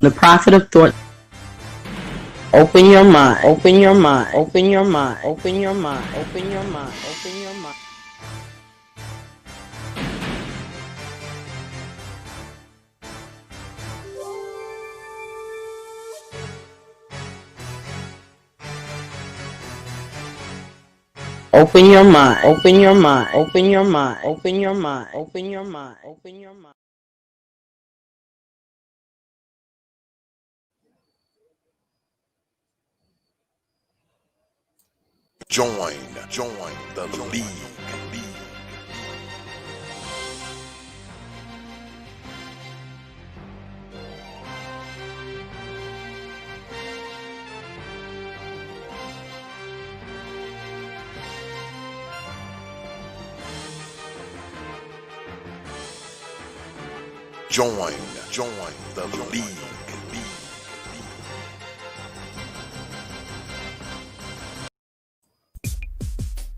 The prophet of thought. Open your mind, open your mind, open your mind, open your mind, open your mind, open your mind. Open your mind, open your mind, open your mind, open your mind, open your mind, open your mind. Join the league. Join the league.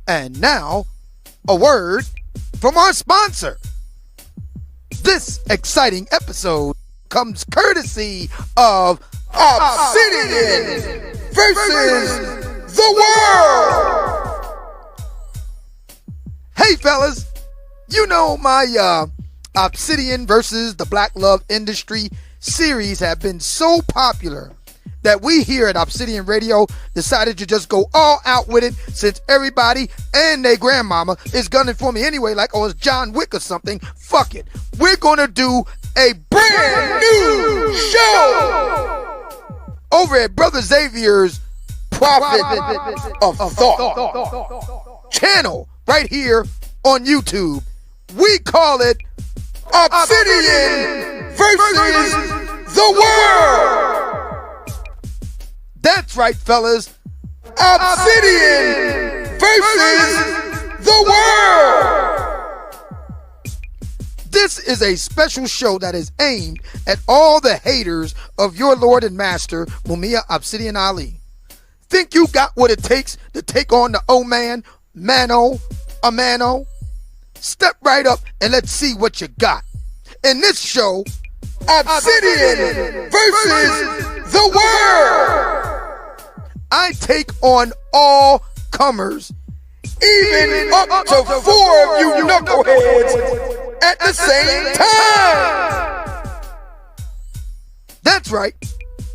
And now, a word from our sponsor. This exciting episode comes courtesy of Obsidian versus the world. Hey fellas, you know my Obsidian versus the Black Love Industry series have been so popular that we here at Obsidian Radio decided to just go all out with it, since everybody and their grandmama is gunning for me anyway, like, oh, it's John Wick or something. Fuck it. We're gonna do a brand new show over at Brother Xavier's Prophet of Thought channel right here on YouTube. We call it Obsidian versus the world. That's right, fellas. Obsidian versus the world. This is a special show that is aimed at all the haters of your Lord and Master, Mumia Obsidian Ali. Think you got what it takes to take on the O-Man, Mano, Amano? Step right up and let's see what you got. In this show, Obsidian versus the world. I take on all comers, even up to 4 of you knuckleheads at the same time. That's right.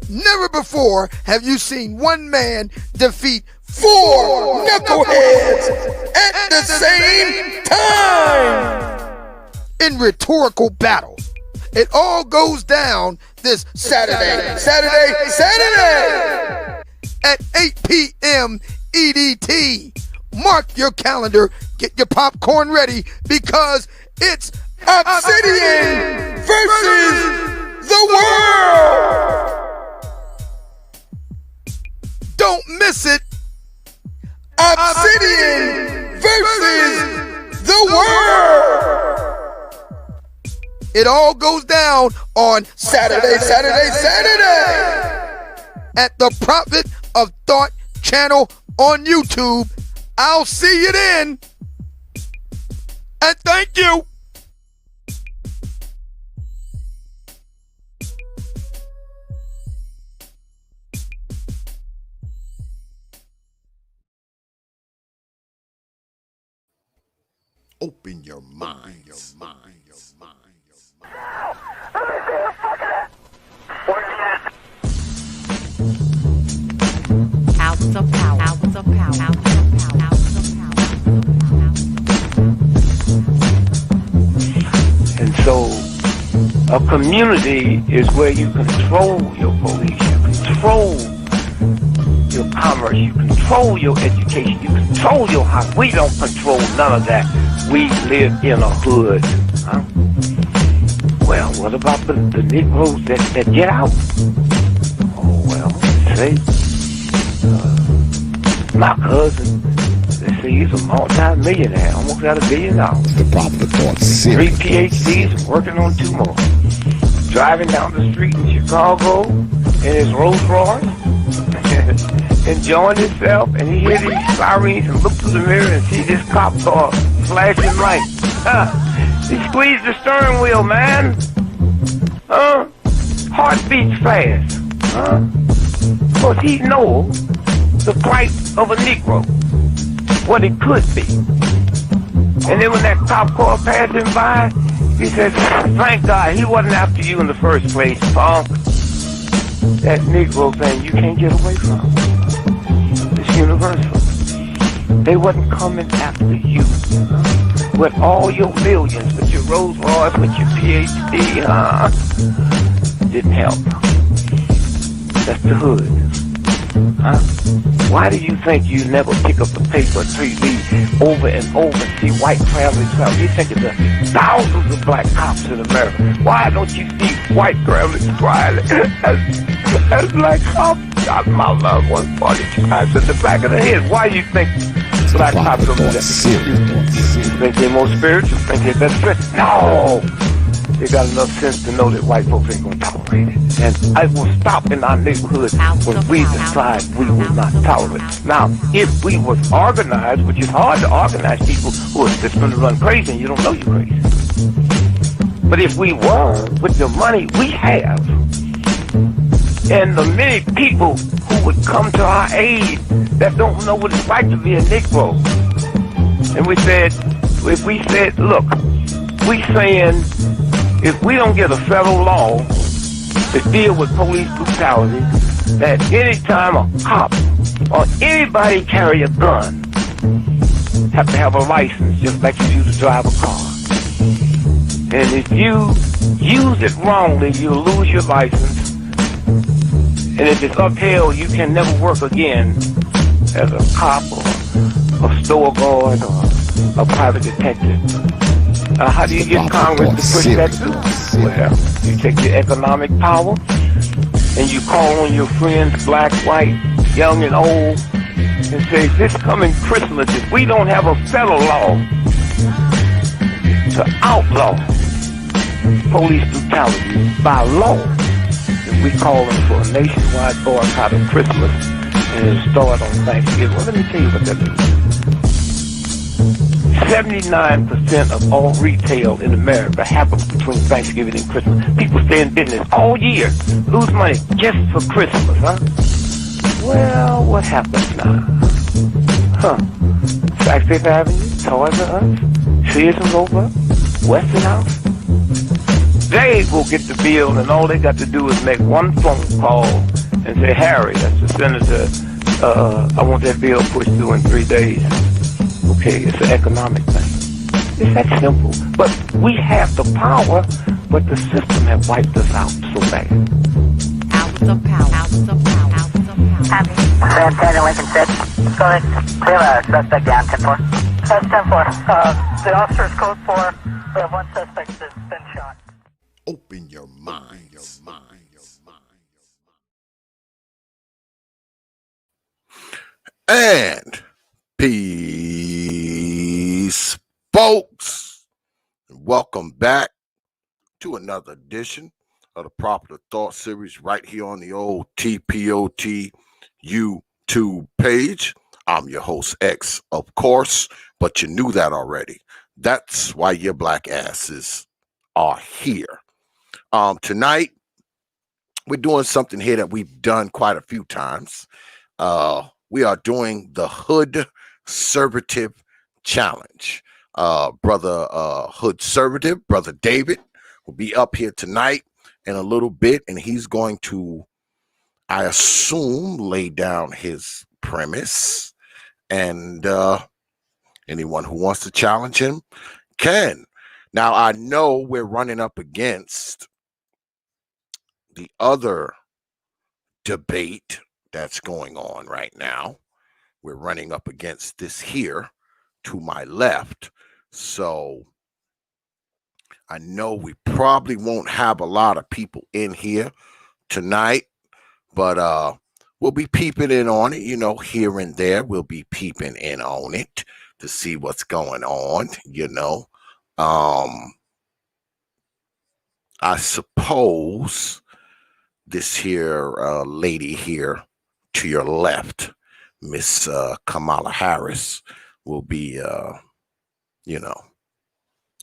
Never before have you seen one man defeat 4 knuckleheads at the same time in rhetorical battles. It all goes down this Saturday at 8 p.m. EDT. Mark your calendar, get your popcorn ready, because it's Obsidian versus the world. Don't miss it. Obsidian versus the world. It all goes down on Saturday at the Prophet of Thought channel on YouTube. I'll see you then. And thank you. Open your mind. And so a community is where you control your police, you control your commerce, you control your education, you control your house. We don't control none of that. We live in a hood. Huh? Well, what about the Negroes that get out? Oh, well, see, my cousin, they say he's a multi-millionaire, almost got $1 billion. The Prophet of Thought 3 PhDs and working on 2 more. Driving down the street in Chicago in his Rolls Royce, enjoying himself, and he hears these sirens and look through the mirror and see this cop car flashing lights. He squeezed the steering wheel, man. Heart beats fast. Because he knows the plight of a Negro, what it could be. And then when that cop car passed him by, he said, thank God he wasn't after you in the first place, punk. That Negro thing you can't get away from. It's universal. They wasn't coming after you. With all your millions, with your Rolls Royce, with your PhD, didn't help. That's the hood. Why do you think you never pick up the paper 3D over and over and see white families crying? You think there's thousands of black cops in America. Why don't you see white families crying as black cops got my loved one 42 times in the back of the head? Why do you think black cops don't do that? You think they're more spiritual? Think they're better? No! They got enough sense to know that white folks ain't gonna tolerate it. And I will stop in our neighborhood when we decide we will not tolerate it. Now, if we was organized, which is hard to organize people who are just gonna run crazy and you don't know you're crazy. But if we were, with the money we have, and the many people who would come to our aid that don't know what it's like to be a Negro, and we said, if we said, look, we saying, if we don't get a federal law to deal with police brutality, that anytime a cop or anybody carry a gun, have to have a license just like you do to drive a car. And if you use it wrongly, you'll lose your license. And if it's upheld, you can never work again as a cop or a store guard or a private detective. How do you get Congress to push that through? Well, you take your economic power and you call on your friends, black, white, young, and old, and say, this coming Christmas, if we don't have a federal law to outlaw police brutality by law, then we calling for a nationwide boycott of Christmas and it'll start on Thanksgiving. Well, let me tell you what that means. 79% of all retail in America happens between Thanksgiving and Christmas. People stay in business all year, lose money just for Christmas, Well, what happens now? Sac Fifth Avenue, Toys R Us, Sears and Roebuck, Westinghouse. They will get the bill, and all they got to do is make one phone call and say, Harry, that's the senator, I want that bill pushed through in 3 days. Okay, it's an economic thing. It's that simple. But we have the power, but the system has wiped us out so bad. Hours of power. Hours of power. Hours of power. Sam 10 and Lincoln 6. Go ahead. Clear suspect down 10-4. That's 10-4. The officer's code 4. We have one suspect that's been shot. Open your mind. And peace, folks. Welcome back to another edition of the Proper Thought series right here on the old T.P.O.T. YouTube page. I'm your host, X, of course, but you knew that already. That's why your black asses are here. Tonight, we're doing something here that we've done quite a few times. We are doing the HOODSERVATIVE challenge. Brother HOODSERVATIVE, Brother David, will be up here tonight in a little bit, and he's going to, I assume, lay down his premise, and anyone who wants to challenge him can. Now, I know we're running up against the other debate that's going on right now. We're running up against this here to my left. So I know we probably won't have a lot of people in here tonight, but we'll be peeping in on it, here and there. We'll be peeping in on it to see what's going on, I suppose this here lady here to your left, Miss Kamala Harris, will be,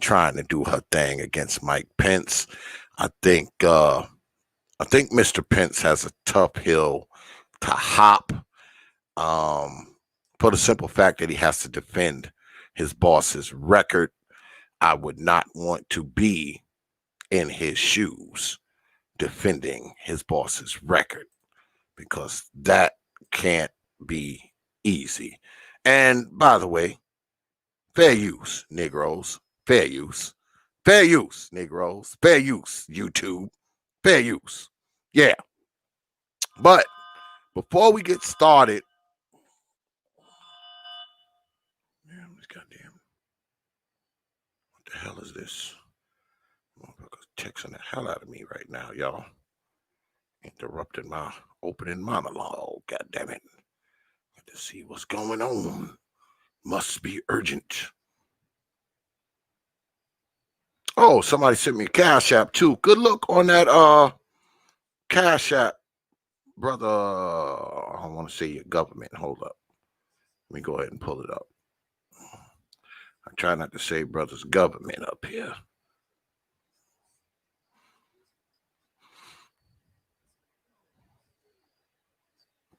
trying to do her thing against Mike Pence. I think I think Mr. Pence has a tough hill to hop, for the simple fact that he has to defend his boss's record. I would not want to be in his shoes defending his boss's record, because that can't be easy. And by the way, fair use, Negroes, fair use, Negroes, fair use, YouTube, fair use. Yeah. But before we get started, man, this goddamn, what the hell is this? Motherfucker's texting the hell out of me right now, y'all. Interrupted my opening monologue. God damn it. Got to see what's going on. Must be urgent. Oh, somebody sent me a Cash App too. Good look on that Cash App, brother. I don't want to say your government. Hold up. Let me go ahead and pull it up. I try not to say brother's government up here.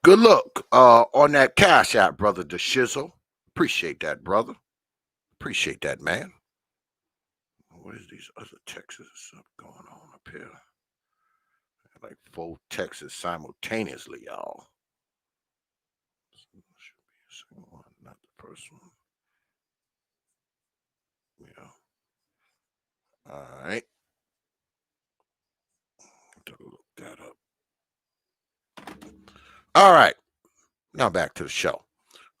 Good look on that Cash App, brother the Shizzle. Appreciate that, brother. Appreciate that, man. What is these other texts stuff going on up here? Like 4 texts simultaneously, y'all. Should be a second one, not the first one. Yeah. All right. To look that up. All right. Now back to the show.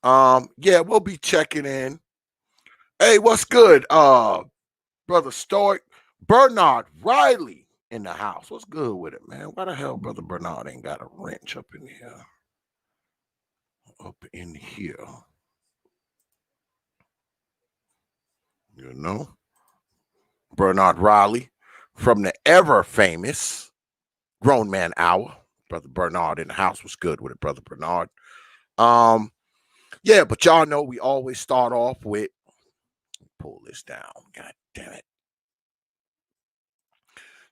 Yeah, we'll be checking in. Hey, what's good? Brother Stoic, Bernard Riley in the house. What's good with it, man? Why the hell Brother Bernard ain't got a wrench up in here? Up in here. You know? Bernard Riley from the ever famous Grown Man Hour. Brother Bernard in the house. Was good with it, Brother Bernard. Yeah, but y'all know we always start off with, pull this down. God damn it.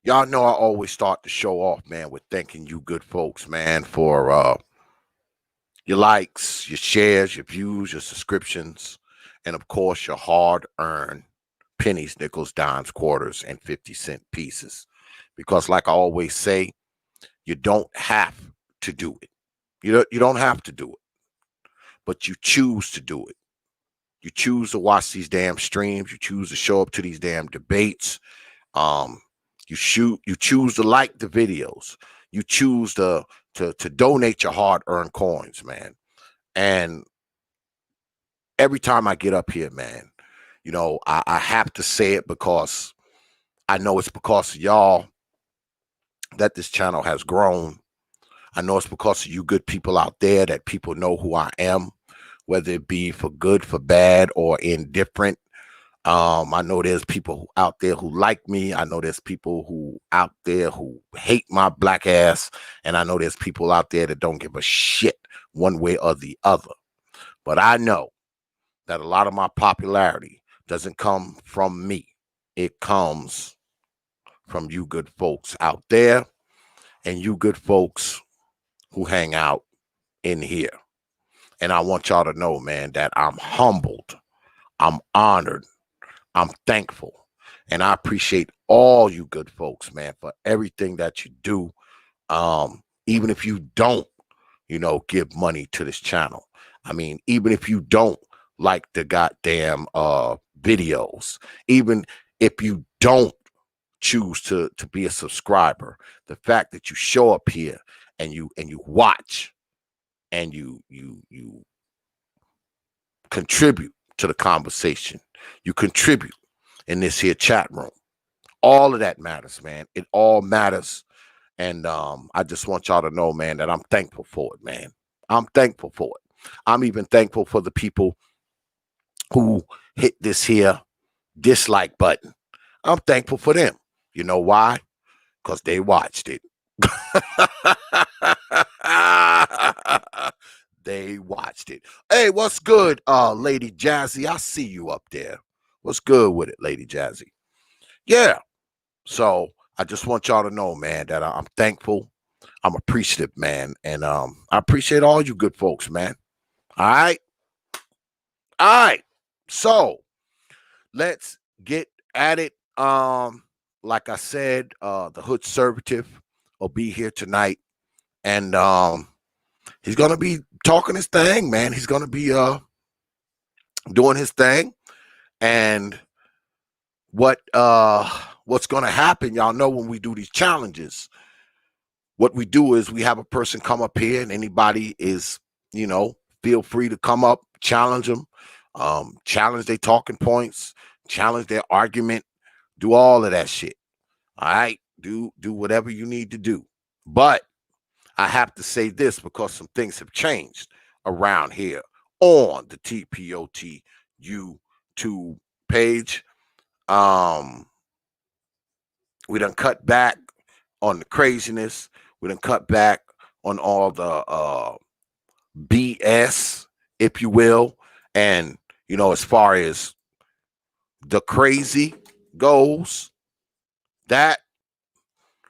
Y'all know I always start the show off, man, with thanking you good folks, man, for your likes, your shares, your views, your subscriptions, and of course your hard-earned pennies, nickels, dimes, quarters, and 50-cent pieces. Because like I always say, you don't have to do it. You don't have to do it. But you choose to do it. You choose to watch these damn streams. You choose to show up to these damn debates. You choose to like the videos. You choose to donate your hard-earned coins, man. And every time I get up here, man, you know, I have to say it because I know it's because of y'all that this channel has grown. I know it's because of you good people out there that people know who I am, whether it be for good, for bad, or indifferent. I know there's people out there who like me. I know there's people who out there who hate my black ass. And I know there's people out there that don't give a shit one way or the other. But I know that a lot of my popularity doesn't come from me. It comes from you good folks out there and you good folks who hang out in here. And I want y'all to know, man, that I'm humbled. I'm honored. I'm thankful. And I appreciate all you good folks, man, for everything that you do. Even if you don't, you know, give money to this channel. I mean, even if you don't like the goddamn videos, even if you don't choose to be a subscriber, the fact that you show up here and you watch and you contribute to the conversation, you contribute in this here chat room, all of that matters, man. It all matters. And I just want y'all to know, man, that I'm thankful for it, man. I'm thankful for it. I'm even thankful for the people who hit this here dislike button. I'm thankful for them. You know why? Because they watched it. They watched it. Hey, what's good, Lady Jazzy? I see you up there. What's good with it, Lady Jazzy? Yeah. So I just want y'all to know, man, that I'm thankful. I'm appreciative, man. And I appreciate all you good folks, man. All right. All right. So let's get at it. Like I said, the HOODSERVATIVE will be here tonight. And he's gonna be talking his thing, man. He's gonna be doing his thing. And what's gonna happen, y'all know, when we do these challenges, what we do is we have a person come up here, and anybody is, you know, feel free to come up, challenge them, challenge their talking points, challenge their argument, do all of that shit. All right, do whatever you need to do. But I have to say this because some things have changed around here on the T.P.O.T. YouTube page. We done cut back on the craziness. We done cut back on all the BS, if you will. And, you know, as far as the crazy goes, that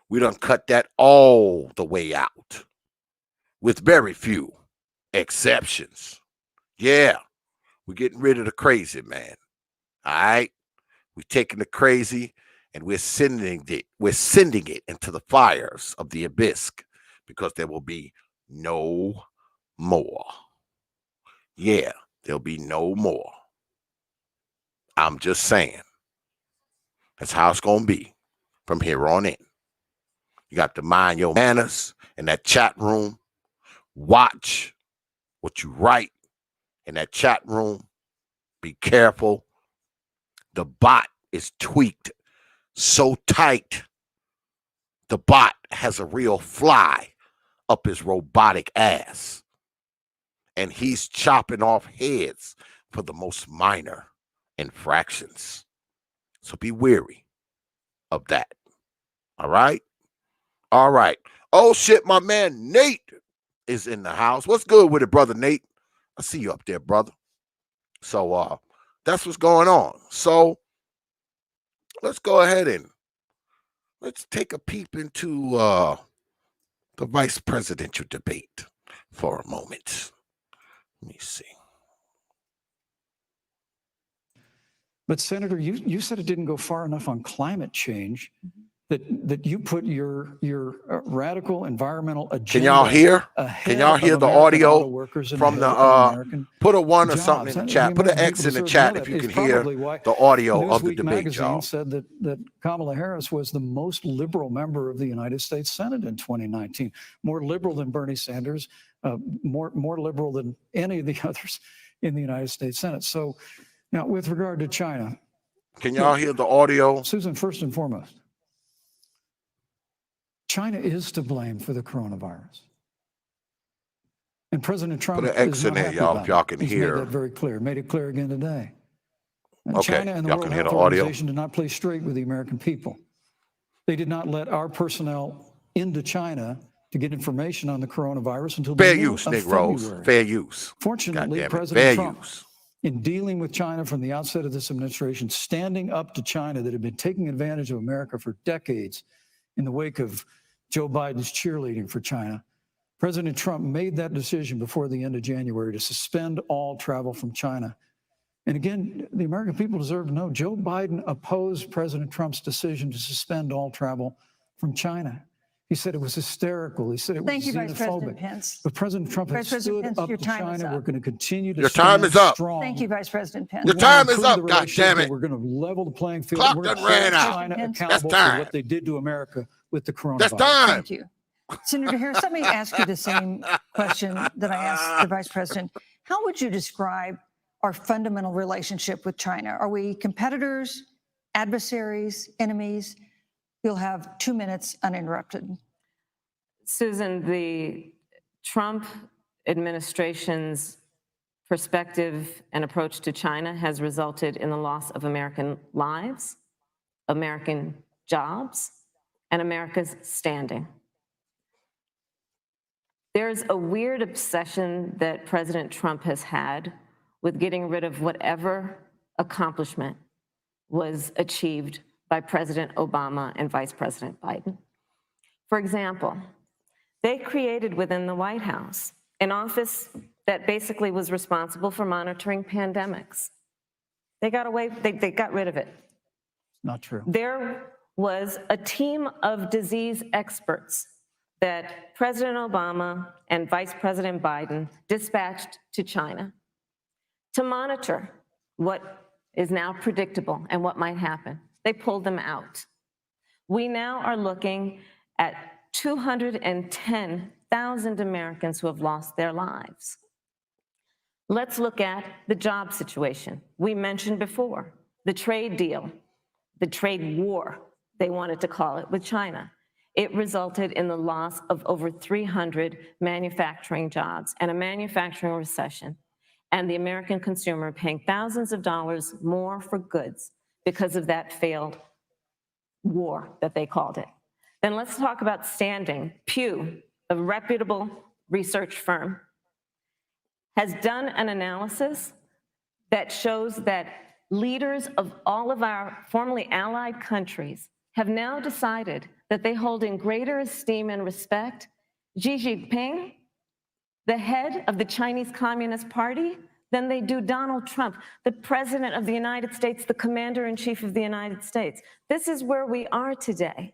we done cut that all the way out with very few exceptions. Yeah, we're getting rid of the crazy, man. All right, we're taking the crazy and we're sending it into the fires of the abyss, because there will be no more. Yeah, there'll be no more. I'm just saying. That's how it's gonna be from here on in. You got to mind your manners in that chat room. Watch what you write in that chat room. Be careful. The bot is tweaked so tight. The bot has a real fly up his robotic ass. And he's chopping off heads for the most minor infractions. So be wary of that. All right? All right. Oh, shit, my man Nate is in the house. What's good with it, brother Nate? I see you up there, brother. So that's what's going on. So let's go ahead and let's take a peep into the vice presidential debate for a moment. Let me see. But Senator, you said it didn't go far enough on climate change. That you put your radical environmental agenda. Can y'all hear? Can y'all hear the audio from the put a 1 or something in the chat? Put an X in the chat if you can hear the audio of the debate, y'all. Said that Kamala Harris was the most liberal member of the United States Senate in 2019, more liberal than Bernie Sanders, more liberal than any of the others in the United States Senate. So now, with regard to China, can y'all hear the audio? Susan, first and foremost, China is to blame for the coronavirus. And President Trump put an X in there, y'all, if y'all can hear. Made that very clear. Made it clear again today. And okay, China and the World Health Organization did not play straight with the American people. They did not let our personnel into China to get information on the coronavirus until fair the middle use, of Nick February. Rose. Fair use. Fortunately, President Trump, in dealing with China from the outset of this administration, standing up to China that had been taking advantage of America for decades in the wake of Joe Biden's cheerleading for China, President Trump made that decision before the end of January to suspend all travel from China. And again, the American people deserve to know Joe Biden opposed President Trump's decision to suspend all travel from China. He said it was hysterical. He said it was xenophobic. Thank you, Vice President Pence. But President Trump has stood up to China. We're going to continue to your time is up. Strong. Thank you, Vice President Pence. Your time is up, God damn it. We're going to level the playing field. Clock We're going to ran hold out. China That's accountable time. for what they did to America with the coronavirus. That's time. Thank you. Senator Harris, let me ask you the same question that I asked the Vice President. How would you describe our fundamental relationship with China? Are we competitors, adversaries, enemies? You'll have 2 minutes uninterrupted. Susan, the Trump administration's perspective and approach to China has resulted in the loss of American lives, American jobs, and America's standing. There's a weird obsession that President Trump has had with getting rid of whatever accomplishment was achieved by President Obama and Vice President Biden. For example, they created within the White House an office that basically was responsible for monitoring pandemics. They got away, they got rid of it. Not true. There was a team of disease experts that President Obama and Vice President Biden dispatched to China to monitor what is now predictable and what might happen. They pulled them out. We now are looking at 210,000 Americans who have lost their lives. Let's look at the job situation. We mentioned before the trade deal, the trade war, they wanted to call it, with China. It resulted in the loss of over 300 manufacturing jobs and a manufacturing recession, and the American consumer paying thousands of dollars more for goods because of that failed war that they called it. Then let's talk about standing. Pew, a reputable research firm, has done an analysis that shows that leaders of all of our formerly allied countries have now decided that they hold in greater esteem and respect Xi Jinping, the head of the Chinese Communist Party, than they do Donald Trump, the President of the United States, the Commander-in-Chief of the United States. This is where we are today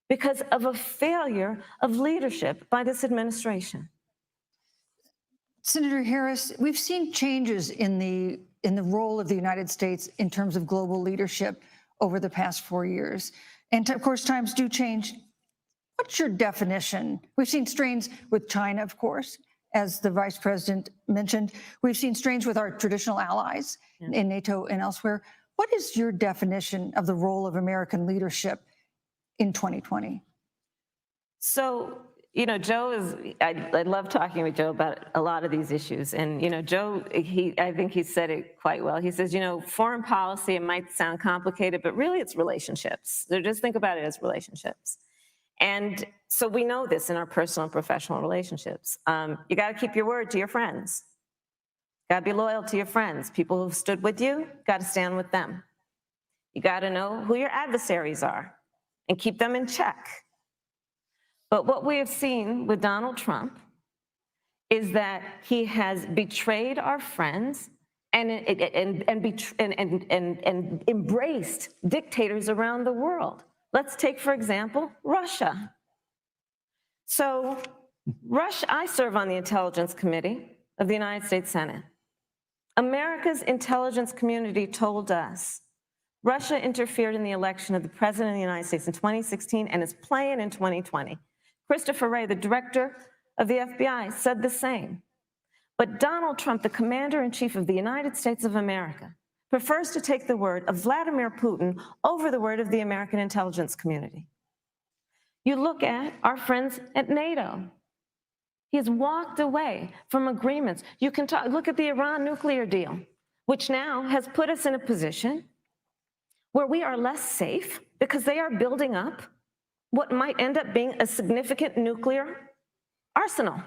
because of a failure of leadership by this administration. Senator Harris, we've seen changes in the role of the United States in terms of global leadership over the past 4 years. And of course, times do change. What's your definition? We've seen strains with China, of course, as the Vice President mentioned. We've seen strains with our traditional allies in NATO and elsewhere. What is your definition of the role of American leadership in 2020? So, you know, Joe is, I love talking with Joe about a lot of these issues. And, you know, Joe, I think he said it quite well. He says, you know, foreign policy, it might sound complicated, but really it's relationships. So just think about it as relationships. And so we know this in our personal and professional relationships. You got to keep your word to your friends. Got to be loyal to your friends. People who've stood with you, got to stand with them. You got to know who your adversaries are and keep them in check. But what we have seen with Donald Trump is that he has betrayed our friends and embraced dictators around the world. Let's take, for example, Russia. So Russia, I serve on the Intelligence Committee of the United States Senate. America's intelligence community told us Russia interfered in the election of the President of the United States in 2016 and is playing in 2020. Christopher Wray, the director of the FBI, said the same. But Donald Trump, the Commander-in-Chief of the United States of America, prefers to take the word of Vladimir Putin over the word of the American intelligence community. You look at our friends at NATO. He has walked away from agreements. You can look at the Iran nuclear deal, which now has put us in a position where we are less safe because they are building up what might end up being a significant nuclear arsenal.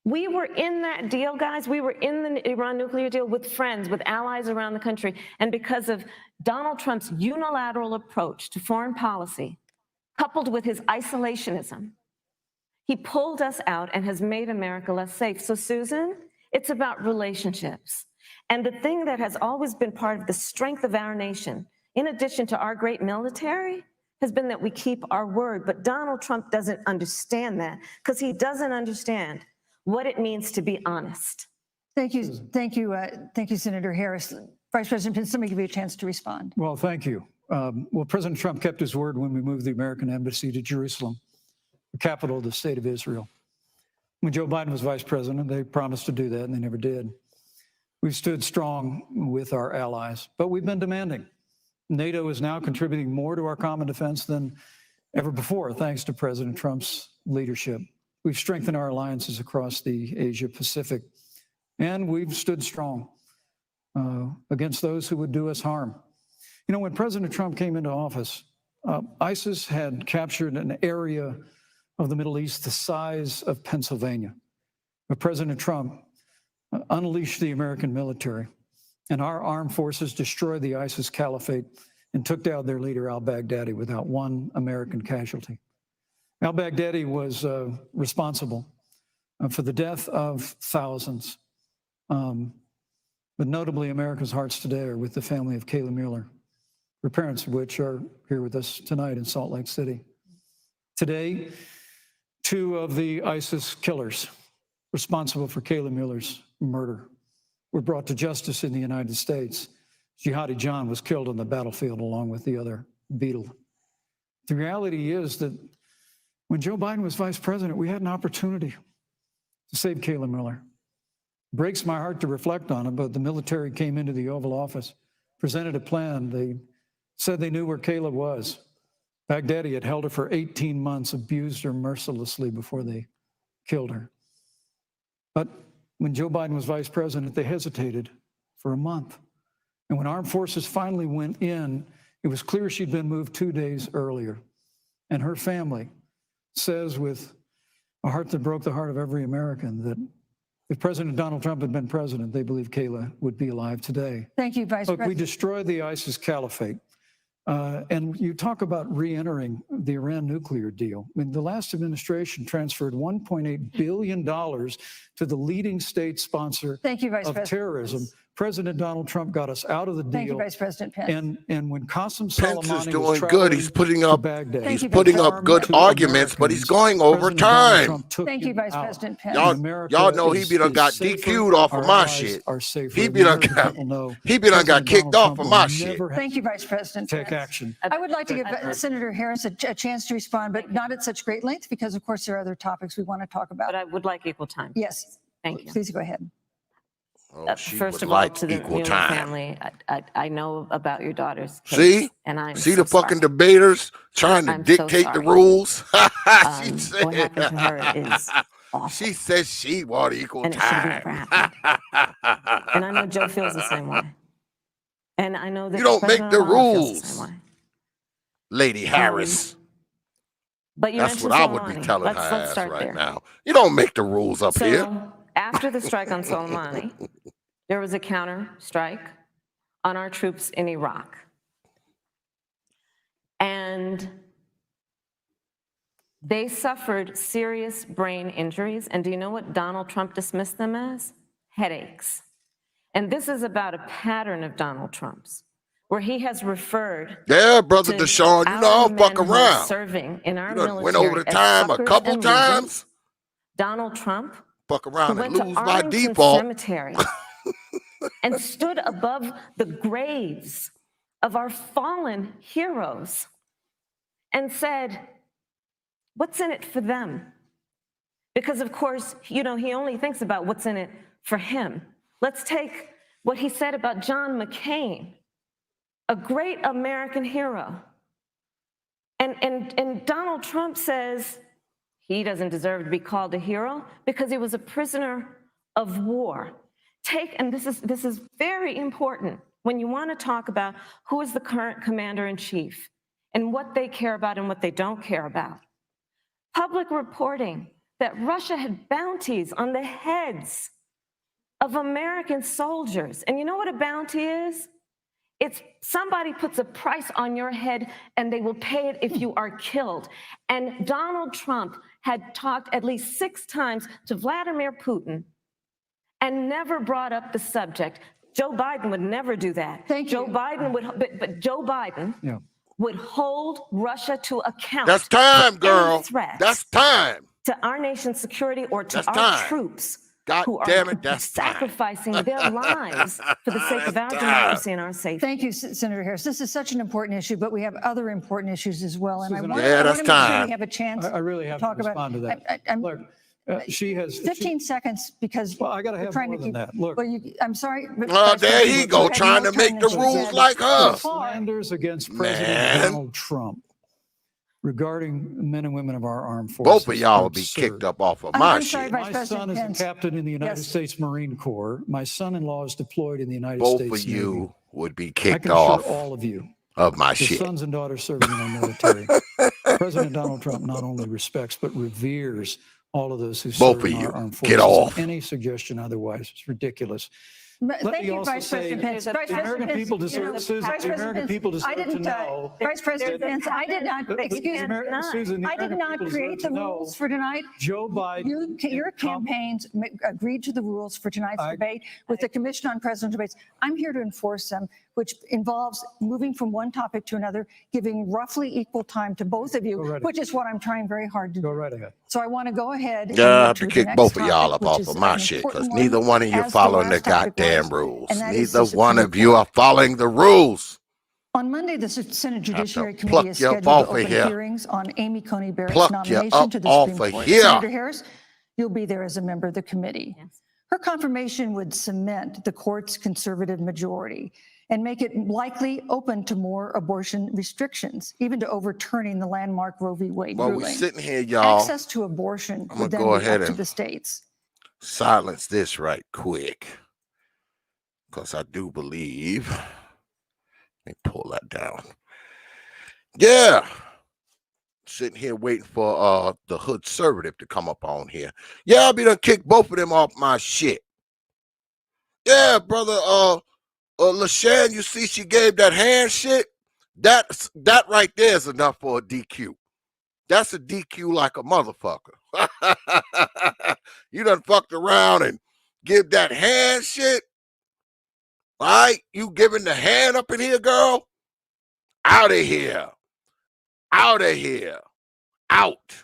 We were in that deal, guys. We were in the Iran nuclear deal with friends, with allies around the country. And because of Donald Trump's unilateral approach to foreign policy, coupled with his isolationism, he pulled us out and has made America less safe. So, Susan, it's about relationships. And the thing that has always been part of the strength of our nation, in addition to our great military, has been that we keep our word. But Donald Trump doesn't understand that because he doesn't understand what it means to be honest. Thank you, Senator Harris. Vice President Pence, let me give you a chance to respond. Well, thank you. Well, President Trump kept his word when we moved the American embassy to Jerusalem, the capital of the state of Israel. When Joe Biden was vice president, they promised to do that, and they never did. We've stood strong with our allies, but we've been demanding. NATO is now contributing more to our common defense than ever before, thanks to President Trump's leadership. We've strengthened our alliances across the Asia-Pacific, and we've stood strong against those who would do us harm. You know, when President Trump came into office, ISIS had captured an area of the Middle East the size of Pennsylvania. But President Trump unleashed the American military, and our armed forces destroyed the ISIS caliphate and took down their leader, al-Baghdadi, without one American casualty. Al-Baghdadi was responsible for the death of thousands, but notably America's hearts today are with the family of Kayla Mueller, her parents of which are here with us tonight in Salt Lake City. Today, 2 of the ISIS killers responsible for Kayla Mueller's murder were brought to justice in the United States. Jihadi John was killed on the battlefield along with the other beetle. The reality is that when Joe Biden was vice president, we had an opportunity to save Kayla Mueller. It breaks my heart to reflect on it, but the military came into the Oval Office, presented a plan. They said they knew where Kayla was. Baghdadi had held her for 18 months, abused her mercilessly before they killed her. But when Joe Biden was vice president, they hesitated for a month. And when armed forces finally went in, it was clear she'd been moved 2 days earlier. And her family says with a heart that broke the heart of every American that if President Donald Trump had been president, they believe Kayla would be alive today. Thank you, Vice President. We destroyed the ISIS caliphate. And you talk about re-entering the Iran nuclear deal. I mean, the last administration transferred $1.8 billion to the leading state sponsor Thank you, Vice of President. terrorism. President Donald Trump got us out of the deal. Thank you, Vice President Pence. And when Qasem Pence is Soleimani doing was good. He's putting up Baghdad, he's putting up good arguments, but he's going over time. Thank you, Vice President Pence. Y'all know he be done got DQ'd off of my shit. He be done got kicked off of my shit. Thank you, Vice President Take Pence. action. I would like to give Senator Harris a chance to respond, but not at such great length because, of course, there are other topics we want to talk about. But I would like equal time. Yes. Thank you. Please go ahead. Oh, she First would of all, like to the equal Mueller time. family, I know about your daughter's case. See? And I'm See so the fucking sorry. debaters trying to I'm so dictate the sorry. rules. What happened to her is awful. She says she want equal And it shouldn't have time. happened. And I know Joe feels the same way. And I know that You don't make President the Obama feels the rules. same way. Lady Harris. But you That's what mentioned I would be Soleimani. telling Let's her ass start right there. now. You don't make the rules up here. So after the strike on Soleimani, there was a counter strike on our troops in Iraq. And they suffered serious brain injuries. And do you know what Donald Trump dismissed them as? Headaches. And this is about a pattern of Donald Trump's, where he has referred Yeah, brother to Deshaun, you our know I don't men fuck who are around. serving in our You done military went over the as time a suckers couple and losers. times. Donald Trump, Fuck who around and went to lose by Arlington default. Cemetery and stood above the graves of our fallen heroes and said, what's in it for them? Because of course, you know, he only thinks about what's in it for him. Let's take what he said about John McCain, a great American hero. And Donald Trump says he doesn't deserve to be called a hero because he was a prisoner of war. And this is very important when you want to talk about who is the current commander-in-chief and what they care about and what they don't care about. Public reporting that Russia had bounties on the heads of American soldiers. And you know what a bounty is? It's somebody puts a price on your head and they will pay it if you are killed. And Donald Trump had talked at least 6 times to Vladimir Putin and never brought up the subject. Joe Biden would never do that. Thank Joe you. Biden would, but Joe Biden would hold Russia to account. That's time, for girl. any threats That's time. to our nation's security or to That's our time. troops God who are damn it, that's time. sacrificing their lives for the sake of our That's time. democracy and our safety. Thank you, Senator Harris. This is such an important issue, but we have other important issues as well. And I Susan, want Yeah, to that's make sure time. we have a chance I really to have talk to about. respond to that. I'm Look, she has 15 seconds because Well, I gotta we're have trying more to than keep. that. Look. Well, I'm sorry. but Oh, Vice there President, he go, you have trying more to make time the than she rules did. like us. slanders against President Man. Donald Trump regarding men and women of our armed forces. Both of y'all will be absurd. kicked up off of I'm my sorry, shit. Vice My President son is Pence. a captain in the United Yes. States Marine Corps. My son-in-law is deployed in the United Both States of you Navy. would be I kicked can assure off all of you, of my the shit. sons and daughters serving in our military, President Donald Trump not only respects but reveres all of those who Both serve in of you, our armed get forces. off. Any suggestion otherwise is ridiculous. Thank me you, also Vice say President Pence. the Vice American President Pence, people deserve, Vice Susan, the President American Pence, people I deserve to didn't, know. Vice President Pence, I did not, excuse me, Susan, the I did American not people create deserve the to know rules for tonight. Joe Biden. Your campaigns agreed to the rules for tonight's debate with the Commission on Presidential Debates. I'm here to enforce them, which involves moving from one topic to another, giving roughly equal time to both of you, which is what I'm trying very hard to do. Go right ahead. So I want to go ahead and Yeah, I move have to the kick next both of y'all topic, up which off is of my an shit because important neither one of you as following the last topic goddamn was, rules. and that is Neither the one Supreme of you Court. are following the rules. On Monday, the Senate Judiciary to Committee is pluck you up scheduled to off of open here. hearings on Amy Coney Barrett's Pluck you nomination up to the off Supreme of Court. here. Senator Harris, you'll be there as a member of the committee. Her confirmation would cement the court's conservative majority and make it likely open to more abortion restrictions, even to overturning the landmark Roe v. Wade Well, ruling. we sitting here, y'all. Access to abortion I'm would gonna then go be ahead up to and the states. silence this right quick because I do believe. Let me pull that down. Yeah. Sitting here waiting for the HOODSERVATIVE to come up on here. Yeah, I'll be done kick both of them off my shit. Yeah, brother, LaShawn, you see she gave that hand shit? That right there is enough for a DQ. That's a DQ like a motherfucker. You done fucked around and give that hand shit. All right, you giving the hand up in here, girl? Out of here. Out of here. Out.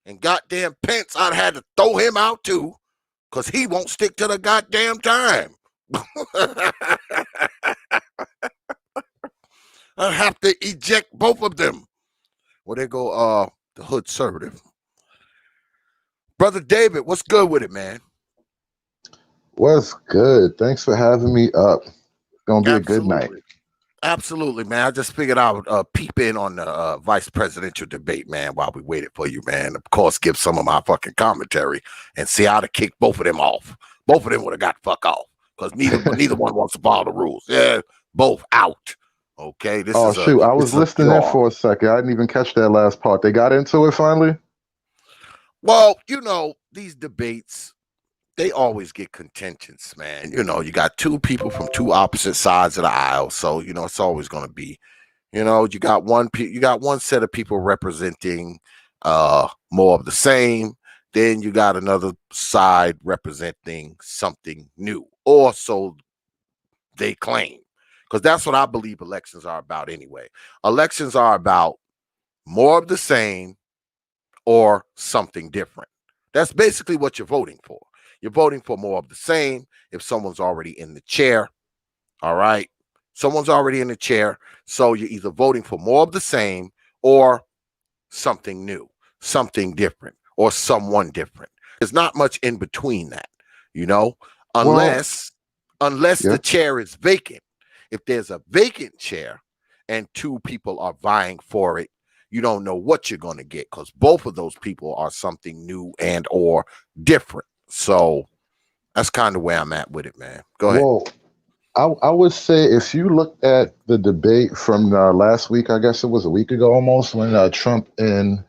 And goddamn Pence, I'd had to throw him out too, because he won't stick to the goddamn time. I'd have to eject both of them. Well, there go the HOODSERVATIVE. Brother David, what's good with it, man? What's good? Thanks for having me up. It's gonna be a good night. Absolutely, man. I just figured I would peep in on the vice presidential debate, man, while we waited for you, man. Of course, give some of my fucking commentary and see how to kick both of them off. Both of them would have got fuck off because neither one wants to follow the rules. Yeah, both out. Okay. This is shoot, I was listening in draw. for a second. I didn't even catch that last part. They got into it finally? Well, you know, these debates, they always get contentious, man. You know, you got two people from two opposite sides of the aisle, so you know it's always going to be. You know, you got one set of people representing more of the same. Then you got another side representing something new, or so they claim, because that's what I believe elections are about anyway. Elections are about more of the same or something different. That's basically what you're voting for. You're voting for more of the same if someone's already in the chair. All right. Someone's already in the chair. So you're either voting for more of the same or something new, something different, or someone different. There's not much in between that, you know, unless the chair is vacant. If there's a vacant chair and two people are vying for it, you don't know what you're going to get because both of those people are something new and or different. So that's kind of where I'm at with it, man. Go ahead. Well, I would say if you look at the debate from last week, I guess it was a week ago almost, when Trump and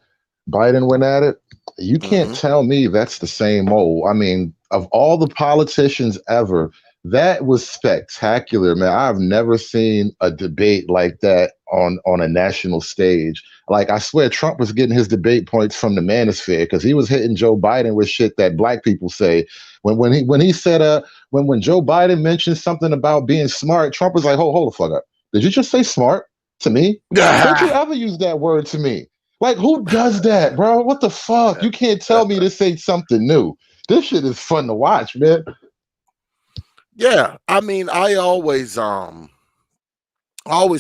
Biden went at it, you can't tell me that's the same old. I mean, of all the politicians ever, that was spectacular, man. I've never seen a debate like that on a national stage. Like, I swear Trump was getting his debate points from the manosphere because he was hitting Joe Biden with shit that black people say. When he said when Joe Biden mentioned something about being smart, Trump was like, hold the fuck up. Did you just say smart to me? Don't you ever use that word to me? Like, who does that, bro? What the fuck? You can't tell me this ain't something new. This shit is fun to watch, man. Yeah, I mean, I always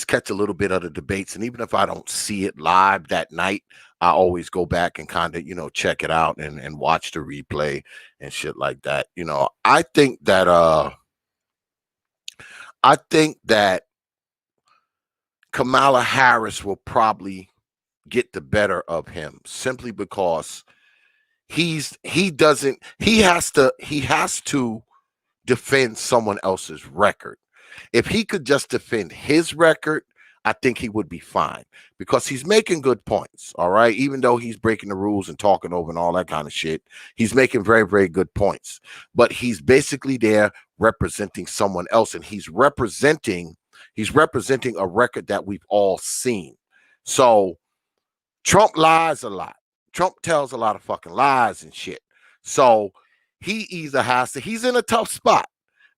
catch a little bit of the debates, and even if I don't see it live that night, I always go back and kind of, you know, check it out and watch the replay and shit like that. You know, I think that Kamala Harris will probably get the better of him simply because he has to defend someone else's record. If he could just defend his record, I think he would be fine because he's making good points. All right. Even though he's breaking the rules and talking over and all that kind of shit, he's making very, very good points. But he's basically there representing someone else, and he's representing a record that we've all seen. So Trump lies a lot. Trump tells a lot of fucking lies and shit. So he either has to, he's in a tough spot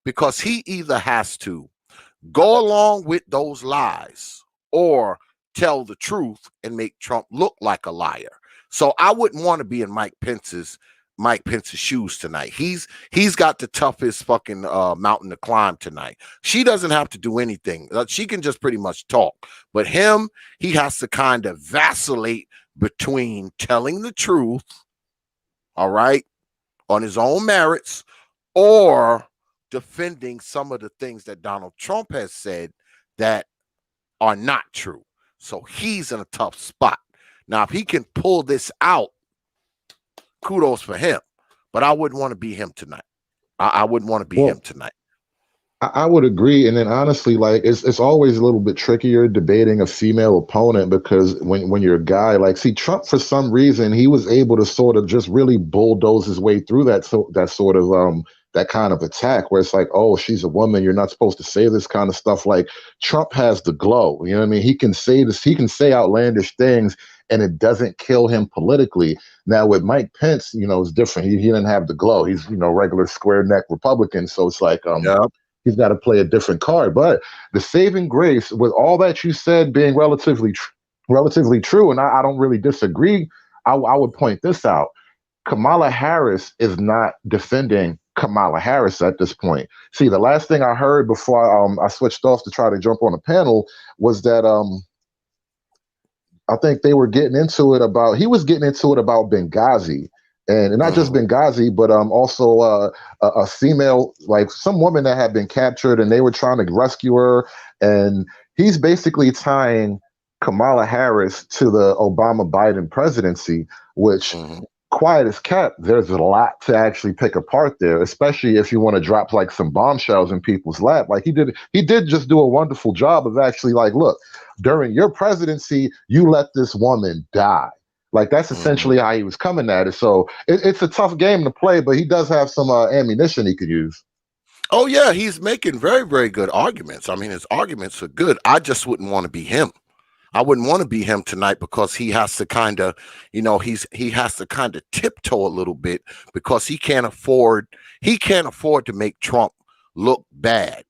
because he either has to go along with those lies or tell the truth and make Trump look like a liar. So I wouldn't want to be in Mike Pence's shoes tonight. He's got the toughest fucking mountain to climb tonight. She doesn't have to do anything. She can just pretty much talk. But him, he has to kind of vacillate between telling the truth, all right, on his own merits, or defending some of the things that Donald Trump has said that are not true. So he's in a tough spot. Now, if he can pull this out, kudos for him. But I wouldn't want to be him tonight. I wouldn't want to be him tonight. I would agree. And then honestly, like it's always a little bit trickier debating a female opponent, because when you're a guy, like, see, Trump, for some reason, he was able to sort of just really bulldoze his way through that sort of that kind of attack where it's like, oh, she's a woman, you're not supposed to say this kind of stuff. Like, Trump has the glow. You know what I mean? He can say this, he can say outlandish things, and it doesn't kill him politically. Now with Mike Pence, you know, it's different. He didn't have the glow. He's, you know, regular square neck Republican. So it's like, he's got to play a different card. But the saving grace, with all that you said being relatively true, and I don't really disagree, I would point this out. Kamala Harris is not defending Kamala Harris at this point. See, the last thing I heard before I switched off to try to jump on a panel was that I think they were getting into it about, he was getting into it about Benghazi. And not just Benghazi, but also a female, like some woman that had been captured, and they were trying to rescue her. And he's basically tying Kamala Harris to the Obama-Biden presidency, which, quiet as kept, there's a lot to actually pick apart there, especially if you want to drop like some bombshells in people's lap. Like he did just do a wonderful job of actually like, look, during your presidency, you let this woman die. Like, that's essentially how he was coming at it. So it's a tough game to play, but he does have some ammunition he could use. Oh, yeah, he's making very, very good arguments. I mean, his arguments are good. I just wouldn't want to be him. I wouldn't want to be him tonight because he has to kind of, you know, he has to kind of tiptoe a little bit because he can't afford to make Trump look bad.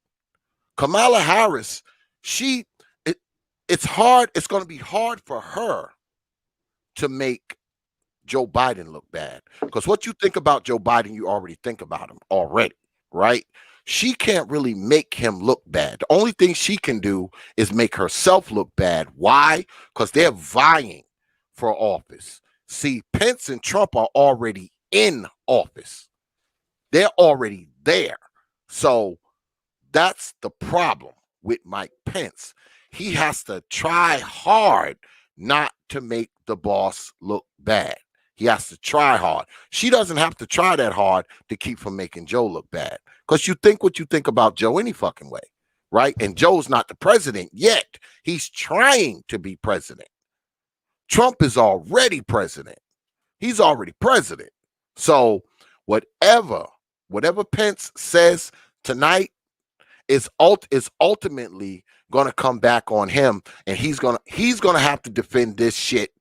Kamala Harris, it's hard. It's going to be hard for her to make Joe Biden look bad, because what you think about Joe Biden, you already think about him already, right? She can't really make him look bad. The only thing she can do is make herself look bad. Why? Because they're vying for office. See, Pence and Trump are already in office. They're already there. So that's the problem with Mike Pence. He has to try hard not to make the boss look bad. He has to try hard. She doesn't have to try that hard to keep from making Joe look bad, because you think what you think about Joe any fucking way, right? And Joe's not the president yet. He's trying to be president. Trump is already president. He's already president. So whatever Pence says tonight is ultimately going to come back on him, and he's going to have to defend this shit.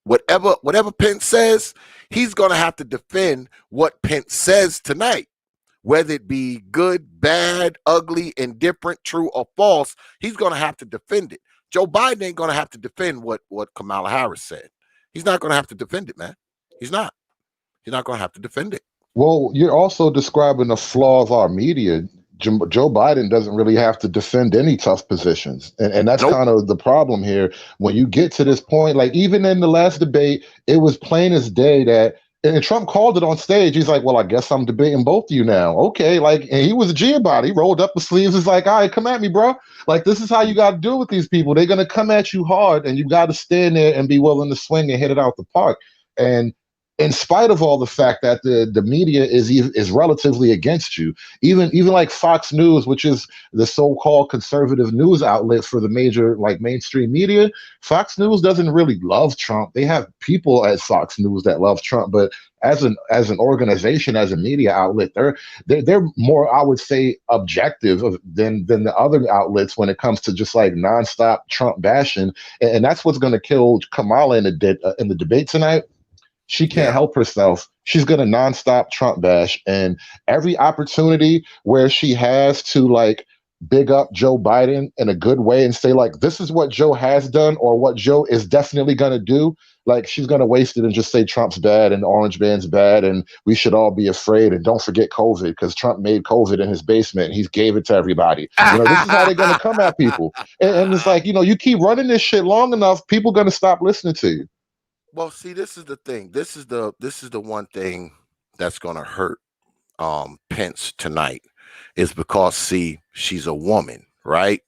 Whatever Pence says, he's going to have to defend what Pence says tonight, whether it be good, bad, ugly, indifferent, true, or false. He's going to have to defend it. Joe Biden ain't going to have to defend what Kamala Harris said. He's not going to have to defend it, man. He's not going to have to defend it. Well, you're also describing the flaw of our media. Joe Biden doesn't really have to defend any tough positions. And that's kind of the problem here. When you get to this point, like even in the last debate, it was plain as day that, and Trump called it on stage. He's like, well, I guess I'm debating both of you now. Okay. Like, and he was a G about it. He rolled up the sleeves. He's like, all right, come at me, bro. Like, this is how you got to do with these people. They're going to come at you hard, and you got to stand there and be willing to swing and hit it out the park. And in spite of all the fact that the media is relatively against you, even like Fox News, which is the so-called conservative news outlet for the major like mainstream media, Fox News doesn't really love Trump. They have people at Fox News that love Trump, but as an organization, as a media outlet, they're more, I would say, objective than the other outlets when it comes to just like nonstop Trump bashing, and that's what's going to kill Kamala in the debate tonight. She can't help herself. She's going to nonstop Trump bash. And every opportunity where she has to like big up Joe Biden in a good way and say like, this is what Joe has done or what Joe is definitely going to do. Like she's going to waste it and just say Trump's bad and the orange man's bad and we should all be afraid. And don't forget COVID because Trump made COVID in his basement. And he gave it to everybody. This is how they're going to come at people. And it's like, you keep running this shit long enough, people are going to stop listening to you. Well, see, this is the thing. This is the one thing that's going to hurt Pence tonight is because, see, she's a woman, right?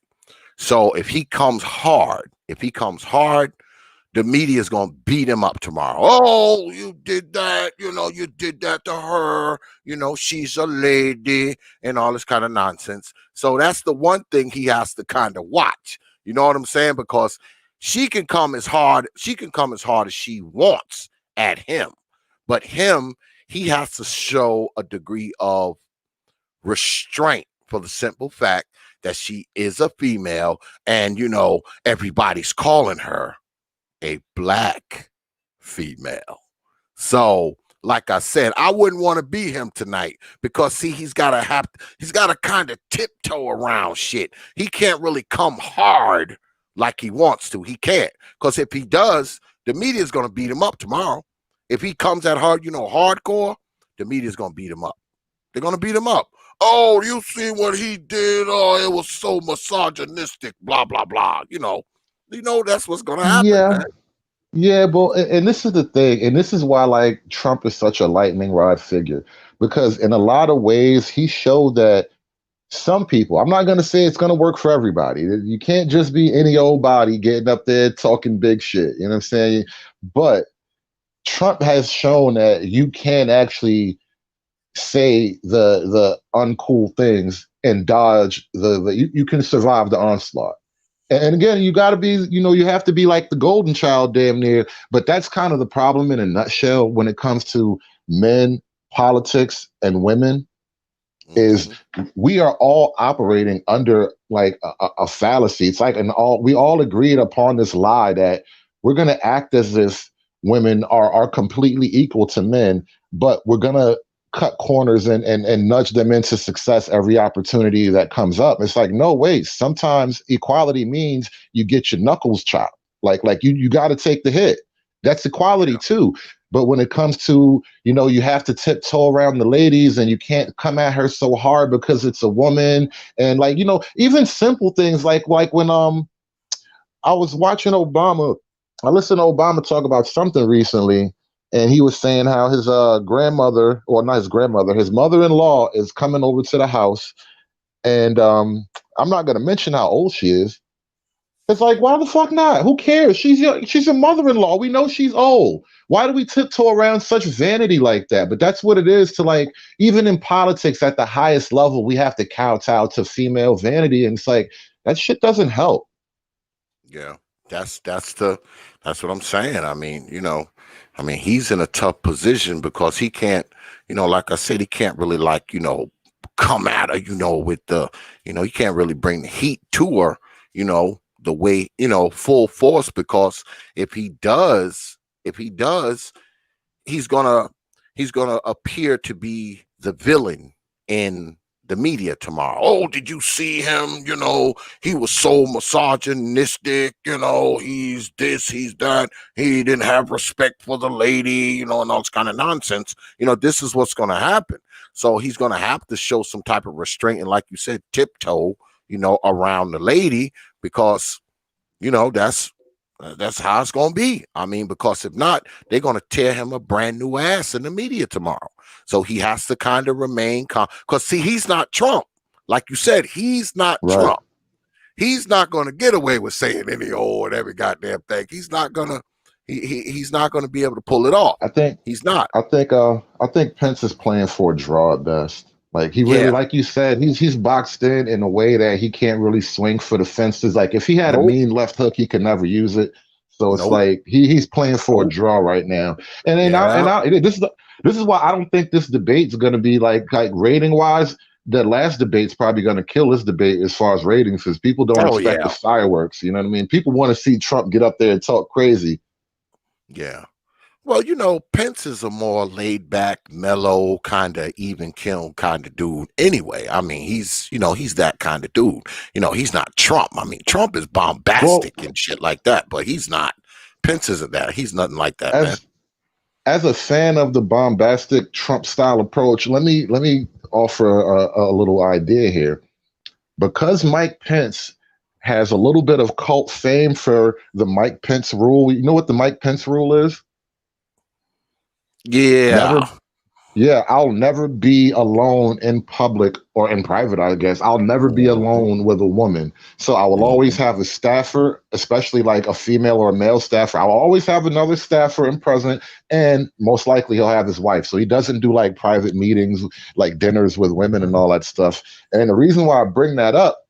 So if he comes hard, the media is going to beat him up tomorrow. Oh, you did that. You did that to her. She's a lady and all this kind of nonsense. So that's the one thing he has to kind of watch. You know what I'm saying? Because she can come as hard as she wants at him. But he has to show a degree of restraint for the simple fact that she is a female and, everybody's calling her a black female. So, like I said, I wouldn't want to be him tonight because, see, he's got to kind of tiptoe around shit. He can't really come hard like he wants to. He can't, because if he does, the media is going to beat him up tomorrow. If he comes at hard, hardcore, the media is going to beat him up. They're going to beat him up. Oh, you see what he did? Oh, it was so misogynistic, blah, blah, blah. That's what's going to happen, man. Yeah, but and this is the thing, and this is why like Trump is such a lightning rod figure, because in a lot of ways he showed that some people, I'm not going to say it's going to work for everybody. You can't just be any old body getting up there talking big shit. You know what I'm saying? But Trump has shown that you can actually say the uncool things and dodge you can survive the onslaught. And again, you got to be, you have to be like the golden child damn near. But that's kind of the problem in a nutshell when it comes to men, politics, and women. Is we are all operating under like a fallacy. It's like we all agreed upon this lie that we're going to act as if women are completely equal to men, but we're going to cut corners and nudge them into success every opportunity that comes up. It's like, no, wait, sometimes equality means you get your knuckles chopped. Like you got to take the hit. That's equality too. But when it comes to, you have to tiptoe around the ladies and you can't come at her so hard because it's a woman. And like, even simple things like when I was watching Obama, I listened to Obama talk about something recently, and he was saying how his grandmother, or not his grandmother, his mother-in-law is coming over to the house. And I'm not going to mention how old she is. It's like, why the fuck not? Who cares? She's your mother-in-law. We know she's old. Why do we tiptoe around such vanity like that? But that's what it is to like, even in politics at the highest level, we have to kowtow to female vanity. And it's like, that shit doesn't help. Yeah, that's what I'm saying. I mean, he's in a tough position because he can't, like I said, he can't really like, come at her, with the, he can't really bring the heat to her, the way, full force, because if he does, he's gonna appear to be the villain in the media tomorrow. Oh, did you see him? He was so misogynistic, he's this, he's that, he didn't have respect for the lady, and all this kind of nonsense. This is what's gonna happen. So he's gonna have to show some type of restraint and, like you said, tiptoe, around the lady, because that's how it's going to be. I mean, because if not, they're going to tear him a brand new ass in the media tomorrow. So he has to kind of remain calm. Because, see, he's not Trump. Like you said, he's not Trump. He's not going to get away with saying any old and every goddamn thing. He's not going to, He's not going to be able to pull it off. I think He's not. I think Pence is playing for a draw at best. Like he really, Yeah. like you said, he's boxed in a way that he can't really swing for the fences. Like if he had a Nope. mean left hook, he could never use it. So it's Nope. like he's playing for a Nope. draw right now. And then Yeah. this is why I don't think this debate's going to be like rating wise. That last debate's probably going to kill this debate as far as ratings, because people don't Oh, expect yeah. the fireworks. You know what I mean? People want to see Trump get up there and talk crazy. Yeah. Well, you know, Pence is a more laid back, mellow, kind of even keel kind of dude anyway. I mean, he's that kind of dude. You know, he's not Trump. I mean, Trump is bombastic and shit like that, but he's not. Pence isn't that. He's nothing like that, man. As a fan of the bombastic Trump style approach, let me offer a little idea here. Because Mike Pence has a little bit of cult fame for the Mike Pence rule. You know what the Mike Pence rule is? Yeah. I'll never be alone in public or in private, I guess. I'll never be alone with a woman. So I will always have a staffer, especially like a female or a male staffer. I'll always have another staffer in present, and most likely he'll have his wife. So he doesn't do like private meetings, like dinners with women and all that stuff. And the reason why I bring that up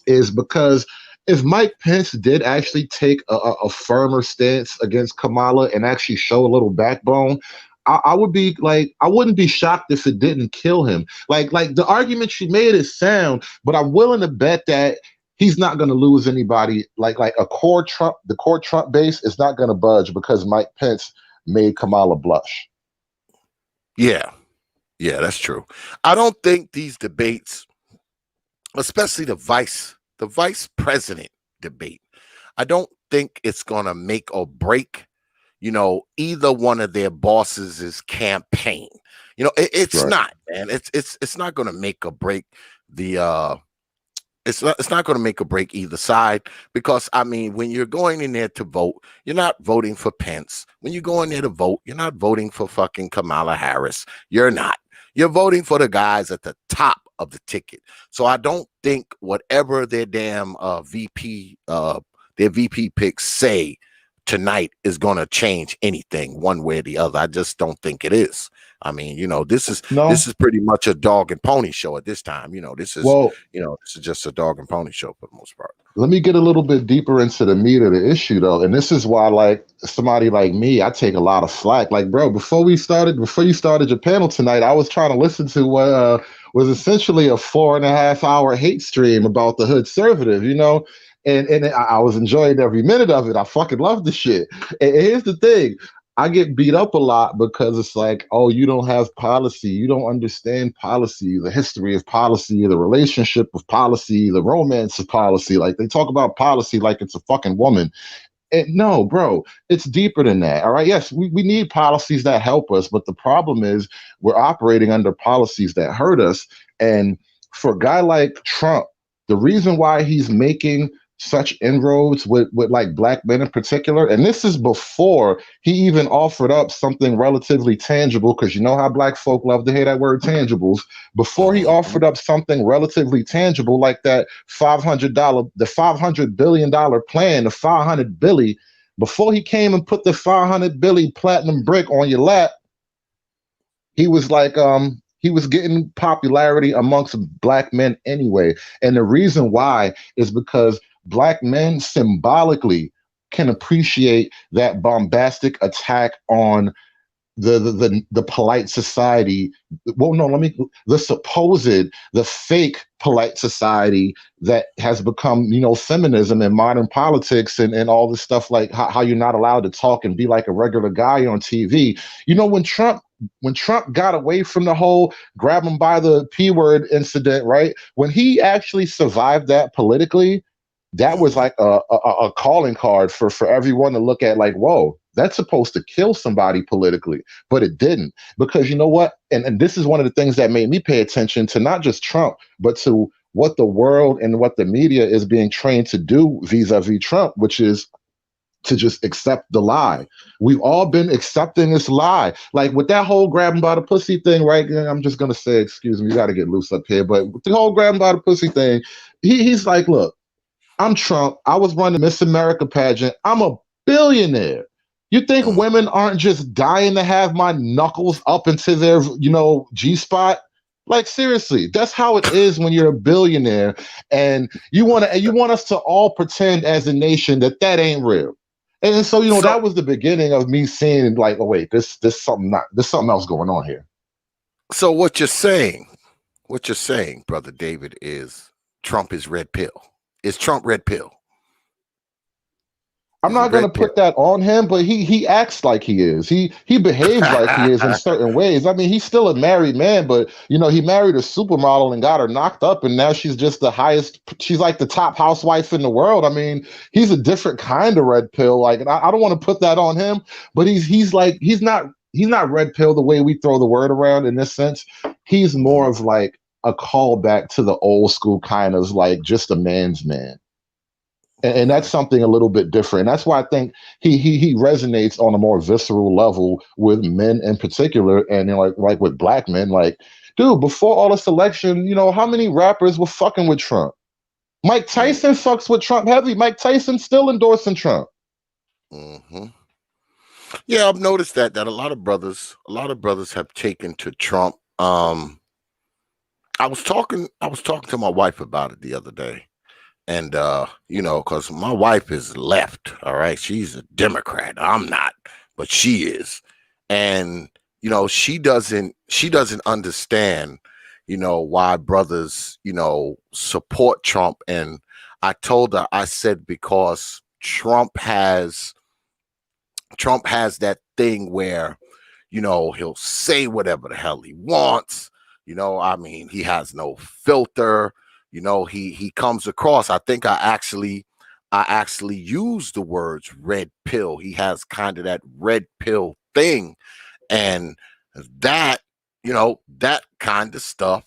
is because if Mike Pence did actually take a firmer stance against Kamala and actually show a little backbone, I would be like, I wouldn't be shocked if it didn't kill him. Like the argument she made is sound, but I'm willing to bet that he's not going to lose anybody. Like the core Trump base is not going to budge because Mike Pence made Kamala blush. Yeah, that's true. I don't think these debates, especially the vice president debate, I don't think it's going to make or break, either one of their bosses' campaign. It's Right. not, man. It's not going to make or break the it's not going to make or break either side, because I mean, when you're going in there to vote, you're not voting for Pence. When you go in there to vote, you're not voting for fucking Kamala Harris. You're not. You're voting for the guys at the top of the ticket. So I don't think whatever their damn VP picks say tonight is going to change anything one way or the other. I just don't think it is. I mean, this is pretty much a dog and pony show at this time. This is just a dog and pony show for the most part. Let me get a little bit deeper into the meat of the issue, though. And this is why, like, somebody like me, I take a lot of flack. Like, bro, before you started your panel tonight, I was trying to listen to what was essentially a 4.5 hour hate stream about the Hoodservative, and I was enjoying every minute of it. I fucking love the shit. And here's the thing. I get beat up a lot because it's like, oh, you don't have policy. You don't understand policy, the history of policy, the relationship of policy, the romance of policy. Like, they talk about policy like it's a fucking woman. And no, bro, it's deeper than that. All right. Yes, we need policies that help us. But the problem is we're operating under policies that hurt us. And for a guy like Trump, the reason why he's making such inroads with like black men in particular, and this is before he even offered up something relatively tangible, because you know how black folk love to hear that word tangibles. Before he offered up something relatively tangible like that the $500 billion plan, the 500 billy, before he came and put the 500 billy platinum brick on your lap, he was like, he was getting popularity amongst black men anyway. And the reason why is because black men symbolically can appreciate that bombastic attack on the polite society. Well, no, the fake polite society that has become, feminism and modern politics and all this stuff, like how you're not allowed to talk and be like a regular guy on TV. When Trump got away from the whole grab him by the P word incident, right? When he actually survived that politically, that was like a calling card for everyone to look at, like, whoa, that's supposed to kill somebody politically, but it didn't. Because you know what? And this is one of the things that made me pay attention to not just Trump, but to what the world and what the media is being trained to do vis-a-vis Trump, which is to just accept the lie. We've all been accepting this lie. Like with that whole grabbing by the pussy thing, right? I'm just going to say, excuse me, you got to get loose up here. But with the whole grabbing by the pussy thing, he's like, look, I'm Trump. I was running Miss America pageant. I'm a billionaire. You think women aren't just dying to have my knuckles up into their, G-spot? Like, seriously, that's how it is when you're a billionaire, and you want us to all pretend as a nation that ain't real. And so, that was the beginning of me seeing, like, oh wait, there's something else going on here. So what you're saying, brother David, is Trump is red pill. Is Trump red pill? I'm not going to put that on him, but he acts like he is. He behaves like he is in certain ways. I mean, he's still a married man, but he married a supermodel and got her knocked up, and now she's just she's like the top housewife in the world. I mean, he's a different kind of red pill. Like, and I don't want to put that on him, but he's not red pill the way we throw the word around in this sense. He's more of like a callback to the old school kind of like just a man's man. And that's something a little bit different. That's why I think he resonates on a more visceral level with men in particular, and like with black men. Like, dude, before all this election, how many rappers were fucking with Trump? Mike Tyson fucks with Trump heavy. Mike Tyson still endorsing Trump. Mm-hmm. Yeah, I've noticed that a lot of brothers have taken to Trump. I was talking to my wife about it the other day. And, because my wife is left, all right? She's a Democrat. I'm not, but she is. And, she doesn't understand, why brothers, support Trump. And I told her, I said, because Trump has that thing where, he'll say whatever the hell he wants. I mean, he has no filter. He comes across, I think I actually use the words red pill. He has kind of that red pill thing. And that, that kind of stuff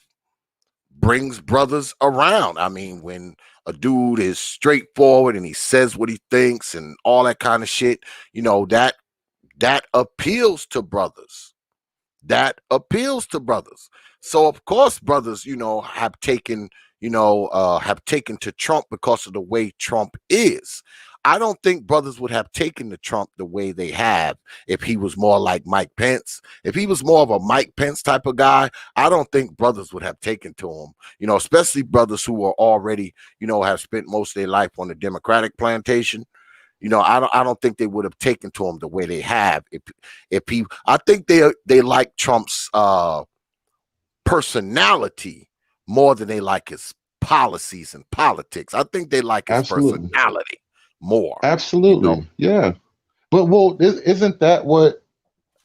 brings brothers around. I mean, when a dude is straightforward and he says what he thinks and all that kind of shit, that appeals to brothers. So of course, brothers, have taken to Trump because of the way Trump is. I don't think brothers would have taken to Trump the way they have if he was more like Mike Pence. If he was more of a Mike Pence type of guy, I don't think brothers would have taken to him, especially brothers who are already, have spent most of their life on the Democratic plantation. I don't think they would have taken to him the way they have. I think they like Trump's personality more than they like his policies and politics. I think they like his personality more. Absolutely. Yeah. But, isn't that what,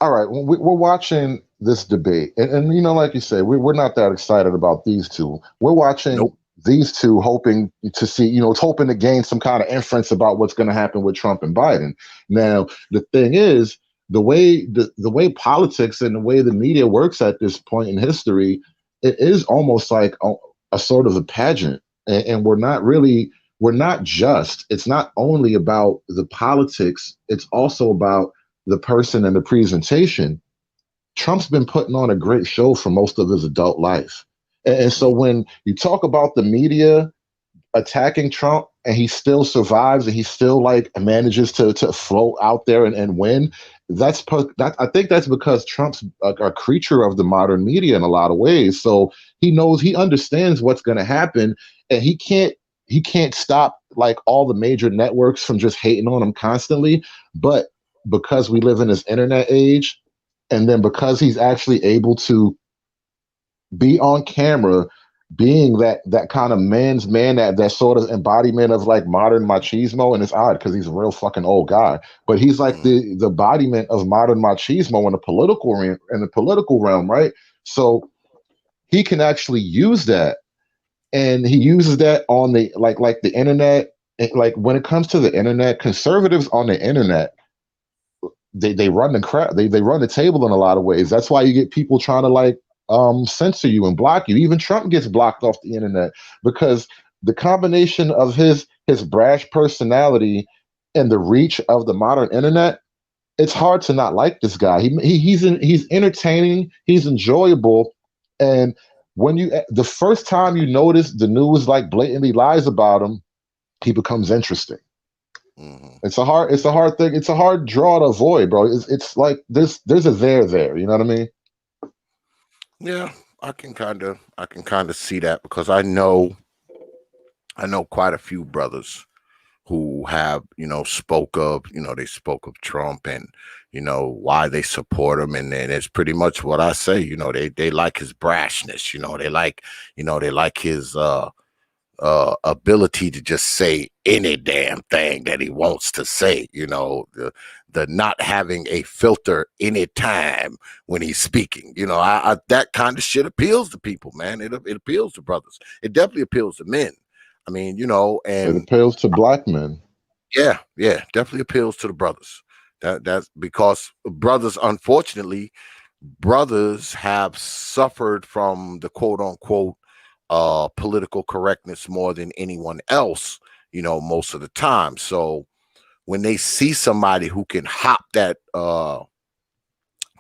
all right, we're watching this debate, and like you said, we're not that excited about these two. We're watching these two hoping to see, hoping to gain some kind of inference about what's going to happen with Trump and Biden. Now, the thing is, the way politics and the way the media works at this point in history, it is almost like a sort of a pageant, and we're not just, it's not only about the politics, it's also about the person and the presentation. Trump's been putting on a great show for most of his adult life. And so when you talk about the media attacking Trump and he still survives and he still manages to float out there and win, I think that's because Trump's a creature of the modern media in a lot of ways. So he understands what's going to happen, and he can't stop all the major networks from just hating on him constantly. But because we live in this internet age, and then because he's actually able to be on camera, being that kind of man's man, that sort of embodiment of modern machismo. And it's odd because he's a real fucking old guy, but he's the embodiment of modern machismo in the political realm, right? So he can actually use that, and he uses that on the the internet. When it comes to the internet, conservatives on the internet, they run the crap. They run the table in a lot of ways. That's why you get people trying to censor you and block you. Even Trump gets blocked off the internet because the combination of his brash personality and the reach of the modern internet, it's hard to not like this guy. He's entertaining, he's enjoyable, and when the first time you notice the news blatantly lies about him, he becomes interesting. It's a hard thing. It's a hard draw to avoid, bro. It's like there's a there. You know what I mean? Yeah, I can kind of see that, because I know quite a few brothers who have, spoke of Trump, and why they support him, and it's pretty much what I say. They like his brashness. They like his ability to just say any damn thing that he wants to say. The not having a filter anytime when he's speaking. I that kind of shit appeals to people, man. It appeals to brothers. It definitely appeals to men. I mean, and it appeals to black men. Yeah, definitely appeals to the brothers. That's because brothers, unfortunately, brothers have suffered from the quote unquote political correctness more than anyone else, most of the time. So when they see somebody who can hop that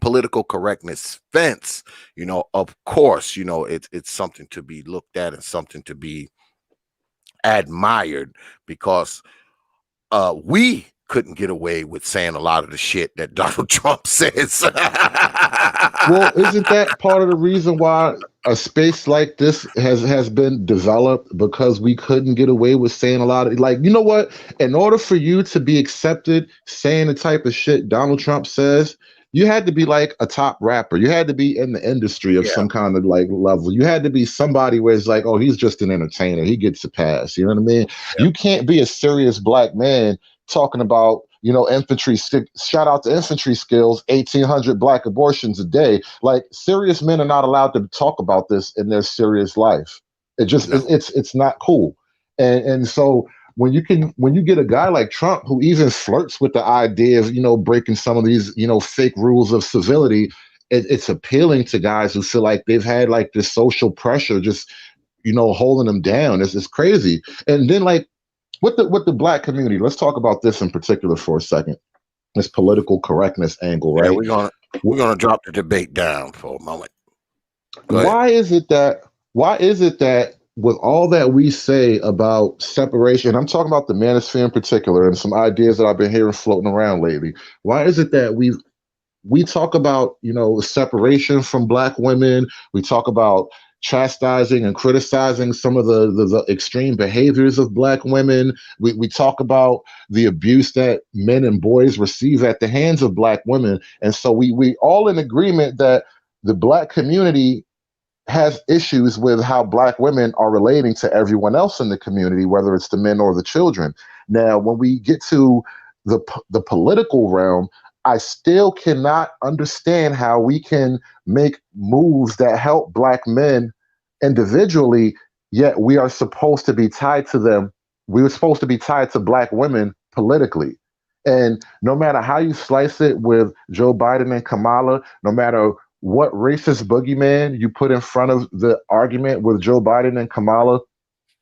political correctness fence, of course, it's something to be looked at and something to be admired, because we couldn't get away with saying a lot of the shit that Donald Trump says. Well, isn't that part of the reason why a space like this has been developed? Because we couldn't get away with saying a lot of, like, you know what? In order for you to be accepted saying the type of shit Donald Trump says, you had to be like a top rapper. You had to be in the industry of some kind of like level. You had to be somebody where it's like, oh, he's just an entertainer. He gets a pass. You know what I mean? Yeah. You can't be a serious black man talking about, infantry. Shout out to infantry skills, 1,800 black abortions a day. Like, serious men are not allowed to talk about this in their serious life. It's not cool. And so when you get a guy like Trump who even flirts with the idea of, breaking some of these, fake rules of civility, it's appealing to guys who feel like they've had like this social pressure just, holding them down. It's crazy. And then like, with the black community, let's talk about this in particular for a second. This political correctness angle, right? Yeah, we're gonna drop the debate down for a moment. Why is it that with all that we say about separation, I'm talking about the manosphere in particular, and some ideas that I've been hearing floating around lately, why is it that we talk about, separation from black women, we talk about chastising and criticizing some of the extreme behaviors of black women. We talk about the abuse that men and boys receive at the hands of black women. And so we all in agreement that the black community has issues with how black women are relating to everyone else in the community, whether it's the men or the children. Now, when we get to the political realm, I still cannot understand how we can make moves that help black men individually, yet we are supposed to be tied to them. We were supposed to be tied to black women politically. And no matter how you slice it with Joe Biden and Kamala, no matter what racist boogeyman you put in front of the argument with Joe Biden and Kamala,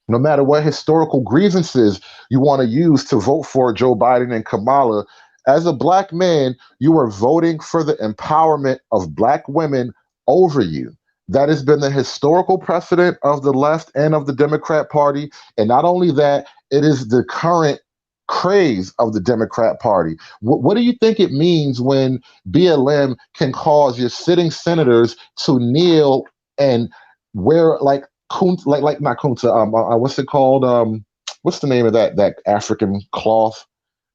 no matter what historical grievances you want to use to vote for Joe Biden and Kamala, as a black man, you are voting for the empowerment of black women over you. That has been the historical precedent of the left and of the Democrat Party. And not only that, it is the current craze of the Democrat Party. What do you think it means when BLM can cause your sitting senators to kneel and wear like not kunta, what's it called? What's the name of that African cloth?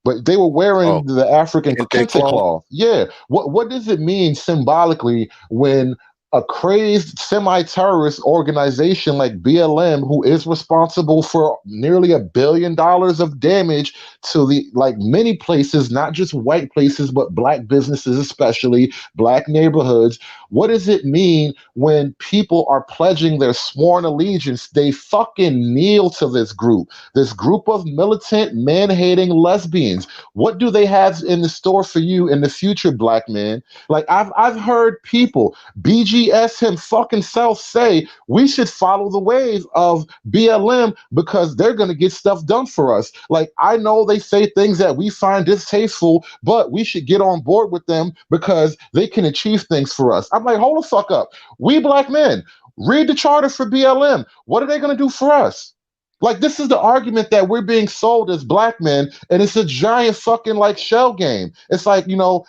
But they were wearing the African kente cloth. Yeah. What does it mean symbolically when a crazed semi-terrorist organization like BLM, who is responsible for nearly $1 billion of damage to the many places, not just white places, but black businesses, especially black neighborhoods. What does it mean when people are pledging their sworn allegiance? They fucking kneel to this group of militant, man-hating lesbians. What do they have in the store for you in the future, black man? Like I've heard people, BGS him fucking self say we should follow the wave of BLM because they're going to get stuff done for us. Like, I know they say things that we find distasteful, but we should get on board with them because they can achieve things for us. I'm like, hold the fuck up. We black men, read the charter for BLM. What are they going to do for us? Like, this is the argument that we're being sold as black men, and it's a giant fucking like shell game. It's like, you know,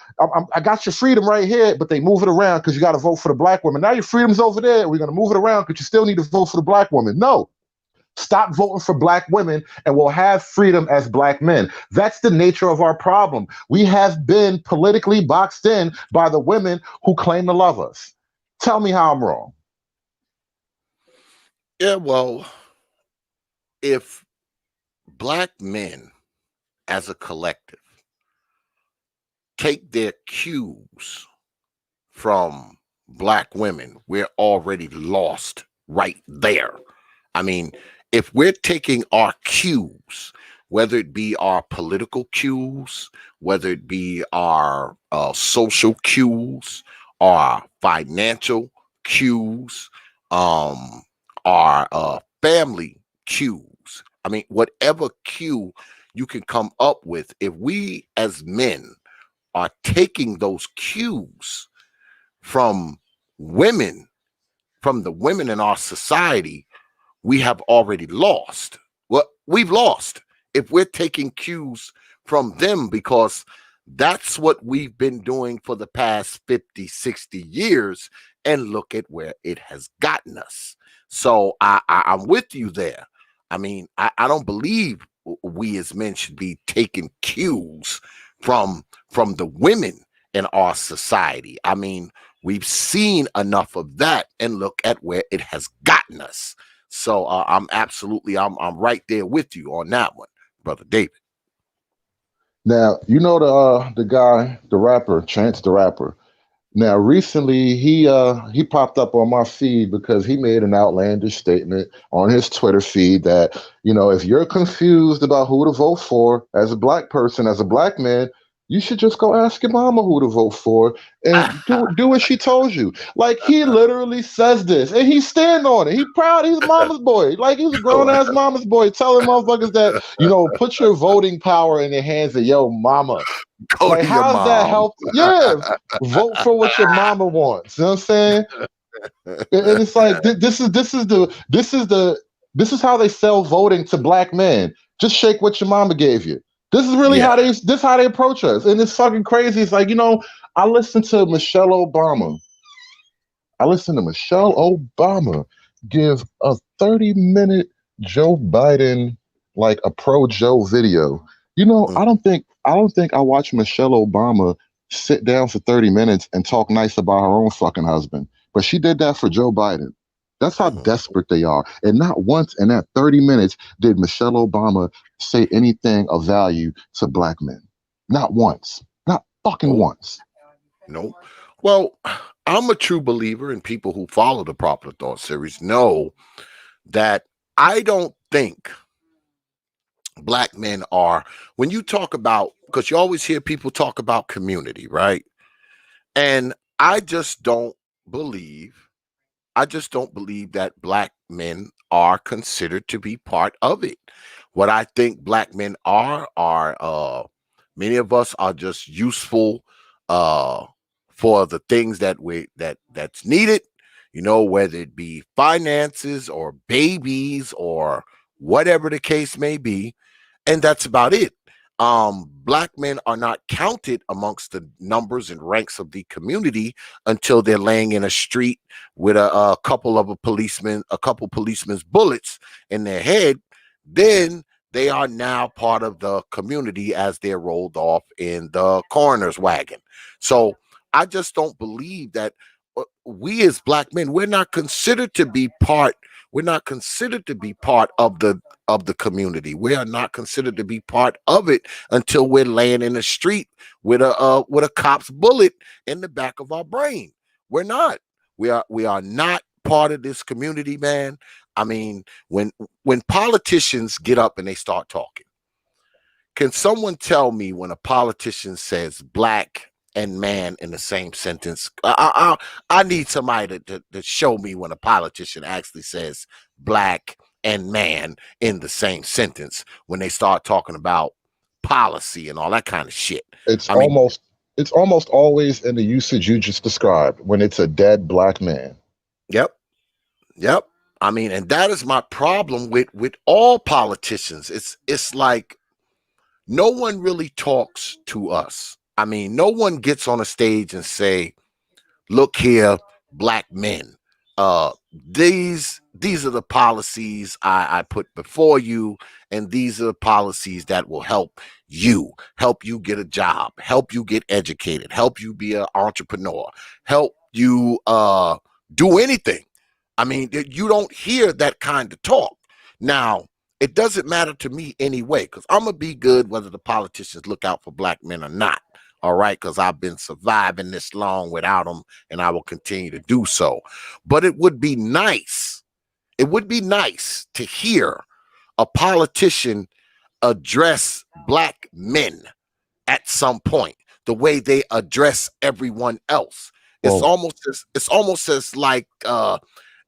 I got your freedom right here, but they move it around because you got to vote for the black woman. Now your freedom's over there. We're going to move it around because you still need to vote for the black woman. No, stop voting for black women and we'll have freedom as black men. That's the nature of our problem. We have been politically boxed in by the women who claim to love us. Tell me how I'm wrong. Yeah, well, if black men as a collective take their cues from black women, we're already lost right there. I mean, if we're taking our cues, whether it be our political cues, whether it be our social cues, our financial cues, our family cues, I mean, whatever cue you can come up with, if we as men are taking those cues from women, from the women in our society, we have already lost. Well, we've lost if we're taking cues from them, because that's what we've been doing for the past 50, 60 years. And look at where it has gotten us. So I'm with you there. I mean, I don't believe we as men should be taking cues from the women in our society. I mean, we've seen enough of that, and look at where it has gotten us. So I'm right there with you on that one, Brother David. Now, you know the guy, the rapper, Chance the Rapper. Now, recently he popped up on my feed because he made an outlandish statement on his Twitter feed that, you know, if you're confused about who to vote for as a black person, as a black man, you should just go ask your mama who to vote for and do what she told you. Like, he literally says this and he's stand on it. He's proud. He's a mama's boy. Like, he's a grown ass mama's boy telling motherfuckers that, you know, put your voting power in the hands of your mama. Go like, to your how's that mom. help? Yeah, vote for what your mama wants. You know what I'm saying? And it's like this is how they sell voting to black men. Just shake what your mama gave you. This is really how they approach us, and it's fucking crazy. It's like, you know, I listened to Michelle Obama give a 30-minute Joe Biden, like a pro Joe video. You know, I don't think I watched Michelle Obama sit down for 30 minutes and talk nice about her own fucking husband. But she did that for Joe Biden. That's how desperate they are. And not once in that 30 minutes did Michelle Obama say anything of value to black men. Not once. Not fucking once. No. Well, I'm a true believer, and people who follow the Popular Thought series know that I don't think black men are, when you talk about, because you always hear people talk about community, right? And I just don't believe that black men are considered to be part of it. What I think black men are many of us are just useful for the things that's needed, you know, whether it be finances or babies or whatever the case may be, and that's about it. Black men are not counted amongst the numbers and ranks of the community until they're laying in a street with a couple policemen's bullets in their head. Then they are now part of the community as they're rolled off in the coroner's wagon. So I just don't believe that we as black men, we're not considered to be part of the community. We are not considered to be part of it until we're laying in the street with a cop's bullet in the back of our brain. We're not. We are not part of this community, man. I mean, when politicians get up and they start talking, can someone tell me when a politician says black and man in the same sentence? I need somebody to show me when a politician actually says black and man in the same sentence when they start talking about policy and all that kind of shit. It's almost always in the usage you just described when it's a dead black man. Yep. I mean, and that is my problem with all politicians. It's like no one really talks to us. I mean, no one gets on a stage and say, look here, black men, these are the policies I put before you, and these are the policies that will help you get a job, help you get educated, help you be an entrepreneur, help you do anything. I mean, you don't hear that kind of talk. Now, it doesn't matter to me anyway, because I'm going to be good whether the politicians look out for black men or not. All right, because I've been surviving this long without them, and I will continue to do so. But it would be nice. It would be nice to hear a politician address black men at some point, the way they address everyone else. It's almost as like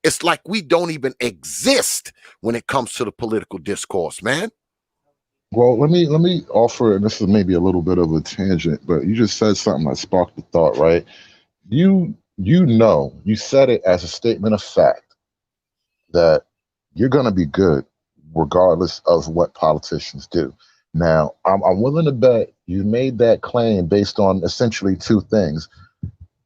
it's like we don't even exist when it comes to the political discourse, man. Well, let me offer, and this is maybe a little bit of a tangent, but you just said something that sparked the thought, right? You said it as a statement of fact that you're going to be good regardless of what politicians do. Now, I'm willing to bet you made that claim based on essentially two things: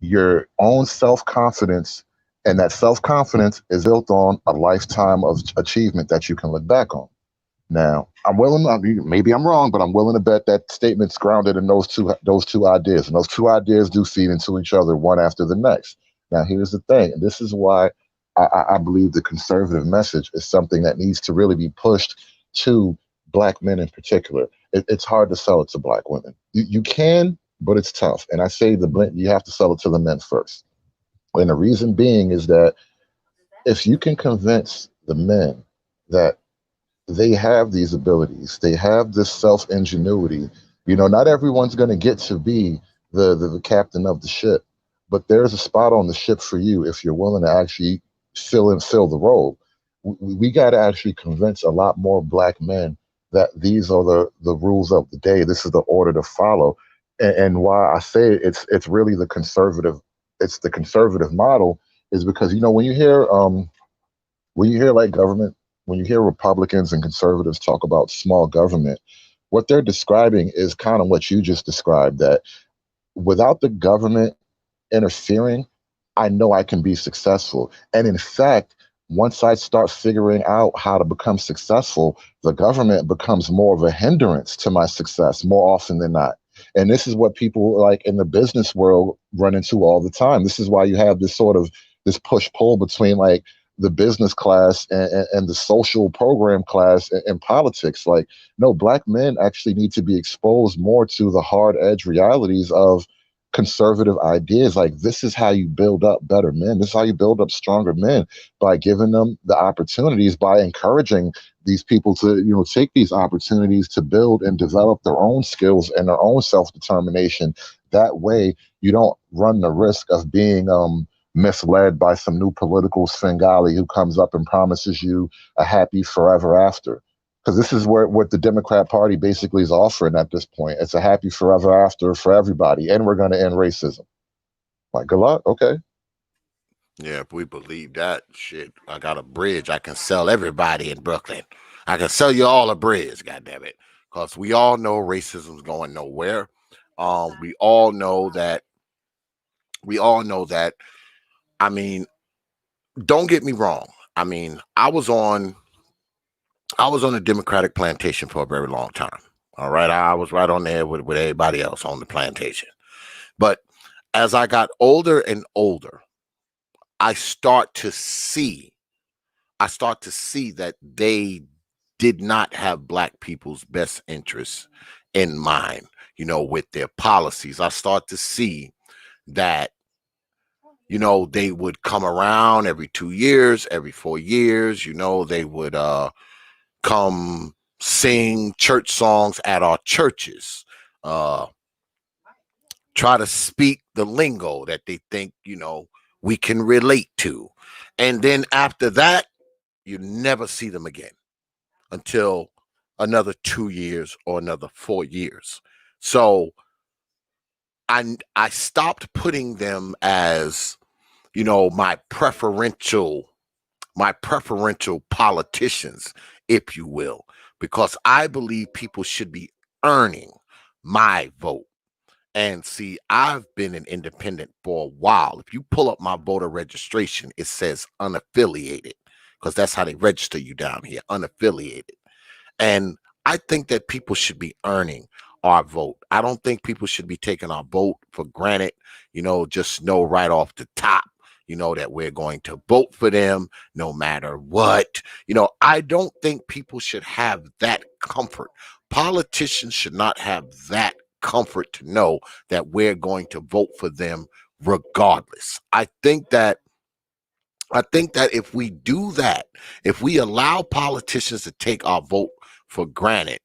your own self-confidence, and that self-confidence is built on a lifetime of achievement that you can look back on. Now, maybe I'm wrong, but I'm willing to bet that statement's grounded in those two ideas, and those two ideas do feed into each other, one after the next. Now, here's the thing, and this is why I believe the conservative message is something that needs to really be pushed to black men in particular. It's hard to sell it to black women. You can, but it's tough. And I say you have to sell it to the men first. And the reason being is that if you can convince the men that they have these abilities, they have this self-ingenuity, not everyone's going to get to be the captain of the ship, but there's a spot on the ship for you if you're willing to actually fill the role. We got to actually convince a lot more black men that these are the rules of the day. This is the order to follow. And why I say it's really the conservative model is because, when you hear like government, when you hear Republicans and conservatives talk about small government, what they're describing is kind of what you just described, that without the government interfering, I know I can be successful. And in fact, once I start figuring out how to become successful, the government becomes more of a hindrance to my success more often than not. And this is what people like in the business world run into all the time. This is why you have this sort of this push-pull between like the business class and the social program class in politics. Like, no, black men actually need to be exposed more to the hard edge realities of conservative ideas. Like, this is how you build up better men. This is how you build up stronger men, by giving them the opportunities, by encouraging these people to, take these opportunities to build and develop their own skills and their own self-determination. That way you don't run the risk of being misled by some new political Svengali who comes up and promises you a happy forever after. Because this is what the Democrat Party basically is offering at this point. It's a happy forever after for everybody, and we're going to end racism. Like, good luck. Okay. Yeah, if we believe that shit, I got a bridge I can sell everybody in Brooklyn. I can sell you all a bridge, goddammit. Because we all know racism's going nowhere. We all know that. I mean, don't get me wrong. I mean, I was on a Democratic plantation for a very long time. All right. I was right on there with everybody else on the plantation. But as I got older and older, I start to see that they did not have black people's best interests in mind, with their policies. I start to see that, they would come around every 2 years, every 4 years, they would come sing church songs at our churches, try to speak the lingo that they think, we can relate to. And then after that, you never see them again until another 2 years or another 4 years. So I stopped putting them as, my preferential my preferential politicians, if you will, because I believe people should be earning my vote. And see, I've been an independent for a while. If you pull up my voter registration, it says unaffiliated, because that's how they register you down here, unaffiliated. And I think that people should be earning our vote. I don't think people should be taking our vote for granted, just know right off the top, that we're going to vote for them no matter what. I don't think people should have that comfort. Politicians should not have that comfort to know that we're going to vote for them regardless. I think that if we do that, if we allow politicians to take our vote for granted,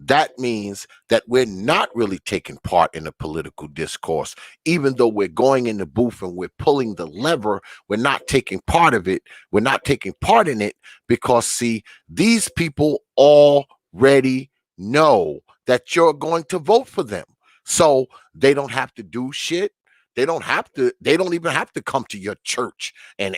that means that we're not really taking part in the political discourse. Even though we're going in the booth and we're pulling the lever, we're not taking part of it. We're not taking part in it because, see, these people already know that you're going to vote for them. So they don't have to do shit. They don't even have to come to your church and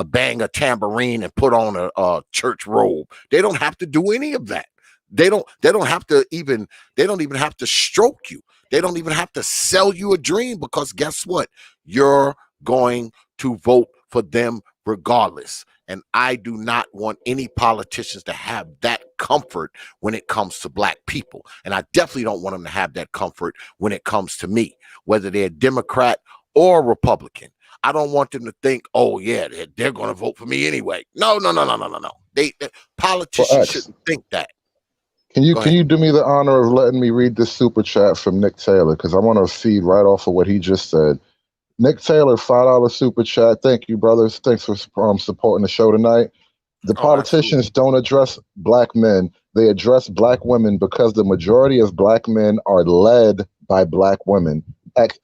bang a tambourine and put on a church robe. They don't have to do any of that. They don't even have to stroke you. They don't even have to sell you a dream, because guess what? You're going to vote for them regardless. And I do not want any politicians to have that comfort when it comes to black people. And I definitely don't want them to have that comfort when it comes to me, whether they're Democrat or Republican. I don't want them to think, oh yeah, they're going to vote for me anyway. No. Politicians shouldn't think that. Can you do me the honor of letting me read this super chat from Nick Taylor? Because I want to feed right off of what he just said. Nick Taylor, $5 super chat. Thank you, brothers. Thanks for supporting the show tonight. The politicians don't address black men. They address black women because the majority of black men are led by black women.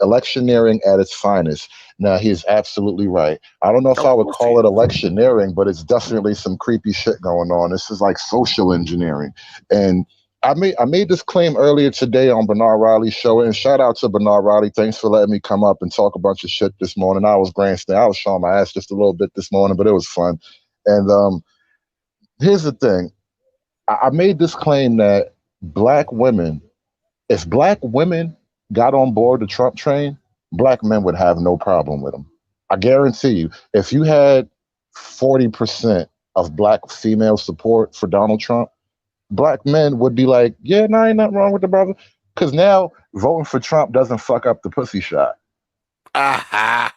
Electioneering at its finest. Now, he's absolutely right. I don't know if I would call it electioneering, but it's definitely some creepy shit going on. This is like social engineering. And I made this claim earlier today on Bernard Riley's show, and shout out to Bernard Riley. Thanks for letting me come up and talk a bunch of shit this morning. I was grandstanding. I was showing my ass just a little bit this morning, but it was fun. And here's the thing. I made this claim that if black women got on board the Trump train, black men would have no problem with them. I guarantee you, if you had 40% of black female support for Donald Trump, black men would be like, yeah, no, ain't nothing wrong with the brother. Because now voting for Trump doesn't fuck up the pussy shot. Aha.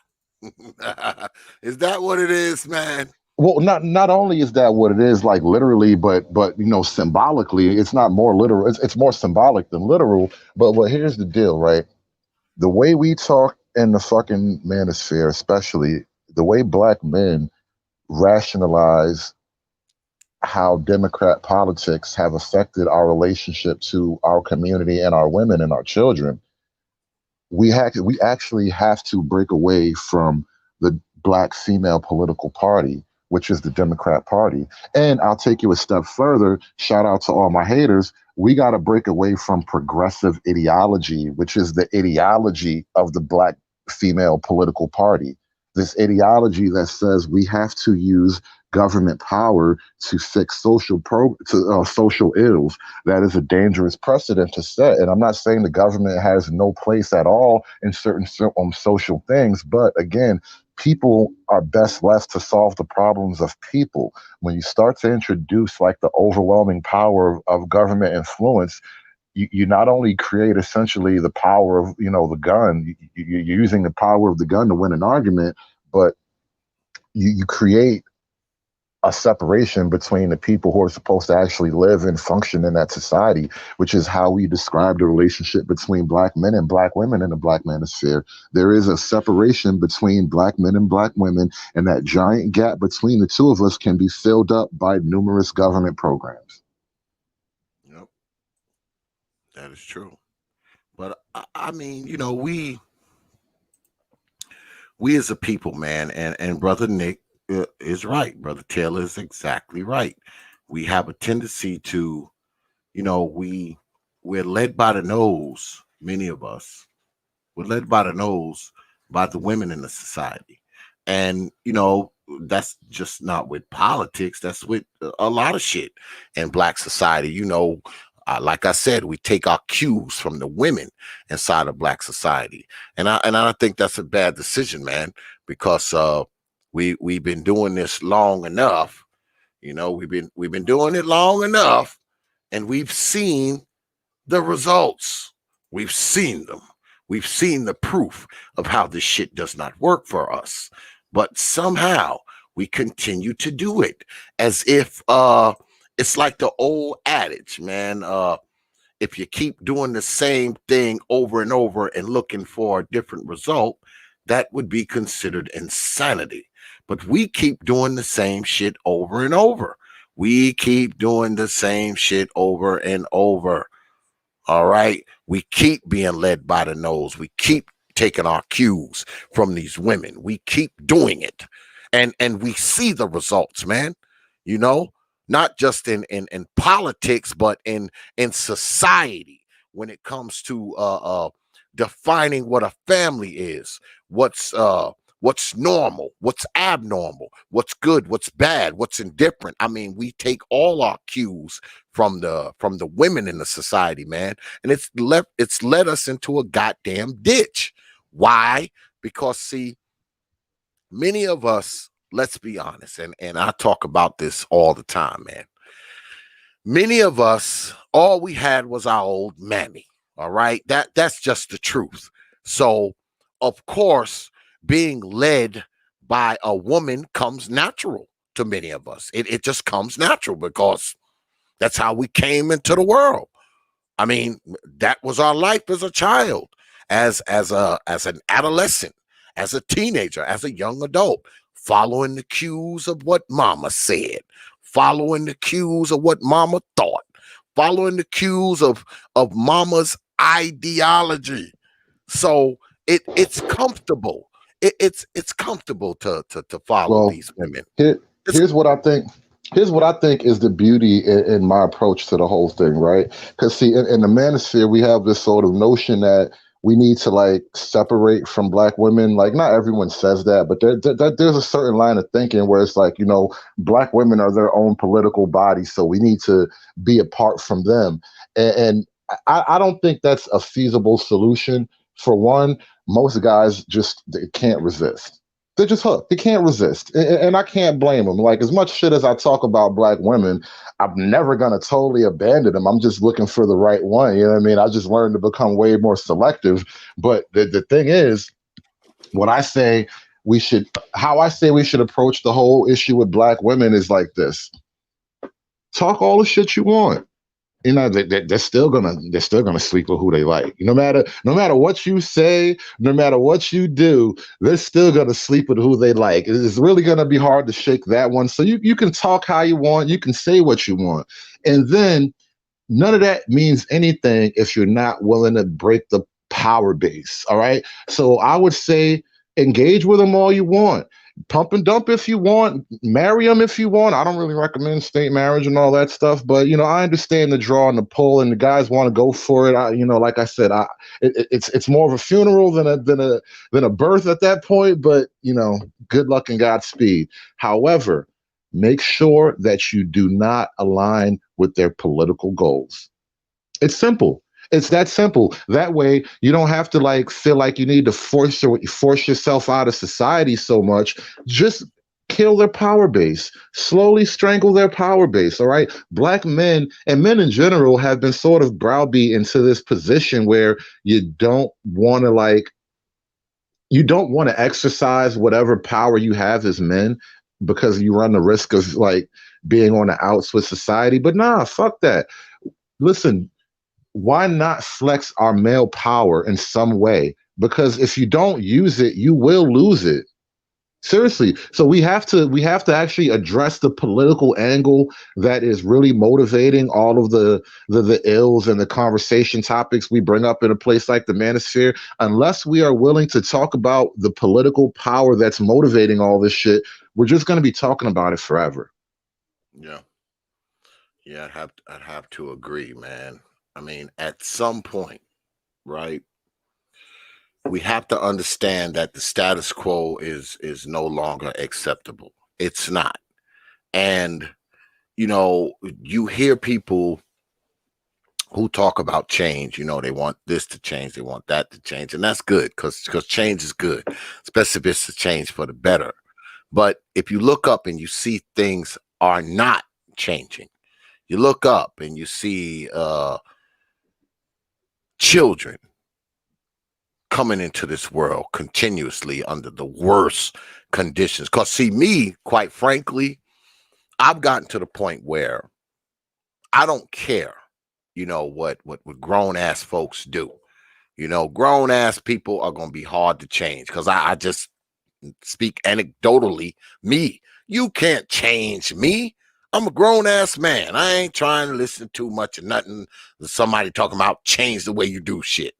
Is that what it is, man? Well, not only is that what it is, like literally, but symbolically, it's not more literal. It's more symbolic than literal. But here's the deal, right? The way we talk in the fucking manosphere, especially the way black men rationalize how Democrat politics have affected our relationship to our community and our women and our children, we actually have to break away from the black female political party, which is the Democrat Party. And I'll take you a step further. Shout out to all my haters. We got to break away from progressive ideology, which is the ideology of the black female political party. This ideology that says we have to use government power to fix social ills. That is a dangerous precedent to set. And I'm not saying the government has no place at all in certain social things, but again, people are best left to solve the problems of people. When you start to introduce like the overwhelming power of government influence, you not only create essentially the power of, the gun, you're using the power of the gun to win an argument, but you create a separation between the people who are supposed to actually live and function in that society, which is how we describe the relationship between black men and black women in the black manosphere. There is a separation between black men and black women, and that giant gap between the two of us can be filled up by numerous government programs. Yep, that is true. But I mean, we as a people, man, and Brother Nick is right. Brother Taylor is exactly right. We have a tendency to, we're led by the nose. Many of us, we're led by the nose by the women in the society. And, that's just not with politics. That's with a lot of shit in Black society. You know, like I said, we take our cues from the women inside of Black society, and I think that's a bad decision, man, because we've been doing this long enough. You know, we've been doing it long enough, and we've seen the results. We've seen them. We've seen the proof of how this shit does not work for us. But somehow we continue to do it as if it's like the old adage, man. If you keep doing the same thing over and over and looking for a different result, that would be considered insanity. But we keep doing the same shit over and over. We keep doing the same shit over and over. All right. We keep being led by the nose. We keep taking our cues from these women. We keep doing it. And we see the results, man. You know, not just in politics, but in society when it comes to defining what a family is, what's normal, what's abnormal, what's good, what's bad, what's indifferent. I mean, we take all our cues from the women in the society, man, and it's led us into a goddamn ditch. Why? Because see, many of us, let's be honest, and I talk about this all the time, man. Many of us, all we had was our old mammy. All right, that's just the truth. So, of course, being led by a woman comes natural to many of us. It just comes natural because that's how we came into the world. I mean, that was our life as a child, as an adolescent, as a teenager, as a young adult, following the cues of what mama said, following the cues of what mama thought, following the cues of mama's ideology. So it's comfortable. It's comfortable to follow these women. Here's what I think. Here's what I think is the beauty in my approach to the whole thing, right? Because see, in the manosphere, we have this sort of notion that we need to like separate from Black women. Like, not everyone says that, but there's a certain line of thinking where it's like, you know, Black women are their own political body, so we need to be apart from them. And I don't think that's a feasible solution. For one, most guys just they can't resist. They're just hooked. They can't resist. And I can't blame them. Like, as much shit as I talk about Black women, I'm never going to totally abandon them. I'm just looking for the right one. You know what I mean? I just learned to become way more selective. But the thing is, how I say we should approach the whole issue with Black women is like this. Talk all the shit you want. You know, they're still gonna sleep with who they like. No matter what you say, no matter what you do, they're still gonna sleep with who they like. It's really gonna be hard to shake that one. So you can talk how you want, you can say what you want, and then none of that means anything if you're not willing to break the power base. All right. So I would say engage with them all you want. Pump and dump if you want, marry them if you want. I don't really recommend state marriage and all that stuff, but you know, I understand the draw and the pull, and the guys want to go for it. Like I said, it's more of a funeral than a birth at that point. But you know, good luck and Godspeed. However, make sure that you do not align with their political goals. It's simple. It's that simple. That way, you don't have to like feel like you need to force yourself out of society so much. Just kill their power base. Slowly strangle their power base. All right. Black men and men in general have been sort of browbeat into this position where you don't want to exercise whatever power you have as men because you run the risk of like being on the outs with society. But nah, fuck that. Listen. Why not flex our male power in some way? Because if you don't use it, you will lose it. Seriously. So we have to actually address the political angle that is really motivating all of the ills and the conversation topics we bring up in a place like the manosphere. Unless we are willing to talk about the political power that's motivating all this shit, we're just going to be talking about it forever. Yeah. I'd have to agree, man. I mean, at some point, right, we have to understand that the status quo is no longer acceptable. It's not. And, you know, you hear people who talk about change, you know, they want this to change, they want that to change. And that's good because change is good, especially if it's a change for the better. But if you look up and you see things are not changing, you look up and you see children coming into this world continuously under the worst conditions. Because see, me, quite frankly, I've gotten to the point where I don't care, you know, what grown ass folks do. You know, grown ass people are going to be hard to change because I just speak anecdotally. Me, you can't change me. I'm a grown ass man. I ain't trying to listen to much of nothing. Somebody talking about change the way you do shit.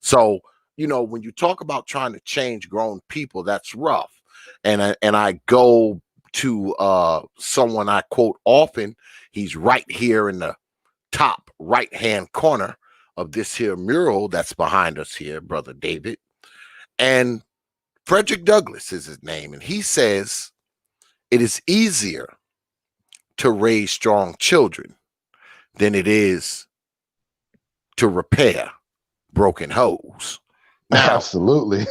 So, you know, when you talk about trying to change grown people, that's rough. And I go to someone I quote often. He's right here in the top right hand corner of this here mural that's behind us here, Brother David. And Frederick Douglass is his name. And he says it is easier to raise strong children than it is to repair broken hose. Now, absolutely.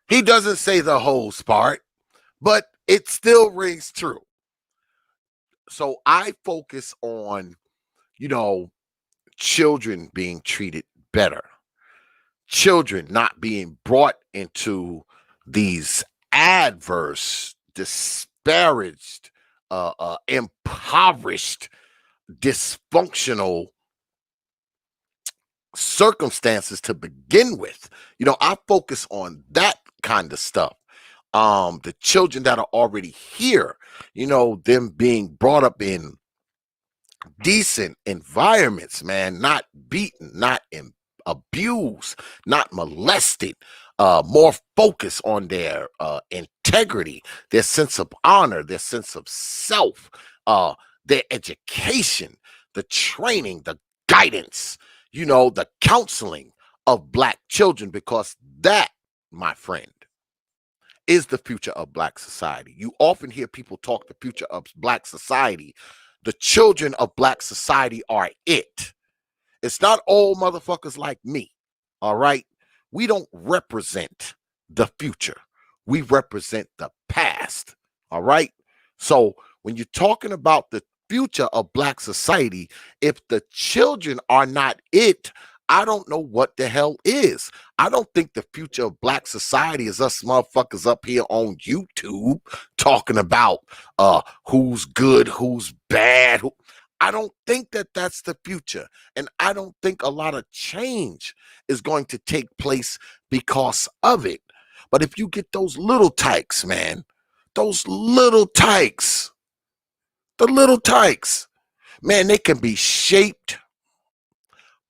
He doesn't say the hose part, but it still rings true. So I focus on, you know, children being treated better, children not being brought into these adverse, disparaged, impoverished, dysfunctional circumstances to begin with. You know, I focus on that kind of stuff. The children that are already here, you know, them being brought up in decent environments, man, not beaten, not abused, not molested, more focus on their integrity, their sense of honor, their sense of self, their education, the training, the guidance, you know, the counseling of Black children, because that, my friend, is the future of Black society. You often hear people talk the future of Black society. The children of Black society are it. It's not all motherfuckers like me, all right? We don't represent the future. We represent the past, all right? So when you're talking about the future of Black society, if the children are not it, I don't know what the hell is. I don't think the future of Black society is us motherfuckers up here on YouTube talking about who's good, who's bad. I don't think that that's the future. And I don't think a lot of change is going to take place because of it. But if you get those little tykes, man, those little tykes, the little tykes, man, they can be shaped,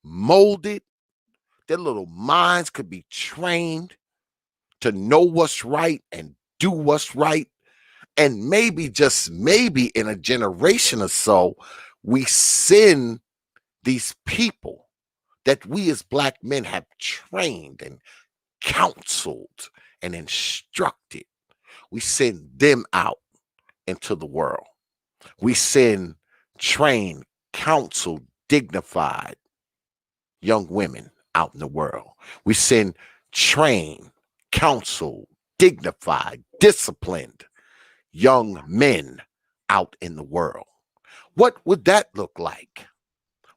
molded. Their little minds could be trained to know what's right and do what's right. And maybe, just maybe, in a generation or so, we send these people that we as Black men have trained and counseled and instructed. We send them out into the world. We send trained, counseled, dignified young women out in the world. We send trained, counseled, dignified, disciplined young men out in the world. What would that look like?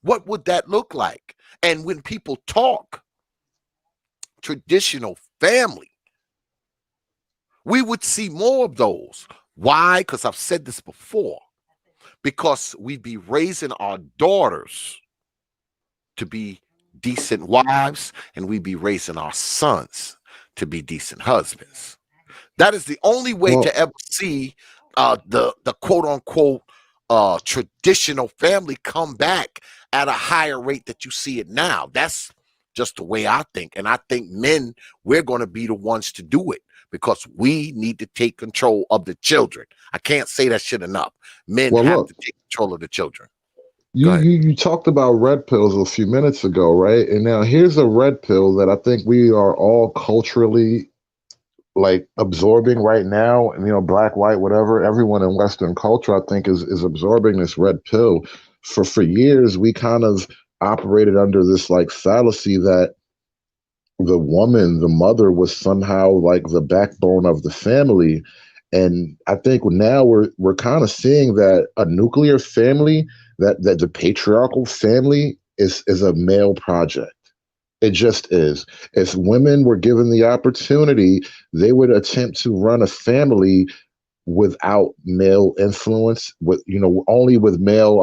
What would that look like? And when people talk traditional family, we would see more of those. Why? Because I've said this before. Because we'd be raising our daughters to be decent wives, and we'd be raising our sons to be decent husbands. That is the only way to ever see the quote unquote traditional family come back at a higher rate that you see it now. That's just the way I think. And I think men, we're going to be the ones to do it because we need to take control of the children. I can't say that shit enough. Men have to take control of the children. You talked about red pills a few minutes ago, right? And now here's a red pill that I think we are all culturally like absorbing right now, and black, white, whatever, everyone in Western culture, I think, is absorbing this red pill. For years, we kind of operated under this like fallacy that the woman, the mother, was somehow like the backbone of the family. And I think now we're kind of seeing that a nuclear family, that the patriarchal family is a male project. It just is. If women were given the opportunity, they would attempt to run a family without male influence, with only with male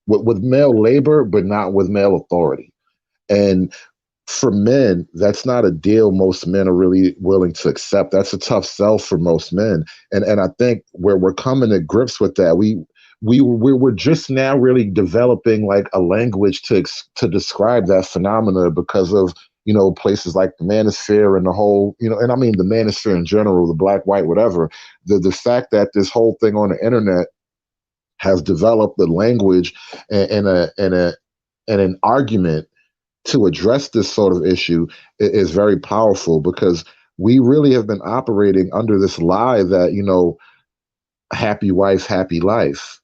with male labor, but not with male authority. And for men, that's not a deal most men are really willing to accept. That's a tough sell for most men. And I think where we're coming to grips with that, we're just now really developing like a language to describe that phenomena because of places like the manosphere and the whole and I mean the manosphere in general, the black, white, whatever. The fact that this whole thing on the internet has developed the language and an argument to address this sort of issue is very powerful, because we really have been operating under this lie that happy wife, happy life.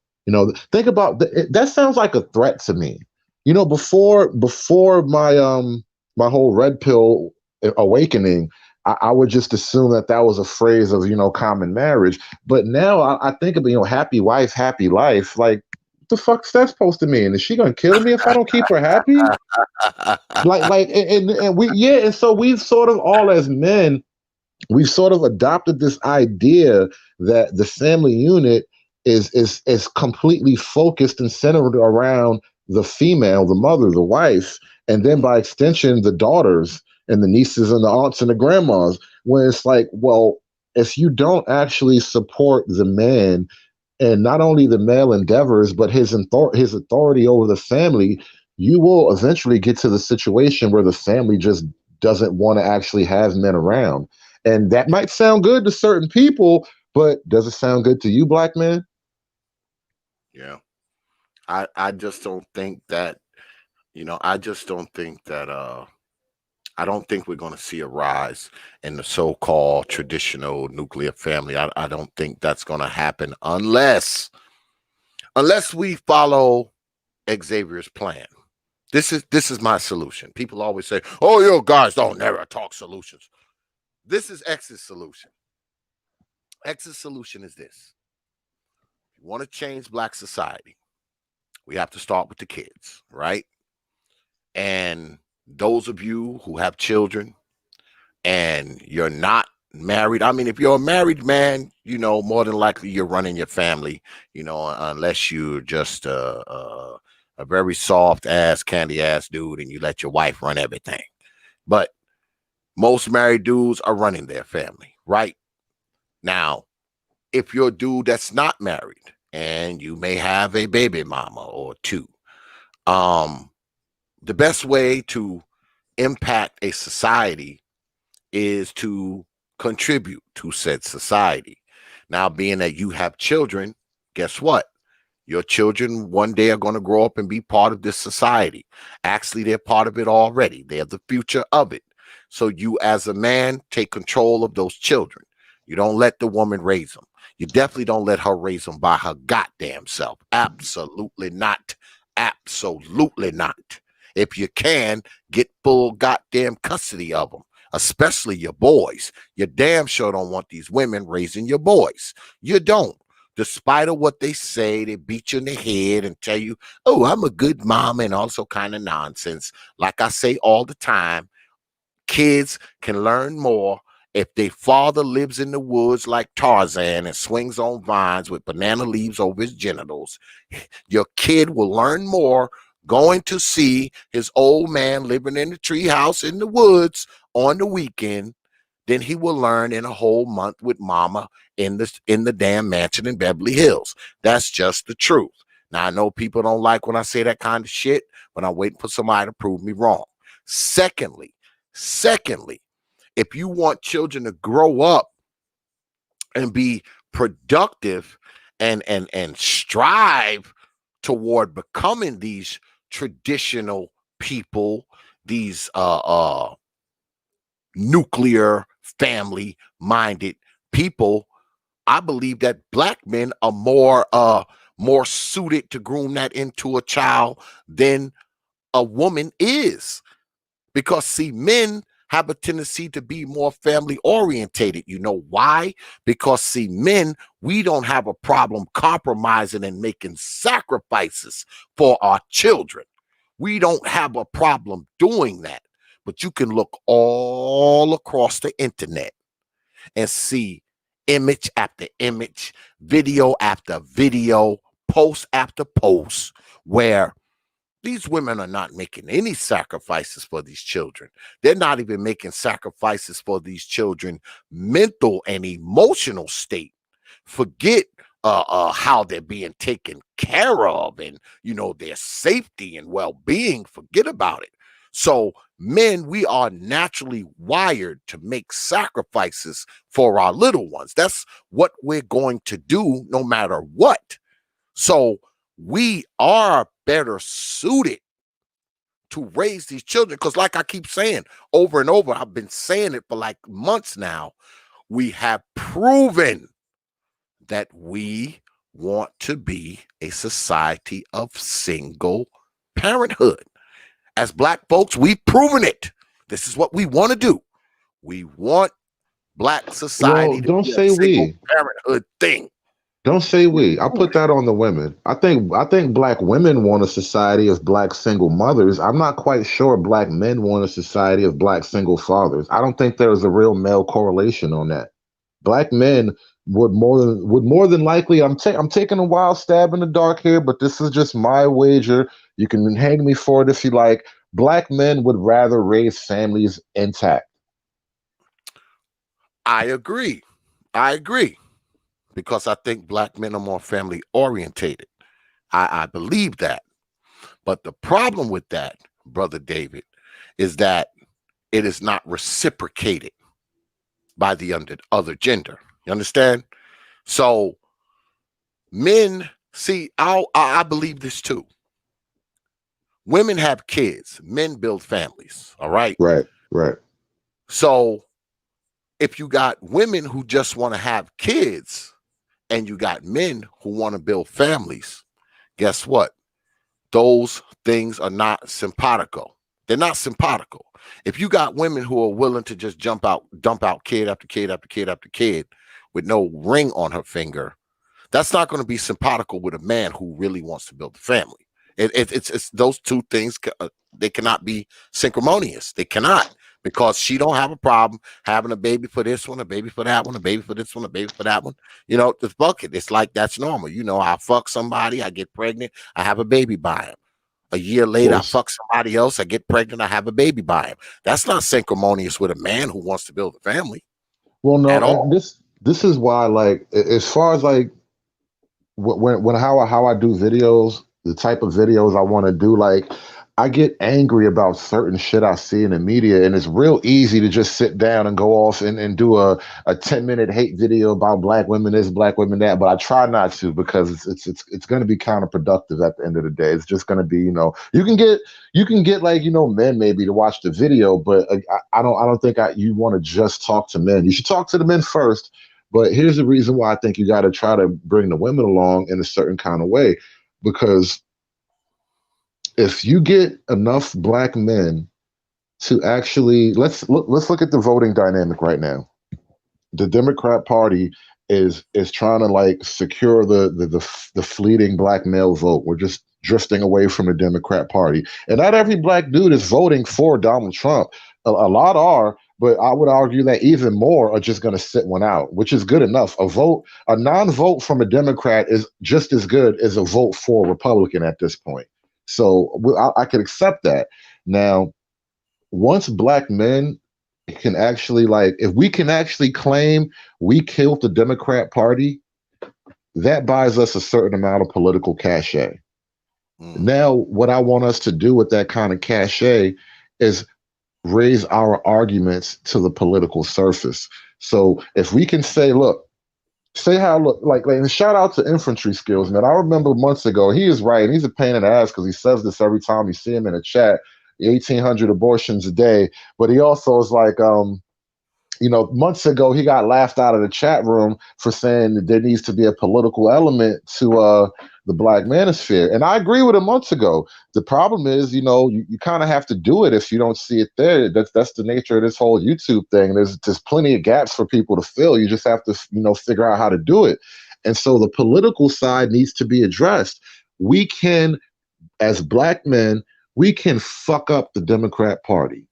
Think about that. Sounds like a threat to me. Before my whole red pill awakening, I would just assume that was a phrase of common marriage. But now I think of happy wife, happy life. Like, the fuck's that supposed to mean? Is she gonna kill me if I don't keep her happy? And so we've sort of, all as men, we've sort of adopted this idea that the family unit is completely focused and centered around the female, the mother, the wife, and then by extension the daughters and the nieces and the aunts and the grandmas. When it's like, well, if you don't actually support the man and not only the male endeavors, but his authority over the family, you will eventually get to the situation where the family just doesn't want to actually have men around. And that might sound good to certain people, but does it sound good to you, black man? Yeah. I just don't think that, I just don't think that I don't think we're going to see a rise in the so-called traditional nuclear family. I don't think that's going to happen unless we follow Xavier's plan. This is my solution. People always say, "Oh, you guys don't never talk solutions." This is X's solution. X's solution is this: if you want to change black society, we have to start with the kids, right? And those of you who have children and you're not married, I mean, if you're a married man, more than likely you're running your family, unless you're just a very soft ass, candy ass dude and you let your wife run everything. But most married dudes are running their family, right? Now, if you're a dude that's not married and you may have a baby mama or two, the best way to impact a society is to contribute to said society. Now, being that you have children, guess what? Your children one day are going to grow up and be part of this society. Actually, they're part of it already. They're the future of it. So you, as a man, take control of those children. You don't let the woman raise them. You definitely don't let her raise them by her goddamn self. Absolutely not. Absolutely not. If you can, get full goddamn custody of them, especially your boys. You damn sure don't want these women raising your boys. You don't. Despite of what they say, they beat you in the head and tell you, "Oh, I'm a good mom," and also kind of nonsense. Like I say all the time, kids can learn more if their father lives in the woods like Tarzan and swings on vines with banana leaves over his genitals. Your kid will learn more going to see his old man living in the treehouse in the woods on the weekend than he will learn in a whole month with mama in the damn mansion in Beverly Hills. That's just the truth. Now, I know people don't like when I say that kind of shit, but I'm waiting for somebody to prove me wrong. Secondly, if you want children to grow up and be productive and strive toward becoming these traditional people, these nuclear family-minded people, I believe that black men are more suited to groom that into a child than a woman is. Because see, men have a tendency to be more family orientated. You know why? Because see, men, we don't have a problem compromising and making sacrifices for our children. We don't have a problem doing that. But you can look all across the internet and see image after image, video after video, post after post, where these women are not making any sacrifices for these children. They're not even making sacrifices for these children' mental and emotional state. Forget how they're being taken care of and, you know, their safety and well-being. Forget about it. So men, we are naturally wired to make sacrifices for our little ones. That's what we're going to do no matter what. So we are better suited to raise these children, because like I keep saying over and over, I've been saying it for like months now, we have proven that we want to be a society of single parenthood. As black folks, we've proven it. This is what we want to do. We want black society to don't be say a single we. parenthood thing. Don't say we. I put that on the women. I think black women want a society of black single mothers. I'm not quite sure black men want a society of black single fathers. I don't think there's a real male correlation on that. Black men would more than likely. I'm taking a wild stab in the dark here, but this is just my wager. You can hang me for it if you like. Black men would rather raise families intact. I agree. Because I think black men are more family orientated. I believe that. But the problem with that, Brother David, is that it is not reciprocated by the other gender. You understand? So men, see, I believe this too. Women have kids, men build families. All right. Right. So if you got women who just want to have kids, and you got men who want to build families, guess what? Those things are not simpatico. They're not simpatico. If you got women who are willing to just dump out kid after kid after kid after kid with no ring on her finger, that's not going to be simpatico with a man who really wants to build a family. It's those two things. They cannot be synchronous. They cannot. Because she don't have a problem having a baby for this one, a baby for that one, a baby for this one, a baby for that one. You know, this bucket, it's like that's normal. You know, I fuck somebody, I get pregnant, I have a baby by him. A year later, I fuck somebody else, I get pregnant, I have a baby by him. That's not synchronous with a man who wants to build a family. Well, no, at all. This is why, like, as far as like how I do videos, the type of videos I want to do, like, I get angry about certain shit I see in the media, and it's real easy to just sit down and go off and do a 10-minute hate video about black women this, black women that. But I try not to, because it's going to be counterproductive at the end of the day. It's just going to be, you know, you can get like, you know, men maybe to watch the video, but I don't think you want to just talk to men. You should talk to the men first. But here's the reason why I think you got to try to bring the women along in a certain kind of way, because if you get enough black men to actually let's look at the voting dynamic right now. The Democrat Party is trying to like secure the fleeting black male vote. We're just drifting away from the Democrat Party, and not every black dude is voting for Donald Trump. A lot are, but I would argue that even more are just going to sit one out, which is good enough. A non-vote from a Democrat is just as good as a vote for a Republican at this point. So I could accept that. Now, once black men can actually, like, if we can actually claim we killed the Democrat Party, that buys us a certain amount of political cachet. Now, what I want us to do with that kind of cachet is raise our arguments to the political surface. So if we can say, look, and shout out to infantry skills, man. I remember months ago, he is right, and he's a pain in the ass because he says this every time you see him in a chat, 1,800 abortions a day. But he also is like, months ago he got laughed out of the chat room for saying that there needs to be a political element to the Black manosphere. And I agree with him months ago. The problem is, you kind of have to do it if you don't see it there. That's the nature of this whole YouTube thing. There's plenty of gaps for people to fill. You just have to, figure out how to do it. And so the political side needs to be addressed. We can, as Black men, we can fuck up the Democrat Party,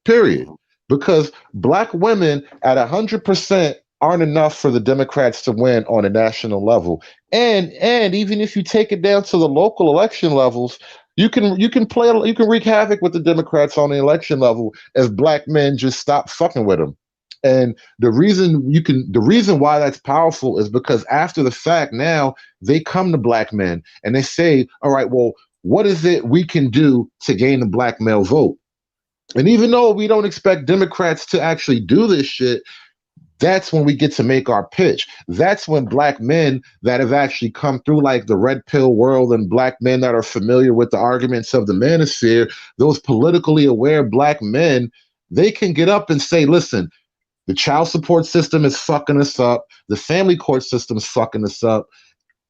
period. Because Black women at 100% aren't enough for the Democrats to win on a national level. And even if you take it down to the local election levels, you can wreak havoc with the Democrats on the election level if Black men just stop fucking with them. And the reason why that's powerful is because after the fact, now they come to Black men and they say, all right, well, what is it we can do to gain the Black male vote? And even though we don't expect Democrats to actually do this shit, that's when we get to make our pitch. That's when Black men that have actually come through like the red pill world and Black men that are familiar with the arguments of the manosphere, those politically aware Black men, they can get up and say, listen, the child support system is fucking us up. The family court system is fucking us up.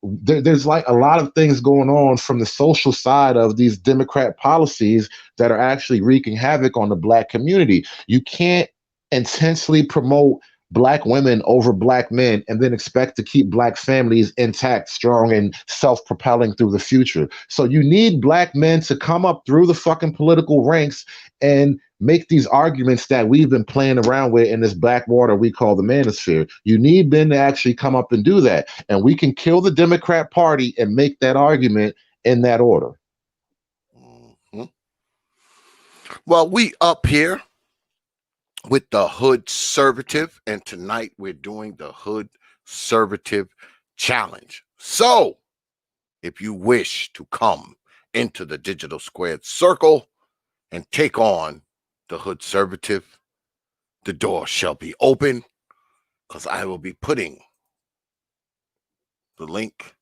There's like a lot of things going on from the social side of these Democrat policies that are actually wreaking havoc on the Black community. You can't intensely promote Black women over Black men and then expect to keep Black families intact, strong, and self-propelling through the future. So you need Black men to come up through the fucking political ranks and make these arguments that we've been playing around with in this black water we call the manosphere. You need men to actually come up and do that. And we can kill the Democrat Party and make that argument in that order. Well, we up here with the HOODSERVATIVE, and tonight we're doing the HOODSERVATIVE challenge. So if you wish to come into the digital squared circle and take on the HOODSERVATIVE, the door shall be open, because I will be putting the link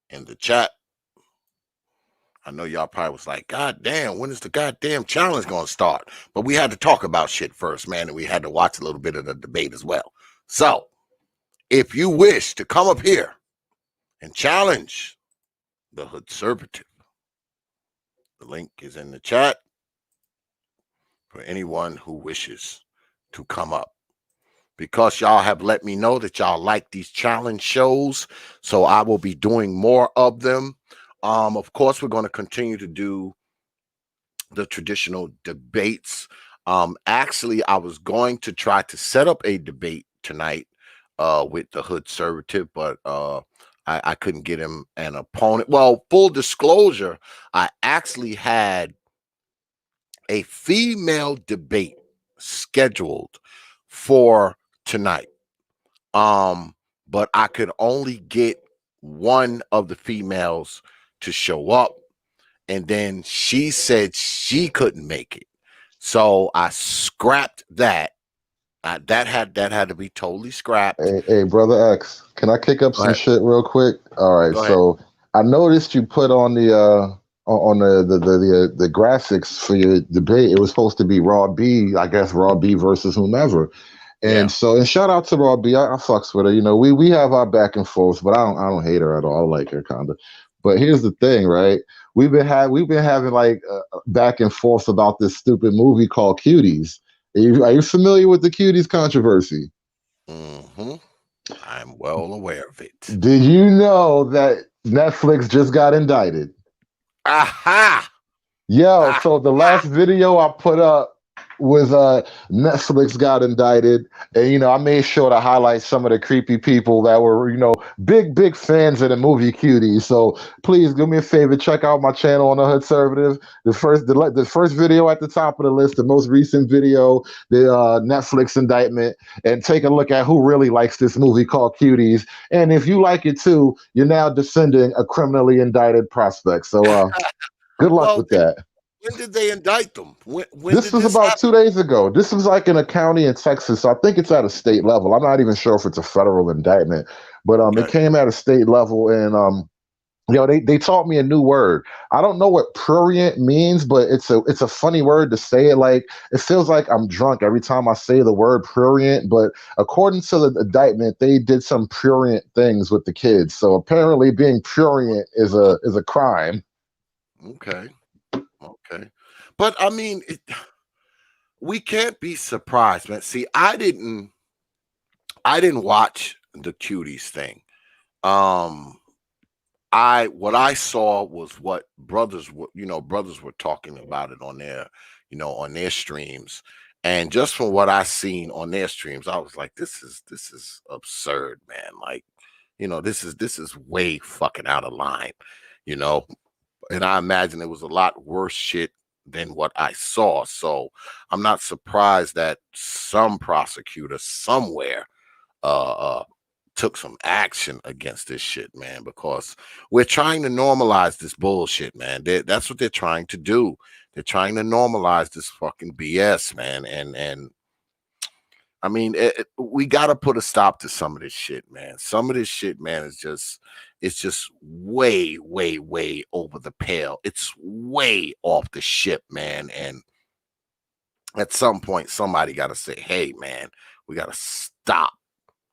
in the chat. I know y'all probably was like, God damn, when is the goddamn challenge going to start? But we had to talk about shit first, man, and we had to watch a little bit of the debate as well. So if you wish to come up here and challenge the HOODSERVATIVE, the link is in the chat for anyone who wishes to come up. Because y'all have let me know that y'all like these challenge shows, so I will be doing more of them. Of course, we're going to continue to do the traditional debates. Actually, I was going to try to set up a debate tonight with the HOODSERVATIVE, but I couldn't get him an opponent. Well, full disclosure, I actually had a female debate scheduled for tonight. But I could only get one of the females to show up, and then she said she couldn't make it, so I scrapped that. That had to be totally scrapped. Hey, brother X, can I kick up some shit real quick? All right, so I noticed you put on the graphics for your debate. It was supposed to be Raw B, I guess Raw B versus whomever. And so, and shout out to Raw B. I fucks with her. You know, we have our back and forth, but I don't hate her at all. I like her kind of. But here's the thing, right? We've been having like back and forth about this stupid movie called Cuties. Are you familiar with the Cuties controversy? I'm well aware of it. Did you know that Netflix just got indicted? Aha! Yo, so the last video I put up was Netflix got indicted, and I made sure to highlight some of the creepy people that were big fans of the movie Cuties. So please do me a favor, check out my channel on the HOODSERVATIVE. The first video at the top of the list, the most recent video, the Netflix indictment, and take a look at who really likes this movie called Cuties. And if you like it too, you're now defending a criminally indicted prospect. So good luck with that. When did they indict them? When this was about 2 days ago. This was like in a county in Texas. So I think it's at a state level. I'm not even sure if it's a federal indictment, but it came at a state level. And They taught me a new word. I don't know what prurient means, but it's a funny word to say it like. It feels like I'm drunk every time I say the word prurient. But according to the indictment, they did some prurient things with the kids. So apparently, being prurient is a crime. Okay. But I mean, we can't be surprised, man. See, I didn't watch the cuties thing. What I saw was what brothers were talking about it on their streams. And just from what I seen on their streams, I was like, this is absurd, man. Like, this is way fucking out of line, and I imagine it was a lot worse shit than what I saw. So I'm not surprised that some prosecutor somewhere took some action against this shit, man, because we're trying to normalize this bullshit, man. That's what they're trying to do. They're trying to normalize this fucking BS, man. And I mean, we got to put a stop to some of this shit, man. Some of this shit, man, it's just way, way, way over the pale. It's way off the ship, man. And at some point, somebody got to say, hey, man, we got to stop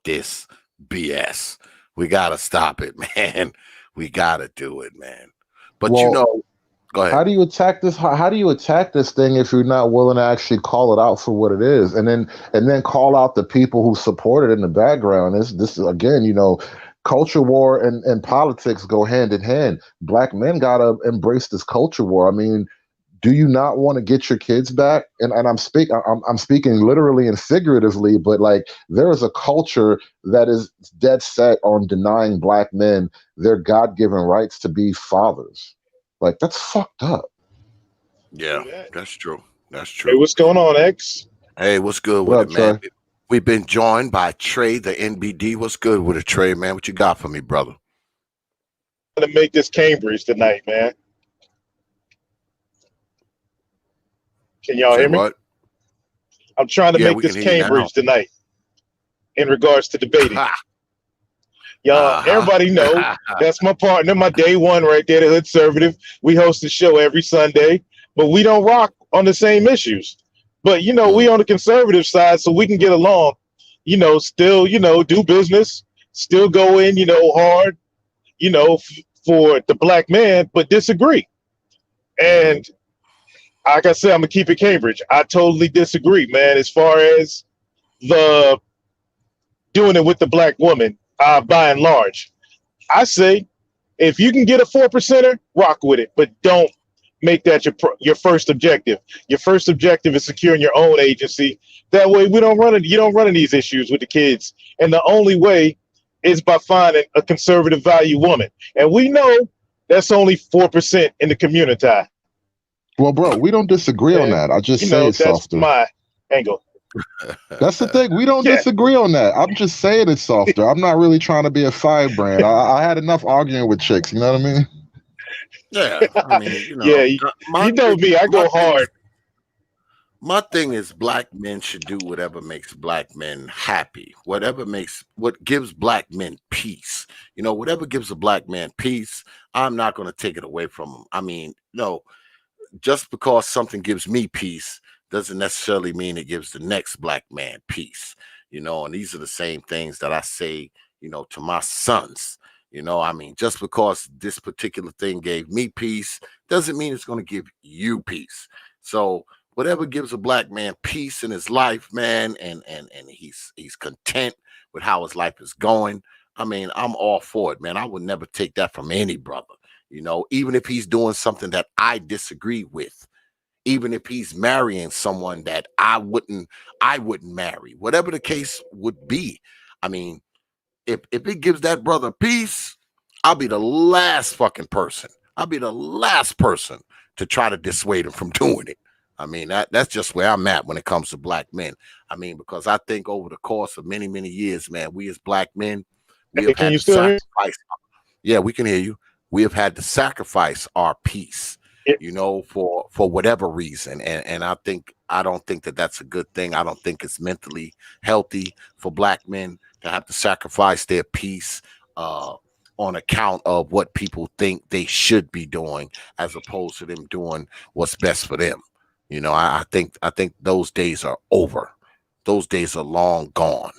this BS. We gotta stop it, man. We gotta do it, man. But go ahead. How do you attack this? How do you attack this thing if you're not willing to actually call it out for what it is, and then call out the people who support it in the background? This again, culture war and politics go hand in hand. Black men gotta embrace this culture war. I mean, do you not want to get your kids back? And I'm speaking literally and figuratively, but like there is a culture that is dead set on denying Black men their God-given rights to be fathers. Like that's fucked up. Yeah, that's true. Hey, what's going on, X? Hey, what's good with it, man? Trey? We've been joined by Trey, the NBD. What's good with it, Trey, man? What you got for me, brother? I'm gonna make this Cambridge tonight, man. Can y'all hear me? What? I'm trying to make this Cambridge tonight in regards to debating. Y'all, everybody know that's my partner, my day one right there, the HOODServative. We host the show every Sunday, but we don't rock on the same issues. But, we on the conservative side, so we can get along, still, do business, still go in, hard, for the Black man, but disagree. And like I said, I'm gonna keep it Cambridge. I totally disagree, man. As far as the doing it with the Black woman, by and large, I say if you can get a 4%er, rock with it, but don't make that your first objective. Your first objective is securing your own agency. That way, you don't run into these issues with the kids. And the only way is by finding a conservative value woman. And we know that's only 4% in the community. Well, bro, we don't disagree on that. I just say it's softer. That's my angle. That's the thing. We don't disagree on that. I'm just saying it's softer. I'm not really trying to be a firebrand. I had enough arguing with chicks. You know what I mean? Yeah. I mean, you know me. I go hard. My thing is Black men should do whatever makes Black men happy. What gives Black men peace. Whatever gives a Black man peace, I'm not going to take it away from him. I mean, no. Just because something gives me peace doesn't necessarily mean it gives the next Black man peace, and these are the same things that I say, to my sons, I mean, just because this particular thing gave me peace doesn't mean it's going to give you peace. So whatever gives a Black man peace in his life, man, and he's content with how his life is going, I mean, I'm all for it, man. I would never take that from any brother. Even if he's doing something that I disagree with, even if he's marrying someone that I wouldn't marry, whatever the case would be. I mean, if it gives that brother peace, I'll be the last fucking person. I'll be the last person to try to dissuade him from doing it. I mean, that's just where I'm at when it comes to Black men. I mean, because I think over the course of many, many years, man, we as Black men, we have had to sacrifice. Yeah, we can hear you. We have had to sacrifice our peace, for whatever reason. And I don't think that that's a good thing. I don't think it's mentally healthy for Black men to have to sacrifice their peace on account of what people think they should be doing, as opposed to them doing what's best for them. You know, I think those days are over. Those days are long gone.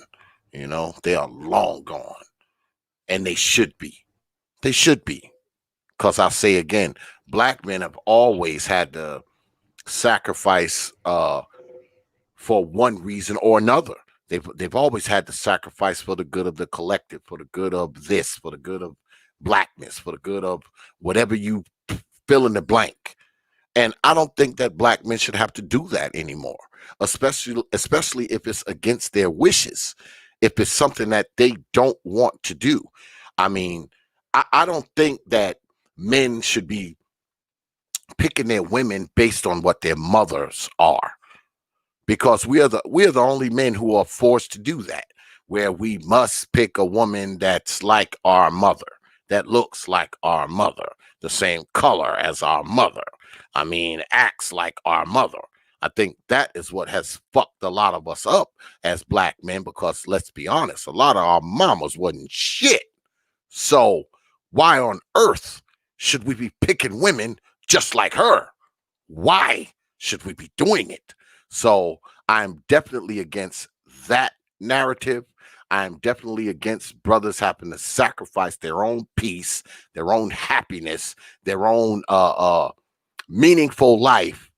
You know, they are long gone, and they should be. They should be, because I say again, black men have always had to sacrifice for one reason or another. They've always had to sacrifice for the good of the collective, for the good of this, for the good of blackness, for the good of whatever you fill in the blank. And I don't think that black men should have to do that anymore, especially if it's against their wishes, if it's something that they don't want to do. I mean, I don't think that men should be picking their women based on what their mothers are, because we are the only men who are forced to do that, where we must pick a woman that's like our mother, that looks like our mother, the same color as our mother. I mean, acts like our mother. I think that is what has fucked a lot of us up as black men, because let's be honest, a lot of our mamas wasn't shit. So why on earth should we be picking women just like her? Why should we be doing it? So I'm definitely against that narrative. I'm definitely against brothers having to sacrifice their own peace, their own happiness, their own meaningful life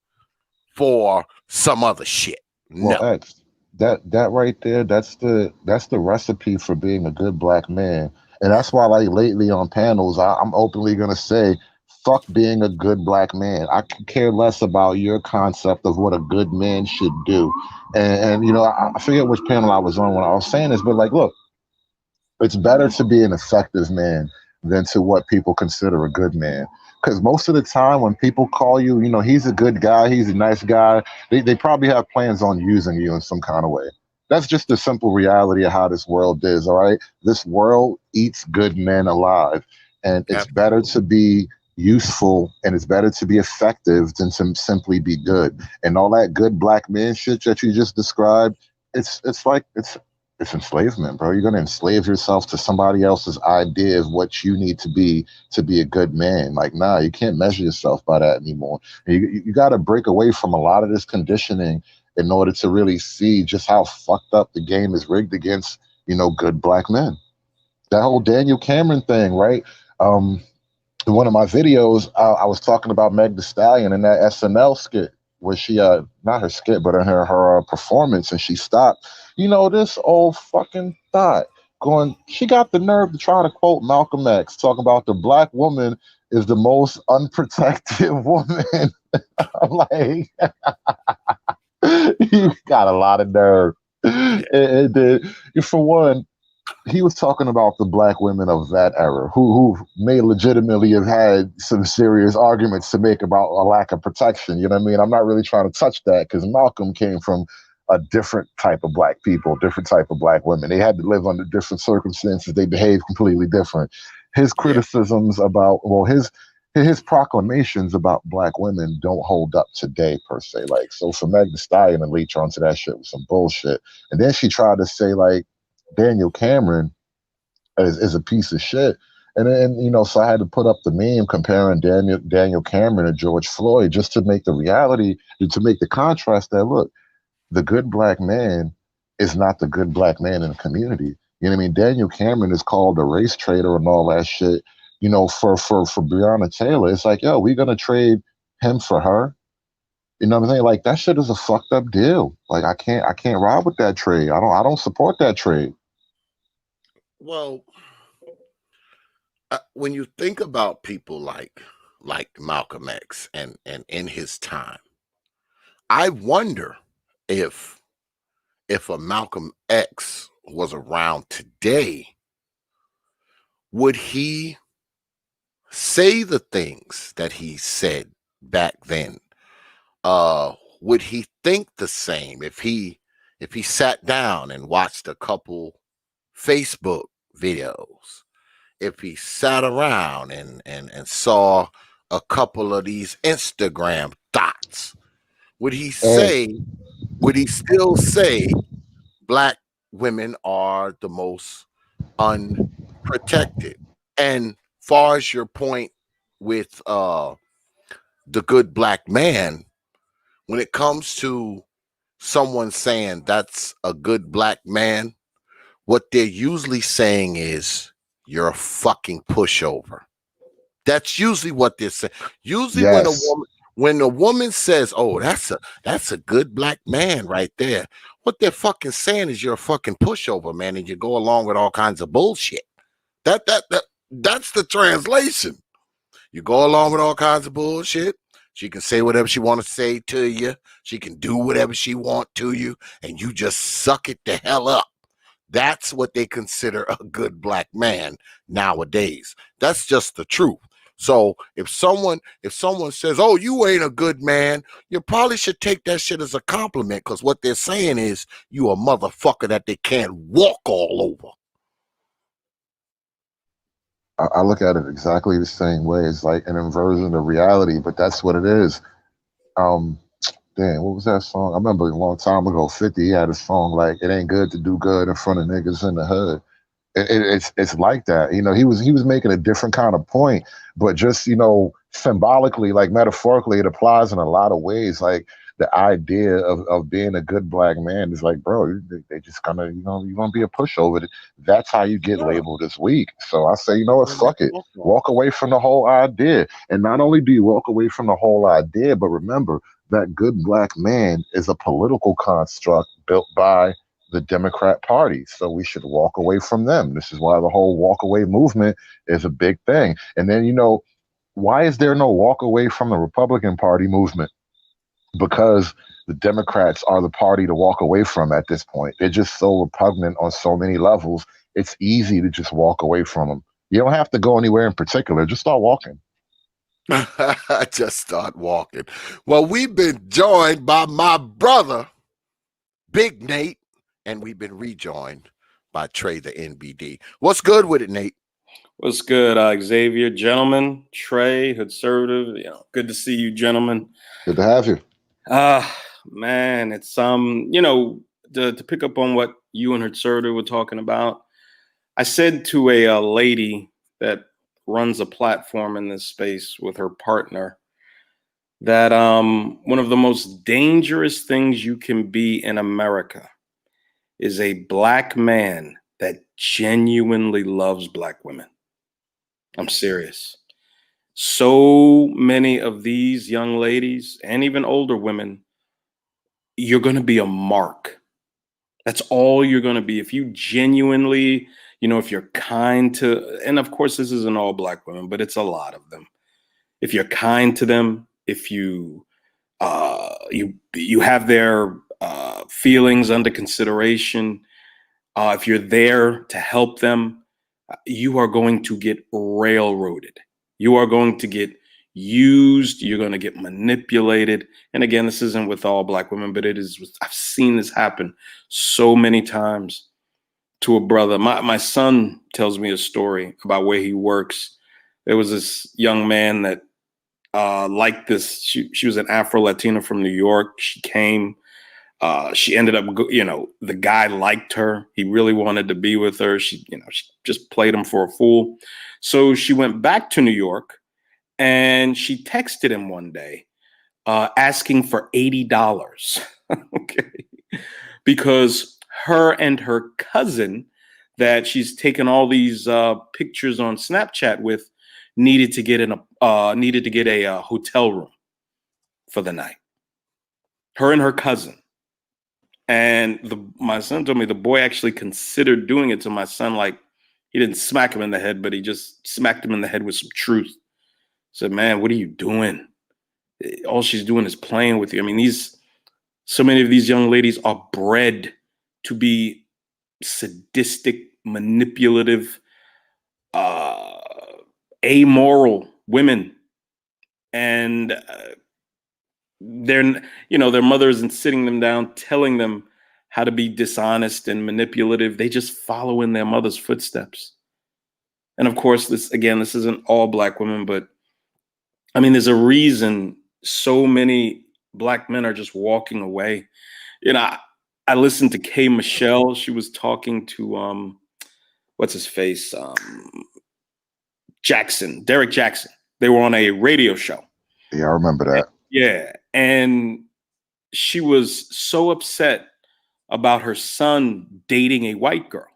for some other shit. Well, No. X, that right there, that's the recipe for being a good black man. And that's why, like, lately on panels, I'm openly gonna say, fuck being a good black man. I could care less about your concept of what a good man should do. And you know, I forget which panel I was on when I was saying this, but like, look, it's better to be an effective man than to what people consider a good man. Because most of the time when people call you, you know, he's a good guy, he's a nice guy, they probably have plans on using you in some kind of way. That's just the simple reality of how this world is, all right? This world eats good men alive. And it's better to be useful and it's better to be effective than to simply be good. And all that good black man shit that you just described, it's enslavement, bro. You're gonna enslave yourself to somebody else's idea of what you need to be a good man. Like, nah, you can't measure yourself by that anymore. You got to break away from a lot of this conditioning in order to really see just how fucked up the game is rigged against, you know, good black men. That whole Daniel Cameron thing, right? In one of my videos, I was talking about Meg Thee Stallion in that SNL skit where she, not her skit, but in her performance, and she stopped. You know, this old fucking thought going, she got the nerve to try to quote Malcolm X, talking about the black woman is the most unprotected woman. I'm like, you got a lot of nerve. For one, he was talking about the black women of that era who may legitimately have had some serious arguments to make about a lack of protection. You know what I mean? I'm not really trying to touch that because Malcolm came from a different type of black people, different type of black women. They had to live under different circumstances. They behaved completely different. His criticisms about, well, his proclamations about black women don't hold up today per se. Like, so for Meg Thee Stallion to leech onto that shit was some bullshit. And then she tried to say like Daniel Cameron is a piece of shit. And then, you know, so I had to put up the meme comparing Daniel Cameron to George Floyd just to make the reality, to make the contrast that, look, the good black man is not the good black man in the community. You know what I mean? Daniel Cameron is called a race traitor and all that shit. You know, for Breonna Taylor, it's like, yo, we're gonna trade him for her. You know what I'm saying? Like, that shit is a fucked up deal. Like, I can't ride with that trade. I don't support that trade. Well, when you think about people like Malcolm X and in his time, I wonder if a Malcolm X was around today, would he say the things that he said back then? Would he think the same if he sat down and watched a couple Facebook videos, if he sat around and saw a couple of these Instagram thoughts? Would he still say black women are the most unprotected? And far as your point with the good black man, when it comes to someone saying that's a good black man, what they're usually saying is you're a fucking pushover. That's usually what they're saying. Usually when a woman says, "Oh, that's a good black man right there," what they're fucking saying is you're a fucking pushover, man, and you go along with all kinds of bullshit. That's the translation. You go along with all kinds of bullshit. She can say whatever she want to say to you. She can do whatever she want to you, and you just suck it the hell up. That's what they consider a good black man nowadays. That's just the truth. So if someone says, "Oh, you ain't a good man," you probably should take that shit as a compliment, because what they're saying is you a motherfucker that they can't walk all over. I look at it exactly the same way. It's like an inversion of reality, but that's what it is. Damn, what was that song? I remember a long time ago, 50, he had a song like, "It ain't good to do good in front of niggas in the hood." It's like that. You know, he was making a different kind of point, but just, you know, symbolically, like metaphorically, it applies in a lot of ways. Like the idea of being a good black man is like, bro, they just gonna, you know, you're gonna be a pushover. That's how you get labeled as weak. So I say, you know what, fuck it. Walk away from the whole idea. And not only do you walk away from the whole idea, but remember that good black man is a political construct built by the Democrat Party. So we should walk away from them. This is why the whole walk away movement is a big thing. And then, you know, why is there no walk away from the Republican Party movement? Because the Democrats are the party to walk away from at this point. They're just so repugnant on so many levels. It's easy to just walk away from them. You don't have to go anywhere in particular. Just start walking. Just start walking. Well, we've been joined by my brother, Big Nate, and we've been rejoined by Trey the NBD. What's good with it, Nate? What's good, Xavier, gentlemen? Trey, Hoodservative, good to see you, gentlemen. Good to have you. Man, it's you know, to pick up on what you and Hoodservative were talking about. I said to a lady that runs a platform in this space with her partner that one of the most dangerous things you can be in America is a black man that genuinely loves black women. I'm serious. So many of these young ladies and even older women, you're going to be a mark. That's all you're going to be. If you genuinely, you know, if you're kind to, and of course, this isn't all black women, but it's a lot of them. If you're kind to them, if you have their feelings under consideration, if you're there to help them, you are going to get railroaded. You are going to get used. You're going to get manipulated. And again, this isn't with all black women, but it is. I've seen this happen so many times to a brother. My son tells me a story about where he works. There was this young man that liked this. She was an Afro-Latina from New York. She came. She ended up, you know, the guy liked her. He really wanted to be with her. She just played him for a fool. So she went back to New York and she texted him one day asking for $80. Okay. Because her and her cousin that she's taken all these pictures on Snapchat with needed to get a hotel room for the night. Her and her cousin. And my son told me the boy actually considered doing it to my son. Like, he didn't smack him in the head, but he just smacked him in the head with some truth. Said, "Man, what are you doing? All she's doing is playing with you." I mean, so many of these young ladies are bred to be sadistic, manipulative, amoral women. And their mother isn't sitting them down, telling them how to be dishonest and manipulative. They just follow in their mother's footsteps. And of course, this isn't all black women, but I mean, there's a reason so many black men are just walking away. You know, I listened to K. Michelle. She was talking to what's his face? Derek Jackson. They were on a radio show. Yeah, I remember that. Yeah. And she was so upset about her son dating a white girl.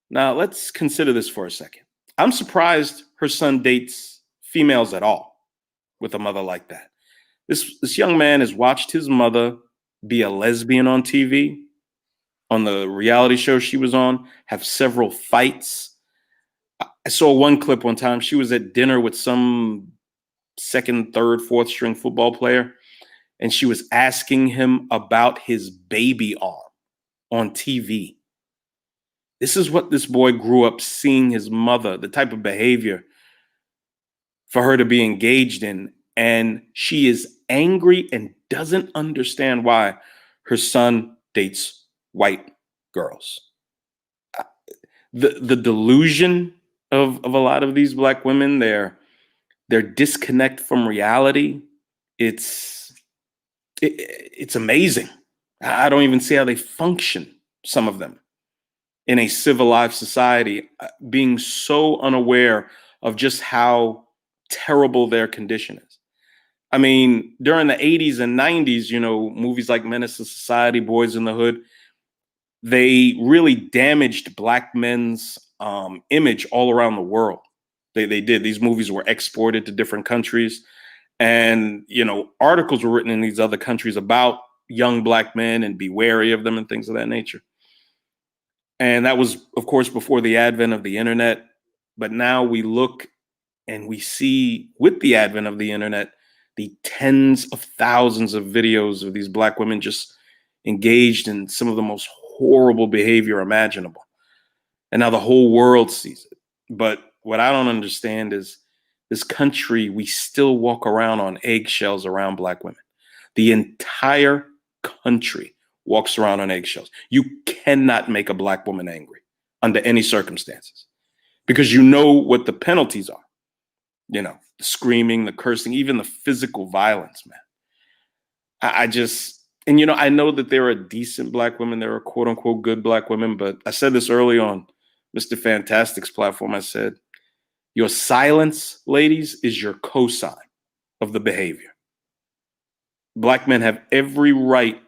Now, let's consider this for a second. I'm surprised her son dates females at all with a mother like that. This young man has watched his mother be a lesbian on TV, on the reality show she was on, have several fights. I saw one clip one time. She was at dinner with some second, third, fourth string football player, and she was asking him about his baby arm on TV. This is what this boy grew up seeing his mother, the type of behavior for her to be engaged in. And she is angry and doesn't understand why her son dates white girls. The delusion of a lot of these Black women, their disconnect from reality, it's amazing. I don't even see how they function, some of them, in a civilized society, being so unaware of just how terrible their condition is. I mean, during the 80s and 90s, movies like Menace to Society, Boys in the Hood, they really damaged Black men's image all around the world. They did. These movies were exported to different countries. And, articles were written in these other countries about young Black men and be wary of them and things of that nature. And that was, of course, before the advent of the internet. But now we look and we see, with the advent of the internet, the tens of thousands of videos of these Black women just engaged in some of the most horrible behavior imaginable. And now the whole world sees it. But what I don't understand is this country, we still walk around on eggshells around Black women. The entire country walks around on eggshells. You cannot make a Black woman angry under any circumstances because you know what the penalties are. The screaming, the cursing, even the physical violence, man. I know that there are decent Black women, there are quote unquote good Black women, but I said this early on Mr. Fantastic's platform. I said, your silence, ladies, is your cosign of the behavior. Black men have every right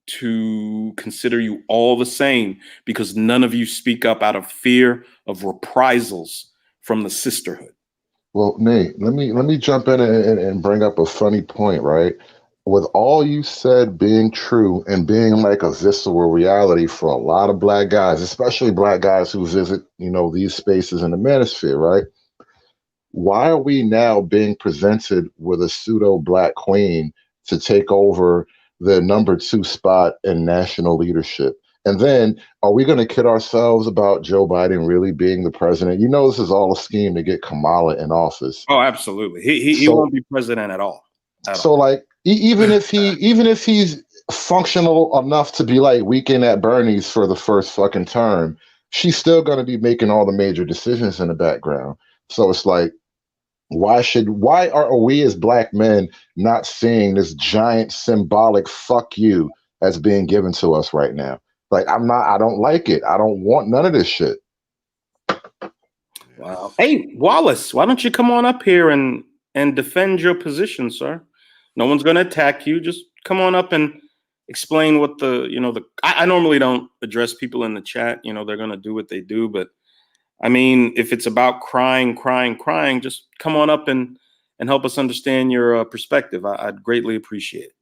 to consider you all the same because none of you speak up out of fear of reprisals from the sisterhood. Well, Nate, let me jump in and bring up a funny point, right? With all you said being true and being like a visceral reality for a lot of Black guys, especially Black guys who visit, these spaces in the manosphere, right? Why are we now being presented with a pseudo Black queen to take over the number 2 spot in national leadership? And then are we going to kid ourselves about Joe Biden really being the president? This is all a scheme to get Kamala in office. Oh, absolutely. He won't be president at all. Even if he's functional enough to be like Weekend at Bernie's for the first fucking term, she's still going to be making all the major decisions in the background. So it's like, why are we as Black men not seeing this giant symbolic fuck you that's being given to us right now? Like, I don't like it. I don't want none of this shit. Wow. Hey, Wallace, why don't you come on up here and defend your position, sir? No one's going to attack you. Just come on up and explain what I normally don't address people in the chat. They're going to do what they do. But I mean, if it's about crying, just come on up and help us understand your perspective. I'd greatly appreciate it.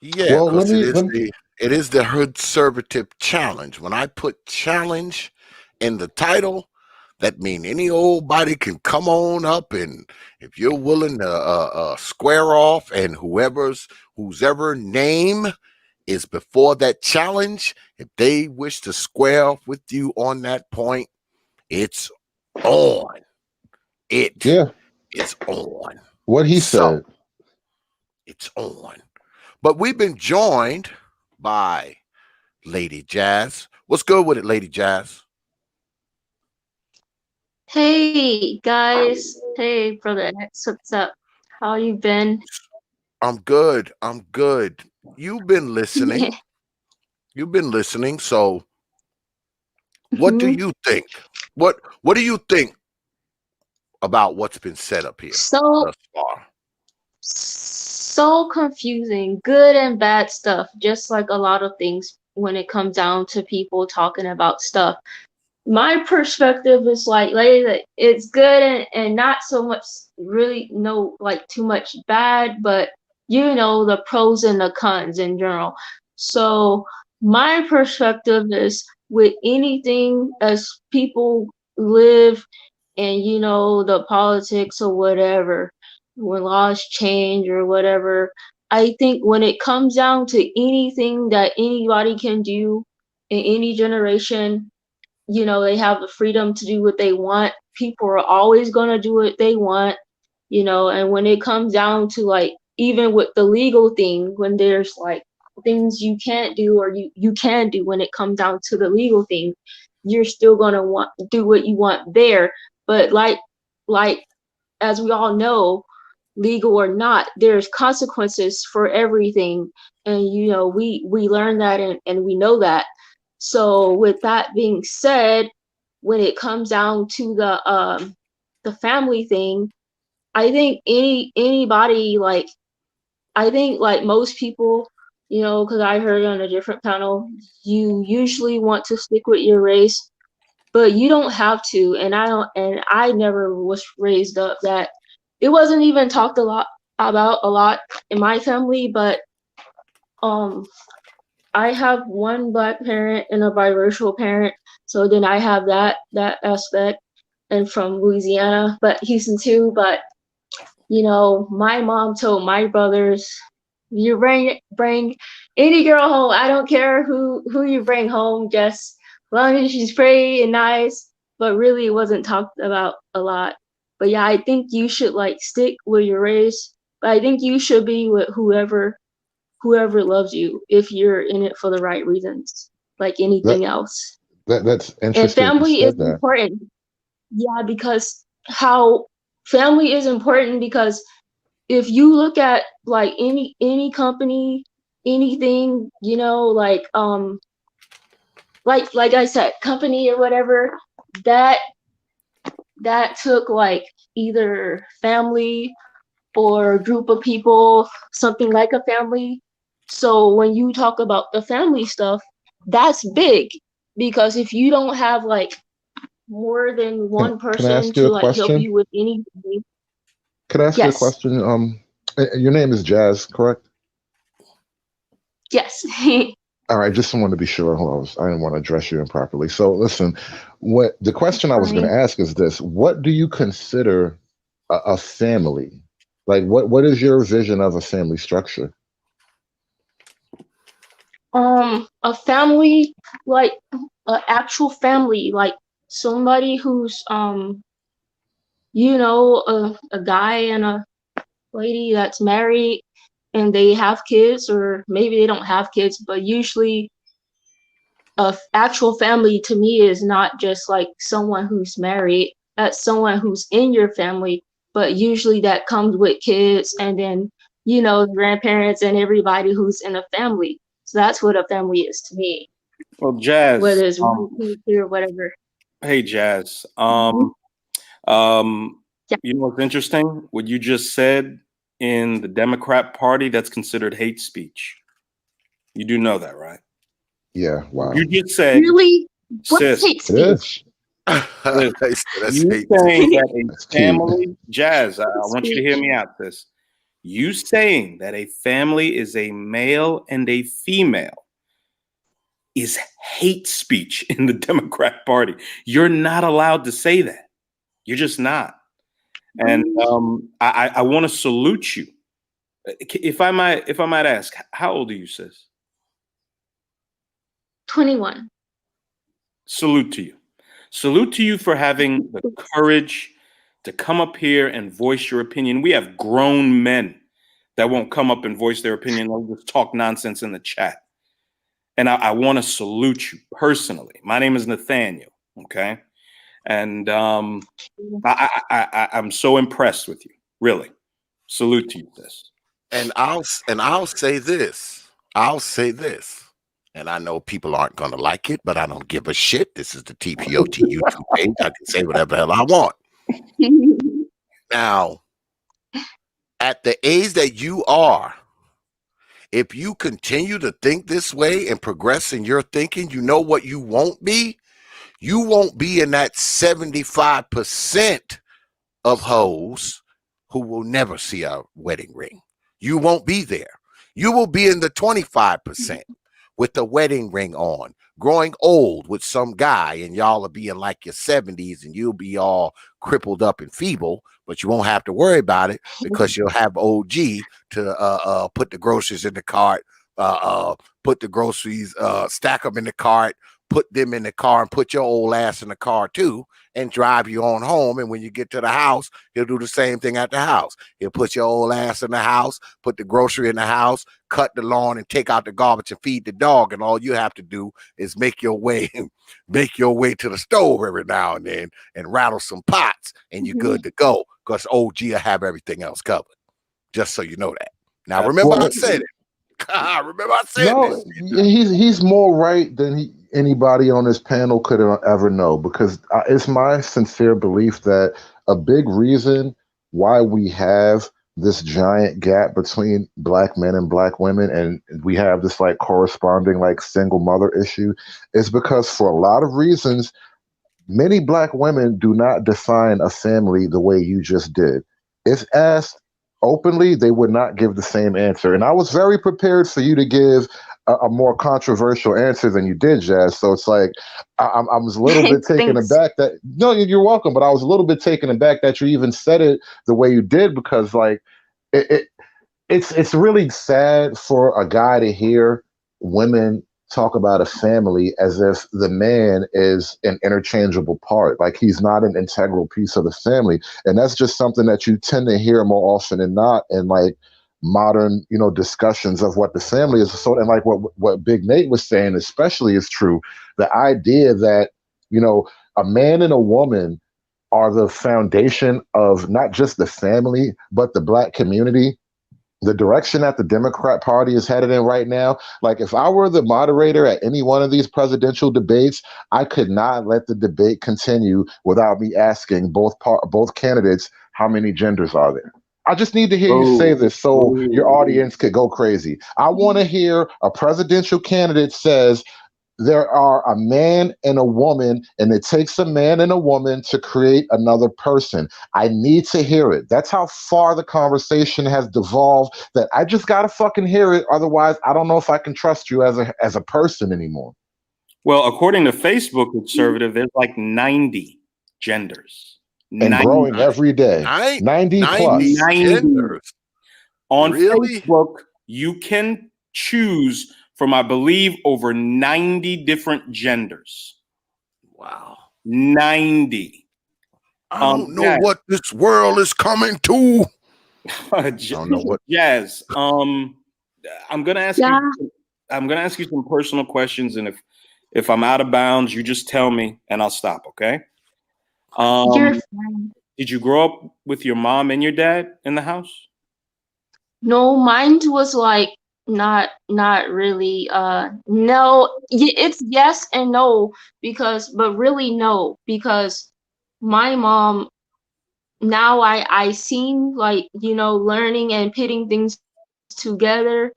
Yeah, because it is the HOODSERVATIVE challenge. When I put challenge in the title, that means any old body can come on up, and if you're willing to square off, and whose ever name is before that challenge, if they wish to square off with you on that point, it's on. It's on. What he said. It's on. But we've been joined by Lady Jazz. What's good with it, Lady Jazz? Hey guys, hey brother X, what's up? How you been? I'm good. You've been listening. So what do you think? What do you think about what's been said up here So thus far? so confusing, good and bad stuff, just like a lot of things when it comes down to people talking about stuff. My perspective is like it's good and not so much really no like too much bad, but you know the pros and the cons in general. So my perspective is with anything as people live and you know the politics or whatever, when laws change or whatever, I think when it comes down to anything that anybody can do in any generation, you know, they have the freedom to do what they want. People are always going to do what they want, you know, and when it comes down to like, even with the legal thing, when there's like things you can't do or you can do when it comes down to the legal thing, you're still going to want to do what you want there. But like, as we all know, legal or not, there's consequences for everything. And, you know, we learn that and we know that. So with that being said, when it comes down to the family thing, I think anybody like, I think like most people, you know, because I heard on a different panel, you usually want to stick with your race, but you don't have to. And I never was raised up that. It wasn't even talked about a lot in my family, but I have one Black parent and a biracial parent, so then I have that aspect, and from Louisiana, but Houston too. But you know, my mom told my brothers, "You bring any girl home. I don't care who you bring home, just as long as she's pretty and nice." But really, it wasn't talked about a lot. But yeah, I think you should like stick with your race. But I think you should be with whoever loves you if you're in it for the right reasons, like anything else. That's And interesting you family is said that. important. Yeah, because how family is important, because if you look at like any company, anything, you know, like I said, company or whatever, that took like either family or a group of people, something like a family. So when you talk about the family stuff, that's big, because if you don't have like more than one Can I person ask you to a like help question? you with anything. Can I ask you a Yes. question? Your name is Jazz, correct? Yes. All right, just wanted to be sure. I didn't want to address you improperly. So listen, what the question I was going to ask is this: what do you consider a family? Like, what is your vision of a family structure? A family, like an actual family, like somebody who's you know, a guy and a lady that's married and they have kids, or maybe they don't have kids, but usually a actual family to me is not just like someone who's married. That's someone who's in your family, but usually that comes with kids and then, you know, grandparents and everybody who's in a family. So that's what a family is to me. Well, Jazz, Whether it's 1, 2, 3 or whatever. hey, Jazz. You know what's interesting? What you just said, in the Democrat Party, that's considered hate speech. You do know that, right? Yeah. Wow. You just said, really? What's hate speech? You saying that a family, Jazz, I want you to hear me out, sis. You saying that a family is a male and a female is hate speech in the Democrat Party. You're not allowed to say that. You're just not. And I want to salute you. If I might ask, how old are you, sis? 21. Salute to you. Salute to you for having the courage to come up here and voice your opinion. We have grown men that won't come up and voice their opinion. They'll just talk nonsense in the chat. And I want to salute you personally. My name is Nathaniel. Okay. And I'm so impressed with you. Really. Salute to you, sis. And I'll say this. I'll say this. And I know people aren't going to like it, but I don't give a shit. This is the T.P.O.T. YouTube page. I can say whatever the hell I want. Now, at the age that you are, if you continue to think this way and progress in your thinking, you know what you won't be? You won't be in that 75% of hoes who will never see a wedding ring. You won't be there. You will be in the 25% with the wedding ring on, growing old with some guy, and y'all will be in like your 70s and you'll be all crippled up and feeble, but you won't have to worry about it because you'll have OG to put the groceries in the cart, put the groceries, stack them in the cart, put them in the car and put your old ass in the car too and drive you on home. And when you get to the house, he'll do the same thing at the house. He'll put your old ass in the house, put the grocery in the house, cut the lawn and take out the garbage and feed the dog. And all you have to do is make your way to the stove every now and then and rattle some pots and you're good to go because OG will have everything else covered. Just so you know that. Now, remember I said it. Remember I said this. He's more right than anybody on this panel could ever know, because it's my sincere belief that a big reason why we have this giant gap between black men and black women, and we have this like corresponding like single mother issue, is because for a lot of reasons, many black women do not define a family the way you just did. If asked openly, they would not give the same answer. And I was very prepared for you to give a more controversial answer than you did, Jazz. So it's like, I was a little bit taken aback that, no, you're welcome, but I was a little bit taken aback that you even said it the way you did, because like, it's really sad for a guy to hear women talk about a family as if the man is an interchangeable part, like he's not an integral piece of the family. And that's just something that you tend to hear more often than not in like modern, discussions of what the family is. So, and like what Big Nate was saying, especially is true. The idea that, a man and a woman are the foundation of not just the family, but the black community. The direction that the Democrat Party is headed in right now, like if I were the moderator at any one of these presidential debates, I could not let the debate continue without me asking both candidates how many genders are there. I just need to hear you say this so your audience could go crazy. I want to hear a presidential candidate says there are a man and a woman, and it takes a man and a woman to create another person. I need to hear it. That's how far the conversation has devolved, that I just got to fucking hear it. Otherwise, I don't know if I can trust you as a person anymore. Well, according to Facebook Conservative, there's like 90 genders. And growing every day. 90 plus. 90 genders. On Really? Facebook, you can choose from, I believe, over 90 different genders. Wow. 90. I don't know what this world is coming to. I don't know what. Jazz. I'm gonna ask you. I'm gonna ask you some personal questions, and if I'm out of bounds, you just tell me, and I'll stop. Okay. You're fine. Did you grow up with your mom and your dad in the house? No, mine was like not really. No, it's yes and no, but really no, because my mom, now I seem like, learning and putting things together.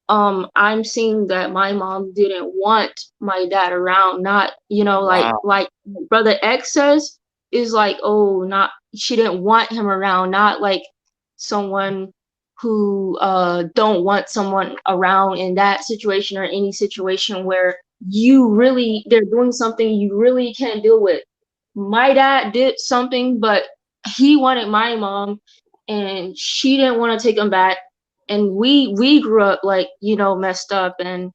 I'm seeing that my mom didn't want my dad around, not, like Brother X says, is like, she didn't want him around, not like someone who don't want someone around in that situation or any situation where they're doing something you really can't deal with. My dad did something, but he wanted my mom and she didn't want to take him back. And we grew up like, messed up, and,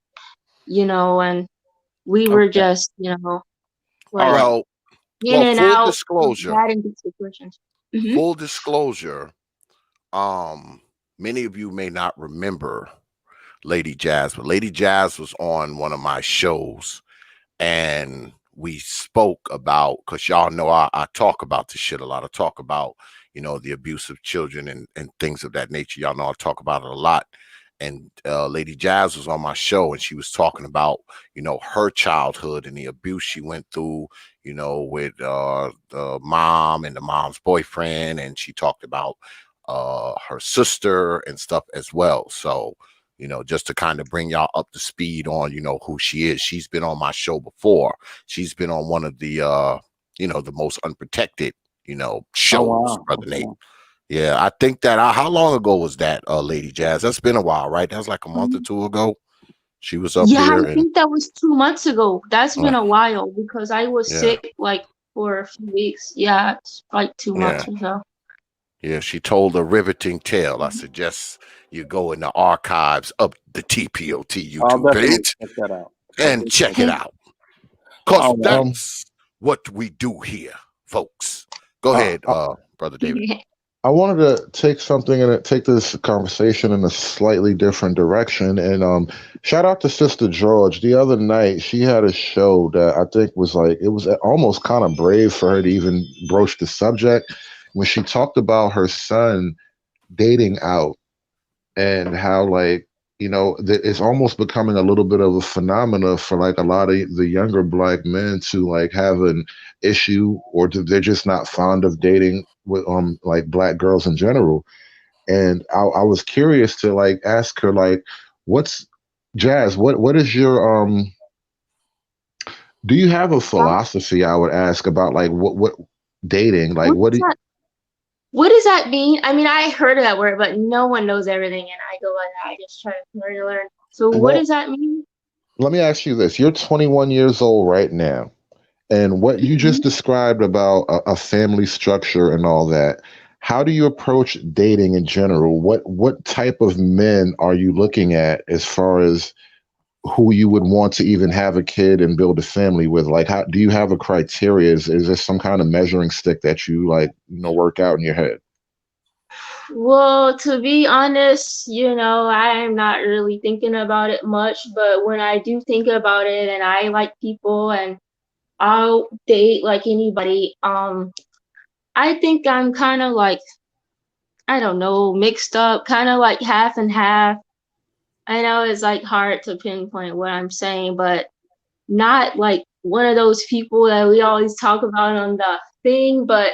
and we were just, like, in and out. Disclosure. Mm-hmm. Full disclosure. Many of you may not remember Lady Jazz, but Lady Jazz was on one of my shows, and we spoke about, because y'all know I talk about this shit a lot. I talk about, the abuse of children and things of that nature. Y'all know I talk about it a lot. And Lady Jazz was on my show, and she was talking about, her childhood and the abuse she went through, you know, with the mom and the mom's boyfriend, and she talked about her sister and stuff as well. So, you know, just to kind of bring y'all up to speed on, you know, who she is. She's been on my show before. She's been on one of the you know, the most unprotected, you know, shows, Brother Nate. Yeah, I think that how long ago was that, Lady Jazz? That's been a while, right? That was like a month or two ago. She was up Yeah, here. I think that was 2 months ago. That's been a while because I was sick like for a few weeks. Yeah, it's like 2 months or so. Yeah, she told a riveting tale. I suggest you go in the archives of the T.P.O.T. YouTube page check that out. and check it out. Because that's what we do here, folks. Go ahead, Brother David. I wanted to take something and take this conversation in a slightly different direction. And shout out to Sister George. The other night, she had a show that I think was like, it was almost kind of brave for her to even broach the subject when she talked about her son dating out and how, like, you know, it's almost becoming a little bit of a phenomena for like a lot of the younger Black men to like have an issue, or they're just not fond of dating with like Black girls in general. And I was curious to like ask her, like, what's Jazz, what is your do you have a philosophy, I would ask, about like what dating, like what does that mean? I mean, I heard of that word, but no one knows everything, and I go like, I just try to learn. So what does that mean? Let me ask you this. You're 21 years old right now, and what you just described about a family structure and all that, how do you approach dating in general? What type of men are you looking at as far as who you would want to even have a kid and build a family with? Like, how do you have a criteria? Is there some kind of measuring stick that you like, you know, work out in your head? Well, to be honest, you know, I'm not really thinking about it much, but when I do think about it and I like people and I'll date like anybody, I think I'm kind of like, I don't know, mixed up, kind of like half and half. I know it's like hard to pinpoint what I'm saying, but not like one of those people that we always talk about on the thing, but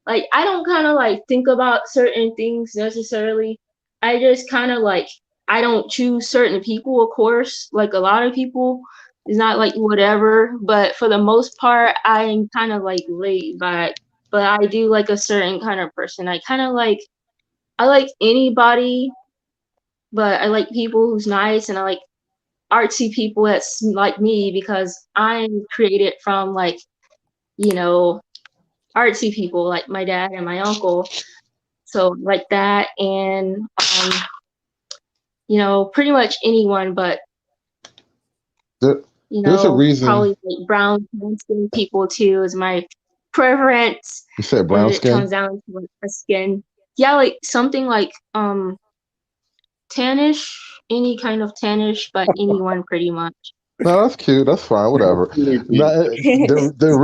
like I don't kind of like think about certain things necessarily. I just kind of like, I don't choose certain people, of course, like a lot of people. It's not like whatever, but for the most part, I'm kind of like laid back. But I do like a certain kind of person. I like anybody, but I like people who's nice, and I like artsy people that's like me because I'm created from like, you know, artsy people like my dad and my uncle. So like that, and you know, pretty much anyone, but you there's a know, reason. probably like brown skin people too is my preference. You said brown skin? It comes down to like a skin. Yeah, like something like tannish, any kind of tannish, but anyone pretty much. No, that's cute. That's fine. Whatever. No, the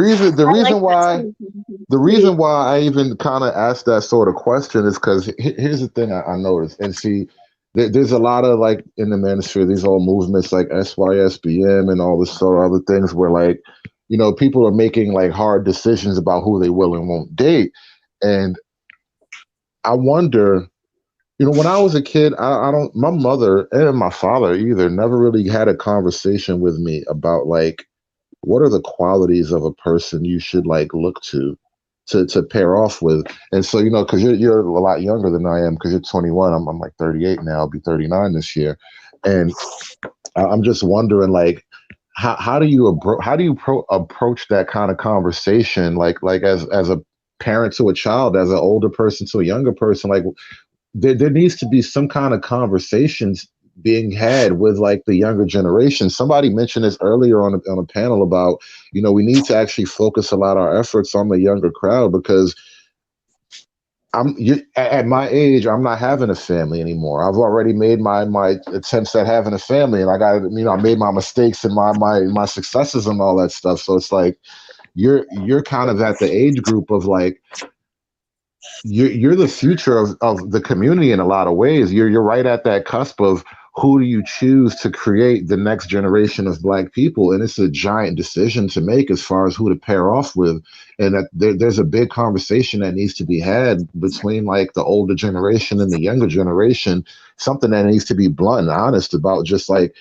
reason why I even kind of asked that sort of question is because here's the thing I noticed, and see, there's a lot of like in the manosphere, these old movements like SYSBM and all this sort of other things where like, you know, people are making like hard decisions about who they will and won't date, and I wonder. You know, when I was a kid, I don't, my mother and my father either never really had a conversation with me about like, what are the qualities of a person you should like look to pair off with. And so, you know, because you're a lot younger than I am, because you're 21. I'm like 38 now. I'll be 39 this year. And I'm just wondering, like, how do you approach that kind of conversation, like as a parent to a child, as an older person to a younger person, like. There needs to be some kind of conversations being had with like the younger generation. Somebody mentioned this earlier on a panel about, you know, we need to actually focus a lot of our efforts on the younger crowd, because at my age, I'm not having a family anymore. I've already made my attempts at having a family, and I got, you know, I made my mistakes and my successes and all that stuff. So it's like you're kind of at the age group of like, you're the future of the community in a lot of ways. You're right at that cusp of who do you choose to create the next generation of Black people? And it's a giant decision to make as far as who to pair off with. And that there's a big conversation that needs to be had between like the older generation and the younger generation, something that needs to be blunt and honest about just like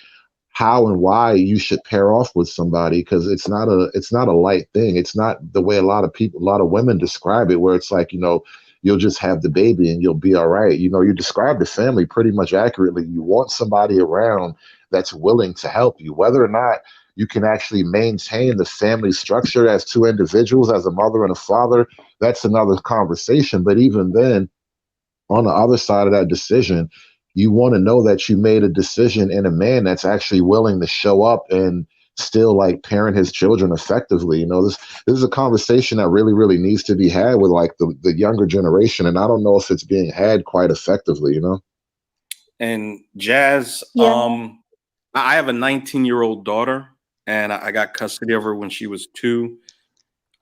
how and why you should pair off with somebody, because it's not a light thing. It's not the way a lot of women describe it, where it's like, you'll just have the baby and you'll be all right. You describe the family pretty much accurately. You want somebody around that's willing to help you, whether or not you can actually maintain the family structure as two individuals, as a mother and a father. That's another conversation. But even then, on the other side of that decision, you want to know that you made a decision in a man that's actually willing to show up and still like parent his children effectively. This is a conversation that really, really needs to be had with like the younger generation. And I don't know if it's being had quite effectively, And Jazz, I have a 19-year-old daughter, and I got custody of her when she was 2.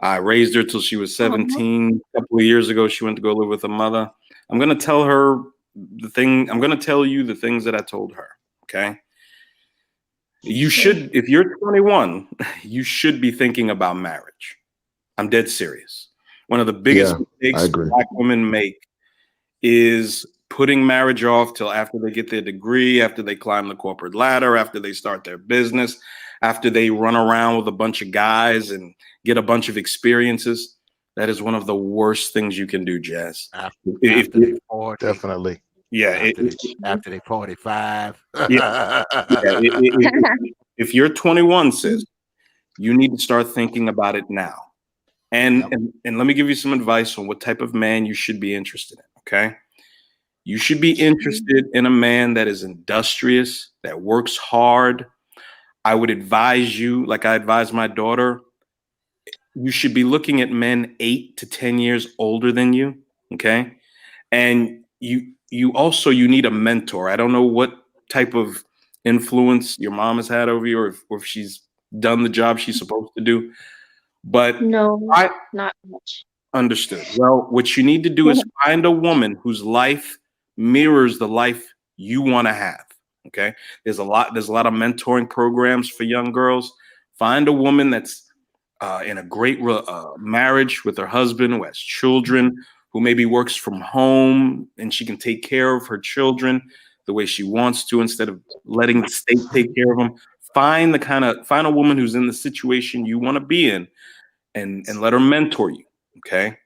I raised her till she was 17. A couple of years ago, she went to go live with her mother. I'm going to tell you the things that I told her. Okay. You should, if you're 21, you should be thinking about marriage. I'm dead serious. One of the biggest mistakes Black women make is putting marriage off till after they get their degree, after they climb the corporate ladder, after they start their business, after they run around with a bunch of guys and get a bunch of experiences. That is one of the worst things you can do, Jazz. After they 40, definitely. Yeah. After they 45. If you're 21, sis, you need to start thinking about it now. And let me give you some advice on what type of man you should be interested in, okay? You should be interested in a man that is industrious, that works hard. I would advise you, like I advise my daughter, you should be looking at men 8 to 10 years older than you, okay? And you need a mentor. I don't know what type of influence your mom has had over you, or if she's done the job she's supposed to do. But no, not much. Understood. Well, what you need to do is find a woman whose life mirrors the life you want to have. Okay. There's a lot of mentoring programs for young girls. Find a woman that's in a great marriage with her husband, who has children, who maybe works from home, and she can take care of her children the way she wants to instead of letting the state take care of them. Find a woman who's in the situation you want to be in, and let her mentor you. Okay.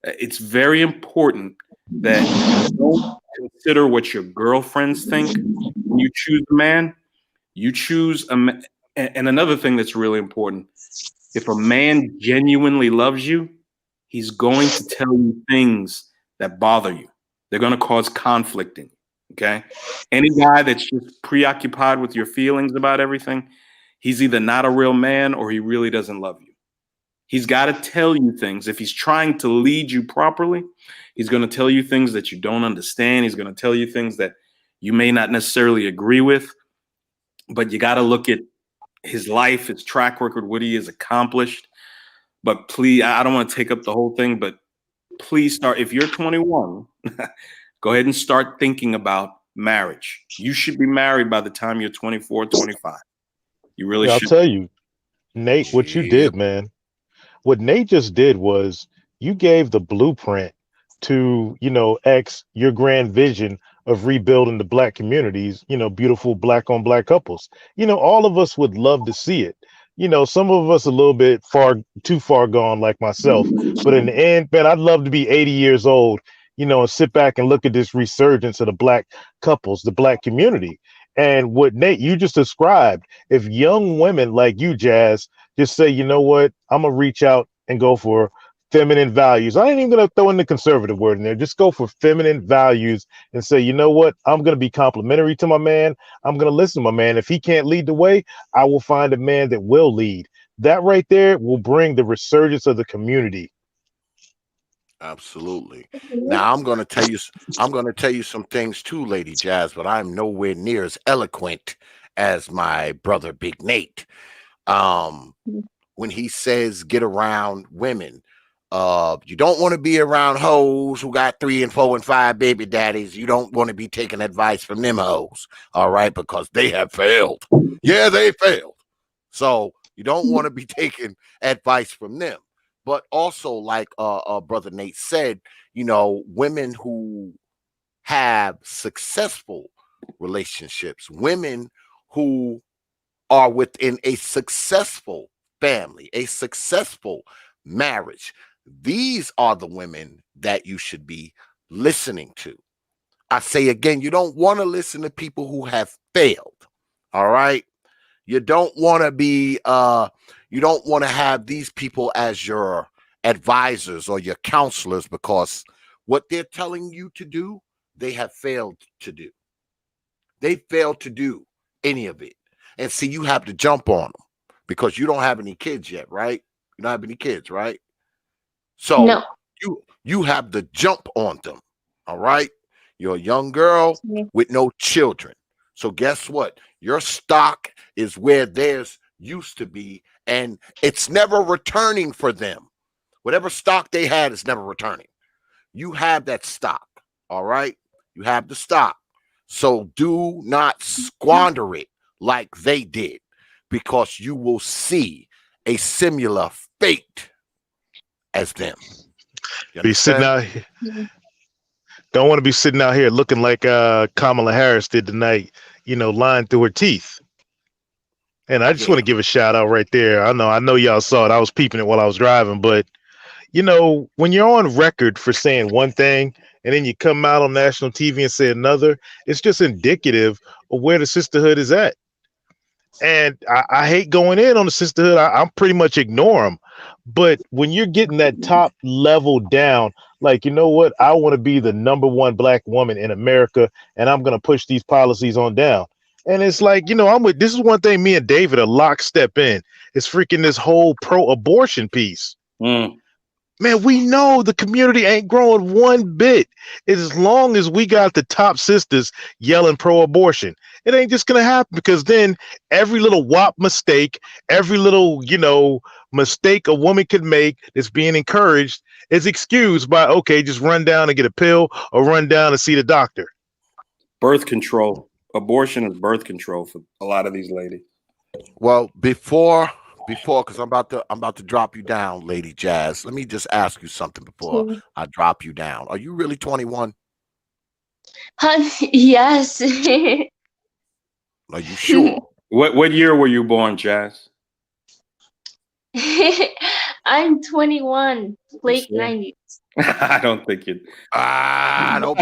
It's very important that you don't consider what your girlfriends think when you choose a man. You choose a man. And another thing that's really important, if a man genuinely loves you, he's going to tell you things that bother you. They're going to cause conflict in you. Okay. Any guy that's just preoccupied with your feelings about everything, he's either not a real man or he really doesn't love you. He's got to tell you things. If he's trying to lead you properly, he's going to tell you things that you don't understand. He's going to tell you things that you may not necessarily agree with, but you got to look at his life, his track record, what he has accomplished. But please, I don't want to take up the whole thing, but please start. If you're 21, go ahead and start thinking about marriage. You should be married by the time you're 24, 25. You really should. I'll tell you, Nate, what you did, man. What Nate just did was you gave the blueprint to, your grand vision of rebuilding the Black communities, beautiful Black on Black couples. All of us would love to see it. Some of us a little bit too far gone, like myself. But in the end, man, I'd love to be 80 years old, and sit back and look at this resurgence of the Black couples, the Black community. And what Nate, you just described, if young women like you, Jazz, just say, you know what, I'm going to reach out and go for feminine values. I ain't even going to throw in the conservative word in there. Just go for feminine values and say, you know what, I'm going to be complimentary to my man. I'm going to listen to my man. If he can't lead the way, I will find a man that will lead. That right there will bring the resurgence of the community. Absolutely. Now I'm going to tell you some things too, Lady Jazz, but I'm nowhere near as eloquent as my brother Big Nate. When he says get around women, You don't want to be around hoes who got 3 and 4 and 5 baby daddies. You don't want to be taking advice from them hoes, all right, because they have failed. Yeah, they failed. So you don't want to be taking advice from them. But also, like Brother Nate said, you know, women who have successful relationships, women who are within a successful family, a successful marriage. These are the women that you should be listening to. I say again, you don't want to listen to people who have failed. All right. You don't want to be, you don't want to have these people as your advisors or your counselors, because what they're telling you to do, they have failed to do. They failed to do any of it. And see, you have to jump on them because you don't have any kids yet, right? You don't have any kids, right? So No. you have to jump on them. All right. You're a young girl with no children. So guess what? Your stock is where theirs used to be, and it's never returning for them. Whatever stock they had is never returning. You have that stock. All right. You have the stock. So do not squander it like they did, because you will see a similar fate as them. Be sitting out here. Don't want to be sitting out here looking like Kamala Harris did tonight, you know, lying through her teeth. And I just want to give a shout out right there. I know y'all saw it. I was peeping it while I was driving, but you know, when you're on record for saying one thing and then you come out on national TV and say another, it's just indicative of where the sisterhood is at. And I hate going in on the sisterhood. I'm pretty much ignore them. But when you're getting that top level down, like, you know what? I want to be the #1 black woman in America, and I'm going to push these policies on down. And it's like, you know, this is one thing me and David are lockstep in. It's freaking this whole pro-abortion piece. Man, we know the community ain't growing one bit as long as we got the top sisters yelling pro-abortion. It ain't just going to happen, because then every little WAP mistake, every little, you know, mistake a woman could make that's being encouraged is excused by, okay, just run down and get a pill or run down and see the doctor. Birth control. Abortion is birth control for a lot of these ladies. Well, before, because I'm about to drop you down, Lady Jazz. Let me just ask you something before I drop you down. Are you really 21? Yes. Are you sure? What year were you born, Jazz? I'm 21, late 90s. I don't think you. Don't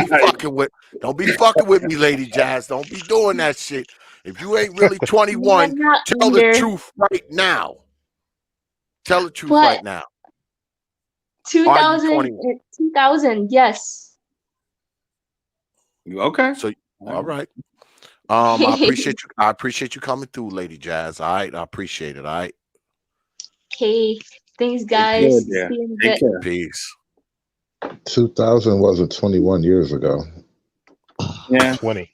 be fucking with me, Lady Jazz. Don't be doing that shit. If you ain't really 21, tell the truth right now. Tell the truth right now. 2000, yes. Okay. So all right. I appreciate you coming through, Lady Jazz. All right. I appreciate it. All right. Okay. Thanks, guys. Take care. Peace. 2000 wasn't 21 years ago. Yeah. 20.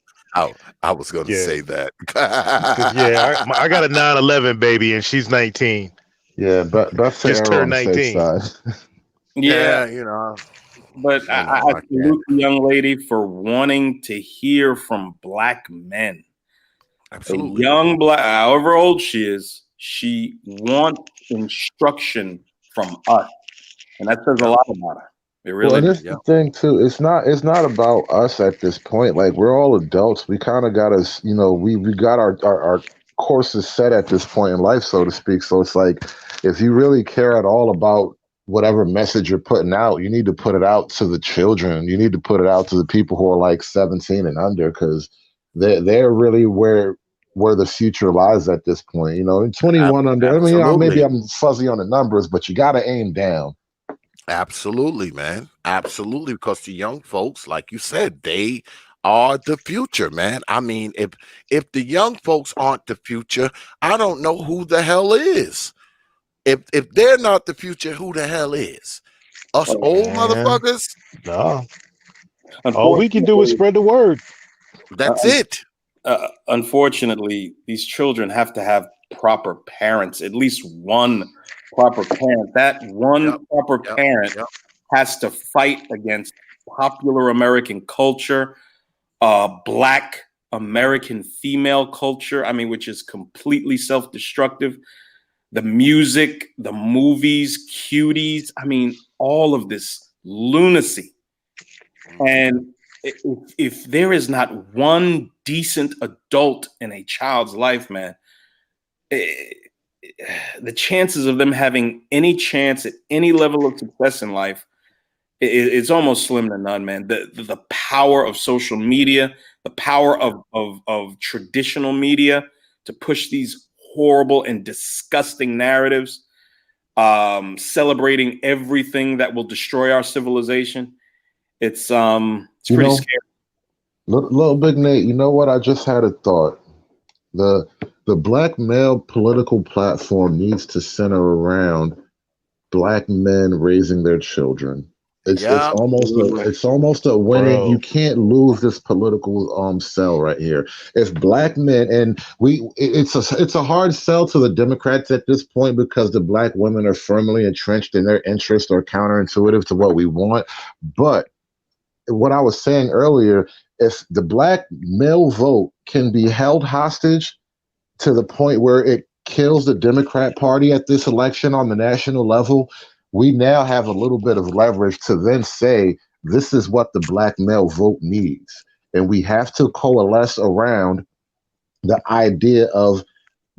I was going to say that. Yeah, I got a 9/11 baby, and she's 19. Yeah, but that's just turned 19. Yeah, you know. But I salute the young lady for wanting to hear from black men. Absolutely. A young black, however old she is, she wants instruction from us, and that says a lot about her. It really. Well, that's the thing too. It's not about us at this point. Like, we're all adults. We kind of got us, you know, we got our courses set at this point in life, so to speak. So it's like, if you really care at all about whatever message you're putting out, you need to put it out to the children. You need to put it out to the people who are like 17 and under, because they're really where the future lies at this point. You know, in 21 under. I mean, you know, maybe I'm fuzzy on the numbers, but you got to aim down. Absolutely, man. Absolutely. Because the young folks, like you said, they are the future, man. I mean, if the young folks aren't the future, I don't know who the hell is. If they're not the future, who the hell is? Us old motherfuckers? No. All we can do is spread the word. That's it. Unfortunately, these children have to have proper parents, at least one proper parent. That one proper parent has to fight against popular American culture, Black American female culture, I mean, which is completely self-destructive. The music, the movies, cuties, I mean, all of this lunacy. And if there is not one decent adult in a child's life, man, the chances of them having any chance at any level of success in life, it's almost slim to none, man. The power of social media, the power of traditional media to push these horrible and disgusting narratives, celebrating everything that will destroy our civilization. It's pretty scary. Little Big Nate, you know what? I just had a thought. The Black male political platform needs to center around Black men raising their children. It's almost a winning. Bro. You can't lose this political sell right here. If Black men, and it's a hard sell to the Democrats at this point because the Black women are firmly entrenched in their interests or counterintuitive to what we want. But what I was saying earlier, if the Black male vote can be held hostage to the point where it kills the Democrat Party at this election on the national level, we now have a little bit of leverage to then say, this is what the Black male vote needs. And we have to coalesce around the idea of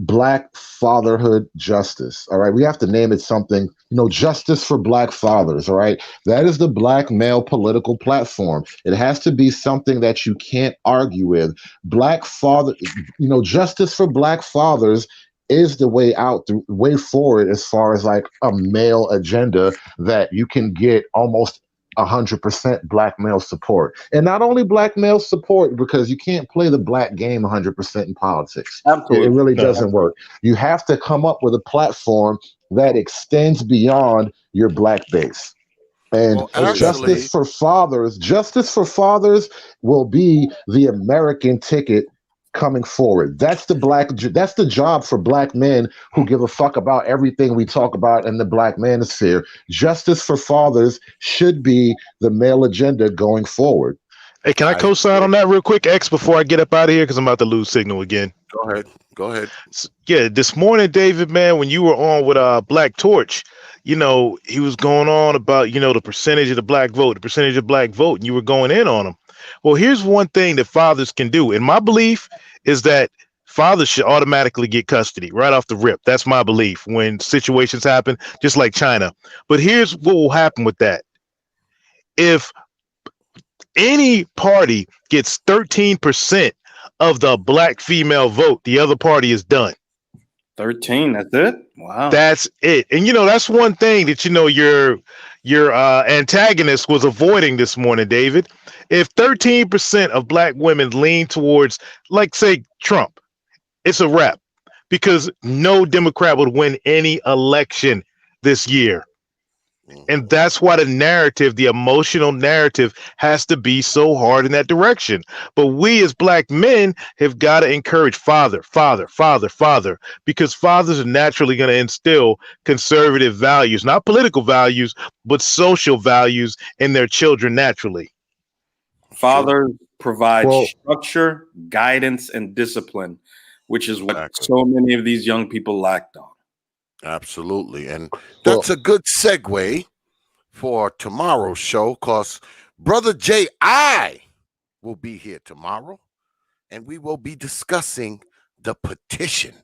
Black fatherhood justice. All right. We have to name it something, justice for Black fathers. All right. That is the Black male political platform. It has to be something that you can't argue with. Black father, justice for Black fathers is the way out, the way forward as far as like a male agenda that you can get almost 100% Black male support. And not only Black male support, because you can't play the Black game 100% in politics. Absolutely. It really doesn't work. You have to come up with a platform that extends beyond your Black base. And justice for fathers will be the American ticket coming forward. That's the job for Black men who give a fuck about everything we talk about in the Black manosphere. Justice for fathers should be the male agenda going forward. Hey, can I co-sign on that real quick, X, before I get up out of here? Because I'm about to lose signal again. Go ahead. Yeah, this morning, David, man, when you were on with Black Torch, he was going on about, the percentage of the Black vote, and you were going in on him. Well, here's one thing that fathers can do. And my belief is that fathers should automatically get custody right off the rip. That's my belief when situations happen, just like China. But here's what will happen with that. If any party gets 13% of the Black female vote, the other party is done. 13, that's it? Wow. That's it. And that's one thing that your antagonist was avoiding this morning, David. If 13% of Black women lean towards, like, say, Trump, it's a wrap, because no Democrat would win any election this year. And that's why the emotional narrative has to be so hard in that direction. But we as Black men have got to encourage father, because fathers are naturally going to instill conservative values, not political values, but social values in their children naturally. Fathers provide structure, guidance, and discipline, which is what so many of these young people lacked on. Absolutely. And that's a good segue for tomorrow's show, because Brother J.I. will be here tomorrow, and we will be discussing the petition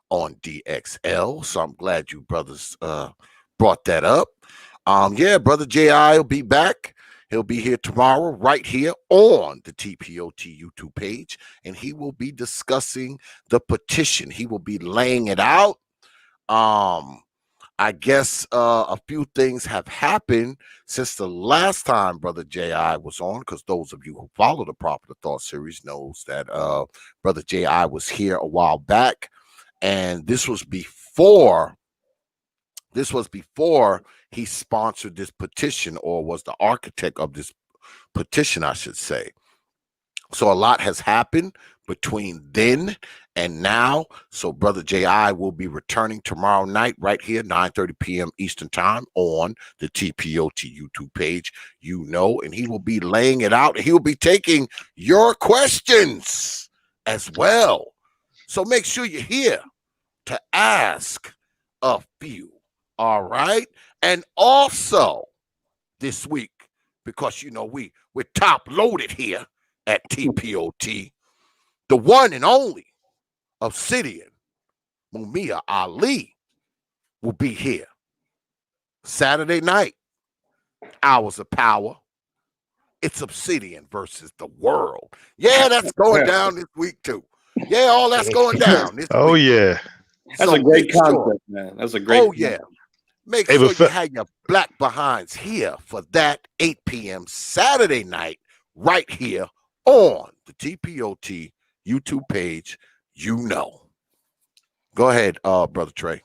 on DXL. So I'm glad you brothers brought that up. Brother J.I. will be back. He'll be here tomorrow, right here on the T.P.O.T. YouTube page, and he will be discussing the petition. He will be laying it out. I guess a few things have happened since the last time Brother J.I. was on, because those of you who follow the Proper Thought series knows that Brother J.I. was here a while back, and this was before he sponsored this petition, or was the architect of this petition, I should say. So a lot has happened between then and now. So Brother J.I. will be returning tomorrow night right here, 9:30 p.m. Eastern Time on the T.P.O.T. YouTube page, and he will be laying it out. He will be taking your questions as well. So make sure you're here to ask a few, all right? And also this week, because, we're top loaded here at T.P.O.T., the one and only Obsidian, Mumia Ali, will be here Saturday night, Hours of Power. It's Obsidian versus the world. Yeah, that's going down this week too. Yeah, all that's going down this week. Yeah. That's a great concept, man. That's a great yeah. Make sure you have your black behinds here for that 8 p.m. Saturday night right here on the T.P.O.T. YouTube page, Go ahead, Brother Trey.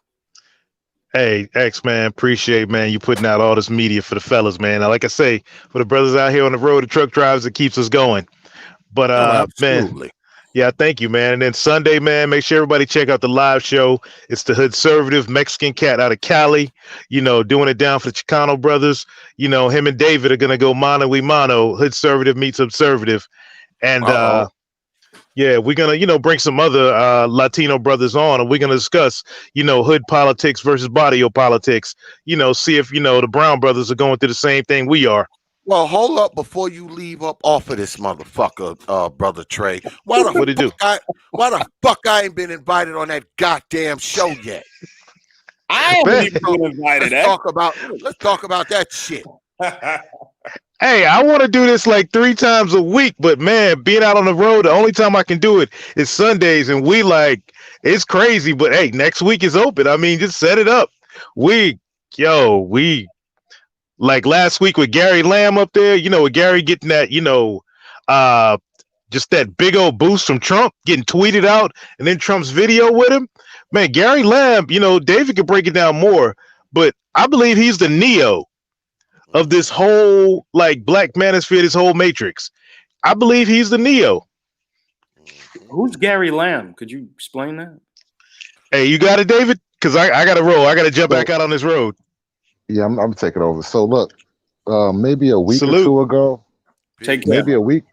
Hey, X, man, appreciate, man, you putting out all this media for the fellas, man. Now, like I say, for the brothers out here on the road, the truck drivers, it keeps us going. But, absolutely. Man, yeah, thank you, man. And then Sunday, man, make sure everybody check out the live show. It's the HOODSERVATIVE Mexican cat out of Cali, doing it down for the Chicano brothers. Him and David are going to go mano y mano, HOODSERVATIVE meets Observative. And, yeah, we're going to, bring some other Latino brothers on, and we're going to discuss, hood politics versus barrio politics, see if, the Brown brothers are going through the same thing we are. Well, hold up before you leave up off of this motherfucker, Brother Trey. Why the fuck I ain't been invited on that goddamn show yet? I haven't even been invited. Let's talk about that shit. Hey, I want to do this like 3 times a week, but man, being out on the road, the only time I can do it is Sundays, and it's crazy. But hey, next week is open. I mean, just set it up. We like last week with Gary Lamb up there, with Gary getting that, just that big old boost from Trump getting tweeted out, and then Trump's video with him. Man, Gary Lamb, David could break it down more, but I believe he's the Neo of this whole Black Manosphere, this whole matrix. I believe he's the Neo. Who's Gary Lamb? Could you explain that? Hey, you got it, David? Because I got to roll. I got to jump back out on this road. Yeah, I'm taking over. So look, maybe a week or two ago, maybe a week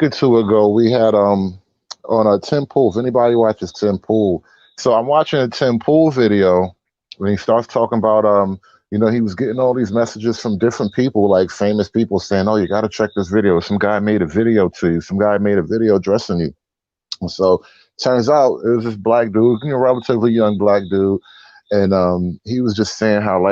or two ago, we had on a Tim Pool. If anybody watches Tim Pool, so I'm watching a Tim Pool video when he starts talking about he was getting all these messages from different people, like famous people saying, "Oh, you got to check this video. Some guy made a video to you. Some guy made a video addressing you." And so turns out it was this black dude, relatively young black dude. And he was just saying how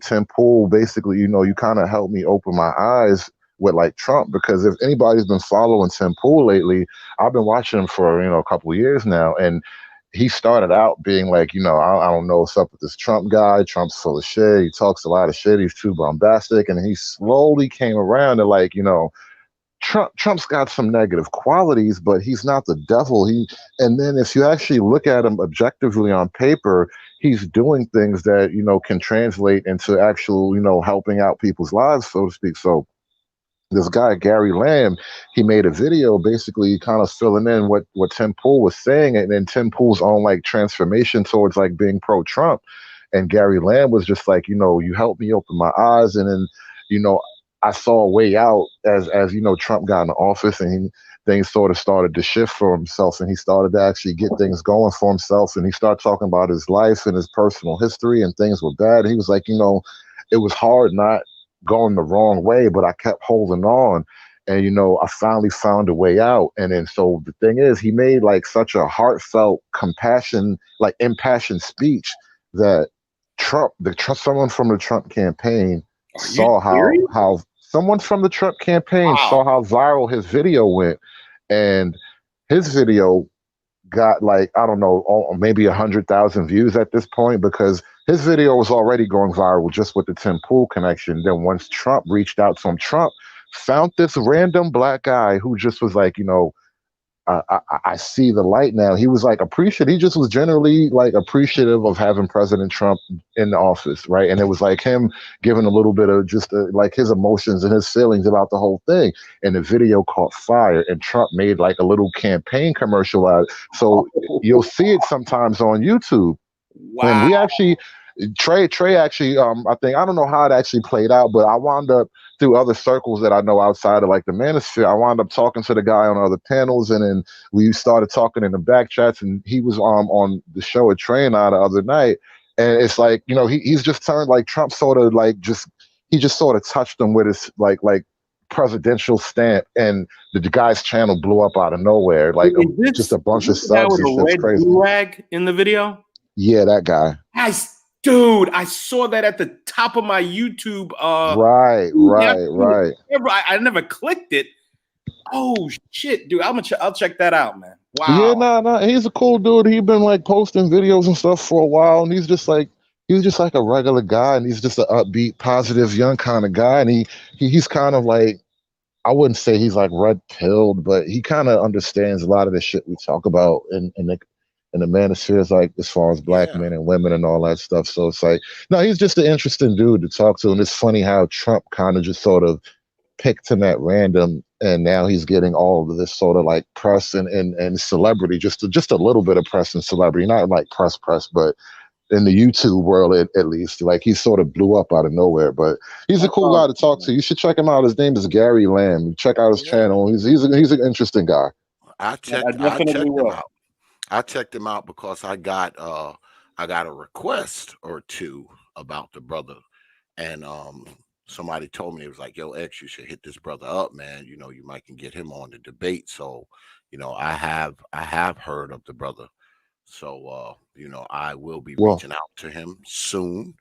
Tim Pool, basically, you kind of helped me open my eyes with Trump, because if anybody's been following Tim Pool lately, I've been watching him for, a couple of years now. And he started out being I don't know what's up with this Trump guy. Trump's full of shit. He talks a lot of shit. He's too bombastic. And he slowly came around to Trump's got some negative qualities, but he's not the devil. And then if you actually look at him objectively on paper, he's doing things that, can translate into actual, helping out people's lives, so to speak. So this guy, Gary Lamb, he made a video basically kind of filling in what Tim Pool was saying, and then Tim Pool's own transformation towards being pro-Trump. And Gary Lamb was just you helped me open my eyes. And then, I saw a way out as Trump got in office, and things sort of started to shift for himself, and he started to actually get things going for himself. And he started talking about his life and his personal history, and things were bad. He was like, it was hard not going the wrong way, but I kept holding on. And, I finally found a way out. And then, so the thing is, he made such a heartfelt, impassioned speech that someone from the Trump campaign saw how someone from the Trump campaign saw how viral his video went. And his video got I don't know, maybe 100,000 views at this point, because his video was already going viral just with the Tim Pool connection. Then once Trump reached out to him, Trump found this random black guy who just was I see the light now. He was like appreciative. He just was generally like appreciative of having President Trump in the office, right? And it was like him giving a little bit of just like his emotions and his feelings about the whole thing. And the video caught fire, and Trump made like a little campaign commercial out. So you'll see it sometimes on YouTube. Wow. And we actually, Trey actually, I think, I don't know how it actually played out, but I wound up through other circles that I know outside of like the manosphere. I wound up talking to the guy on other panels, and then we started talking in the back chats, and he was on the show at Trey and I the other night. And it's like, you know, he's just turned like Trump sort of like he just sort of touched him with his like presidential stamp, and the guy's channel blew up out of nowhere. Like just a bunch of subs. It's crazy. Rag in the video? Yeah, that guy. Dude, I saw that at the top of my YouTube. Right. I never clicked it. Oh shit, dude! I'll check that out, man. Wow. Yeah, nah. He's a cool dude. He's been like posting videos and stuff for a while, and he's just like a regular guy, and he's just an upbeat, positive, young kind of guy. And he's kind of like, I wouldn't say he's like red-pilled, but he kind of understands a lot of the shit we talk about in the manosphere, like as far as black men and women and all that stuff. So it's like, no, he's just an interesting dude to talk to. And it's funny how Trump kind of just sort of picked him at random, and now he's getting all of this sort of like press and celebrity, just a little bit of press and celebrity, not like press, but in the YouTube world at least, like he sort of blew up out of nowhere. But he's a cool guy to talk to. You should check him out. His name is Gary Lamb. Check out his channel. He's an interesting guy. I checked him out. I checked him out because I got a request or two about the brother, and somebody told me, it was like, yo, X, you should hit this brother up, man. You know, you might can get him on the debate. So, you know, I have heard of the brother. So you know, I will be reaching out to him soon,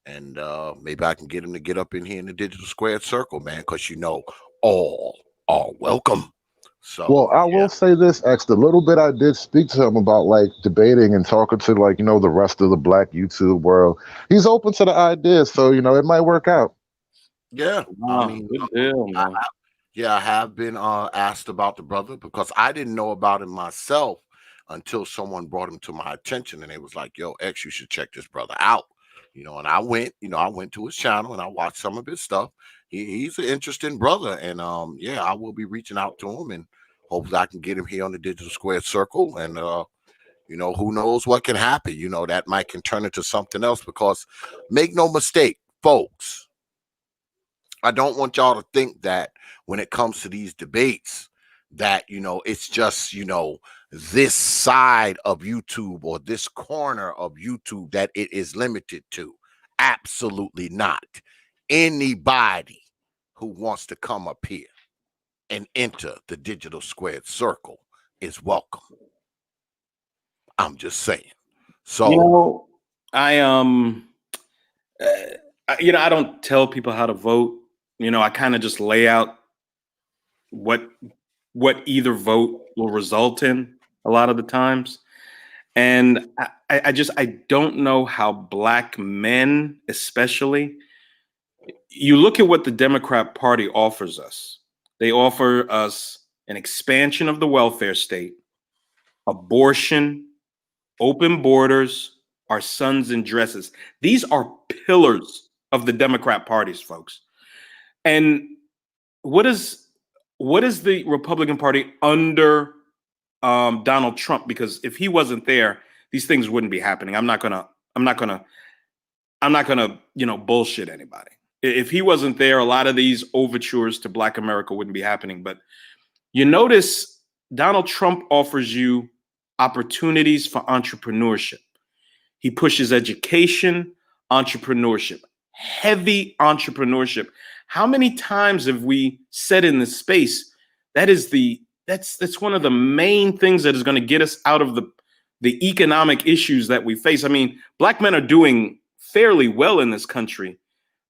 and maybe I can get him to get up in here in the Digital Squared Circle, man, because you know, all are welcome. So, well, I will say this, X, the little bit I did speak to him about like debating and talking to like, you know, the rest of the black YouTube world, he's open to the ideas. So, you know, it might work out. Yeah. I mean, good deal, man. I have been asked about the brother because I didn't know about him myself until someone brought him to my attention, and it was like, yo, X, you should check this brother out. You know, and I went to his channel and I watched some of his stuff. He's an interesting brother, and yeah, I will be reaching out to him, and hopefully I can get him here on the Digital Squared Circle. And you know, who knows what can happen? You know, that might can turn into something else, because make no mistake, folks, I don't want y'all to think that when it comes to these debates that, you know, it's just, you know, this side of YouTube or this corner of YouTube that it is limited to. Absolutely not. Anybody who wants to come up here and enter the Digital Squared Circle is welcome. I'm just saying. So, you know, I don't tell people how to vote. You know, I kind of just lay out what either vote will result in a lot of the times. And I don't know how black men, especially, you look at what the Democrat Party offers us. They offer us an expansion of the welfare state, abortion, open borders, our sons in dresses. These are pillars of the Democrat parties, folks. And what is the Republican Party under Donald Trump? Because if he wasn't there, these things wouldn't be happening. I'm not gonna, you know, bullshit anybody. If he wasn't there, a lot of these overtures to Black America wouldn't be happening. But you notice Donald Trump offers you opportunities for entrepreneurship. He pushes education, entrepreneurship, heavy entrepreneurship. How many times have we said in this space that's one of the main things that is going to get us out of the economic issues that we face? I mean, black men are doing fairly well in this country,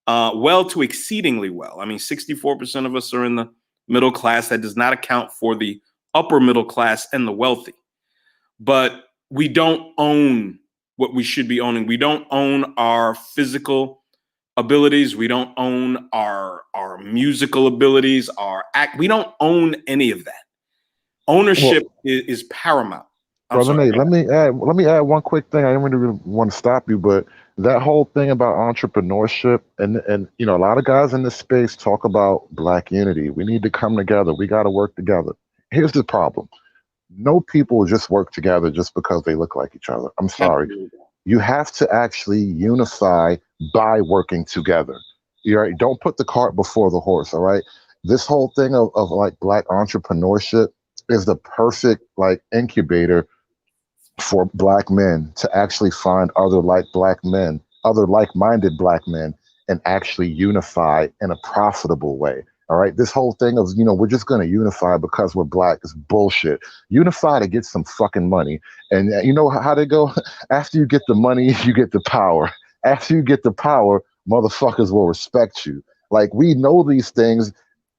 well to exceedingly well. I mean, 64% of us are in the middle class. That does not account for the upper middle class and the wealthy. But we don't own what we should be owning. We don't own our physical abilities. We don't own our musical abilities, our act. We don't own any of that. Ownership is paramount. Brother Nate, let me add one quick thing. I didn't really want to stop you, but that whole thing about entrepreneurship and you know, a lot of guys in this space talk about Black unity. We need to come together. We got to work together. Here's the problem. No people just work together just because they look like each other. I'm sorry. You have to actually unify by working together. You're right. Don't put the cart before the horse. All right. This whole thing of like Black entrepreneurship is the perfect like incubator for Black men to actually find other like-minded Black men, and actually unify in a profitable way. All right. This whole thing of, you know, we're just going to unify because we're Black is bullshit. Unify to get some fucking money. And you know how they go? After you get the money, you get the power. After you get the power, motherfuckers will respect you. Like, we know these things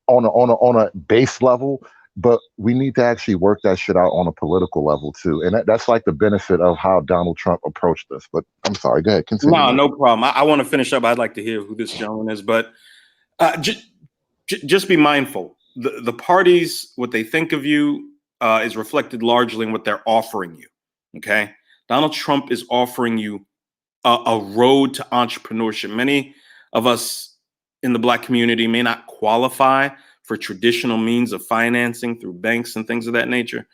on a base level, but we need to actually work that shit out on a political level too. And that's like the benefit of how Donald Trump approached this. But I'm sorry, go ahead, continue. No problem. I want to finish up. I'd like to hear who this gentleman is, but just be mindful. The parties, what they think of you is reflected largely in what they're offering you. Okay. Donald Trump is offering you a road to entrepreneurship. Many of us in the Black community may not qualify for traditional means of financing through banks and things of that nature,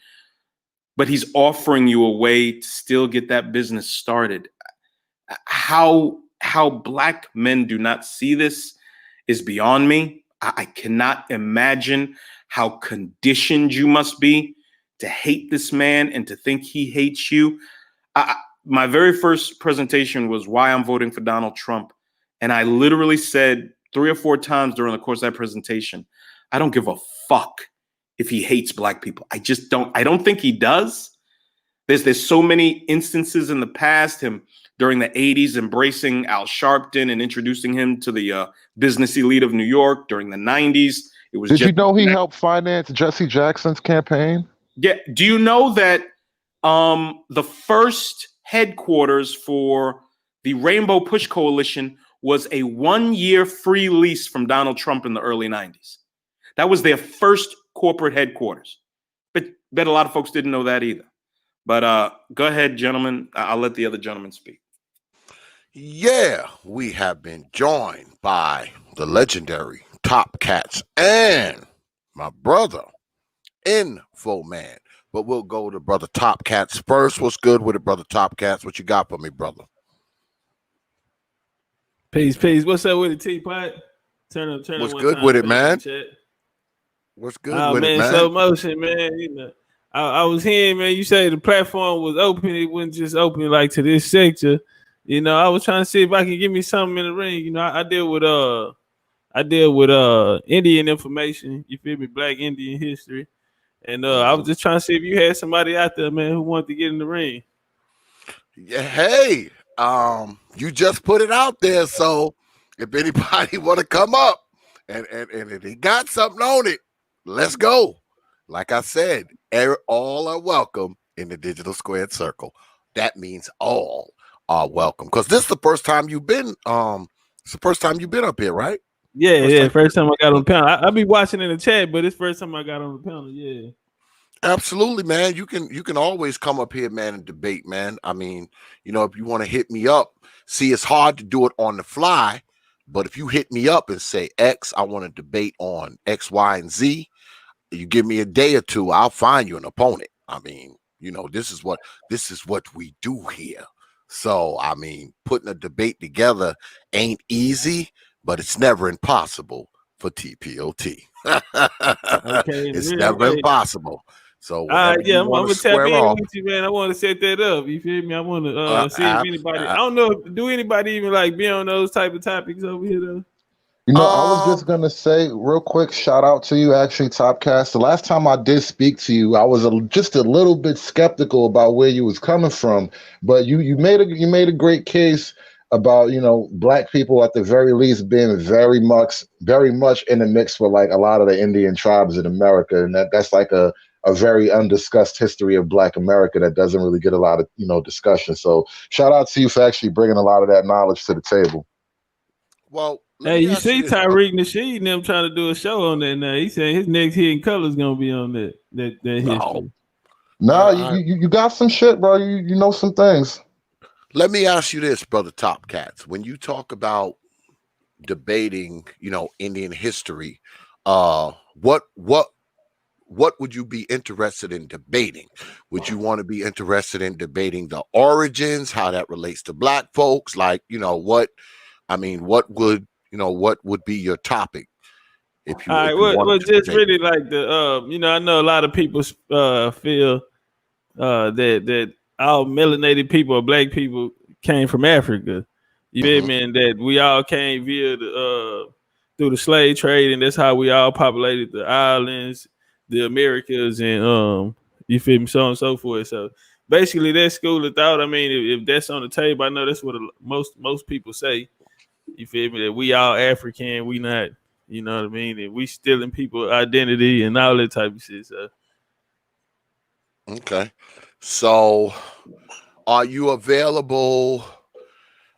but he's offering you a way to still get that business started. How Black men do not see this is beyond me. I cannot imagine how conditioned you must be to hate this man and to think he hates you. My very first presentation was why I'm voting for Donald Trump. And I literally said 3 or 4 times during the course of that presentation, I don't give a fuck if he hates Black people. I just don't. I don't think he does. There's so many instances in the past, him during the 80s embracing Al Sharpton and introducing him to the business elite of New York. During the 90s, it was. Did you know he helped finance Jesse Jackson's campaign? Yeah. Do you know that the first headquarters for the Rainbow Push Coalition was a 1-year free lease from Donald Trump in the early 90s? That was their first corporate headquarters. But bet a lot of folks didn't know that either. But go ahead, gentlemen. I'll let the other gentleman speak. Yeah, we have been joined by the legendary Top Cats and my brother, Info Man. But we'll go to brother Top Cats first. What's good with it, brother Top Cats? What you got for me, brother? Peace. What's up with it, T.P.O.T? Turn What's good with it, man? What's good with it, man? Slow motion, man. You know, I was hearing, man, you say the platform was open. It wasn't just open like to this sector. You know, I was trying to see if I can give me something in the ring. You know, I deal with Indian information. You feel me? Black Indian history. And I was just trying to see if you had somebody out there, man, who wanted to get in the ring. Yeah, hey, you just put it out there. So if anybody want to come up and if they got something on it, let's go. Like I said, all are welcome in the Digital Squared Circle. That means all are welcome. Because this is the first time you've been it's the first time you've been up here, right? Yeah, first time I got on the panel. I'll be watching in the chat, but it's first time I got on the panel, yeah. Absolutely, man. You can always come up here, man, and debate, man. I mean, you know, if you want to hit me up, see, it's hard to do it on the fly, but if you hit me up and say, X, I want to debate on X, Y, and Z, you give me a day or two, I'll find you an opponent. I mean, you know, this is what we do here. So, I mean, putting a debate together ain't easy, but it's never impossible for T.P.O.T. It's never impossible. So yeah, I'm gonna tap in with you, man. I want to set that up. You feel me? I want to see if anybody. I don't know. Do anybody even like be on those type of topics over here though? You know, I was just gonna say real quick, shout out to you, actually, Topcast. The last time I did speak to you, I was just a little bit skeptical about where you was coming from, but you made a great case about, you know, Black people at the very least being very much in the mix with like a lot of the Indian tribes in America, and that's like a very undiscussed history of Black America that doesn't really get a lot of, you know, discussion. So shout out to you for actually bringing a lot of that knowledge to the table. Well, Hey, you see Tyreek Nasheed and them trying to do a show on that now. He said his next Hidden Color's gonna be on that history. Nah, you got some shit, bro. You know some things. Let me ask you this, brother Top Cats. When you talk about debating, Indian history, what would you be interested in debating? Would you want to be interested in debating the origins, how that relates to black folks? Like, what would be your topic? If you, all right, well, just really like the, I know a lot of people feel that all melanated people or black people came from Africa. You feel me? And that we all came via through the slave trade, and that's how we all populated the islands, the Americas, and you feel me, so on and so forth. So basically, that school of thought. I mean, if that's on the table, I know that's what most people say. You feel me? That we all African, we not. You know what I mean? And we stealing people identity and all that type of shit. So. Okay. So are you available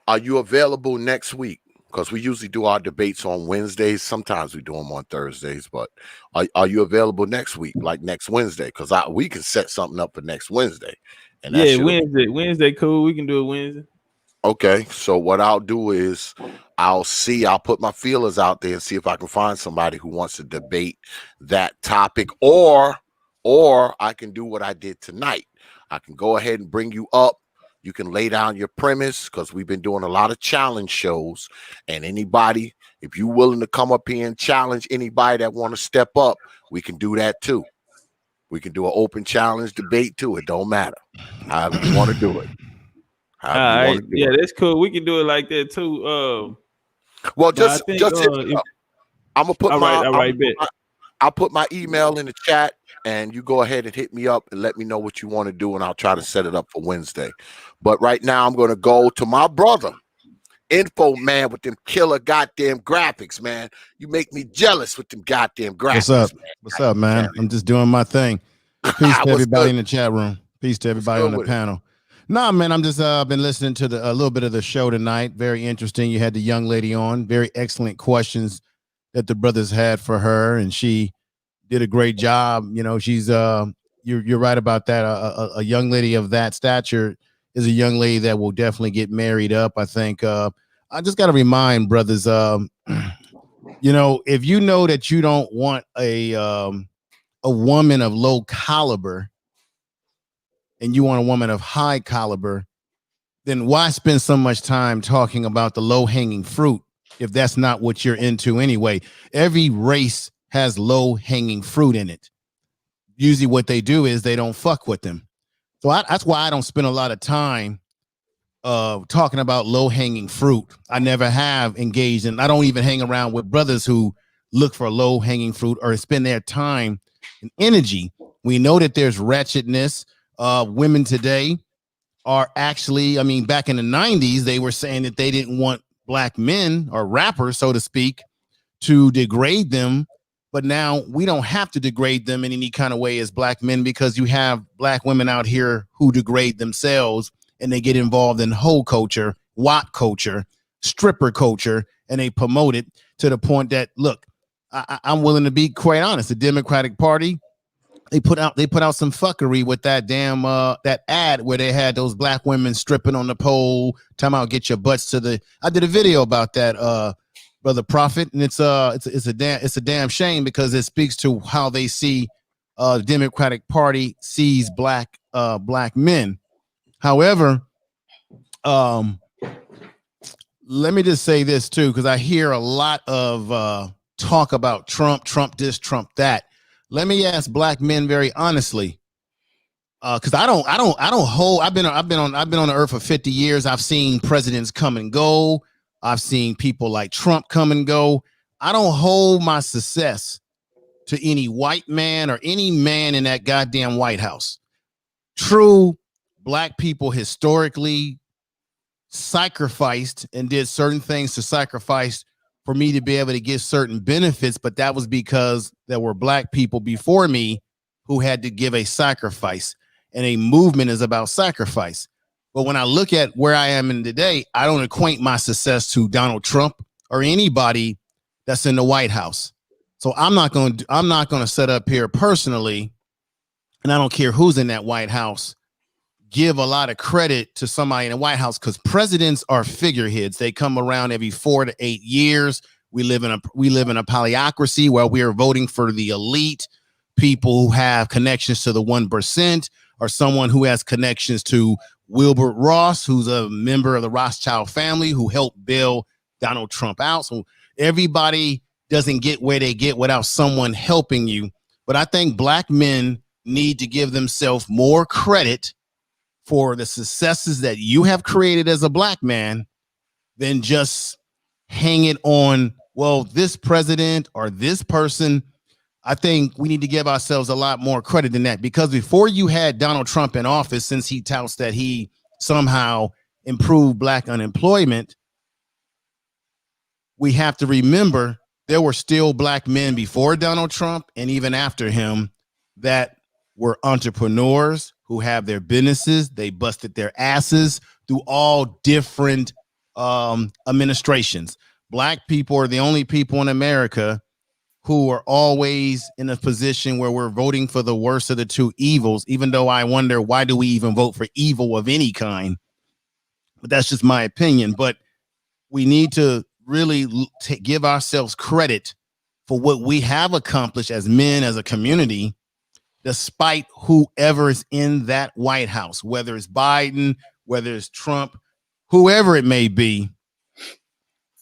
next week? Because we usually do our debates on Wednesdays. Sometimes we do them on Thursdays, but are you available next week, like next Wednesday? Because we can set something up for next Wednesday. And Wednesday, cool. We can do it Wednesday. Okay, so what I'll do is I'll put my feelers out there and see if I can find somebody who wants to debate that topic, or I can do what I did tonight. I can go ahead and bring you up. You can lay down your premise, because we've been doing a lot of challenge shows, and anybody, if you're willing to come up here and challenge anybody that want to step up, we can do that too. We can do an open challenge debate too. It don't matter. However you want to do it. All right, that's cool. We can do it like that too. Well, just hit me up. I'm gonna put I'll put my email in the chat, and you go ahead and hit me up and let me know what you want to do, and I'll try to set it up for Wednesday. But right now, I'm gonna go to my brother, Info Man, with them killer goddamn graphics, man. You make me jealous with them goddamn graphics. What's up, man? I'm just doing my thing. Peace to everybody in the chat room. Peace to everybody on the panel. Nah, man, I'm just been listening to a little bit of the show tonight. Very interesting. You had the young lady on. Very excellent questions that the brothers had for her, and she did a great job. She's you're right about that. A young lady of that stature is a young lady that will definitely get married up. I think. I just got to remind brothers, if you know that you don't want a woman of low caliber, and you want a woman of high caliber, then why spend so much time talking about the low-hanging fruit if that's not what you're into anyway? Every race has low-hanging fruit in it. Usually what they do is they don't fuck with them. So that's why I don't spend a lot of time talking about low-hanging fruit. I never have engaged in. I don't even hang around with brothers who look for low-hanging fruit or spend their time and energy. We know that there's wretchedness. Women today are actually, back in the 90s, they were saying that they didn't want black men or rappers, so to speak, to degrade them. But now we don't have to degrade them in any kind of way as black men, because you have black women out here who degrade themselves, and they get involved in hoe culture, WAP culture, stripper culture, and they promote it to the point that, look, I'm willing to be quite honest. The Democratic Party, they put out some fuckery with that damn that ad where they had those black women stripping on the pole, talking about get your butts to the. I did a video about that, Brother Prophet, and it's a damn shame, because it speaks to how they see the Democratic Party sees black men. However, let me just say this too, because I hear a lot of talk about Trump this, Trump that. Let me ask black men very honestly, because I don't hold. I've been on the earth for 50 years. I've seen presidents come and go. I've seen people like Trump come and go. I don't hold my success to any white man or any man in that goddamn White House. True, black people historically sacrificed and did certain things to sacrifice for me to be able to get certain benefits, but that was because there were black people before me who had to give a sacrifice, and a movement is about sacrifice. But when I look at where I am in today, I don't equate my success to Donald Trump or anybody that's in the White House. So I'm not going to set up here personally, and I don't care who's in that White House, give a lot of credit to somebody in the White House, because presidents are figureheads. They come around every 4 to 8 years. We live in a polyocracy where we are voting for the elite, people who have connections to the 1%, or someone who has connections to Wilbur Ross, who's a member of the Rothschild family, who helped bail Donald Trump out. So everybody doesn't get where they get without someone helping you. But I think black men need to give themselves more credit for the successes that you have created as a black man than just hang it on, well, this president or this person. I think we need to give ourselves a lot more credit than that, because before you had Donald Trump in office, since he touts that he somehow improved black unemployment, we have to remember there were still black men before Donald Trump and even after him that were entrepreneurs who have their businesses. They busted their asses through all different administrations. Black people are the only people in America who are always in a position where we're voting for the worst of the two evils, even though I wonder, why do we even vote for evil of any kind? But that's just my opinion. But we need to really give ourselves credit for what we have accomplished as men, as a community, despite whoever is in that White House, whether it's Biden, whether it's Trump, whoever it may be.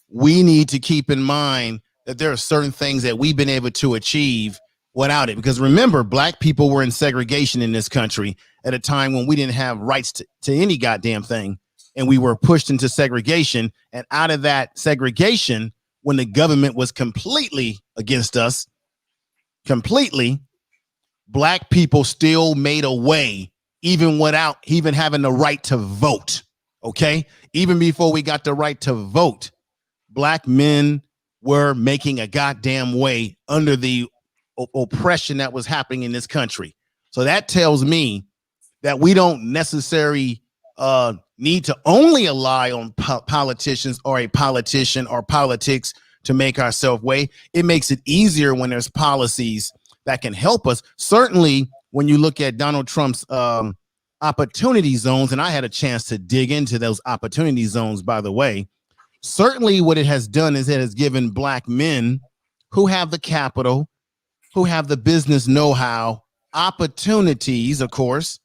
We need to keep in mind that there are certain things that we've been able to achieve without it. Because remember, black people were in segregation in this country at a time when we didn't have rights to any goddamn thing. And we were pushed into segregation. And out of that segregation, when the government was completely against us, completely, black people still made a way, even without even having the right to vote. Okay? Even before we got the right to vote, black men were making a goddamn way under the oppression that was happening in this country. So that tells me that we don't necessarily need to only rely on politicians or a politician or politics to make ourselves way. It makes it easier when there's policies that can help us. Certainly, when you look at Donald Trump's opportunity zones, and I had a chance to dig into those opportunity zones, by the way. Certainly what it has done is it has given black men who have the capital, who have the business know-how, opportunities, of course,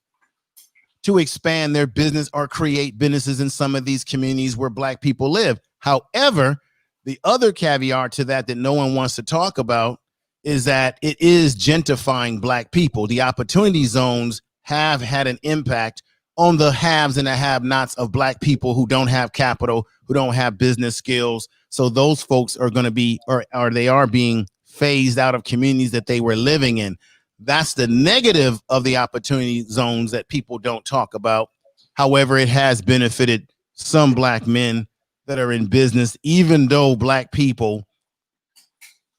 to expand their business or create businesses in some of these communities where black people live. However, the other caveat to that no one wants to talk about is that it is gentrifying black people. The opportunity zones have had an impact on the haves and the have-nots of black people who don't have capital, who don't have business skills. So those folks are going to be, or they are being phased out of communities that they were living in. That's the negative of the opportunity zones that people don't talk about. However, it has benefited some black men that are in business, even though black people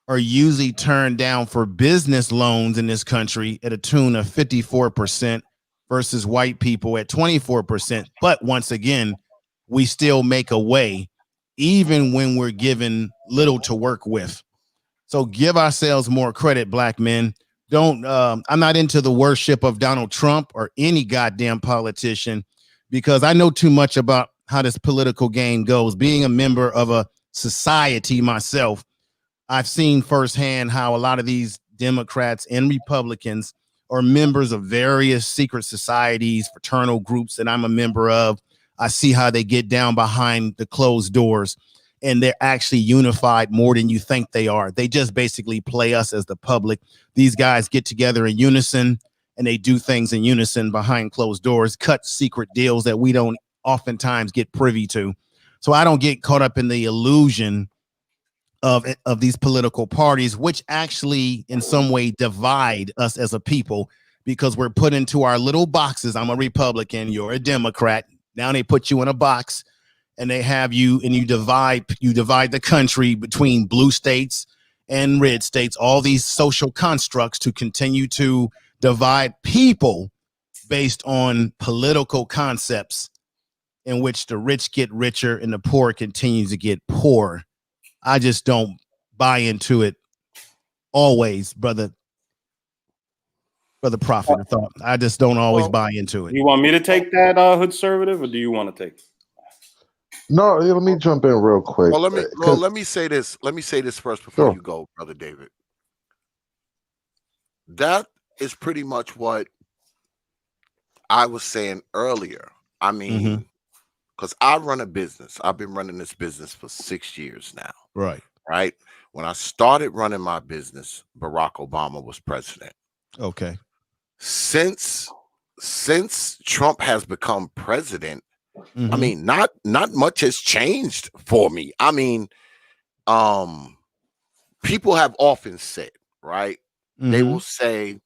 are usually turned down for business loans in this country at a tune of 54%. Versus white people at 24%. But once again, we still make a way, even when we're given little to work with. So give ourselves more credit, black men. I'm not into the worship of Donald Trump or any goddamn politician, because I know too much about how this political game goes. Being a member of a society myself, I've seen firsthand how a lot of these Democrats and Republicans or members of various secret societies, fraternal groups that I'm a member of. I see how they get down behind the closed doors, and they're actually unified more than you think they are. They just basically play us as the public. These guys get together in unison, and they do things in unison behind closed doors, cut secret deals that we don't oftentimes get privy to. So I don't get caught up in the illusion of these political parties, which actually in some way divide us as a people, because we're put into our little boxes. I'm a Republican, you're a Democrat. Now they put you in a box and they have you, and you divide the country between blue states and red states, all these social constructs to continue to divide people based on political concepts in which the rich get richer and the poor continues to get poorer. I just don't buy into it always, brother Prophet. I just don't always buy into it. You want me to take that HOODServative, or do you want to take it? No, let me jump in real quick. Well, let me say this. Let me say this first before you go, Brother David. That is pretty much what I was saying earlier. I mean, because I run a business. I've been running this business for 6 years now. Right. When I started running my business, Barack Obama was president. Okay. Since Trump has become president, I mean, not much has changed for me. I mean, people have often said, right? They will say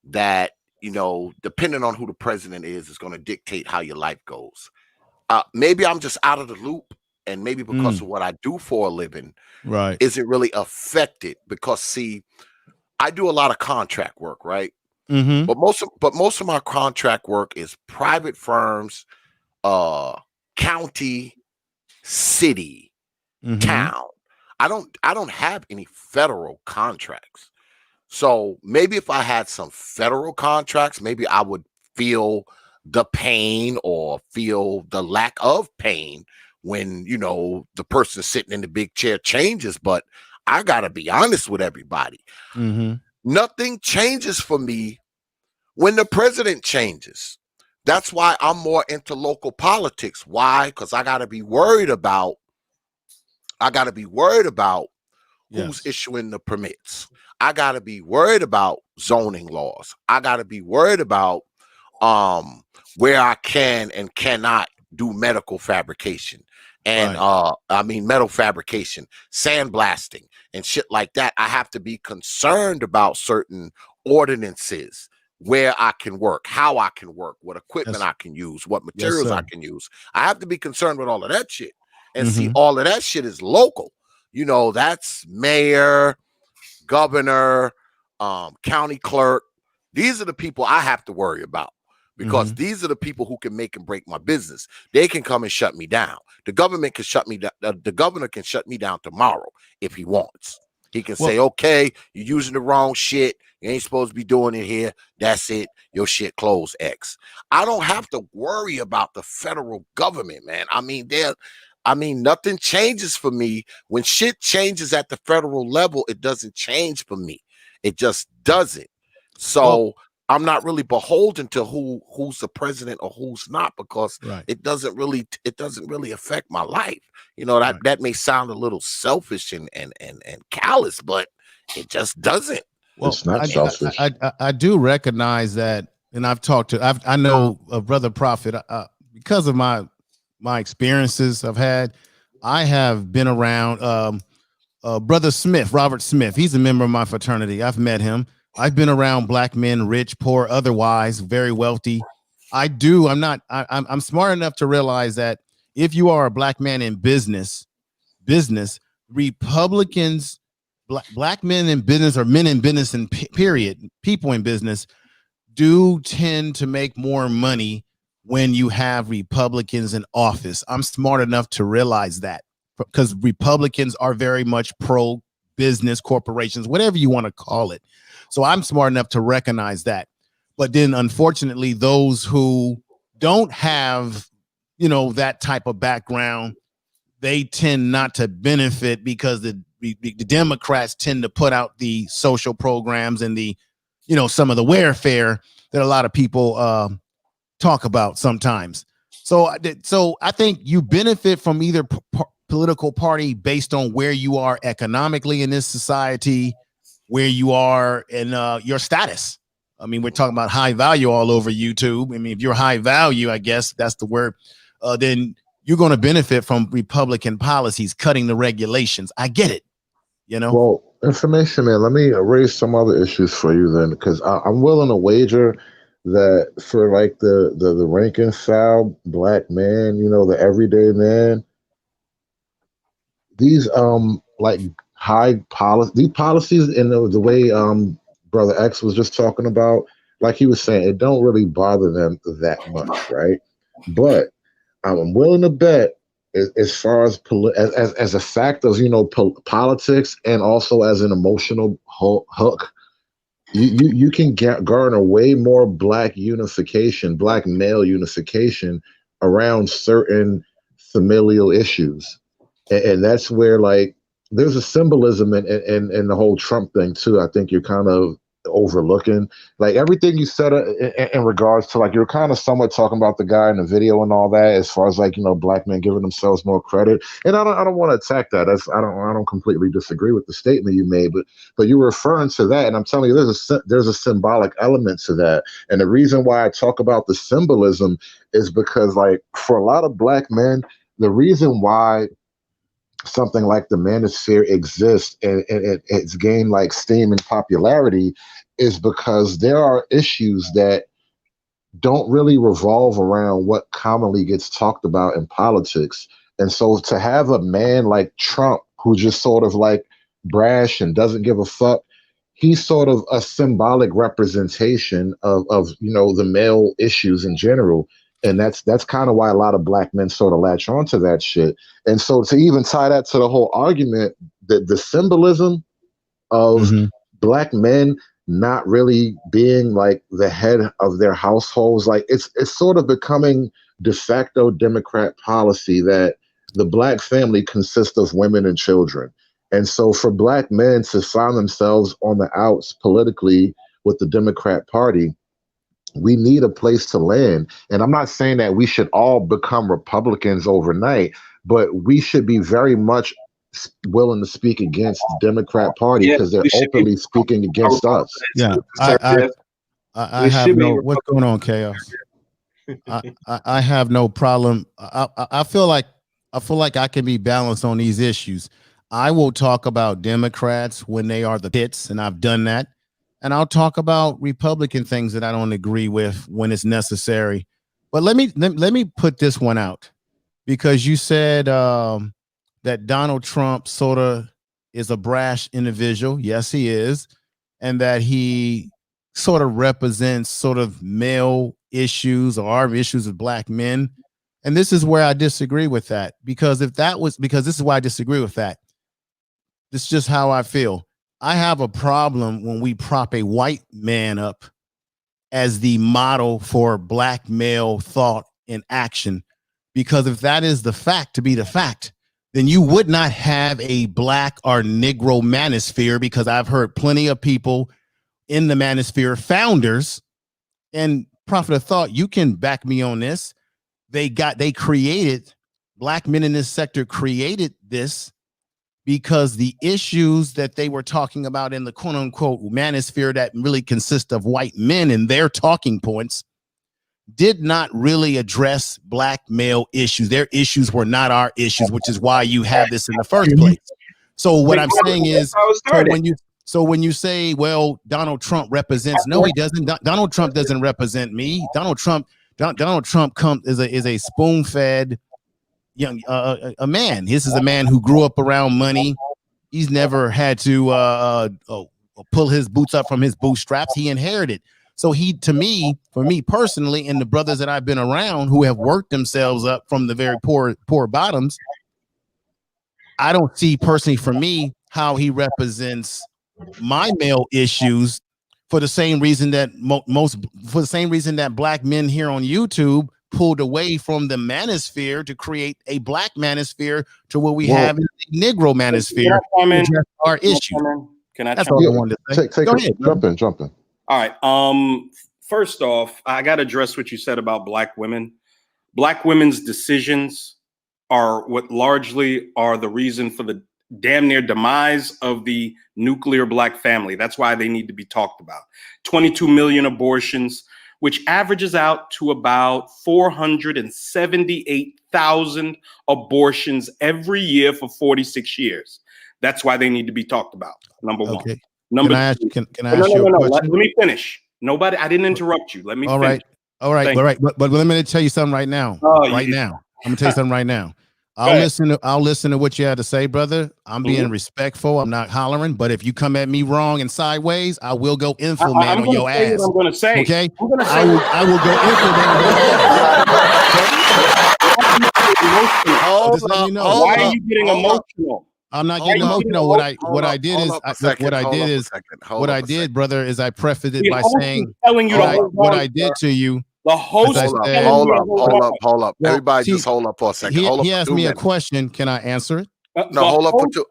that, you know, depending on who the president is going to dictate how your life goes. Maybe I'm just out of the loop, and maybe because of what I do for a living, isn't really affected. Because see, I do a lot of contract work, right? But most of my contract work is private firms, county, city, town. I don't have any federal contracts. So maybe if I had some federal contracts, maybe I would feel the pain or feel the lack of pain when, you know, the person sitting in the big chair changes. But I gotta be honest with everybody. Nothing changes for me when the president changes. That's why I'm more into local politics. Why? Because I gotta be worried about who's issuing the permits. I gotta be worried about zoning laws. I gotta be worried about where I can and cannot do medical fabrication. And metal fabrication, sandblasting, and shit like that. I have to be concerned about certain ordinances, where I can work, how I can work, what equipment I can use, what materials I can use. I have to be concerned with all of that shit. And see, all of that shit is local. You know, that's mayor, governor, county clerk. These are the people I have to worry about, because these are the people who can make and break my business. They can come and shut me down. The government can shut me down. The governor can shut me down tomorrow if he wants. He can say, okay, you're using the wrong shit. You ain't supposed to be doing it here. That's it. Your shit closed, X. I don't have to worry about the federal government, man. I mean, nothing changes for me. When shit changes at the federal level, it doesn't change for me. It just doesn't. So I'm not really beholden to who's the president or who's not, because it doesn't really affect my life. You know, that may sound a little selfish and callous, but it just doesn't. Well, it's not selfish. I do recognize that, and I know Brother Prophet, because of my experiences I've had. I have been around Brother Smith, Robert Smith. He's a member of my fraternity. I've met him. I've been around black men, rich, poor, otherwise, very wealthy. I'm smart enough to realize that if you are a black man in business, Republicans, black men in business, or men in business, and period, people in business, do tend to make more money when you have Republicans in office. I'm smart enough to realize that, because Republicans are very much pro-business, corporations, whatever you want to call it. So I'm smart enough to recognize that. But then, unfortunately, those who don't have, you know, that type of background, they tend not to benefit, because the Democrats tend to put out the social programs and the, you know, some of the welfare that a lot of people talk about sometimes. So I think you benefit from either political party based on where you are economically in this society, where you are in your status. I mean, we're talking about high value all over YouTube. I mean, if you're high value, I guess that's the word, then you're going to benefit from Republican policies, cutting the regulations. I get it, you know? Well, information, man, let me raise some other issues for you then, because I'm willing to wager that for like the rank and file black man, you know, the everyday man, these like these policies and the way Brother X was just talking about, like he was saying, it don't really bother them that much, right? But I'm willing to bet as far as as a fact of politics, and also as an emotional hook, you can garner way more black unification, black male unification around certain familial issues, and that's where like there's a symbolism in the whole Trump thing too. I think you're kind of overlooking like everything you said in regards to like you're kind of somewhat talking about the guy in the video and all that as far as like black men giving themselves more credit, and I don't want to attack that. I don't completely disagree with the statement you made, but you're referring to that, and I'm telling you there's a symbolic element to that, and the reason why I talk about the symbolism is because like for a lot of black men, the reason why something like the manosphere exists and it's gained like steam and popularity is because there are issues that don't really revolve around what commonly gets talked about in politics. And so to have a man like Trump who just sort of like brash and doesn't give a fuck, he's sort of a symbolic representation of the male issues in general. And that's kind of why a lot of black men sort of latch onto that shit. And so to even tie that to the whole argument, that the symbolism of black men not really being like the head of their households, like it's sort of becoming de facto Democrat policy that the black family consists of women and children. And so for black men to find themselves on the outs politically with the Democrat Party, we need a place to land. And I'm not saying that we should all become Republicans overnight, but we should be very much willing to speak against the Democrat Party because they're openly speaking against us. Yeah, I have no. What's going on, Chaos? I have no problem. I feel like I can be balanced on these issues. I will talk about Democrats when they are the pits, and I've done that. And I'll talk about Republican things that I don't agree with when it's necessary. But let me put this one out, because you said that Donald Trump sort of is a brash individual. Yes, he is. And that he sort of represents sort of male issues or our issues of black men. And this is where I disagree with that, because this is why I disagree with that. This is just how I feel. I have a problem when we prop a white man up as the model for black male thought and action, because if that is the fact to be the fact, then you would not have a black or Negro manosphere, because I've heard plenty of people in the manosphere, founders and Prophet of Thought, you can back me on this. They created, black men in this sector created this because the issues that they were talking about in the quote unquote manosphere that really consist of white men and their talking points did not really address black male issues. Their issues were not our issues, which is why you have this in the first place. So what I'm saying is, when you say, well, Donald Trump represents, no, he doesn't. Donald Trump doesn't represent me. Donald Trump is a spoon-fed young a man. This is a man who grew up around money. He's never had to pull his boots up from his bootstraps. He inherited. So for me personally, and the brothers that I've been around who have worked themselves up from the very poor bottoms, I don't see personally for me how he represents my male issues, for the same reason that black men here on YouTube pulled away from the manosphere to create a black manosphere to where we have a Negro manosphere to address our issue. That's all I wanted to say. Go ahead. Jump in. All right. First off, I got to address what you said about black women. Black women's decisions are what largely are the reason for the damn near demise of the nuclear black family. That's why they need to be talked about. 22 million abortions, which averages out to about 478,000 abortions every year for 46 years. That's why they need to be talked about. Number one. Number two. Can I ask you a question? Let me finish. I didn't interrupt you. Let me finish. All right. But let me tell you something right now. I'm going to tell you something right now. I'll listen to what you had to say, brother. I'm being respectful. I'm not hollering. But if you come at me wrong and sideways, I will go info man on your ass. I'm going to say. Okay. I will go info man on your ass. emotional? Just let me know. Why are you getting emotional? I'm not getting emotional. What I did is, brother, is I prefaced it The by host is saying telling you to hold what on, I did sir. to you. The host as I is said- telling you to hold on. hold up. Well, Everybody see, just hold up for a second. He, Hold up he for asked 2 me a minutes. question. Can I answer it? No, hold up for 2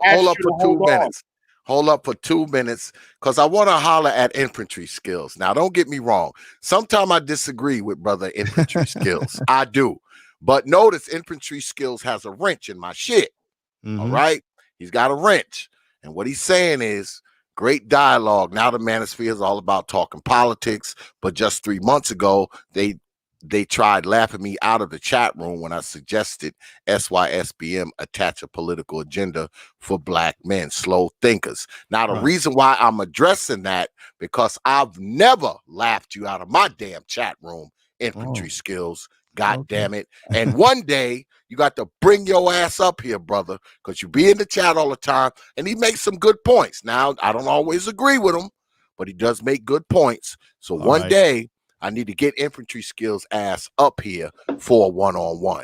minutes. Hold up for 2 minutes, because I want to holler at infantry skills. Now, don't get me wrong. Sometimes I disagree with brother infantry skills. I do. But notice infantry skills has a wrench in my shit. All right? He's got a wrench. And what he's saying is great dialogue. Now the manosphere is all about talking politics. But just 3 months ago, they tried laughing me out of the chat room when I suggested SYSBM attach a political agenda for black men, slow thinkers. Now, the reason why I'm addressing that, because I've never laughed you out of my damn chat room, infantry skills. God damn it. And one day you got to bring your ass up here, brother, because you be in the chat all the time. And he makes some good points. Now, I don't always agree with him, but he does make good points. So one day I need to get infantry skills ass up here for a one-on-one.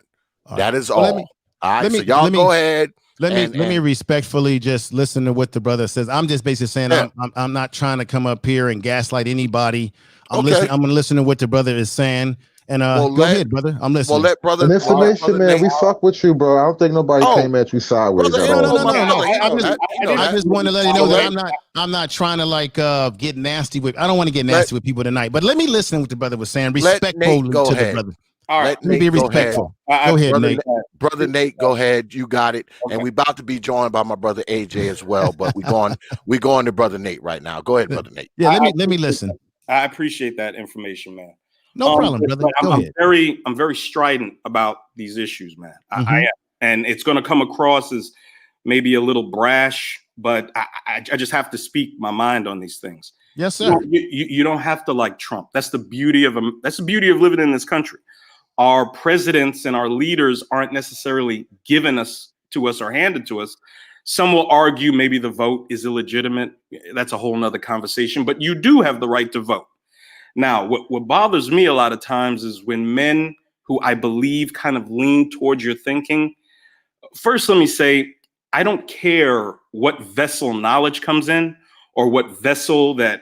That is all. All right. So y'all go ahead. Let me respectfully just listen to what the brother says. I'm just basically saying I'm not trying to come up here and gaslight anybody. I'm listening. I'm gonna listen to what the brother is saying. And go ahead, brother. I'm listening. Well, let brother. And information, man. We fuck with you, bro. I don't think nobody came at you sideways at all. No. I just want to let you know that I'm not trying to like get nasty with. I don't want to get nasty with people tonight. But let me listen to what the brother was saying. Respectful to the brother. All right, let me be respectful. Go ahead, Nate. Brother Nate, go ahead. You got it. And we're about to be joined by my brother AJ as well. But we're going to brother Nate right now. Go ahead, brother Nate. Yeah, let me listen. I appreciate that information, man. No problem, brother. Go ahead. I'm very strident about these issues, man. I am. And it's going to come across as maybe a little brash, but I just have to speak my mind on these things. Yes, sir. You don't have to like Trump. That's the beauty of living in this country. Our presidents and our leaders aren't necessarily given to us or handed to us. Some will argue maybe the vote is illegitimate. That's a whole nother conversation, but you do have the right to vote. Now, what bothers me a lot of times is when men who I believe kind of lean towards your thinking. First, let me say, I don't care what vessel knowledge comes in or what vessel that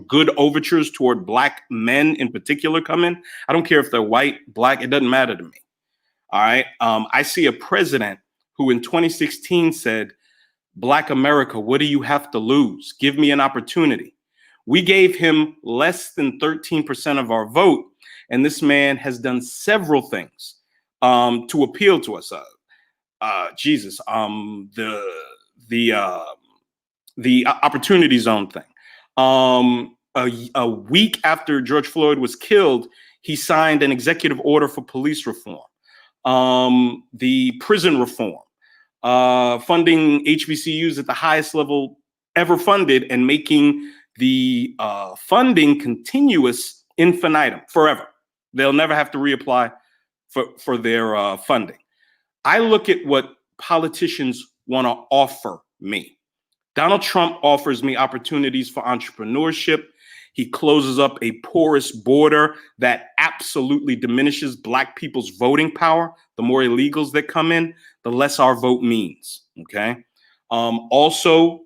good overtures toward black men in particular come in. I don't care if they're white, black, it doesn't matter to me. All right. I see a president who in 2016 said, Black America, what do you have to lose? Give me an opportunity. We gave him less than 13% of our vote, and this man has done several things to appeal to us. The opportunity zone thing. A week after George Floyd was killed, he signed an executive order for police reform, the prison reform, funding HBCUs at the highest level ever funded, and making the funding continuous infinitum forever. They'll never have to reapply for their funding. I look at what politicians want to offer me. Donald Trump offers me opportunities for entrepreneurship. He closes up a porous border that absolutely diminishes Black people's voting power. The more illegals that come in, the less our vote means. Okay. Also,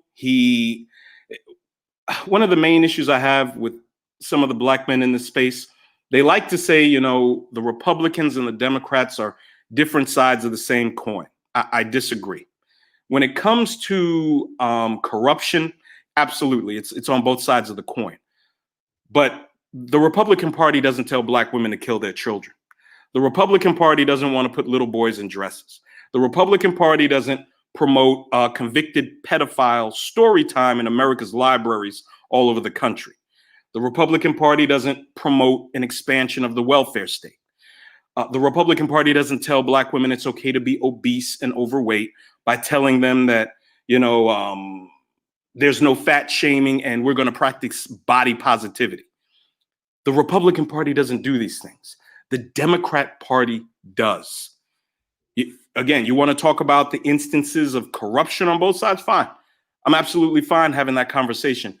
one of the main issues I have with some of the Black men in this space, they like to say, the Republicans and the Democrats are different sides of the same coin. I disagree. When it comes to corruption, absolutely, it's on both sides of the coin. But the Republican Party doesn't tell Black women to kill their children. The Republican Party doesn't want to put little boys in dresses. The Republican Party doesn't promote convicted pedophile story time in America's libraries all over the country. The Republican Party doesn't promote an expansion of the welfare state. The Republican Party doesn't tell Black women it's okay to be obese and overweight by telling them that, there's no fat shaming and we're going to practice body positivity. The Republican Party doesn't do these things. The Democrat Party does. Again, you want to talk about the instances of corruption on both sides? Fine. I'm absolutely fine having that conversation.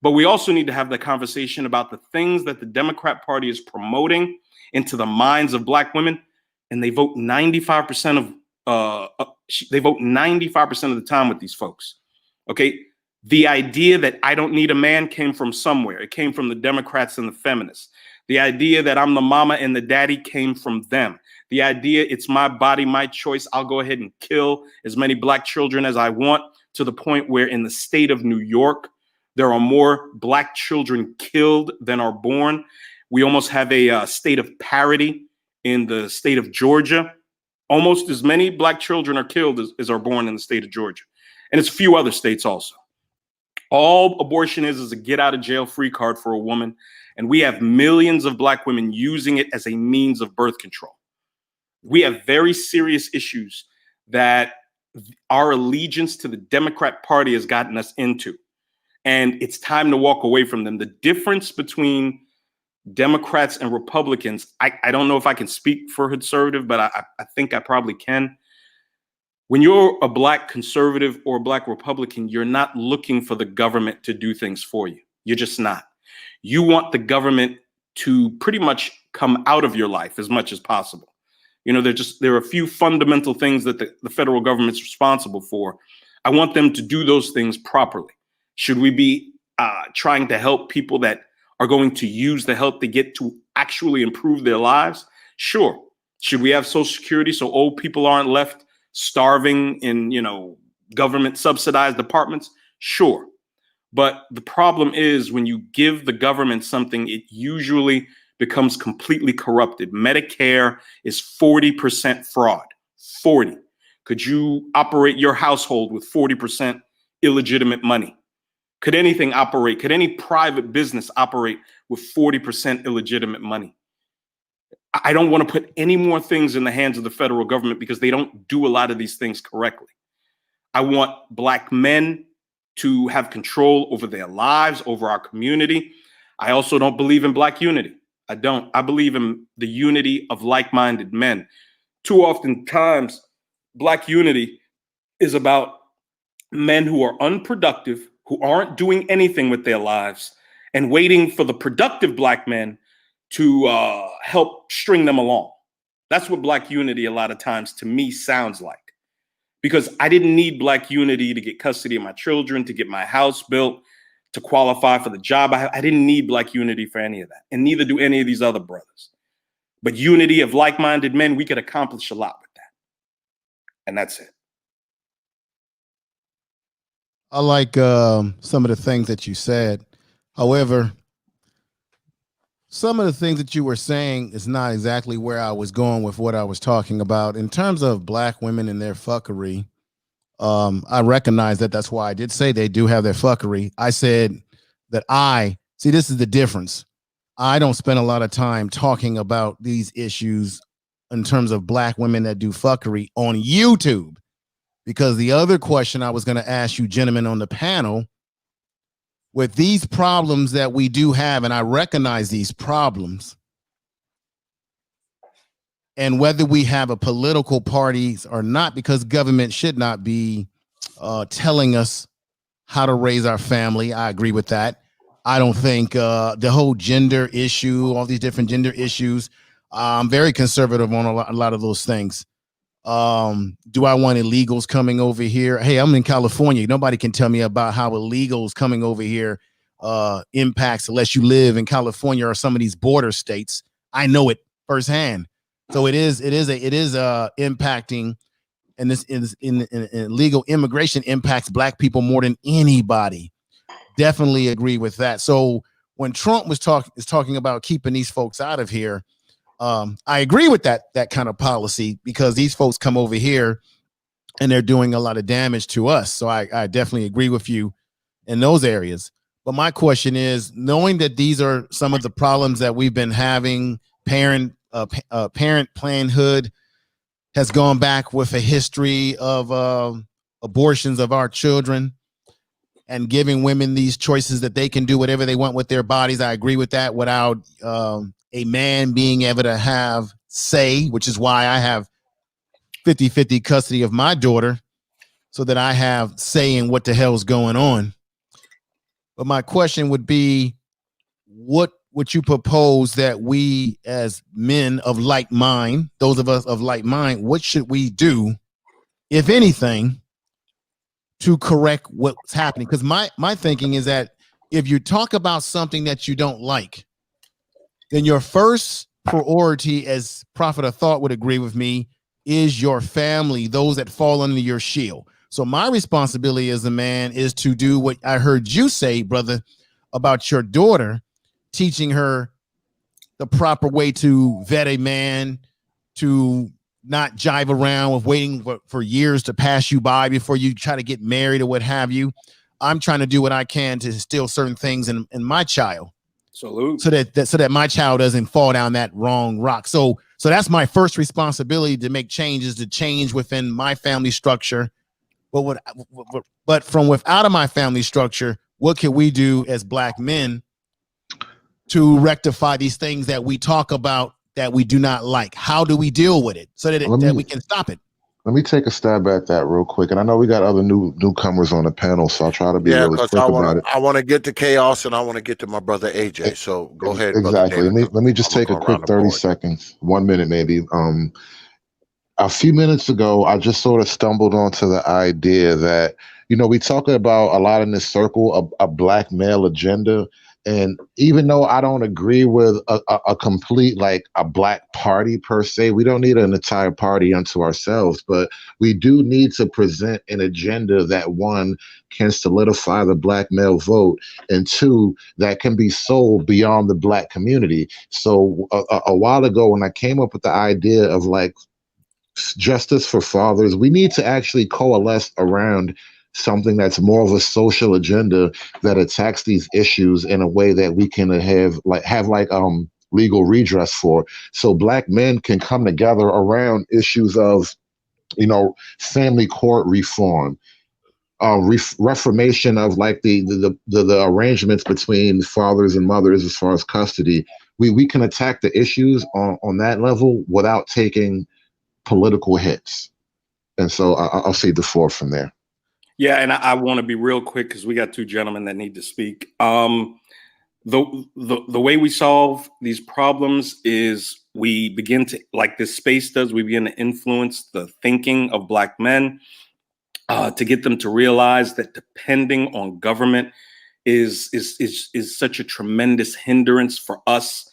But we also need to have the conversation about the things that the Democrat Party is promoting into the minds of Black women. and they vote 95% of they vote 95% of the time with these folks. Okay, the idea that I don't need a man came from somewhere. It came from the Democrats and the feminists. The idea that I'm the mama and the daddy came from them. The idea it's my body, my choice. I'll go ahead and kill as many black children as I want, to the point where in the state of New York, there are more black children killed than are born. We almost have a state of parity in the state of Georgia. Almost as many black children are killed as are born in the state of Georgia. And it's a few other states also. All abortion is a get out of jail free card for a woman. And we have millions of black women using it as a means of birth control. We have very serious issues that our allegiance to the Democrat Party has gotten us into. And it's time to walk away from them. The difference between Democrats and Republicans, I don't know if I can speak for conservative, but I think I probably can. When you're a black conservative or a black Republican, you're not looking for the government to do things for you. You're just not. You want the government to pretty much come out of your life as much as possible. You know, there are a few fundamental things that the federal government's responsible for. I want them to do those things properly. Should we be trying to help people that are going to use the help they get to actually improve their lives? Sure. Should we have Social Security so old people aren't left starving in, government subsidized apartments? Sure. But the problem is when you give the government something, it usually becomes completely corrupted. Medicare is 40% fraud. 40. Could you operate your household with 40% illegitimate money? Could anything operate? Could any private business operate with 40% illegitimate money? I don't want to put any more things in the hands of the federal government because they don't do a lot of these things correctly. I want black men to have control over their lives, over our community. I also don't believe in black unity. I don't. I believe in the unity of like-minded men. Too often times, black unity is about men who are unproductive, who aren't doing anything with their lives, and waiting for the productive black men to help string them along. That's what black unity a lot of times to me sounds like. Because I didn't need black unity to get custody of my children, to get my house built, to qualify for the job. I didn't need black unity for any of that. And neither do any of these other brothers. But unity of like-minded men, we could accomplish a lot with that. And that's it. I like some of the things that you said. However, some of the things that you were saying is not exactly where I was going with what I was talking about. In terms of black women and their fuckery, I recognize that. That's why I did say they do have their fuckery. I said that this is the difference. I don't spend a lot of time talking about these issues in terms of black women that do fuckery on YouTube. Because the other question I was going to ask you gentlemen on the panel, with these problems that we do have, and I recognize these problems, and whether we have a political parties or not, because government should not be telling us how to raise our family. I agree with that. I don't think the whole gender issue, all these different gender issues, I'm very conservative on a lot of those things. Do I want illegals coming over here? Hey, I'm in California. Nobody can tell me about how illegals coming over here impacts, unless you live in California or some of these border states. I know it firsthand. So it is impacting, and this is in illegal immigration impacts black people more than anybody. Definitely agree with that. So when Trump is talking about keeping these folks out of here, I agree with that kind of policy, because these folks come over here and they're doing a lot of damage to us. So I definitely agree with you in those areas. But my question is, knowing that these are some of the problems that we've been having, parent parenthood has gone back with a history of abortions of our children and giving women these choices that they can do whatever they want with their bodies. I agree with that, without a man being able to have say, which is why I have 50-50 custody of my daughter, so that I have say in what the hell's going on. But my question would be, what would you propose that we as men of like mind, those of us of like mind, what should we do, if anything, to correct what's happening? Because my thinking is that if you talk about something that you don't like, then your first priority, as Prophet of Thought would agree with me, is your family, those that fall under your shield. So my responsibility as a man is to do what I heard you say, brother, about your daughter, teaching her the proper way to vet a man, to not jive around with waiting for years to pass you by before you try to get married or what have you. I'm trying to do what I can to instill certain things in my child. Salute. So that my child doesn't fall down that wrong rock. So that's my first responsibility, to make changes, to change within my family structure. But from without of my family structure, what can we do as black men to rectify these things that we talk about that we do not like? How do we deal with it so that we can stop it? Let me take a stab at that real quick. And I know we got other newcomers on the panel, so I'll try to be really quick about it. I want to get to chaos, and I want to get to my brother AJ. So go ahead. Exactly. Brother Let me just take a quick 30 seconds, 1 minute maybe. A few minutes ago, I just sort of stumbled onto the idea that, we talk about a lot in this circle, a black male agenda. And even though I don't agree with a complete, like a black party per se, we don't need an entire party unto ourselves, but we do need to present an agenda that, one, can solidify the black male vote, and two, that can be sold beyond the black community. So a while ago, when I came up with the idea of like justice for fathers, we need to actually coalesce around something that's more of a social agenda that attacks these issues in a way that we can have legal redress for. So black men can come together around issues of, family court reform, reformation of like the arrangements between fathers and mothers as far as custody. We can attack the issues on that level without taking political hits. And so I'll see the floor from there. Yeah, and I want to be real quick because we got two gentlemen that need to speak. The way we solve these problems is we begin to, like this space does, we begin to influence the thinking of black men to get them to realize that depending on government is such a tremendous hindrance for us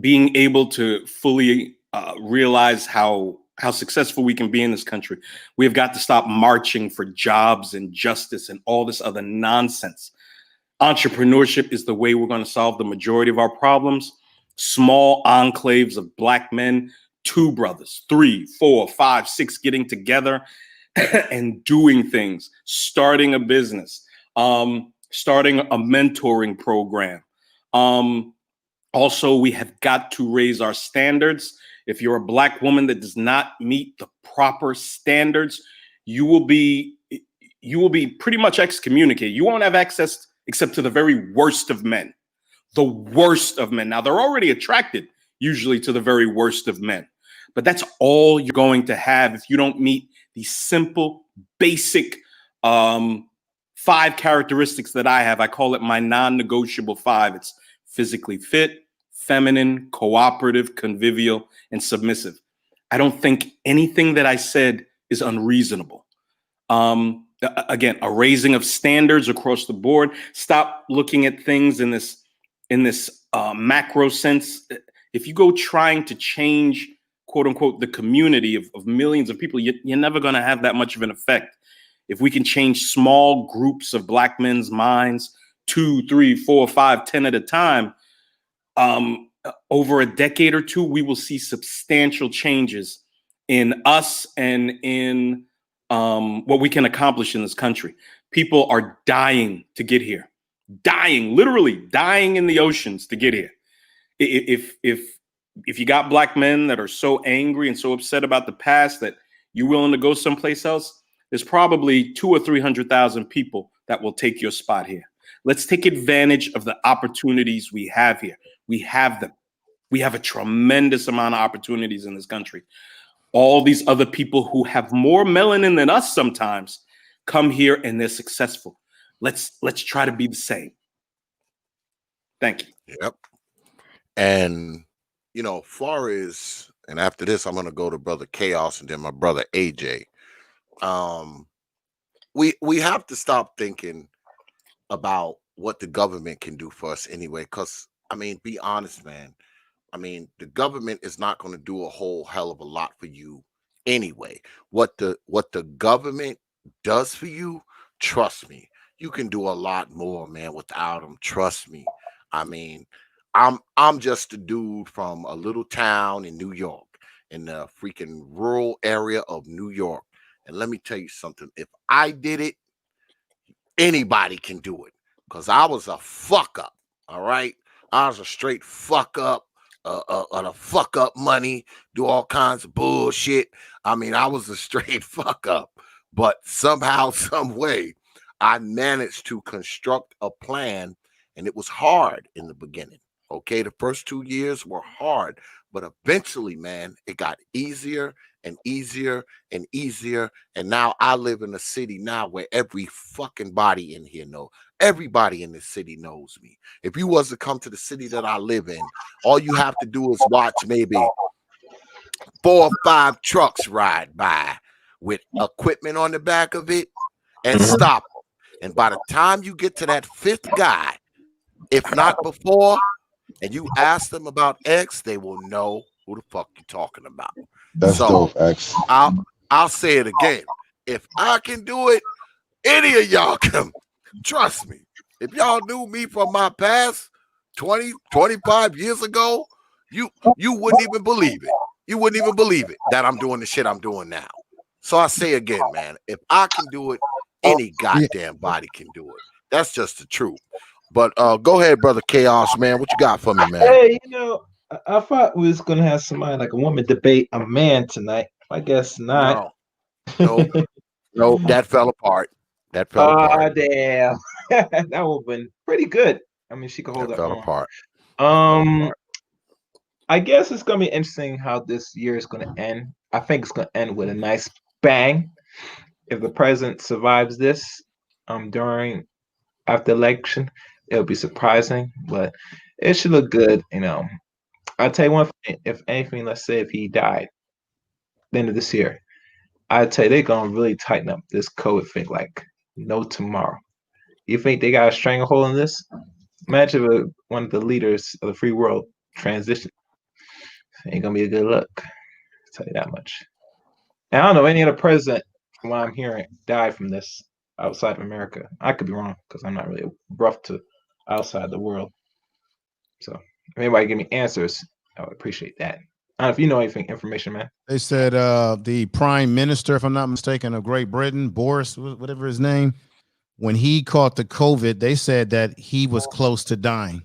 being able to fully realize how successful we can be in this country. We have got to stop marching for jobs and justice and all this other nonsense. Entrepreneurship is the way we're going to solve the majority of our problems. Small enclaves of black men, 2 brothers, 3, 4, 5, 6 getting together and doing things, starting a business, starting a mentoring program. Also, we have got to raise our standards. If you're a black woman that does not meet the proper standards, you will be pretty much excommunicated. You won't have access except to the very worst of men. The worst of men. Now, they're already attracted usually to the very worst of men. But that's all you're going to have if you don't meet these simple, basic 5 characteristics that I have. I call it my non-negotiable 5. It's physically fit, feminine, cooperative, convivial, and submissive. I don't think anything that I said is unreasonable. Again, a raising of standards across the board. Stop looking at things in this macro sense. If you go trying to change, quote unquote, the community of millions of people, you're never going to have that much of an effect. If we can change small groups of black men's minds, 2, 3, 4, 5, 10 at a time, over a decade or two, we will see substantial changes in us and in what we can accomplish in this country. People are dying to get here, dying, literally dying in the oceans to get here. If you got black men that are so angry and so upset about the past that you're willing to go someplace else, there's probably 200,000 or 300,000 people that will take your spot here. Let's take advantage of the opportunities we have here. We have them. We have a tremendous amount of opportunities in this country. All these other people who have more melanin than us sometimes come here and they're successful. Let's try to be the same. Thank you. Yep. And you know, far as, and after this, I'm gonna go to Brother Chaos and then my brother AJ. We have to stop thinking about what the government can do for us anyway. Because I mean, be honest, man. I mean, the government is not going to do a whole hell of a lot for you anyway. What the government does for you, trust me, you can do a lot more, man, without them. Trust me. I mean, I'm just a dude from a little town in New York, in the freaking rural area of New York. And let me tell you something. If I did it, anybody can do it. Because I was a fuck up. All right. I was a straight fuck up. A fuck up money, do all kinds of bullshit. I mean, I was a straight fuck up, but somehow, some way, I managed to construct a plan, and it was hard in the beginning. Okay, the first 2 years were hard, but eventually, man, it got easier and easier and easier. And now I live in a city now where every fucking body in here knows. Everybody in the city knows me. If you was to come to the city that I live in, all you have to do is watch maybe 4 or 5 trucks ride by with equipment on the back of it and stop them. And by the time you get to that 5th guy, if not before, and you ask them about X, they will know who the fuck you're talking about. That's dope, X. I'll say it again. If I can do it, any of y'all can. Trust me. If y'all knew me from my past 20, 25 years ago, you wouldn't even believe it. You wouldn't even believe it that I'm doing the shit I'm doing now. So I say again, man, if I can do it, any goddamn body can do it. That's just the truth. But go ahead, Brother Chaos, man. What you got for me, man? Hey, you know, I thought we was gonna have somebody like a woman debate a man tonight. I guess not. No, that fell apart. That fell apart. Damn. That would have been pretty good. I mean, she could hold That her fell own. apart. I guess it's gonna be interesting how this year is gonna end. I think it's gonna end with a nice bang. If the president survives this, after election, it'll be surprising, but it should look good. You know, I'll tell you one thing. If anything, let's say if he died the end of this year, I'd tell you they're gonna really tighten up this COVID thing like no tomorrow. You think they got a stranglehold in this? Imagine if one of the leaders of the free world transition. Ain't gonna be a good look. I'll tell you that much. And I don't know any other president, from what I'm hearing, died from this outside of America. I could be wrong because I'm not really rough to outside the world. So if anybody give me answers, I would appreciate that. I don't know if you know anything, information, man. They said the prime minister, if I'm not mistaken, of Great Britain, Boris, whatever his name, when he caught the COVID, they said that he was close to dying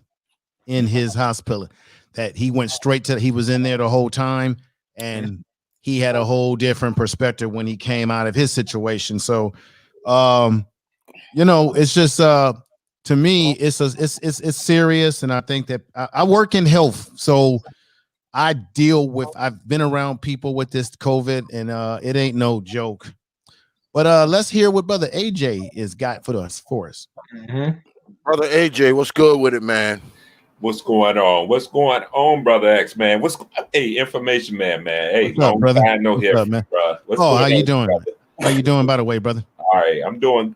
in his hospital, that he went straight to, he was in there the whole time, and he had a whole different perspective when he came out of his situation. So, you know, it's just, to me, it's serious. And I think that I work in health. So I I've been around people with this COVID, and it ain't no joke. But let's hear what Brother AJ is got for us. Brother AJ, what's good with it, man? What's going on? What's going on, Brother X, man? Hey, information man, Hey, what's up, brother? I know What's here, up, man? bro. How you doing? How you doing, by the way, brother? All right, I'm doing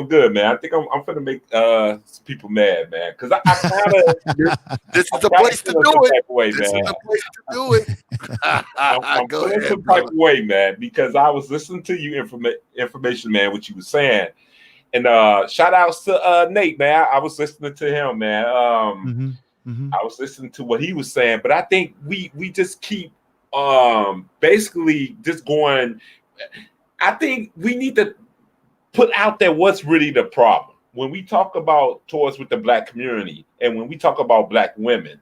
good, man. I think I'm gonna make some people mad, man, because I kind of this is the place to do it. This is the place to do it. I'm feeling some type of way, man, because I was listening to you, information man, what you were saying, and shout outs to Nate, man. I was listening to him, man. I was listening to what he was saying, but I think we just keep basically just going. I think we need to put out there what's really the problem when we talk about towards with the black community, and when we talk about black women,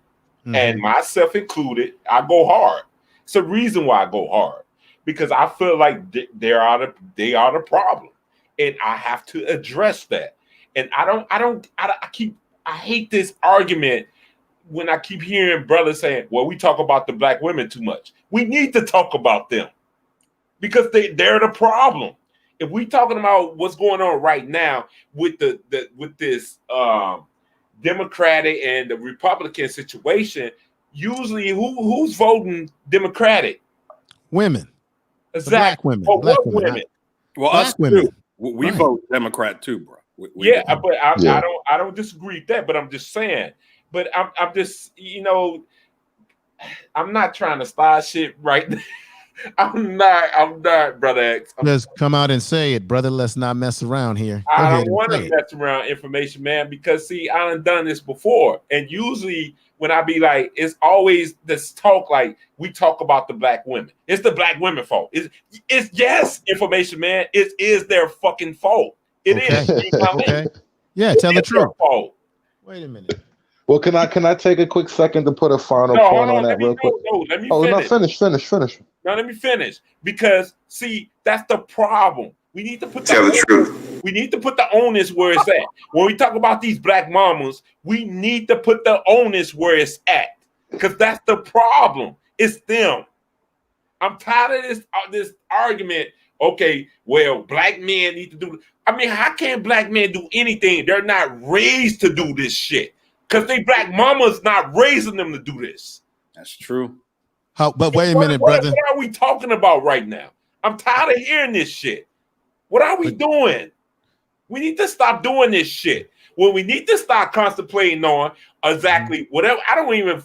and myself included. I go hard. It's a reason why I go hard, because I feel like they are the problem, and I have to address that. And I hate this argument when I keep hearing brothers saying, well, we talk about the black women too much. We need to talk about them because they're the problem. If we talking about what's going on right now with this Democratic and the Republican situation, usually who's voting Democratic? Women. Exactly. Black women. Well, Black what women. women? Well, Black us women. too. We Right. vote Democrat too, bro. Yeah, but I don't disagree with that. But I'm just saying. But I'm just, you know, I'm not trying to start shit right now. I'm not, brother X. Let's come out and say it, brother. Let's not mess around here. Go I ahead don't and want say to it. mess around information, man, because see, I done this before. And usually when I be like, it's always this talk like we talk about the black women. It's the black women fault. It's yes, information, man. It is their fucking fault. It is. You know what I mean? Okay. Yeah, tell the truth. Fault. Wait a minute. Well, can I take a quick second to put a final No, point hold on that real quick? No, let me Oh, no, finish. finish. Now let me finish, because see, that's the problem. We need to put the truth. We need to put the onus where it's at. When we talk about these black mamas, we need to put the onus where it's at, because that's the problem. It's them. I'm tired of this argument. Okay, well, black men need to do. I mean, how can black men do anything? They're not raised to do this shit, because they black mamas not raising them to do this. That's true. But wait a minute, brother. What are we talking about right now? I'm tired of hearing this shit. What are we doing? We need to stop doing this shit. Well, we need to start contemplating on exactly whatever. I don't even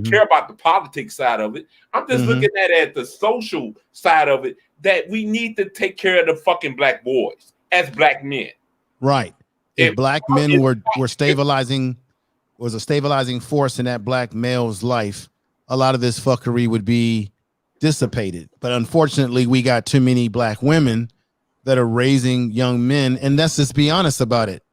care about the politics side of it. I'm just looking at the social side of it, that we need to take care of the fucking black boys as black men. Right. If black men were stabilizing, was a stabilizing force in that black male's life, a lot of this fuckery would be dissipated. But unfortunately, we got too many black women that are raising young men. And let's just be honest about it.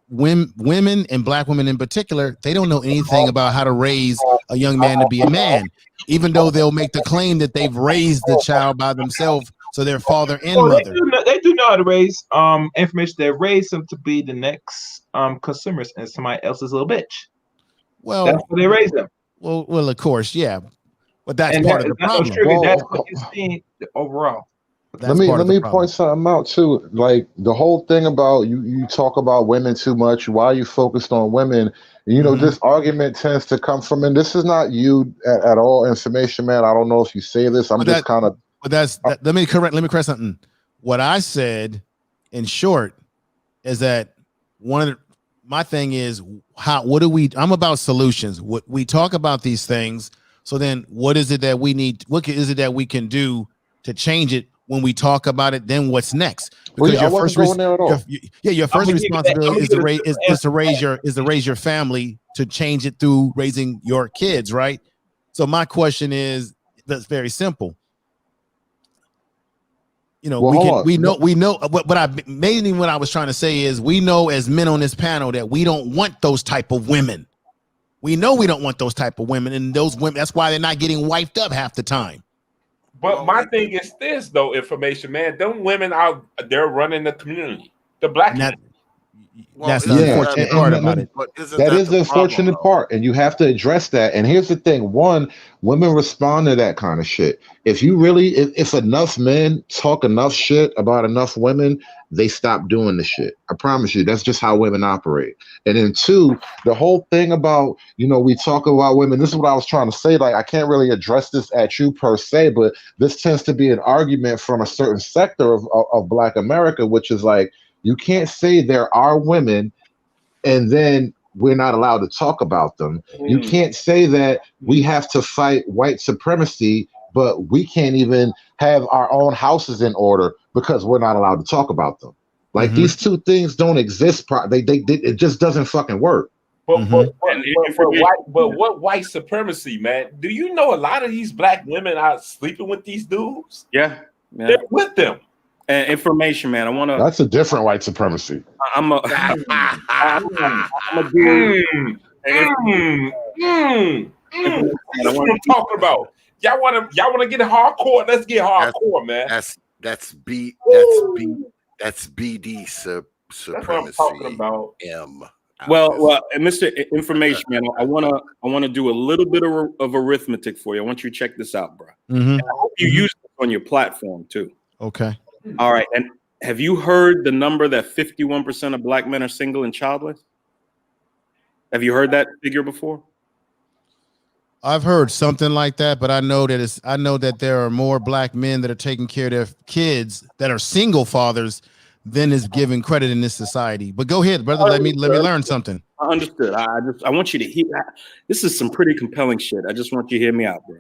Women and black women in particular, they don't know anything about how to raise a young man to be a man, even though they'll make the claim that they've raised the child by themselves. So their father and mother. They do know how to raise information. They raise them to be the next consumers and somebody else's little bitch. Well, that's what they raise them. Well, of course, yeah, but that's part of the problem. That's what you're seeing overall. Let me point something out too. Like the whole thing about you talk about women too much. Why are you focused on women? You know, this argument tends to come from, and this is not you at all, information man. I don't know if you say this. I'm just kind of. But let me correct something. What I said, in short, is that my thing is I'm about solutions. What we talk about these things. So then what is it that we need? What is it that we can do to change it when we talk about it? Then what's next? Because your first responsibility is to raise your family, to change it through raising your kids, right? So my question is, that's very simple. You know, we know what I was trying to say is, we know as men on this panel that we don't want those type of women. We know we don't want those type of women, and those women, that's why they're not getting wiped up half the time. But my thing is this, though, information man, them women they're running the community, the black community. That's the unfortunate part about it. That is the unfortunate part, and you have to address that. And here's the thing: one, women respond to that kind of shit. If enough men talk enough shit about enough women, they stop doing the shit. I promise you, that's just how women operate. And then two, the whole thing about, we talk about women. This is what I was trying to say. Like, I can't really address this at you per se, but this tends to be an argument from a certain sector of Black America, which is like, you can't say there are women and then we're not allowed to talk about them. You can't say that we have to fight white supremacy, but we can't even have our own houses in order because we're not allowed to talk about them. Like, these two things don't exist. It just doesn't fucking work. But what white supremacy, man? Do you know a lot of these black women are sleeping with these dudes? Yeah. They're with them. And information, man. I want to. That's a different white supremacy. That's what I'm talking about. Y'all want to get hardcore? Let's get hardcore, man. That's BD supremacy. That's what I'm talking about. Well, Mr. Information Man, I want to do a little bit of arithmetic for you. I want you to check this out, bro. And I hope you use this on your platform too. Okay. All right. And have you heard the number that 51% of black men are single and childless? Have you heard that figure before? I've heard something like that, but I know that there are more black men that are taking care of their kids that are single fathers than is given credit in this society. But go ahead, brother. Let me learn something. I understood. I want you to hear. This is some pretty compelling shit. I just want you to hear me out, bro.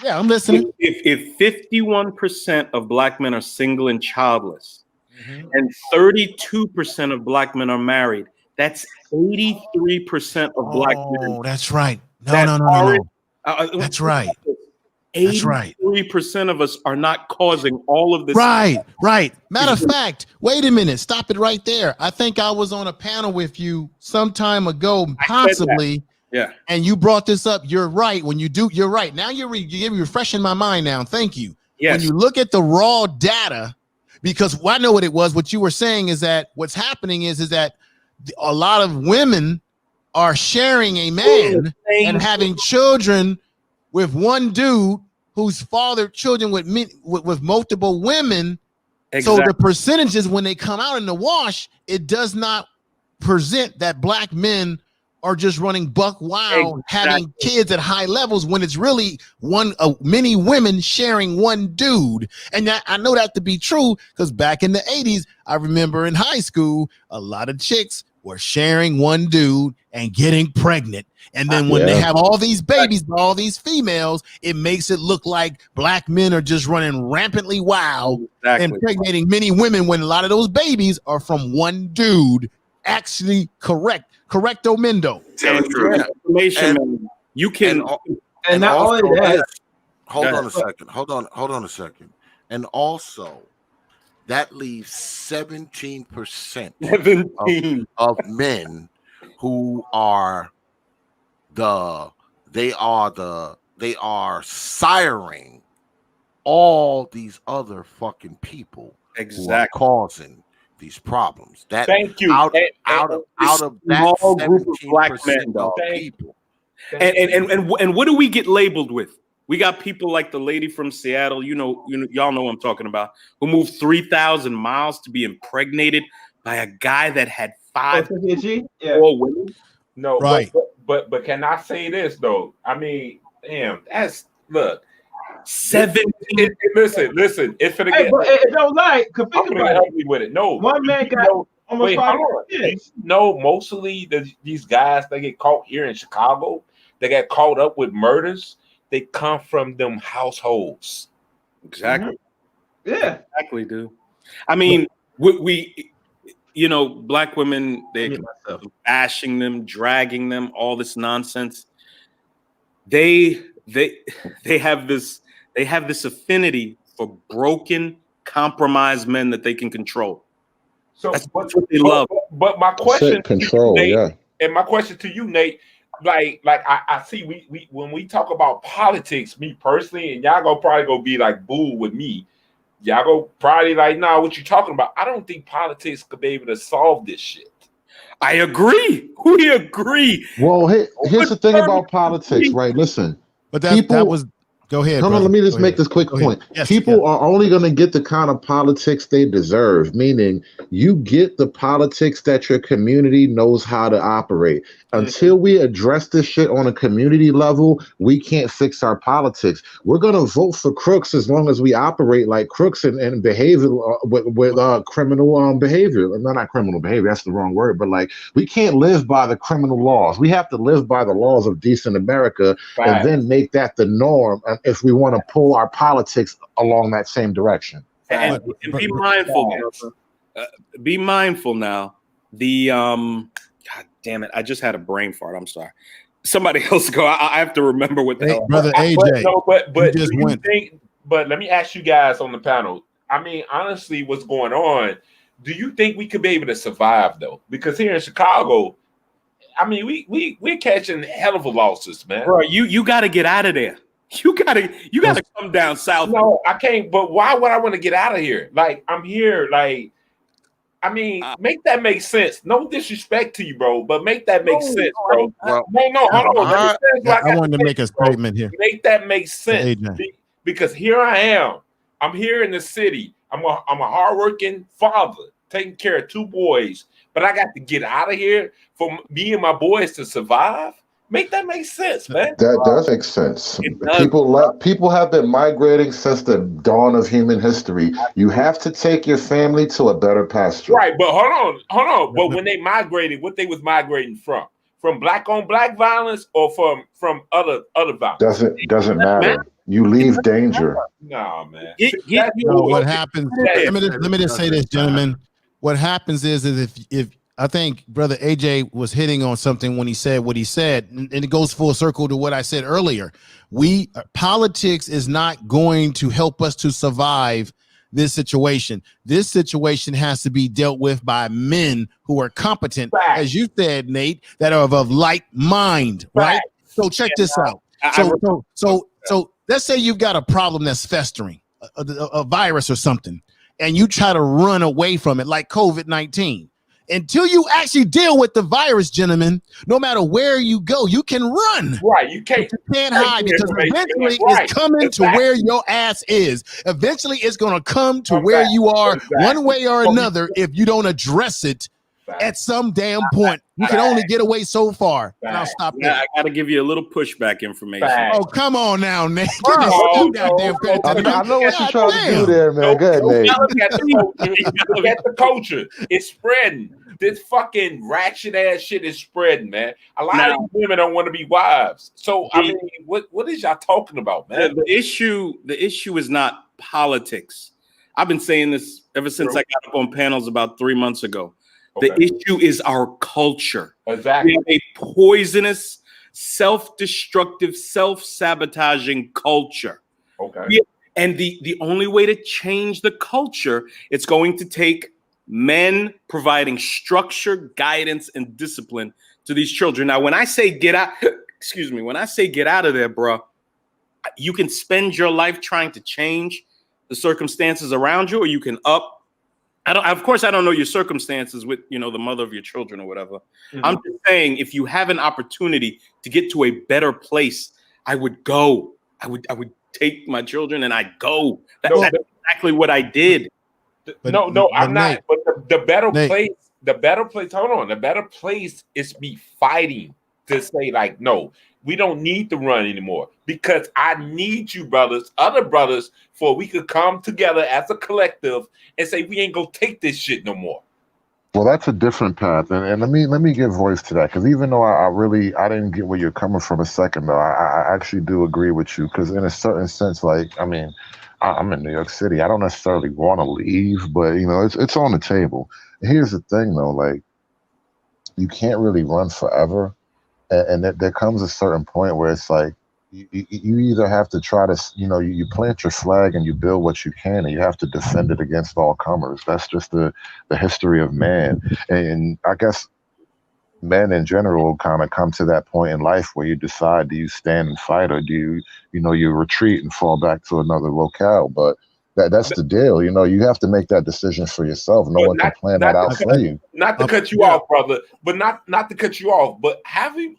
Yeah, I'm listening. If 51% of black men are single and childless, and 32% of black men are married, that's 83% of black men. Oh, that's right. No. That's right. That's right. 83% of us are not causing all of this. Right. Matter of fact, wait a minute. Stop it right there. I think I was on a panel with you some time ago, possibly. Yeah. And you brought this up. You're right. When you do, you're right. Now you're refreshing my mind now. Thank you. Yes. When you look at the raw data, because I know what it was. What you were saying is that what's happening is that a lot of women are sharing a man and having children with one dude who's fathered children with multiple women. Exactly. So the percentages, when they come out in the wash, it does not present that black men are just running buck wild, having kids at high levels, when it's really many women sharing one dude. And I know that to be true because back in the 80s, I remember in high school, a lot of chicks were sharing one dude and getting pregnant. And then when they have all these babies by all these females, it makes it look like black men are just running rampantly wild and impregnating many women, when a lot of those babies are from one dude. Actually, correcto mendo. Information, you can, and not also only that. Hold on a second. And also, that leaves 17% of men who are they are siring all these other fucking people who are causing these problems. That Thank you. Out of that small group of black 17% men, of though. people. And what do we get labeled with? We got people like the lady from Seattle, y'all know what I'm talking about, who moved 3,000 miles to be impregnated by a guy that had 4 women. No, right. But can I say this though? I mean, damn, look. 17. Listen. It's for the hey, but it don't like. I'm gonna help you with it. No, one man got almost 5 kids. No, mostly these guys, they get caught here in Chicago. They get caught up with murders. They come from them households. Exactly. Yeah. Exactly, dude. I mean, we black women, they bashing them, dragging them, all this nonsense. They have this affinity for broken, compromised men that they can control. So that's what they love. But my question control, to you, Nate, yeah. And my question to you, Nate, like I see we when we talk about politics, me personally, and y'all probably go be like boo with me. Y'all go probably like, nah, what you talking about? I don't think politics could be able to solve this shit. I agree. We agree. Well, here's the thing about politics, right? Listen, but that was. Go ahead. Hold on, let me just make this quick point. People are only going to get the kind of politics they deserve, meaning you get the politics that your community knows how to operate. Until we address this shit on a community level, we can't fix our politics. We're going to vote for crooks as long as we operate like crooks and behave with criminal behavior. Not criminal behavior, that's the wrong word, but like we can't live by the criminal laws. We have to live by the laws of decent America and then make that the norm if we want to pull our politics along that same direction. And be mindful. Be mindful now. God damn it! I just had a brain fart. I'm sorry. Somebody else go. I have to remember what the hell. Brother AJ. But just went. But let me ask you guys on the panel. I mean, honestly, what's going on? Do you think we could be able to survive though? Because here in Chicago, I mean, we're catching hell of a losses, man. Bro, you got to get out of there. You gotta come down south. No, I can't. But why would I want to get out of here? Like I'm here. Like I mean, make that make sense. No disrespect to you, bro, but make that make sense, bro. Hold on. I wanted to make a statement here. Make that make sense because here I am. I'm here in the city. I'm a hardworking father, taking care of 2 boys. but I got to get out of here for me and my boys to survive. Make that make sense, man. That does make sense. Does. People have been migrating since the dawn of human history. You have to take your family to a better pasture. Right, but hold on. But when they migrated, what they was migrating from? From black on black violence or from other violence? Doesn't matter. You leave danger. No, man. What happens? Let me just say this, gentlemen. What happens is if I think Brother AJ was hitting on something when he said what he said, and it goes full circle to what I said earlier. Politics is not going to help us to survive this situation. This situation has to be dealt with by men who are competent, as you said, Nate, that are of like mind, right? So check this out. So let's say you've got a problem that's festering, a virus or something, and you try to run away from it like COVID-19. Until you actually deal with the virus, gentlemen, no matter where you go, you can run. Right. You can't hide because eventually it's coming to where your ass is. Eventually it's going to come to where you are one way or another if you don't address it at some damn point. You can only get away so far. And I'll stop there. I got to give you a little pushback information. Oh, come on now, Nate. I know what you're trying to do there, man. Go ahead, Nate. Look at the culture. It's spreading. This fucking ratchet ass shit is spreading, man. A lot of women don't want to be wives. So I mean, what is y'all talking about, man? The issue is not politics. I've been saying this ever since I got up on panels about 3 months ago. The issue is our culture. Exactly. We have a poisonous, self-destructive, self-sabotaging culture. Okay. And the only way to change the culture, it's going to take men providing structure, guidance, and discipline to these children. Now, when I say get out, when I say get out of there, bro, you can spend your life trying to change the circumstances around you, or you can of course, I don't know your circumstances with, the mother of your children or whatever. Mm-hmm. I'm just saying, if you have an opportunity to get to a better place, I would go. I would take my children and I'd go. That's exactly what I did. I'm not. But the better place, hold on. The better place is me fighting to say, like, no, we don't need to run anymore because I need you, brothers, other brothers, for we could come together as a collective and say we ain't gonna take this shit no more. Well, that's a different path, and let me give voice to that, because even though I didn't get where you're coming from a second though, I actually do agree with you, because in a certain sense, like, I mean, I'm in New York City. I don't necessarily want to leave, but it's on the table. Here's the thing though, like, you can't really run forever. And there comes a certain point where it's like you either have to try to, you plant your flag and you build what you can, and you have to defend it against all comers. That's just the history of man. And I guess men in general kind of come to that point in life where you decide, do you stand and fight, or do you, you retreat and fall back to another locale? But that's the deal. You have to make that decision for yourself. No one can plan that out for you. Not to cut you off, brother, but not to cut you off. But haven't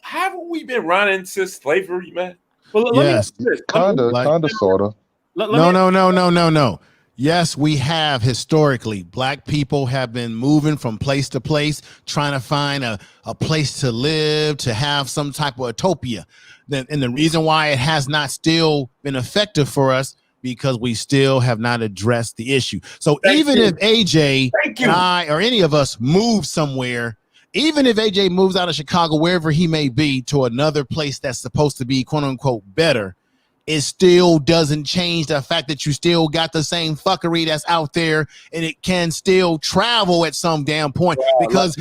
we been running since slavery, man? Well, yes, kind of, sort of. No. Yes, we have historically. Black people have been moving from place to place, trying to find a place to live, to have some type of utopia. And the reason why it has not still been effective for us, because we still have not addressed the issue. So even if AJ and I or any of us move somewhere, even if AJ moves out of Chicago, wherever he may be, to another place that's supposed to be quote unquote better, it still doesn't change the fact that you still got the same fuckery that's out there, and it can still travel at some damn point because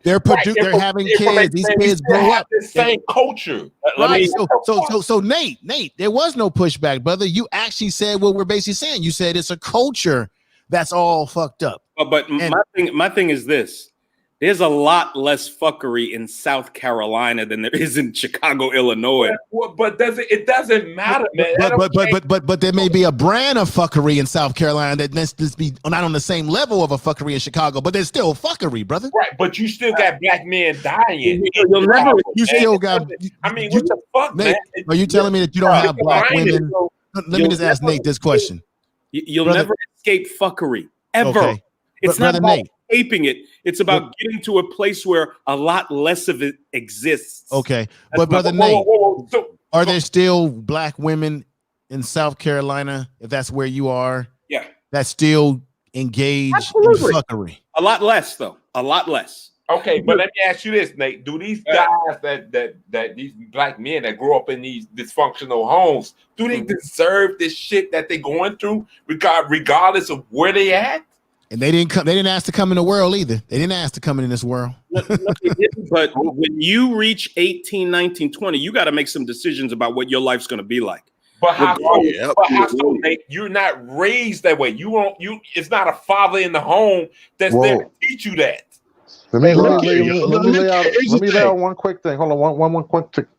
they're having kids. These kids grow up. The same culture. Right. So Nate, there was no pushback, brother. You actually said what we're basically saying. You said it's a culture that's all fucked up. But my thing is this. There's a lot less fuckery in South Carolina than there is in Chicago, Illinois. But it doesn't matter, man. But there may be a brand of fuckery in South Carolina that needs to be not on the same level of a fuckery in Chicago, but there's still fuckery, brother. Right, but you still got black men dying. You still got. I mean, what the fuck, Nate, man? Are you telling me that you don't have black women? Let me just ask Nate this question. You'll never escape fuckery ever. Okay. It's Brother not about Nate. escaping it. It's about getting to a place where a lot less of it exists. Okay, but brother Nate, are there still black women in South Carolina, if that's where you are? Yeah, that still engage Absolutely. in fuckery? A lot less, though. A lot less. Okay, but let me ask you this, Nate. Do these guys that these black men that grow up in these dysfunctional homes, do they deserve this shit that they're going through, regardless of where they at? And they didn't come. They didn't ask to come in the world either. They didn't ask to come in this world. But when you reach 18, 19, 20, you got to make some decisions about what your life's going to be like. But how so, Nate? You're not raised that way. It's not a father in the home that's there to teach you that. Let me lay out one quick thing. Hold on,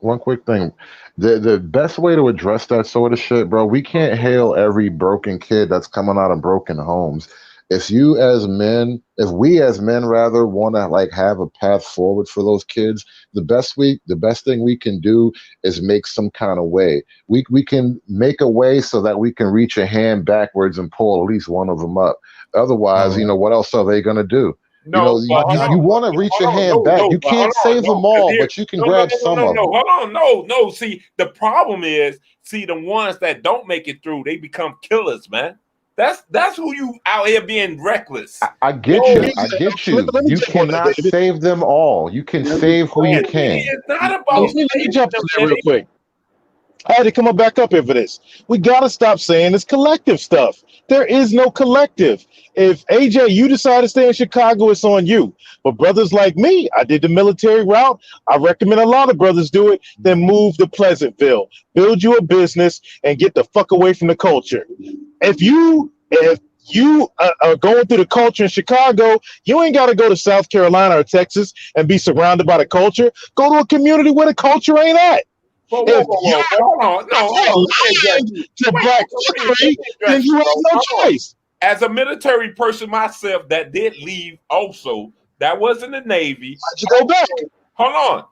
one quick thing. The best way to address that sort of shit, bro, we can't hail every broken kid that's coming out of broken homes. If we as men rather want to like have a path forward for those kids, the best thing we can do is make some kind of way. We can make a way so that we can reach a hand backwards and pull at least one of them up. Otherwise, what else are they gonna do? No, you want to reach your hand back. You can't save them all, but you can grab some of them. Hold on. See, the problem is, the ones that don't make it through, they become killers, man. That's who you out here being reckless. I get you. You cannot save them all. You can save who you can. It's not about. Let me jump in there real quick. I had to come back up here for this. We got to stop saying this collective stuff. There is no collective. If AJ, you decide to stay in Chicago, it's on you. But brothers like me, I did the military route. I recommend a lot of brothers do it. Then move to Pleasantville, build you a business, and get the fuck away from the culture. If you are going through the culture in Chicago, you ain't got to go to South Carolina or Texas and be surrounded by the culture. Go to a community where the culture ain't at. Hold on. Then you have no choice. As a military person myself that did leave also, that was in the Navy. Why'd you go back? Hold on.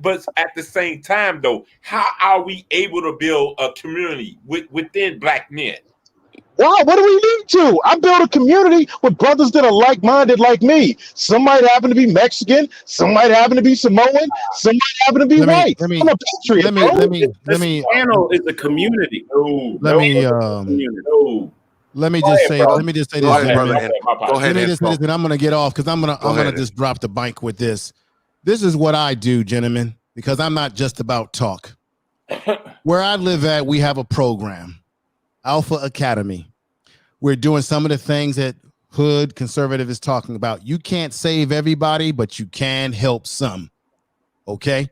But at the same time, though, how are we able to build a community within black men? Wow, what do we need to? I built a community with brothers that are like-minded like me. Some might happen to be Mexican, some might happen to be Samoan, some might happen to be white. I'm a patriot. Let me channel is a community. Let me just say this. Go ahead, and I'm gonna get off because I'm gonna just drop the mic with this. This is what I do, gentlemen, because I'm not just about talk. Where I live at, we have a program, Alpha Academy. We're doing some of the things that Hood Conservative is talking about. You can't save everybody, but you can help some. Okay?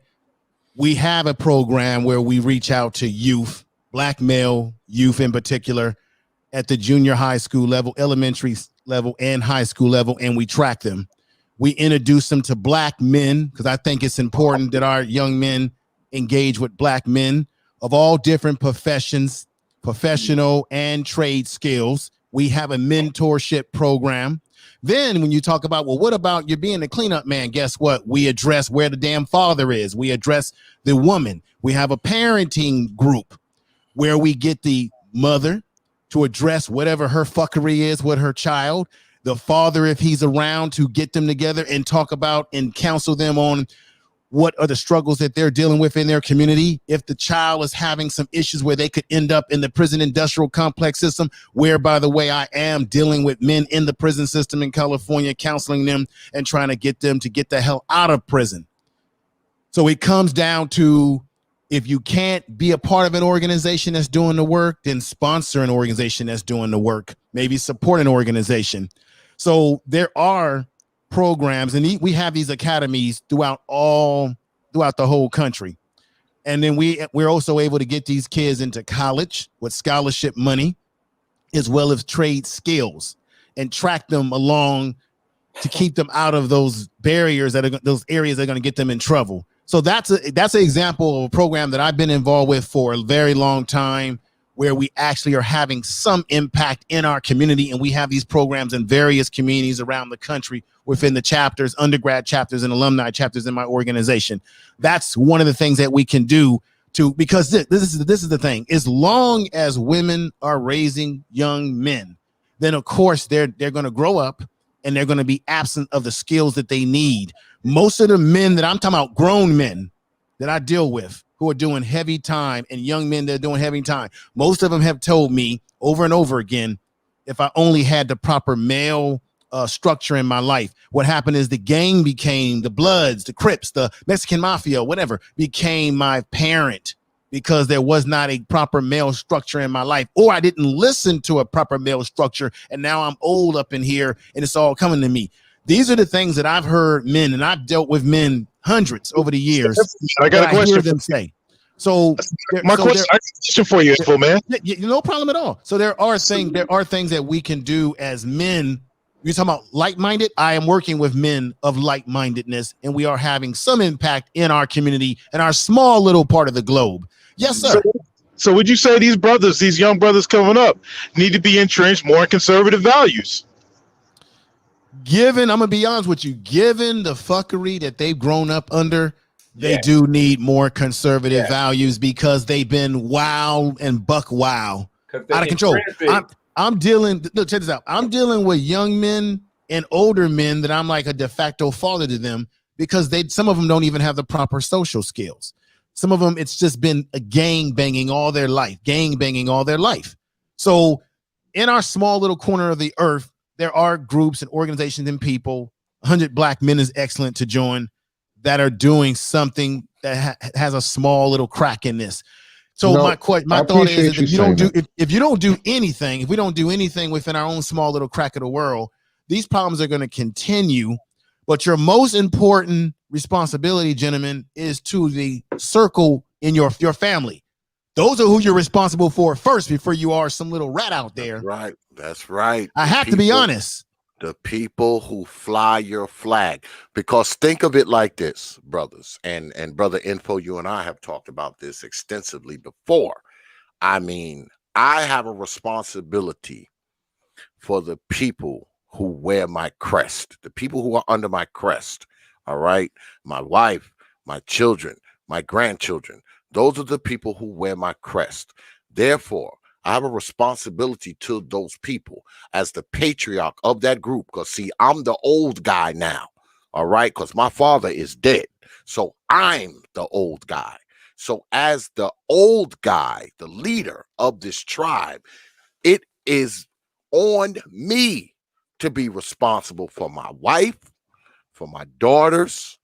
We have a program where we reach out to youth, black male youth in particular, at the junior high school level, elementary level, and high school level, and we track them. We introduce them to black men because I think it's important that our young men engage with black men of all different professions, professional and trade skills. We have a mentorship program. Then when you talk about, well, what about you being a cleanup man? Guess what? We address where the damn father is. We address the woman. We have a parenting group where we get the mother to address whatever her fuckery is with her child, the father, if he's around, to get them together and talk about and counsel them on what are the struggles that they're dealing with in their community. If the child is having some issues where they could end up in the prison industrial complex system, where, by the way, I am dealing with men in the prison system in California, counseling them and trying to get them to get the hell out of prison. So it comes down to, if you can't be a part of an organization that's doing the work, then sponsor an organization that's doing the work, maybe support an organization. So there are programs, and we have these academies throughout the whole country. And then we're also able to get these kids into college with scholarship money, as well as trade skills, and track them along to keep them out of those barriers those areas that are going to get them in trouble. So that's an example of a program that I've been involved with for a very long time, where we actually are having some impact in our community. And we have these programs in various communities around the country within the chapters, undergrad chapters and alumni chapters in my organization. That's one of the things that we can do because this is the thing. As long as women are raising young men, then of course they're going to grow up and they're going to be absent of the skills that they need. Most of the men that I'm talking about, grown men that I deal with who are doing heavy time, and young men that are doing heavy time, most of them have told me over and over again, if I only had the proper male structure in my life, what happened is the gang became the Bloods, the Crips, the Mexican Mafia, whatever, became my parent, because there was not a proper male structure in my life, or I didn't listen to a proper male structure, and now I'm old up in here and it's all coming to me. These are the things that I've heard men, and I've dealt with men hundreds over the years. I got a question. Hear them say. So my question, I got a question for you, Info Man. No problem at all. So there are things that we can do as men. You're talking about like-minded. I am working with men of like-mindedness, and we are having some impact in our community and our small little part of the globe. Yes, sir. So would you say these brothers, these young brothers coming up, need to be entrenched more in conservative values? I'm gonna be honest with you, given the fuckery that they've grown up under, they do need more conservative values, because they've been wild and buck wild, out of control. I'm dealing, look, check this out. I'm dealing with young men and older men that I'm like a de facto father to them, because some of them don't even have the proper social skills. Some of them, it's just been a gang banging all their life. So in our small little corner of the earth, there are groups and organizations and people, 100 Black Men is excellent to join, that are doing something that has a small little crack in this. So my thought is, if we don't do anything within our own small little crack of the world, these problems are going to continue. But your most important responsibility, gentlemen, is to the circle in your family. Those are who you're responsible for first, before you are some little rat out there. That's right. I have to be honest. The people who fly your flag, because think of it like this, brothers, and Brother Info, you and I have talked about this extensively before. I mean, I have a responsibility for the people who wear my crest, the people who are under my crest. All right. My wife, my children, my grandchildren. Those are the people who wear my crest. Therefore, I have a responsibility to those people as the patriarch of that group. Because, see, I'm the old guy now. All right. Because my father is dead. So I'm the old guy. So as the old guy, the leader of this tribe, it is on me to be responsible for my wife, for my daughters,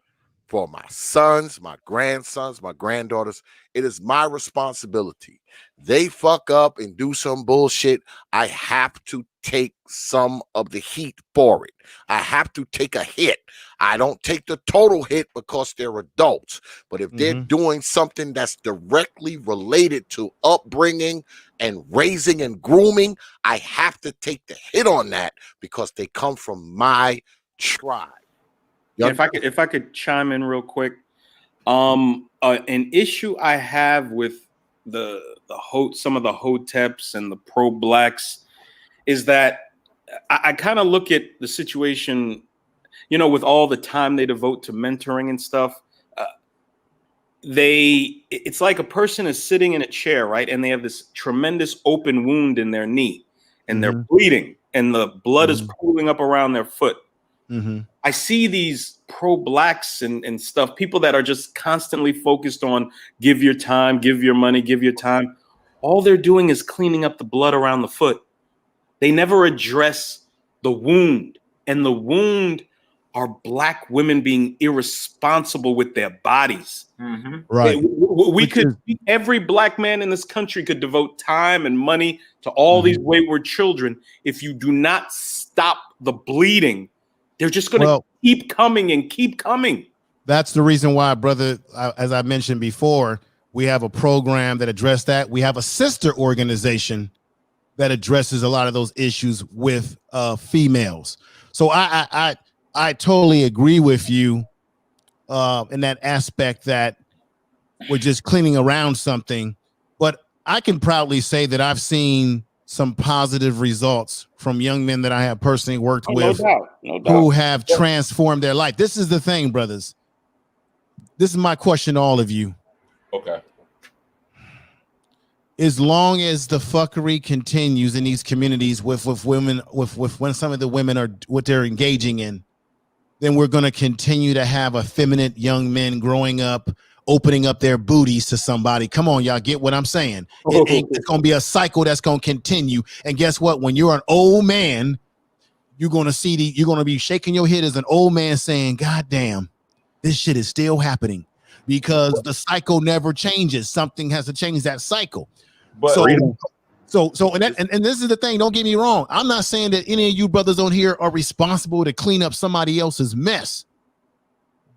for my sons, my grandsons, my granddaughters. It is my responsibility. They fuck up and do some bullshit, I have to take some of the heat for it. I have to take a hit. I don't take the total hit because they're adults. But if they're doing something that's directly related to upbringing and raising and grooming, I have to take the hit on that, because they come from my tribe. Yeah, if I could chime in real quick, an issue I have with some of the hoteps and the pro-blacks is that I kind of look at the situation, with all the time they devote to mentoring and stuff. It's like a person is sitting in a chair, right? And they have this tremendous open wound in their knee, and they're bleeding, and the blood is pooling up around their foot. I see these pro-blacks and stuff, people that are just constantly focused on give your time, give your money, give your time. All they're doing is cleaning up the blood around the foot. They never address the wound, and the wound are Black women being irresponsible with their bodies. Right. Every Black man in this country could devote time and money to all these wayward children. If you do not stop the bleeding, they're just going to keep coming and keep coming. That's the reason why, brother, as I mentioned before, we have a program that addresses that. We have a sister organization that addresses a lot of those issues with females. So I totally agree with you in that aspect, that we're just cleaning around something. But I can proudly say that I've seen some positive results from young men that I have personally worked with, no doubt. who have transformed their life. This is the thing, brothers. This is my question to all of you. Okay. as long as the fuckery continues in these communities with women, with when some of the women are what they're engaging in, then we're going to continue to have effeminate young men growing up, opening up their booties to somebody. Come on, y'all, get what I'm saying? It's going to be a cycle that's going to continue. And guess what? When you're an old man, you're going to be shaking your head as an old man saying, God damn, this shit is still happening, because the cycle never changes. Something has to change that cycle. But so and this is the thing, don't get me wrong. I'm not saying that any of you brothers on here are responsible to clean up somebody else's mess,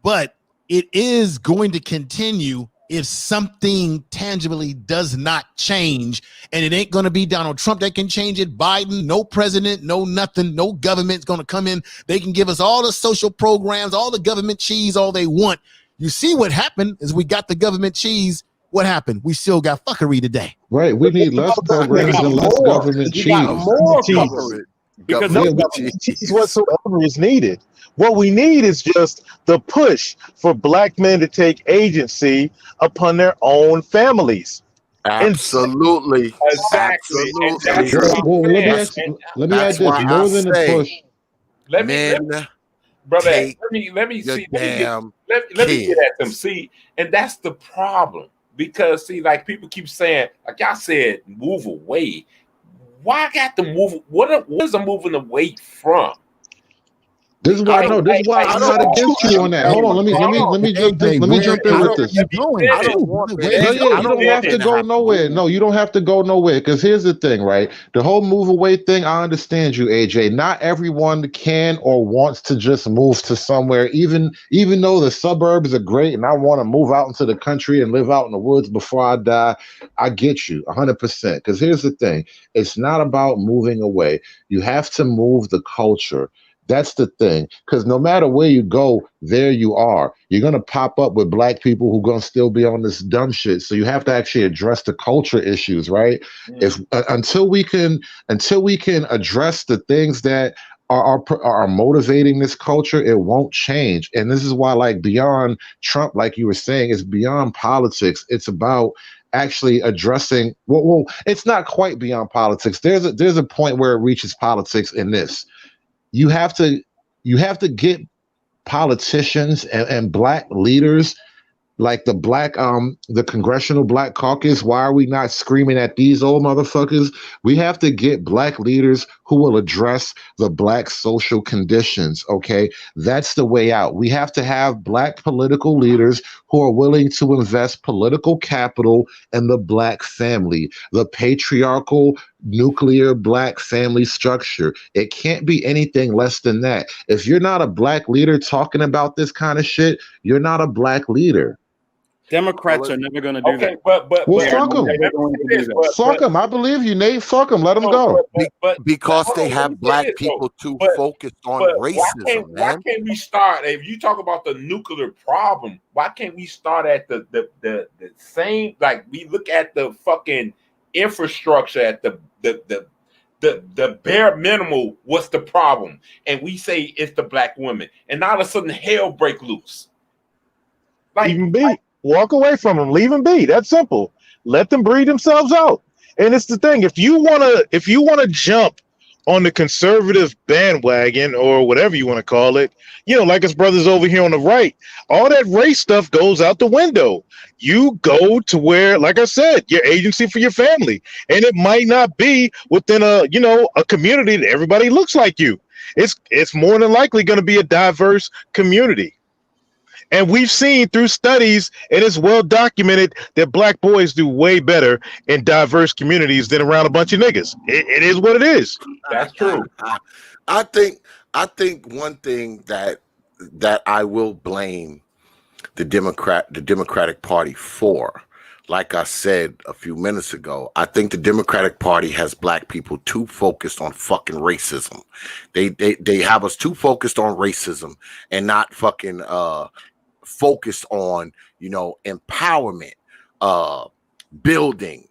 but it is going to continue if something tangibly does not change. And it ain't going to be Donald Trump that can change it, Biden, no president, no nothing, no government's going to come in. They can give us all the social programs, all the government cheese, all they want. You see what happened is we got the government cheese. What happened? We still got fuckery today. Right. We need less programs and less government cheese. More cheese. Because no cheese whatsoever is needed. What we need is just the push for black men to take agency upon their own families. Absolutely. Exactly. Well, let me add this. More than a push. Let me get at them. See, and that's the problem. Because see, like people keep saying, like y'all said, move away. Why I got to move? What is I'm moving away from? This is why I'm not against you on that. Hold on, let me jump in with this. You don't have to go nowhere. No, you don't have to go nowhere. Because here's the thing, right? The whole move away thing, I understand you, AJ. Not everyone can or wants to just move to somewhere, even though the suburbs are great and I want to move out into the country and live out in the woods before I die. I get you 100%. Because here's the thing. It's not about moving away. You have to move the culture. That's the thing, because no matter where you go, there you are. You're going to pop up with black people who are going to still be on this dumb shit. So you have to actually address the culture issues, right? Until we can address the things that are motivating this culture, it won't change. And this is why, like, beyond Trump, like you were saying, it's beyond politics. It's about actually addressing. Well, it's not quite beyond politics. There's a point where it reaches politics in this. You have to get politicians and black leaders, like the Congressional Black Caucus. Why are we not screaming at these old motherfuckers? We have to get black leaders who will address the black social conditions, okay? That's the way out. We have to have black political leaders who are willing to invest political capital in the black family, the patriarchal nuclear black family structure. It can't be anything less than that. If you're not a black leader talking about this kind of shit, you're not a black leader. Democrats are never going to do that. Fuck them. Fuck them. I believe you, Nate. Fuck them. Let them go. Because they have black people too focused on racism, why can't we start? If you talk about the nuclear problem, why can't we start at the same? Like we look at the fucking infrastructure at the bare minimal. What's the problem? And we say it's the black women, and all of a sudden hell break loose. Even be. Walk away from them. Leave them be. That's simple. Let them breed themselves out. And it's the thing. If you wanna jump on the conservative bandwagon or whatever you want to call it, like us brothers over here on the right, all that race stuff goes out the window. You go to where, like I said, your agency for your family, and it might not be within a community that everybody looks like you. It's more than likely going to be a diverse community. And we've seen through studies, and it's well documented, that black boys do way better in diverse communities than around a bunch of niggas. It is what it is. That's true. I think one thing that I will blame the Democratic Party for, like I said a few minutes ago, I think the Democratic Party has black people too focused on fucking racism. They have us too focused on racism and not fucking focused on empowerment, building,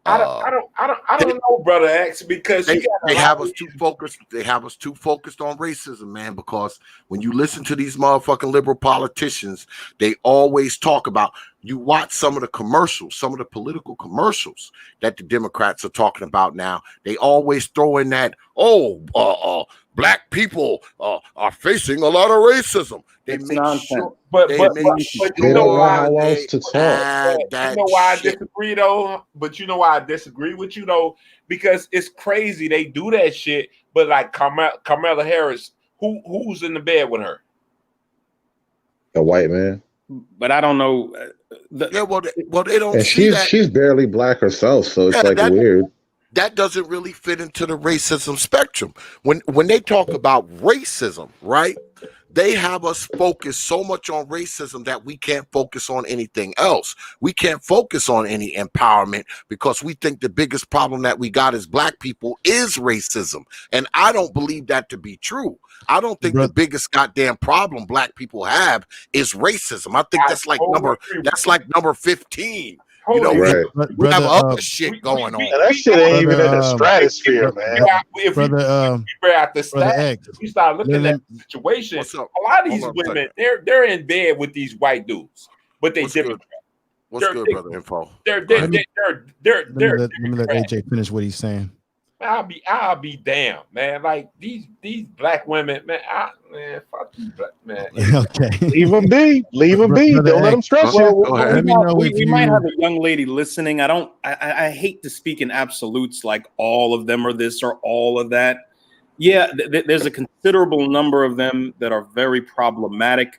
I don't know, brother X, because they have us too focused. They have us too focused on racism, man. Because when you listen to these motherfucking liberal politicians, they always talk about. You watch some of the commercials, some of the political commercials that the Democrats are talking about now. They always throw in that, black people are facing a lot of racism. They make sure, but they you know why I disagree though. But you know why I disagree with you though, because it's crazy they do that shit. But like Kamala Harris, who's in the bed with her? A white man. But I don't know. They don't. And she's barely black herself, so it's weird. That doesn't really fit into the racism spectrum. When they talk about racism, right? They have us focus so much on racism that we can't focus on anything else. We can't focus on any empowerment because we think the biggest problem that we got as black people is racism. And I don't believe that to be true. I don't think the biggest goddamn problem black people have is racism. I think that's like number 15. You know, we have other shit going on. And that shit ain't even in the stratosphere, man. If we out the stats, we start looking at the situation. A lot of these women, they're in bed with these white dudes, but they different. What's good, brother? Info. Let me let AJ finish what he's saying. I'll be damned, man. Like these black women, man. Fuck you, black man. Okay, leave them be. Don't let them stress you. We might have a young lady listening. I hate to speak in absolutes, like all of them are this or all of that. Yeah, there's a considerable number of them that are very problematic.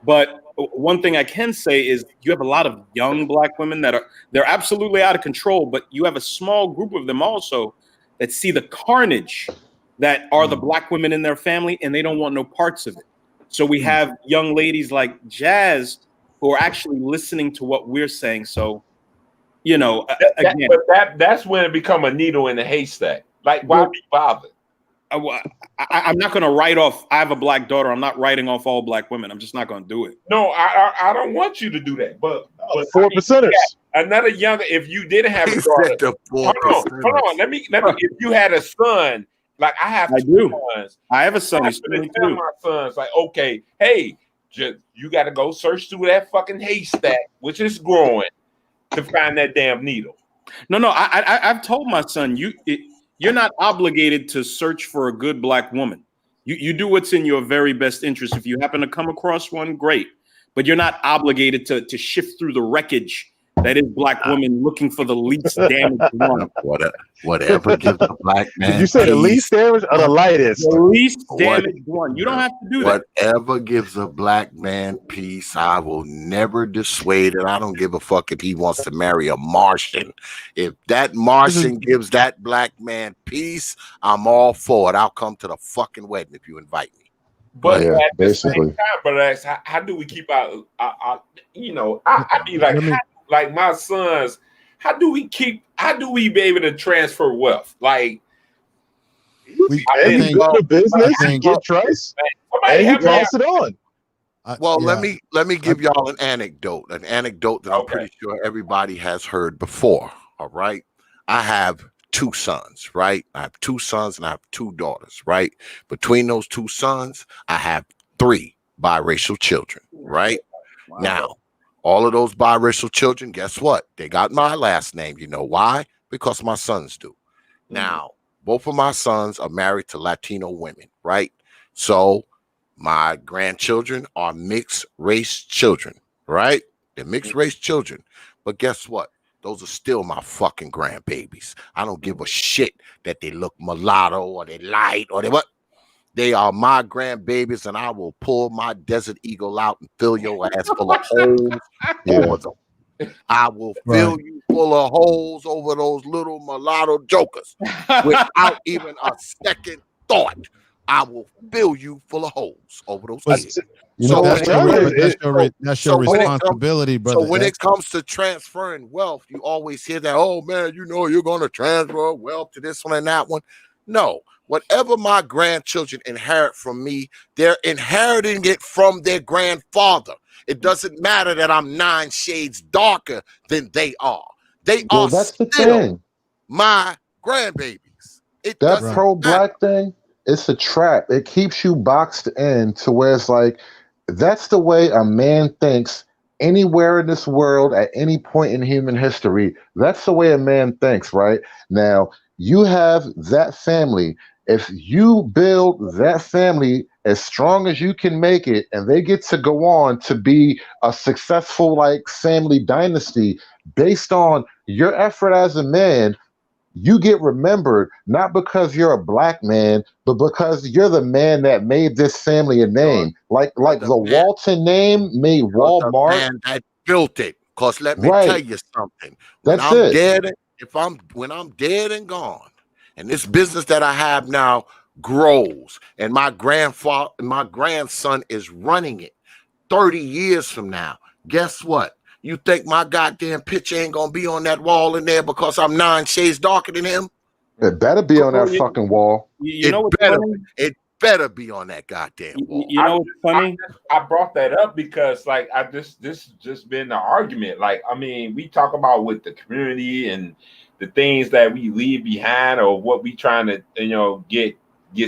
But one thing I can say is you have a lot of young black women they're absolutely out of control. But you have a small group of them also that see the carnage that are the black women in their family, and they don't want no parts of it. So we have young ladies like Jazz who are actually listening to what we're saying. So, again, that's when it become a needle in the haystack. Like, why be bothered? I'm not going to write off. I have a black daughter. I'm not writing off all black women. I'm just not going to do it. No, I don't want you to do that. But 4%ers. Another younger. If you didn't have a daughter, hold on. Let me. If you had a son, like I have two sons. I have a son. I tell my sons, like, okay, hey, you got to go search through that fucking haystack, which is growing, to find that damn needle. No. I've told my son, you're not obligated to search for a good black woman. You do what's in your very best interest. If you happen to come across one, great. But you're not obligated to shift through the wreckage that is black women looking for the least damaged one. Whatever gives a black man. Did you say the least damaged or the lightest? The least damaged one. You don't have to do that. Whatever gives a black man peace, I will never dissuade it. I don't give a fuck if he wants to marry a Martian. If that Martian gives that black man peace, I'm all for it. I'll come to the fucking wedding if you invite me. But at the same time, brother, how do we keep our I be like my sons, how do we be able to transfer wealth? Like go to business and get trust, and you pass it on. Let me give y'all an anecdote that I'm pretty sure everybody has heard before. All right. I have 2 sons, right? I have 2 sons and I have 2 daughters, right? Between those 2 sons, I have 3 biracial children, right? Wow. Now, all of those biracial children, guess what? They got my last name. You know why? Because my sons do. Now, both of my sons are married to Latino women, right? So my grandchildren are mixed race children, right? They're mixed race children. But guess what? Those are still my fucking grandbabies. I don't give a shit that they look mulatto or they light or they what. They are my grandbabies, and I will pull my Desert Eagle out and fill your ass full of holes over them. I will fill you full of holes over those little mulatto jokers without even a second thought. I will fill you full of holes over those kids. That's your responsibility, brother. So when it comes to transferring wealth, you always hear that, oh man, you're going to transfer wealth to this one and that one. No, whatever my grandchildren inherit from me, they're inheriting it from their grandfather. It doesn't matter that I'm 9 shades darker than they are. They are that's still the thing. my grandbabies. It That doesn't pro-black thing, it's a trap. It keeps you boxed in to where it's like, that's the way a man thinks anywhere in this world at any point in human history. That's the way a man thinks, right? Now, you have that family. If you build that family as strong as you can make it, and they get to go on to be a successful like family dynasty based on your effort as a man, you get remembered not because you're a black man, but because you're the man that made this family a name. Like the Walton name made Walmart. Man that built it. Cause let me Right. tell you something. When That's I'm it. dead, when I'm dead and gone, and this business that I have now grows, and my grandson is running it 30 years from now, guess what? You think my goddamn picture ain't gonna be on that wall in there because I'm 9 shades darker than him? It better be on that fucking wall. You know what's funny? It better be on that goddamn wall. You know what's funny? I brought that up because, like, this just been the argument. Like, I mean, we talk about with the community and the things that we leave behind or what we trying to, get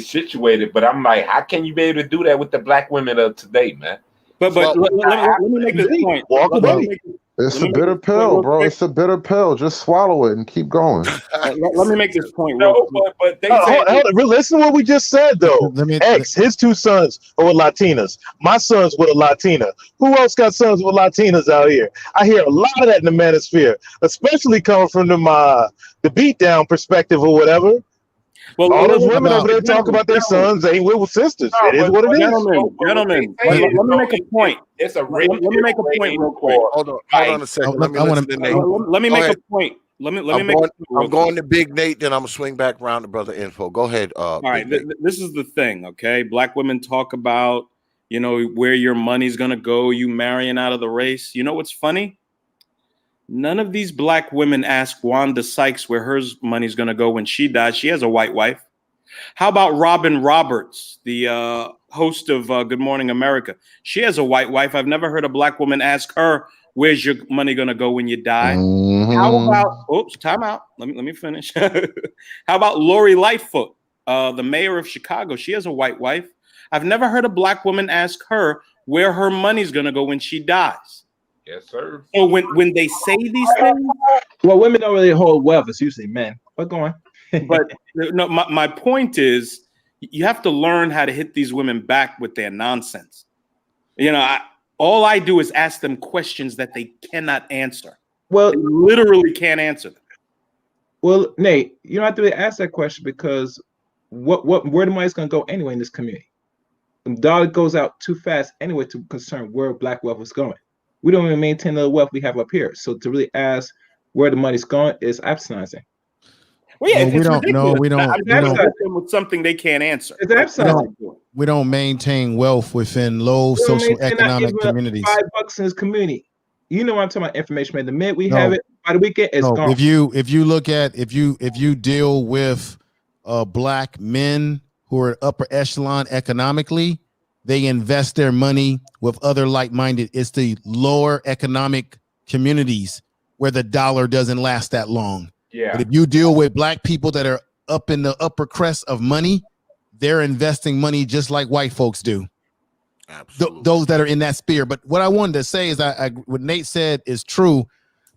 situated. But I'm like, how can you be able to do that with the black women of today, man? But let me make this point. It's a bitter pill, bro. It's a bitter pill. Just swallow it and keep going. Let me make this point. No, but they hold on. Listen to what we just said, though. His 2 sons are with Latinas. My son's with a Latina. Who else got sons with Latinas out here? I hear a lot of that in the manosphere, especially coming from the beatdown perspective or whatever. Well, all those women over there talk about their sons ain't with sisters. It is what it is. Gentlemen, let me make a point. It's a let me make a point real quick. Hold on a second. Let me make a point. Let me make. I'm going to Big Nate, then I'm gonna swing back around to Brother Info. Go ahead. All right, this is the thing. Okay, black women talk about where your money's gonna go. You marrying out of the race. You know what's funny? None of these black women ask Wanda Sykes where her money's going to go when she dies. She has a white wife. How about Robin Roberts, the host of Good Morning America? She has a white wife. I've never heard a black woman ask her, where's your money going to go when you die? How about, time out. Let me finish. How about Lori Lightfoot, the mayor of Chicago? She has a white wife. I've never heard a black woman ask her where her money's going to go when she dies. Yes, sir. So when they say these things, well, women don't really hold wealth. It's usually men. But go on. But no, my point is, you have to learn how to hit these women back with their nonsense. All I do is ask them questions that they cannot answer. Well, they literally can't answer them. Well, Nate, you don't have to really ask that question because where the money's going to go anyway in this community. The dollar goes out too fast anyway to concern where black wealth is going. We don't even maintain the wealth we have up here. So to really ask where the money's going is abstinizing. Well, yeah, we don't know. We don't. I'm them with something they can't answer. It's abstinizing. We don't maintain wealth within low socioeconomic communities. $5 in this community. You know what I'm talking about? Information, man. The minute we have it by the weekend, it's gone. If you deal with black men who are upper echelon economically, they invest their money with other like-minded. It's the lower economic communities where the dollar doesn't last that long. Yeah. But if you deal with black people that are up in the upper crest of money, they're investing money just like white folks do. Absolutely. Those that are in that sphere. But what I wanted to say is what Nate said is true.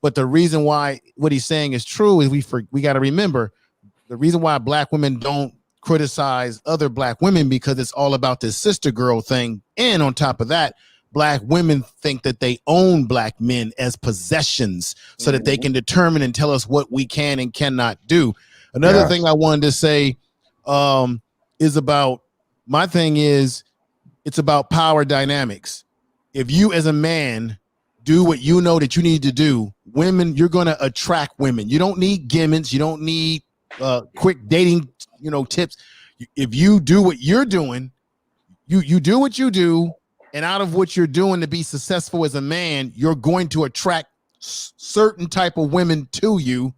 But the reason why what he's saying is true is we got to remember the reason why black women don't criticize other black women because it's all about this sister girl thing. And on top of that, black women think that they own black men as possessions so that they can determine and tell us what we can and cannot do. Another thing I wanted to say is about my thing is it's about power dynamics. If you as a man do what you know that you need to do, women, you're going to attract women. You don't need gimmicks. You don't need quick dating tips. If you do what you're doing, you do what you do, and out of what you're doing to be successful as a man, you're going to attract certain type of women to you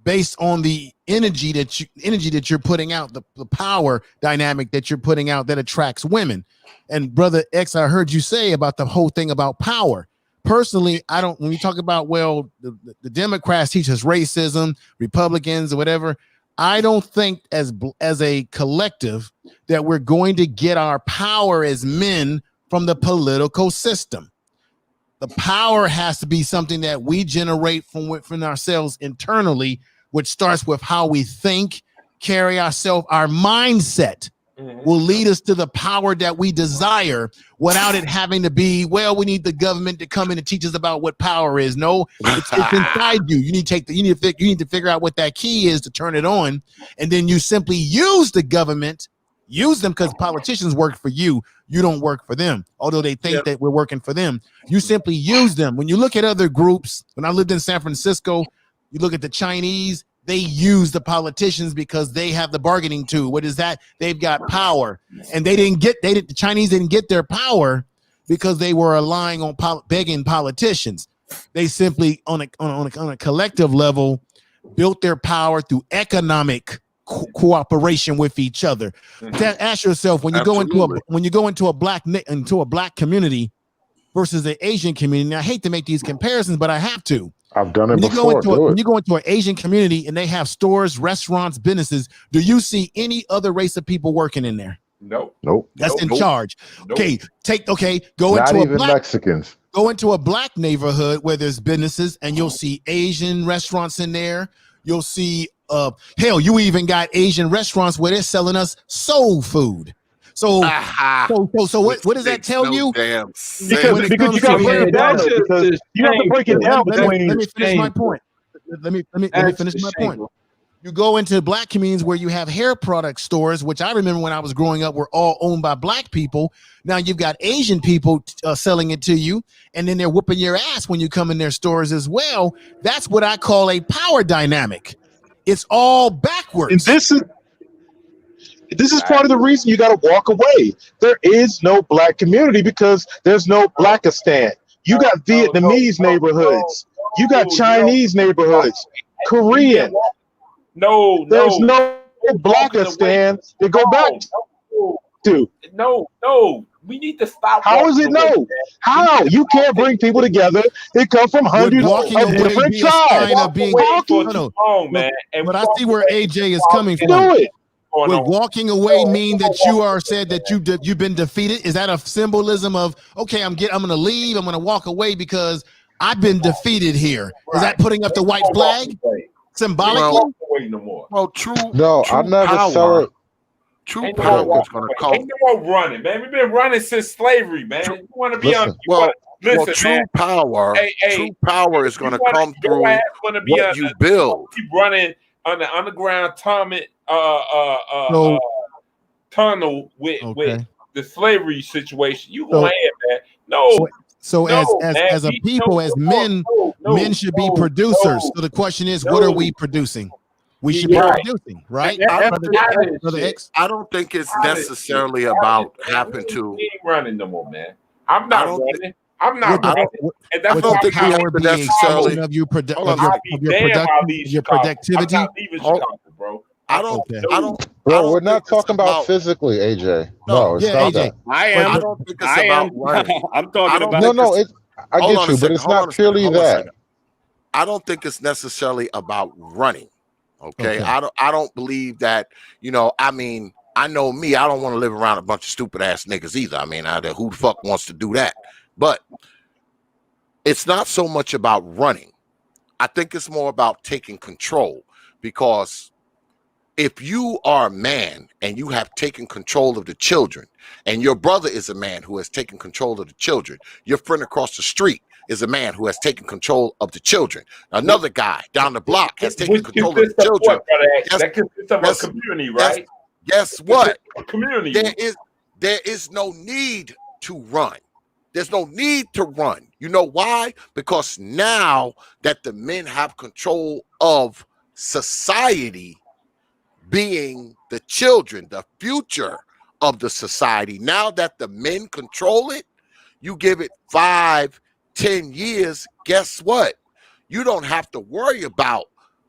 based on the energy that you're putting out, the power dynamic that you're putting out that attracts women. And Brother X, I heard you say about the whole thing about power. personally, I don't. When we talk about the Democrats teach us racism, Republicans or whatever, I don't think as a collective that we're going to get our power as men from the political system. The power has to be something that we generate from ourselves internally, which starts with how we think, carry ourselves. Our mindset will lead us to the power that we desire without it having to be, well, we need the government to come in and teach us about what power is. No, it's inside you. You need to figure out what that key is to turn it on. And then you simply use the government, use them, because politicians work for you. You don't work for them. Although they think that we're working for them. You simply use them. When you look at other groups, when I lived in San Francisco, you look at the Chinese, they use the politicians because they have the bargaining tool. What is that? They've got power. And the Chinese didn't get their power because they were relying on begging politicians. They simply on a collective level built their power through economic cooperation with each other. Ask yourself, when you go into a black community versus the Asian community. And I hate to make these comparisons, but I have to. I've done it before. When you go into an Asian community and they have stores, restaurants, businesses, do you see any other race of people working in there? Nope. That's in charge. Nope. Go Not into even Mexicans. Go into a black neighborhood where there's businesses and you'll see Asian restaurants in there. You'll see hell, you even got Asian restaurants where they're selling us soul food. So what does that tell you? Because you got to break it down. Because you have to break it down between. Let me finish my point. Let me finish my point. You go into black communities where you have hair product stores, which I remember when I was growing up were all owned by black people. Now you've got Asian people selling it to you, and then they're whooping your ass when you come in their stores as well. That's what I call a power dynamic. It's all backwards. And this is part of the reason you got to walk away. There is no black community because there's no Blackistan. You got Vietnamese neighborhoods. You got Chinese neighborhoods. Korean. There's no Blackistan to go back to. No. We need to stop. How is it no? How? You can't bring people together. They come from hundreds of different tribes. But I see where AJ is coming from. Would walking away mean that you are said that you've been defeated? Is that a symbolism of, okay, I'm going to leave, I'm going to walk away because I've been defeated here? Is that putting up the white flag symbolically? Well, true. No, I never saw it. True power is going to come. Ain't no more running, man. We've been running since slavery, man. You want to be on? True power is going to come through what you build. Keep running on the underground tunnel with the slavery situation. You go ahead, man. As a people, as men should be producers. So the question is, what are we producing? We should be producing, right? I don't think it's necessarily about having to. We ain't running no more, man. I'm not running. I'm not running. And that's what the power be necessarily of your productivity. I'm not leaving Chicago, bro. I don't. Bro, we're not talking about physically, AJ. No, it's not that. I don't think it's about running. I'm talking about. No, I get you, but it's not purely that. I don't think it's necessarily about running. Okay. I don't believe that, I mean, I know me, I don't want to live around a bunch of stupid ass niggas either. I mean, who the fuck wants to do that? But it's not so much about running. I think it's more about taking control, because if you are a man and you have taken control of the children, and your brother is a man who has taken control of the children, your friend across the street is a man who has taken control of the children. Another guy down the block has taken control of the children. That consists of a community, right? Guess what? Community. There is no need to run. There's no need to run. You know why? Because now that the men have control of society, being the children, the future of the society, now that the men control it, you give it 5-10 years, guess what? You don't have to worry about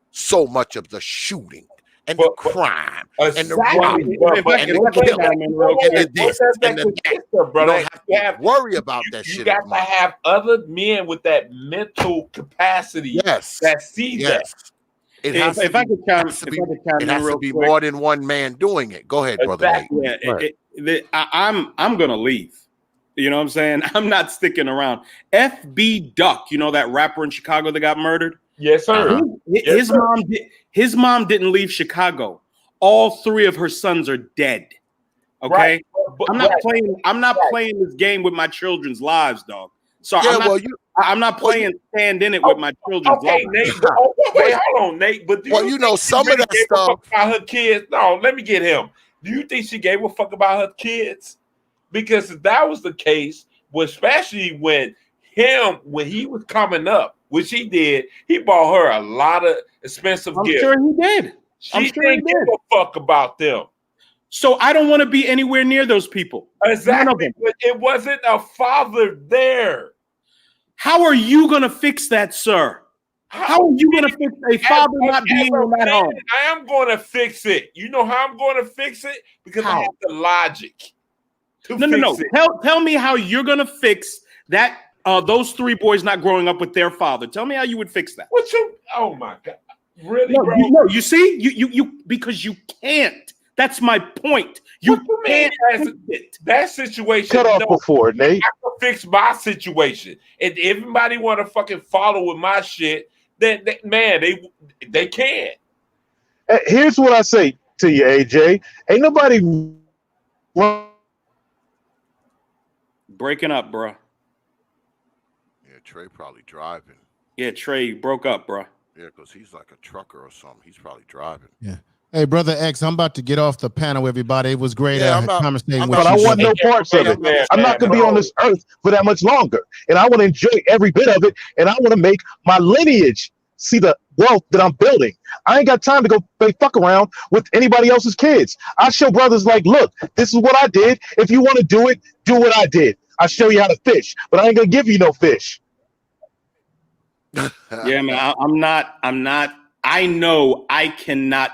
so much of the shooting, and the crime and the robbery and the killing and the this and the that. You don't have to worry about that shit. You got to have other men with that mental capacity that see that. It has to be more than one man doing it. Go ahead, brother. Nate. I'm gonna leave. You know what I'm saying? I'm not sticking around. FB Duck, you know that rapper in Chicago that got murdered? Yes, sir. His mom didn't leave Chicago. All 3 of her sons are dead. Okay, right. I'm not playing this game with my children's lives, dog. So I'm not playing stand in it with my children's lives. Nate. Wait, hold on, Nate. But some of that stuff about her kids. No, let me get him. Do you think she gave a fuck about her kids? Because if that was the case, especially when he was coming up, which he did, he bought her a lot of expensive gifts. I'm sure he did. She didn't give a fuck about them. So I don't want to be anywhere near those people. Exactly. But it wasn't a father there. How are you going to fix that, sir? How are you going to fix a father not being in that home? I am going to fix it. You know how I'm going to fix it? Because I have the logic. No. Tell me how you're going to fix that. Those 3 boys not growing up with their father. Tell me how you would fix that. Oh my God. Really, bro? No, you see, you because you can't. That's my point. You can't fix it. That situation. Cut off before, Nate. I can fix my situation. And if everybody want to fucking follow with my shit, then they can't. Here's what I say to you, AJ. Ain't nobody breaking up, bro. Yeah, Trey probably driving. Yeah, Trey broke up, bro. Yeah, because he's like a trucker or something. He's probably driving. Yeah. Hey, Brother X, I'm about to get off the panel, everybody. It was great conversation with you. But I want no parts of it. I'm not going to be on this earth for that much longer. And I want to enjoy every bit of it. And I want to make my lineage see the wealth that I'm building. I ain't got time to go play fuck around with anybody else's kids. I show brothers like, look, this is what I did. If you want to do it, do what I did. I'll show you how to fish, but I ain't going to give you no fish. Yeah, man, I'm not. I know I cannot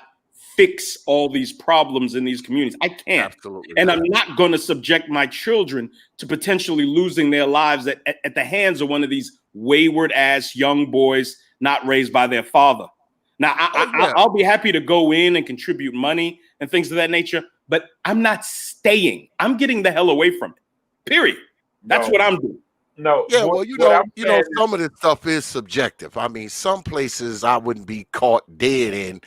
fix all these problems in these communities. I can't. Absolutely. And I'm not going to subject my children to potentially losing their lives at the hands of one of these wayward ass young boys not raised by their father. Now, I'll be happy to go in and contribute money and things of that nature, but I'm not staying. I'm getting the hell away from it. Period. That's what I'm doing. No. Yeah, well, some of this stuff is subjective. I mean, some places I wouldn't be caught dead in,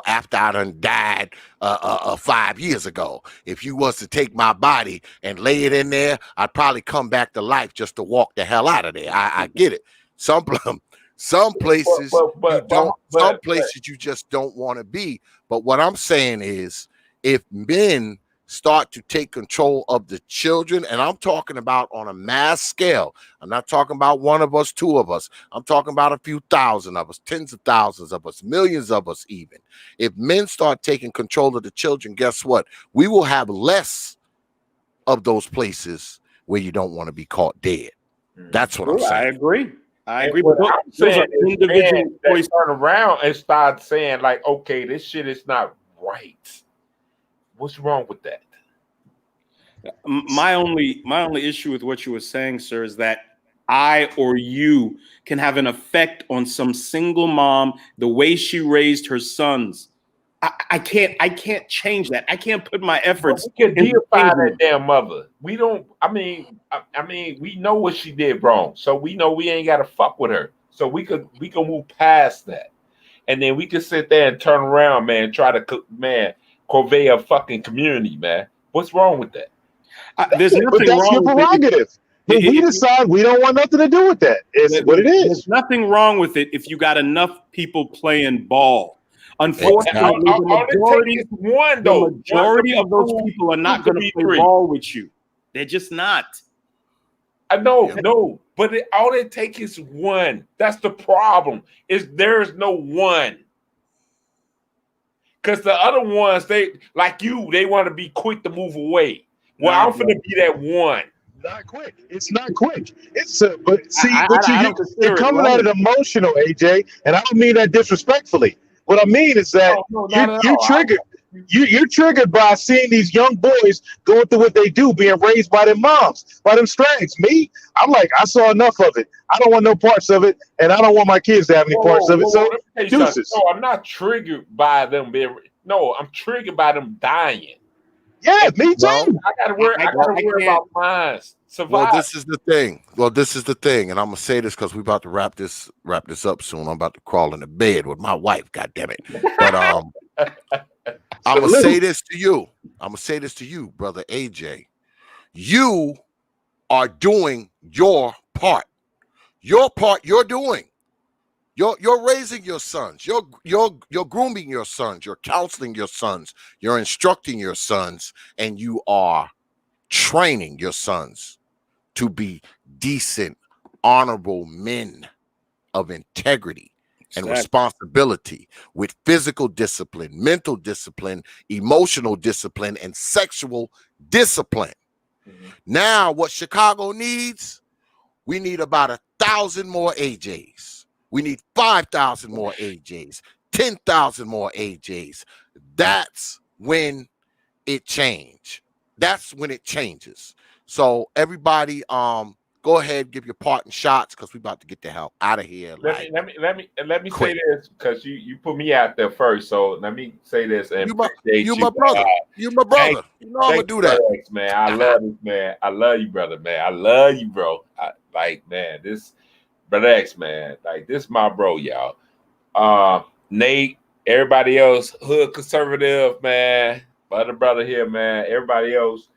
after I done died 5 years ago. If you was to take my body and lay it in there, I'd probably come back to life just to walk the hell out of there. I get it. Some places you just don't want to be. But what I'm saying is, if men start to take control of the children, and I'm talking about on a mass scale. I'm not talking about one of us, 2 of us. I'm talking about a few thousand of us, tens of thousands of us, millions of us even. If men start taking control of the children, guess what? We will have less of those places where you don't want to be caught dead. That's what I'm saying. I agree. What I'm saying is individual voice turn around and start saying like, okay, this shit is not right. What's wrong with that? My only issue with what you were saying, sir, is that I or you can have an effect on some single mom, the way she raised her sons. I can't change that. I can't put my efforts. We can deify that damn mother. We don't. I mean, we know what she did wrong, so we know we ain't got to fuck with her. So we can move past that, and then we can sit there and turn around, man. Try to convey a fucking community, man. What's wrong with that? There's nothing wrong. That's your prerogative. When we decide we don't want nothing to do with that. It's what it is. There's nothing wrong with it if you got enough people playing ball. Unfortunately, the majority of those people are not going to play ball with you. They're just not. I know, no, but all it takes is one. That's the problem. There's no one. Because the other ones, they want to be quick to move away. Well, I'm finna be that one. Not quick. It's not quick. But see, you're coming at it emotional, AJ, and I don't mean that disrespectfully. What I mean is that you're triggered. You're triggered by seeing these young boys going through what they do, being raised by their moms, by them strags. Me, I'm like, I saw enough of it. I don't want no parts of it, and I don't want my kids to have any parts of it. So, deuces. No, I'm not triggered by them being. No, I'm triggered by them dying. Yeah, me too. I gotta worry about mine. Well, this is the thing. And I'm gonna say this because we're about to wrap this up soon. I'm about to crawl into bed with my wife, god damn it. But I'm gonna say this to you, brother AJ. You are doing your part. Your part you're doing. You're raising your sons. You're grooming your sons. You're counseling your sons. You're instructing your sons, and you are training your sons to be decent, honorable men of integrity and responsibility with physical discipline, mental discipline, emotional discipline, and sexual discipline. Now, what Chicago needs, we need about 1,000 more AJs. We need 5,000 more AJs, 10,000 more AJs. That's when it changes. That's when it changes. So everybody, go ahead, give your parting shots because we're about to get the hell out of here. Let me say this because you put me out there first. So let me say this and you my brother. You my brother. You know I'm gonna do that, man. I love this, man. I love you, brother, man. I love you, bro. Man, this brother X, man. Like this, my bro, y'all. Nate, everybody else, hood conservative, man. Brother here, man. Everybody else.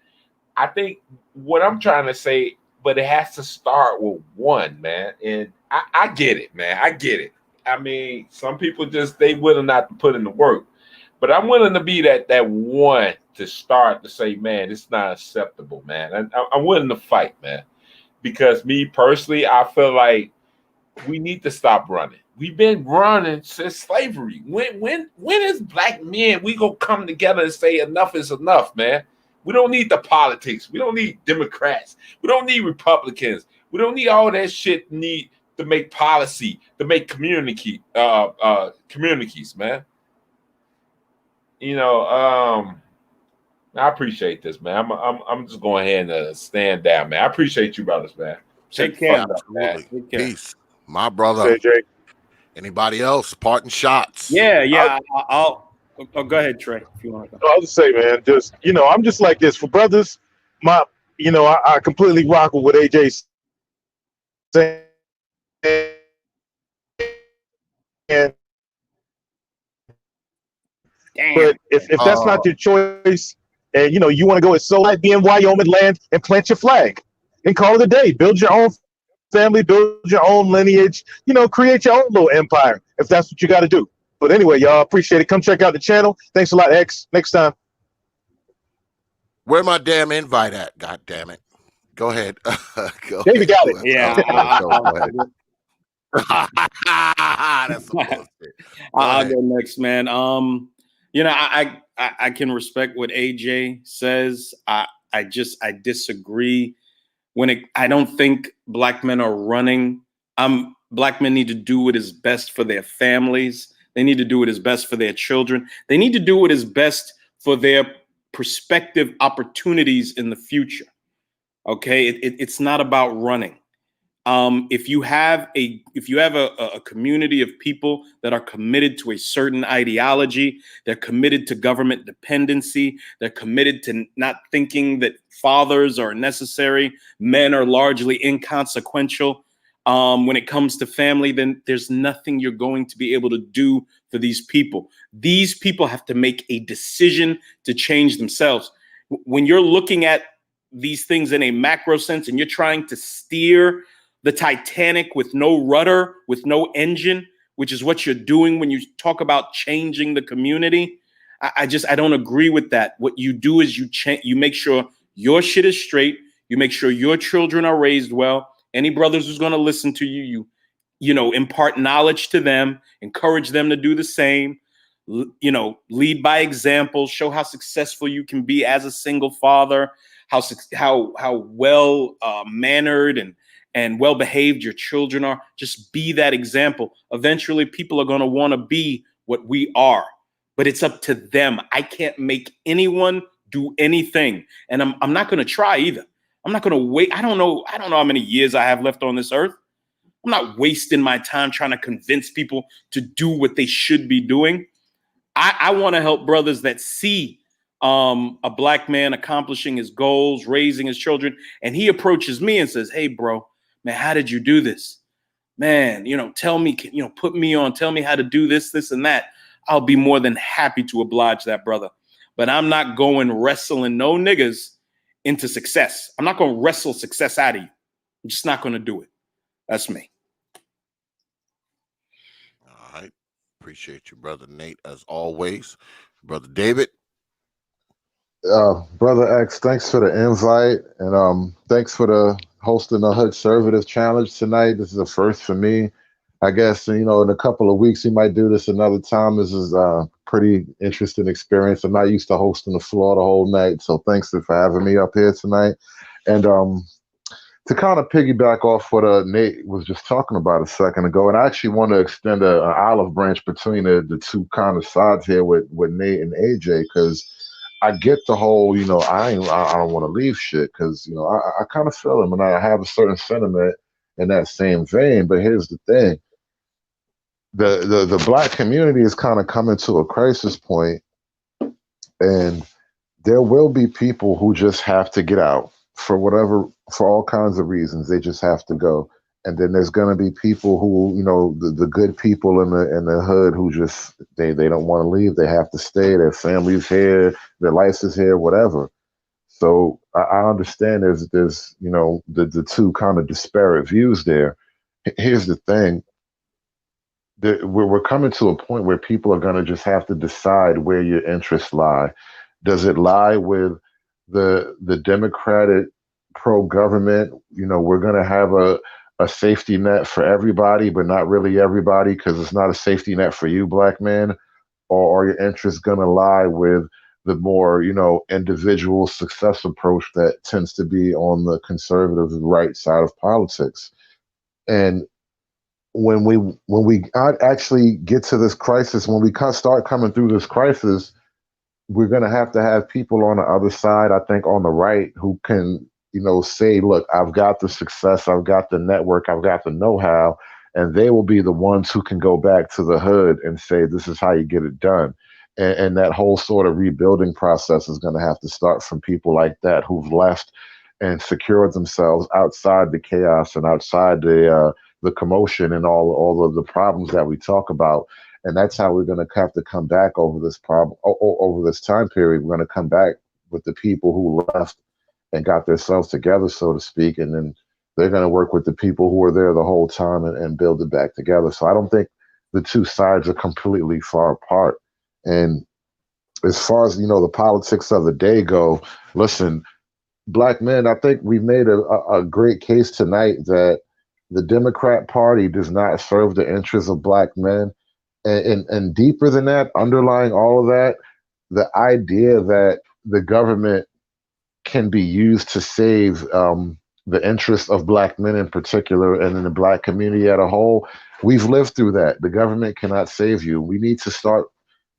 I think what I'm trying to say, but it has to start with one, man. And I get it, man. I get it. I mean, some people they willing not to put in the work. But I'm willing to be that one to start to say, man, it's not acceptable, man. And I'm willing to fight, man. Because me personally, I feel like we need to stop running. We've been running since slavery. When is black men we gonna come together and say enough is enough, man? We don't need the politics. We don't need Democrats. We don't need Republicans. We don't need all that shit need to make policy, to make communities, man. You know, I appreciate this, man. I'm just going ahead and stand down, man. I appreciate you, brothers, man. Take care. Absolutely. Take care. Peace. My brother. AJ. Anybody else? Parting shots. Yeah. I'll go ahead, Trey, if you want to go. I'll just say, man, I'm just like this. For brothers, I completely rock with what AJ saying. But if that's not your choice, and you want to go as so like be in Wyoming land and plant your flag and call it a day. Build your own family, build your own lineage, create your own little empire if that's what you got to do. But anyway, y'all, appreciate it. Come check out the channel. Thanks a lot, X. Next time. Where my damn invite at? God damn it. Go ahead. David got it. Yeah. That's some bullshit. I'll go next, man. I can respect what AJ says. I disagree. I don't think black men are running. Black men need to do what is best for their families. They need to do what is best for their children. They need to do what is best for their prospective opportunities in the future. Okay, it's not about running. If you have a community of people that are committed to a certain ideology, they're committed to government dependency, they're committed to not thinking that fathers are necessary, men are largely inconsequential. When it comes to family, then there's nothing you're going to be able to do for these people. These people have to make a decision to change themselves. When you're looking at these things in a macro sense and you're trying to steer the Titanic with no rudder, with no engine, which is what you're doing when you talk about changing the community, I don't agree with that. What you do is you make sure your shit is straight. You make sure your children are raised well. Any brothers who's going to listen to you, impart knowledge to them, encourage them to do the same, lead by example, show how successful you can be as a single father, how well mannered and well behaved your children are. Just be that example. Eventually, people are going to want to be what we are, but it's up to them. I can't make anyone do anything, and I'm not going to try either. I'm not going to wait. I don't know how many years I have left on this earth. I'm not wasting my time trying to convince people to do what they should be doing. I want to help brothers that see a black man accomplishing his goals, raising his children, and he approaches me and says, "Hey, bro, man, how did you do this? Man, tell me, put me on, tell me how to do this, this, and that." I'll be more than happy to oblige that brother. But I'm not going wrestling no niggas into success. I'm not going to wrestle success out of you. I'm just not going to do it. That's me. All right. Appreciate you, Brother Nate, as always. Brother David. Brother X, thanks for the invite, and thanks for the hosting the HOODSERVATIVE challenge tonight. This is a first for me. I guess, in a couple of weeks we might do this another time. This is a pretty interesting experience. I'm not used to hosting the floor the whole night, so thanks for having me up here tonight. And to kind of piggyback off what Nate was just talking about a second ago, and I actually want to extend an olive branch between the two kind of sides here with Nate and AJ, because I get the whole, I don't want to leave shit, because I kind of feel him, and I have a certain sentiment in that same vein. But here's the thing: the black community is kind of coming to a crisis point, and there will be people who just have to get out for all kinds of reasons. They just have to go. And then there's going to be people who, the good people in the hood who just, they don't want to leave. They have to stay. Their family's here, their life is here, whatever. So I understand there's the two kind of disparate views there. Here's the thing. We're coming to a point where people are going to just have to decide where your interests lie. Does it lie with the Democratic pro-government? We're going to have a safety net for everybody, but not really everybody, because it's not a safety net for you, black man? Or are your interests going to lie with the more, individual success approach that tends to be on the conservative right side of politics? And when we actually get to this crisis, when we start coming through this crisis, we're going to have people on the other side, I think, on the right, who can, say, look, I've got the success, I've got the network, I've got the know-how, and they will be the ones who can go back to the hood and say, this is how you get it done. And that whole sort of rebuilding process is going to have to start from people like that who've left and secured themselves outside the chaos and outside the commotion and all of the problems that we talk about. And that's how we're going to have to come back over this problem, over this time period. We're going to come back with the people who left and got themselves together, so to speak. And then they're going to work with the people who were there the whole time and build it back together. So I don't think the two sides are completely far apart. And as far as, the politics of the day go, listen, black men, I think we made a great case tonight that the Democrat Party does not serve the interests of black men. And deeper than that, underlying all of that, the idea that the government can be used to save the interests of black men in particular, and in the black community at a whole, we've lived through that. The government cannot save you. We need to start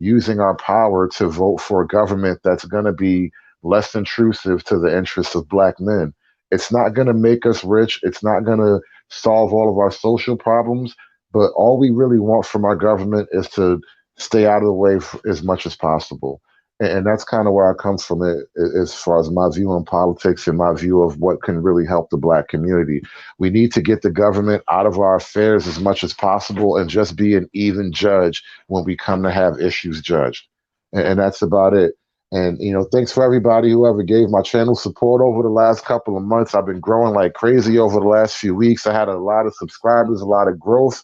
using our power to vote for a government that's going to be less intrusive to the interests of black men. It's not going to make us rich. It's not going to solve all of our social problems. But all we really want from our government is to stay out of the way as much as possible. And that's kind of where I come from it, as far as my view on politics and my view of what can really help the black community. We need to get the government out of our affairs as much as possible and just be an even judge when we come to have issues judged. And that's about it. And, thanks for everybody who ever gave my channel support over the last couple of months. I've been growing like crazy over the last few weeks. I had a lot of subscribers, a lot of growth.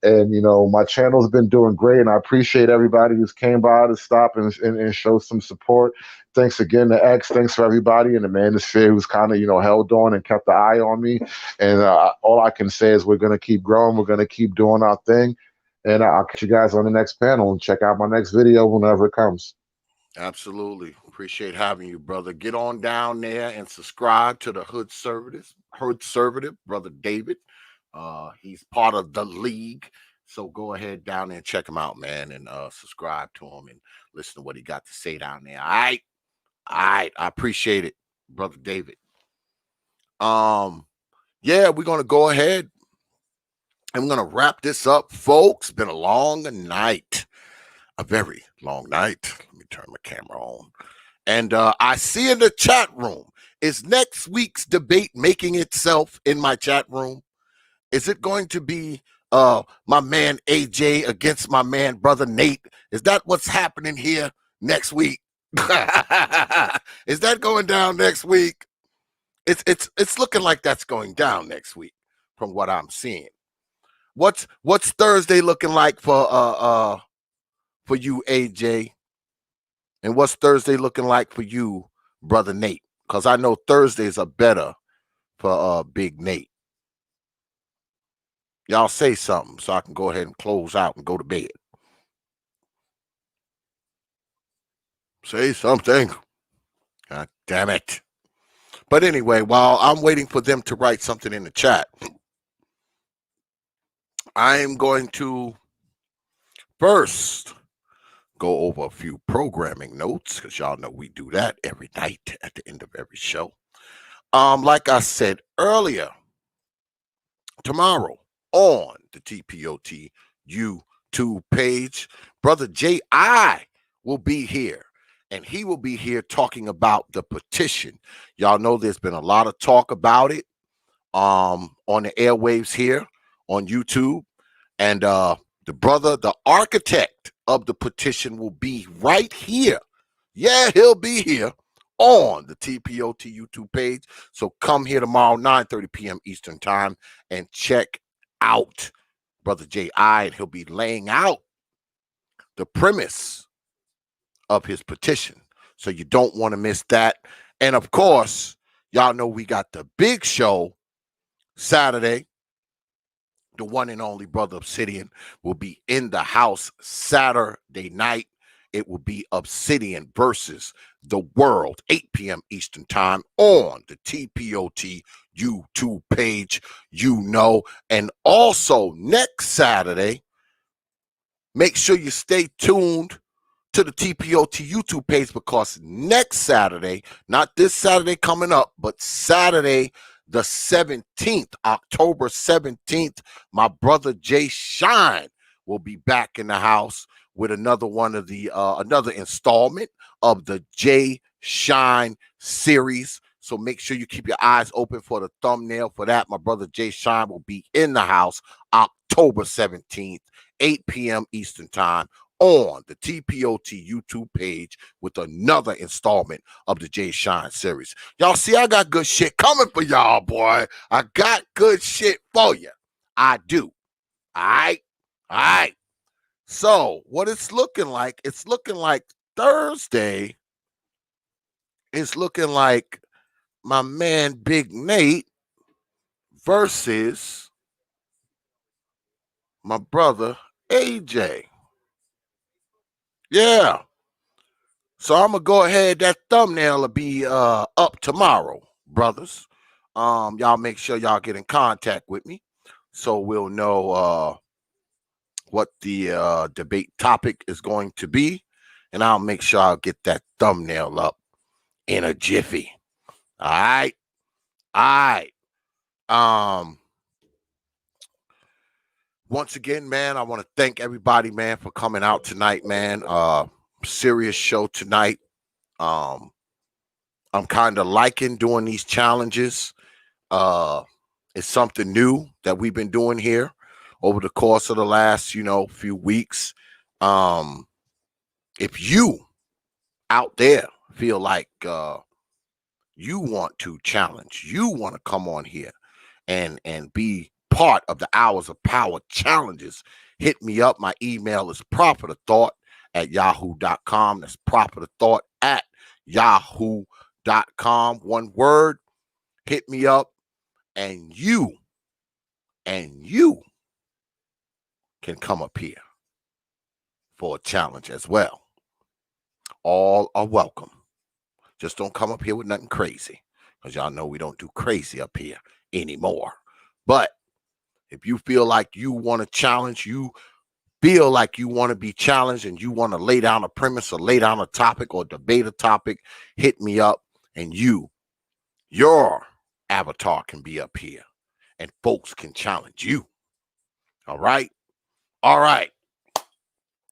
And, my channel's been doing great. And I appreciate everybody who's came by to stop and show some support. Thanks again to X. Thanks for everybody in the manosphere who's kind of, held on and kept the eye on me. And all I can say is we're going to keep growing. We're going to keep doing our thing. And I'll catch you guys on the next panel and check out my next video whenever it comes. Absolutely. Appreciate having you, brother. Get on down there and subscribe to the HOODSERVATIVE, Brother David. He's part of the league. So go ahead down there and check him out, man, and subscribe to him and listen to what he got to say down there. All right. I appreciate it, Brother David. Yeah, we're gonna go ahead and we're gonna wrap this up, folks. Been a long night, a very long night. Let me turn my camera on. And I see in the chat room, is next week's debate making itself in my chat room? Is it going to be my man AJ against my man Brother Nate? Is that what's happening here next week? Is that going down next week? It's looking like that's going down next week from what I'm seeing. What's Thursday looking like for you, AJ? And what's Thursday looking like for you, Brother Nate? Because I know Thursdays are better for Big Nate. Y'all say something so I can go ahead and close out and go to bed. Say something. God damn it. But anyway, while I'm waiting for them to write something in the chat, I'm going to first go over a few programming notes, because y'all know we do that every night at the end of every show. Like I said earlier, tomorrow on the T.P.O.T. YouTube page, Brother J.I. will be here. And he will be here talking about the petition. Y'all know there's been a lot of talk about it on the airwaves here on YouTube. And the brother, the architect of the petition, will be right here. Yeah, he'll be here on the T.P.O.T. YouTube page. So come here tomorrow, 9:30 p.m. Eastern time, and check out Brother J.I. And he'll be laying out the premise of his petition. So you don't want to miss that. And of course, y'all know we got the big show Saturday. The one and only Brother Obsidian will be in the house Saturday night. It will be Obsidian versus the world, 8 p.m. Eastern time on the T.P.O.T. YouTube page, you know. And also next Saturday, make sure you stay tuned to the T.P.O.T. YouTube page, because next Saturday, not this Saturday coming up, but Saturday the 17th, October 17th, my brother Jay Shine will be back in the house with another one of the another installment of the Jay Shine series. So make sure you keep your eyes open for the thumbnail for that. My brother Jay Shine will be in the house October 17th, 8 p.m. Eastern time on the T.P.O.T. YouTube page with another installment of the Jay Shine series. Y'all see, I got good shit coming for y'all, boy. I got good shit for you. I do. All right. So what it's looking like Thursday is looking like my man Big Nate versus my brother AJ. Yeah. So I'm gonna go ahead. That thumbnail will be up tomorrow, brothers. Y'all make sure y'all get in contact with me so we'll know what the debate topic is going to be, and I'll make sure I'll get that thumbnail up in a jiffy. All right. Once again, man, I want to thank everybody, man, for coming out tonight, man. Serious show tonight. I'm kind of liking doing these challenges. It's something new that we've been doing here over the course of the last, few weeks. If you out there feel like you want to challenge, you want to come on here and be part of the Hours of Power challenges, hit me up. My email is propertothought@yahoo.com. That's propertothought@yahoo.com. One word, hit me up, and you can come up here for a challenge as well. All are welcome. Just don't come up here with nothing crazy, because y'all know we don't do crazy up here anymore. But If you feel like you want to challenge, you feel like you want to be challenged and you want to lay down a premise or lay down a topic or debate a topic, hit me up and your avatar can be up here and folks can challenge you. All right. All right.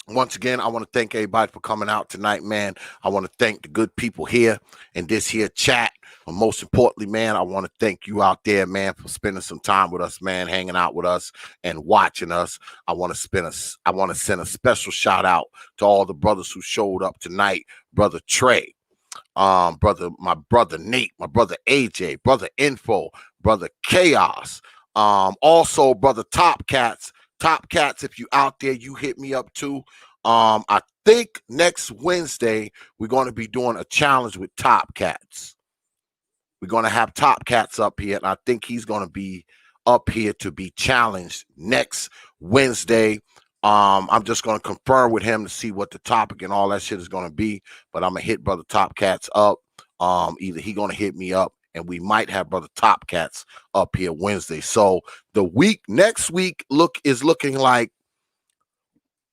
Once again, I want to thank everybody for coming out tonight, man. I want to thank the good people here in this here chat. And most importantly, man, I want to thank you out there, man, for spending some time with us, man, hanging out with us and watching us. I want to send a special shout out to all the brothers who showed up tonight. Brother Trey, my brother Nate, my brother AJ, brother Info, brother Chaos, also brother Top Cats. Top Cats, if you out there, you hit me up too. I think next Wednesday we're going to be doing a challenge with Top Cats. We're going to have Top Cats up here, and I think he's going to be up here to be challenged next Wednesday. I'm just going to confirm with him to see what the topic and all that shit is going to be, but I'm going to hit Brother Top Cats up. Either he going to hit me up, and we might have Brother Top Cats up here Wednesday. So next week is looking like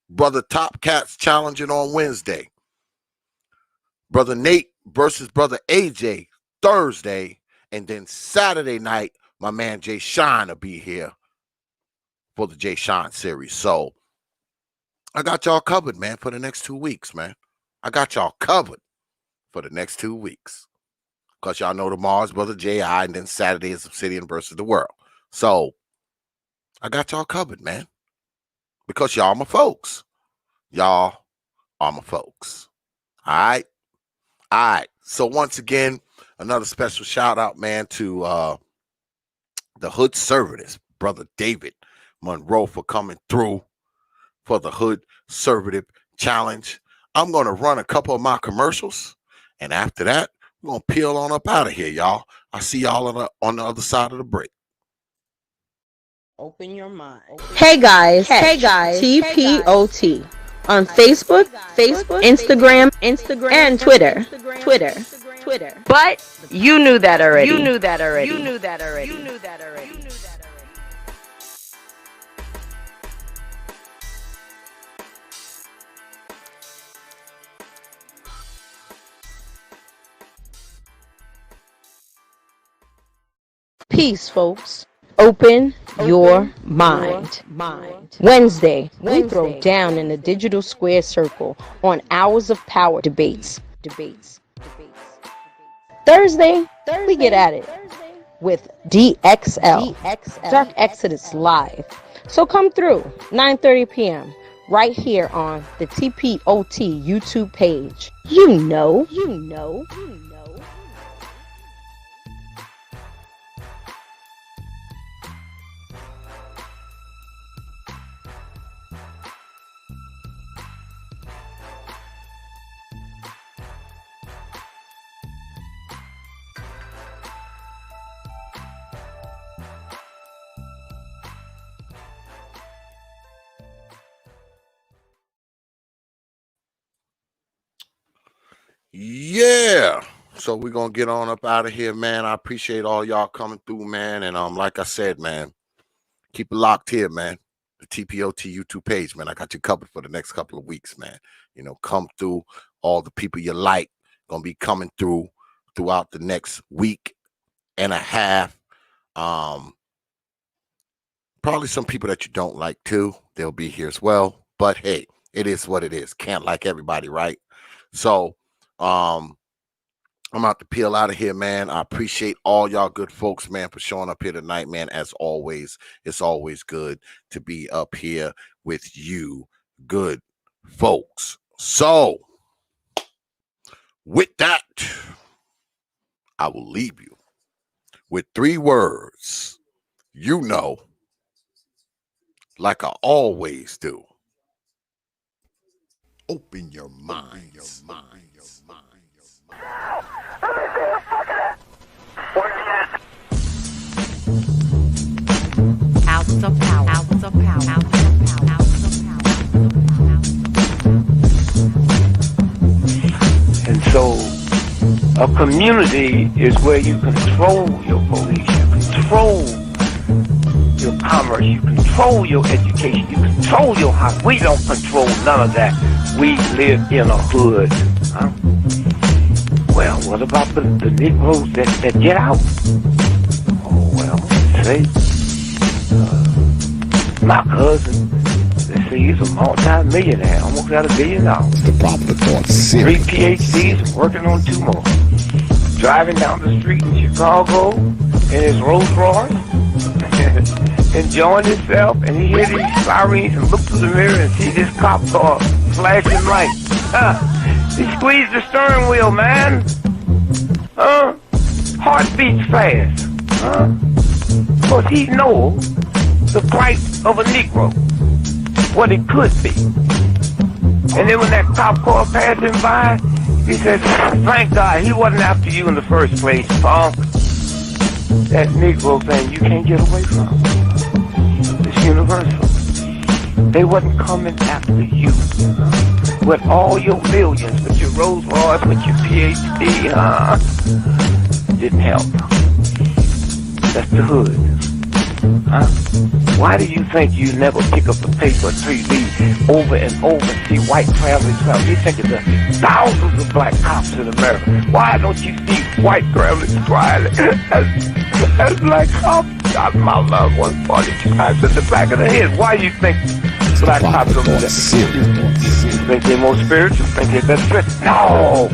Brother Top Cats challenging on Wednesday. Brother Nate versus Brother AJ Thursday. And then Saturday night, my man Jay Shine will be here for the Jay Shine series. So I got y'all covered, man, for the next 2 weeks, man. I got y'all covered for the next 2 weeks. Because y'all know tomorrow's Brother J.I. and then Saturday is Obsidian versus the world. So I got y'all covered, man. Because y'all my folks. Y'all are my folks. All right? All right. So once again, another special shout out, man, to the HOODSERVATIVE, Brother David Monroe, for coming through for the HOODSERVATIVE Challenge. I'm going to run a couple of my commercials. And after that, we're going to peel on up out of here, y'all. I see y'all on the other side of the break. Open your mind. Hey guys, T.P.O.T. on Facebook, Instagram, and Twitter. But you knew that already. Peace, folks. Open your mind. Wednesday, we throw down in the digital square circle on Hours of Power debates. Thursday, we get at it with DXL, Dark Exodus Live. So come through, 9:30 p.m., right here on the T.P.O.T. YouTube page. You know. Yeah. So we're going to get on up out of here, man. I appreciate all y'all coming through, man. And like I said, man, keep it locked here, man. The T.P.O.T. YouTube page, man. I got you covered for the next couple of weeks, man. You know, come through. All the people you like going to be coming through throughout the next week and a half. Probably some people that you don't like too. They'll be here as well. But hey, it is what it is. Can't like everybody, right? So I'm about to peel out of here, man. I appreciate all y'all good folks, man, for showing up here tonight, man. As always, it's always good to be up here with you good folks. So with that, I will leave you with 3 words, you know, like I always do. Open your mind. Hours of power. And so a community is where you control your police, you control your commerce, you control your education, you control your house. We don't control none of that. We live in a hood. Huh? Well, what about the Negroes that get out? Oh, well, say, my cousin, they say he's a multi-millionaire, almost got $1 billion. The Proper Thought 3 PhDs, working on 2 more. Driving down the street in Chicago in his Rolls Royce, enjoying himself, and he hears these sirens and looks through the mirror and sees this cop car flashing lights. He squeezed the steering wheel, man. Heart beats fast. Because he knows the price of a Negro, what it could be. And then when that cop car passed him by, he said, thank God he wasn't after you in the first place, punk. That Negro thing you can't get away from. It's universal. They wasn't coming after you. With all your millions, with your Rolls Royce, with your PhD, didn't help. That's the hood. Why do you think you never pick up the paper until you read over and over and see white families cry? You think there's thousands of black cops in America. Why don't you see white families crying as black cops shot my loved one 42 times in the back of the head? Why do you think black cops are that? Think they're more spiritual? Think they're better? No!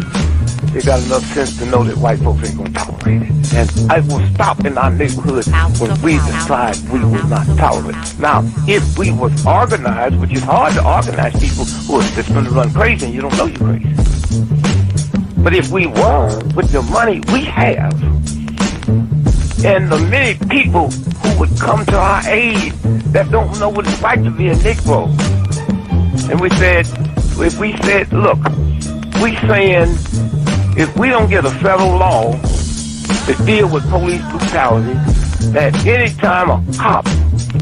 They got enough sense to know that white folks ain't gonna tolerate it. And I will stop in our neighborhood when we decide we will not tolerate it. Now, if we was organized, which is hard to organize people who are just gonna run crazy and you don't know you're crazy. But if we were, with the money we have, and the many people who would come to our aid that don't know what it's like to be a Negro, and we said, look, we saying, if we don't get a federal law to deal with police brutality, that anytime a cop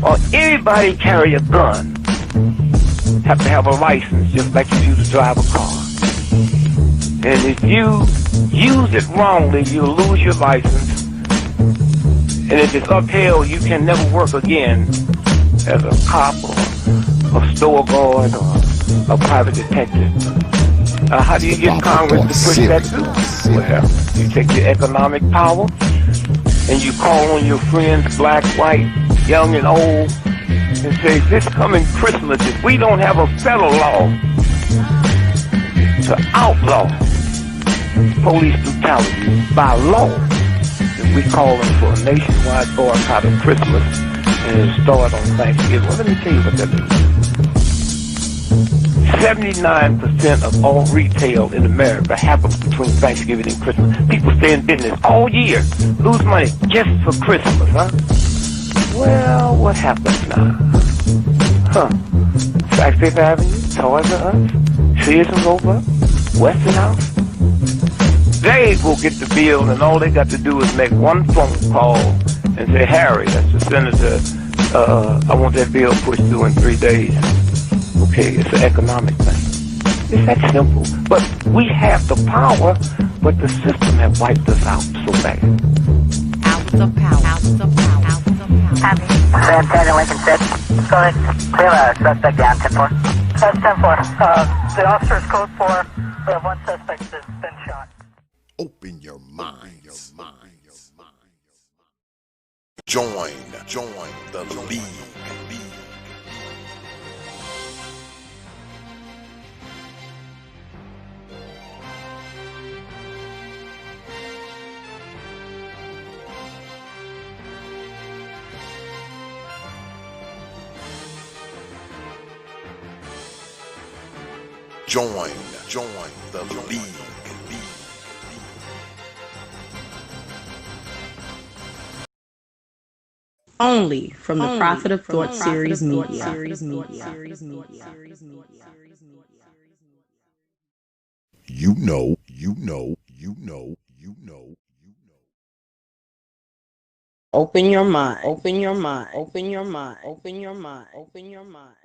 or anybody carry a gun, have to have a license just like you do to drive a car. And if you use it wrongly, you'll lose your license. And if it's upheld, you can never work again as a cop or a store guard or a private detective. How do you get Congress to push that through? Well, you take your economic power and you call on your friends, black, white, young and old, and say, this coming Christmas, if we don't have a federal law to outlaw police brutality by law, then we call them for a nationwide boycott of Christmas and it'll start on Thanksgiving. Well, let me tell you what that means. 79% of all retail in America happens between Thanksgiving and Christmas. People stay in business all year, lose money just for Christmas, huh? Well, what happens now? South Fifth Avenue, Toys R Us, Sears and Roebuck, Weston House. They will get the bill, and all they got to do is make one phone call and say, Harry, that's the senator, I want that bill pushed through in 3 days. Okay, it's an economic thing. It's that simple. But we have the power, but the system has wiped us out so bad. Hours of power. Hours of power. Hours of power. San Antonio, Lincoln 6. Go ahead. We have a suspect down, 10-4. That's 10-4. The officer's code 4. We have one suspect that's been shot. Open your mind. Join the league. Join the league. Only from the Prophet of Thought Series Media. You know. Open your mind. Open your mind. Open your mind. Open your mind. Open your mind.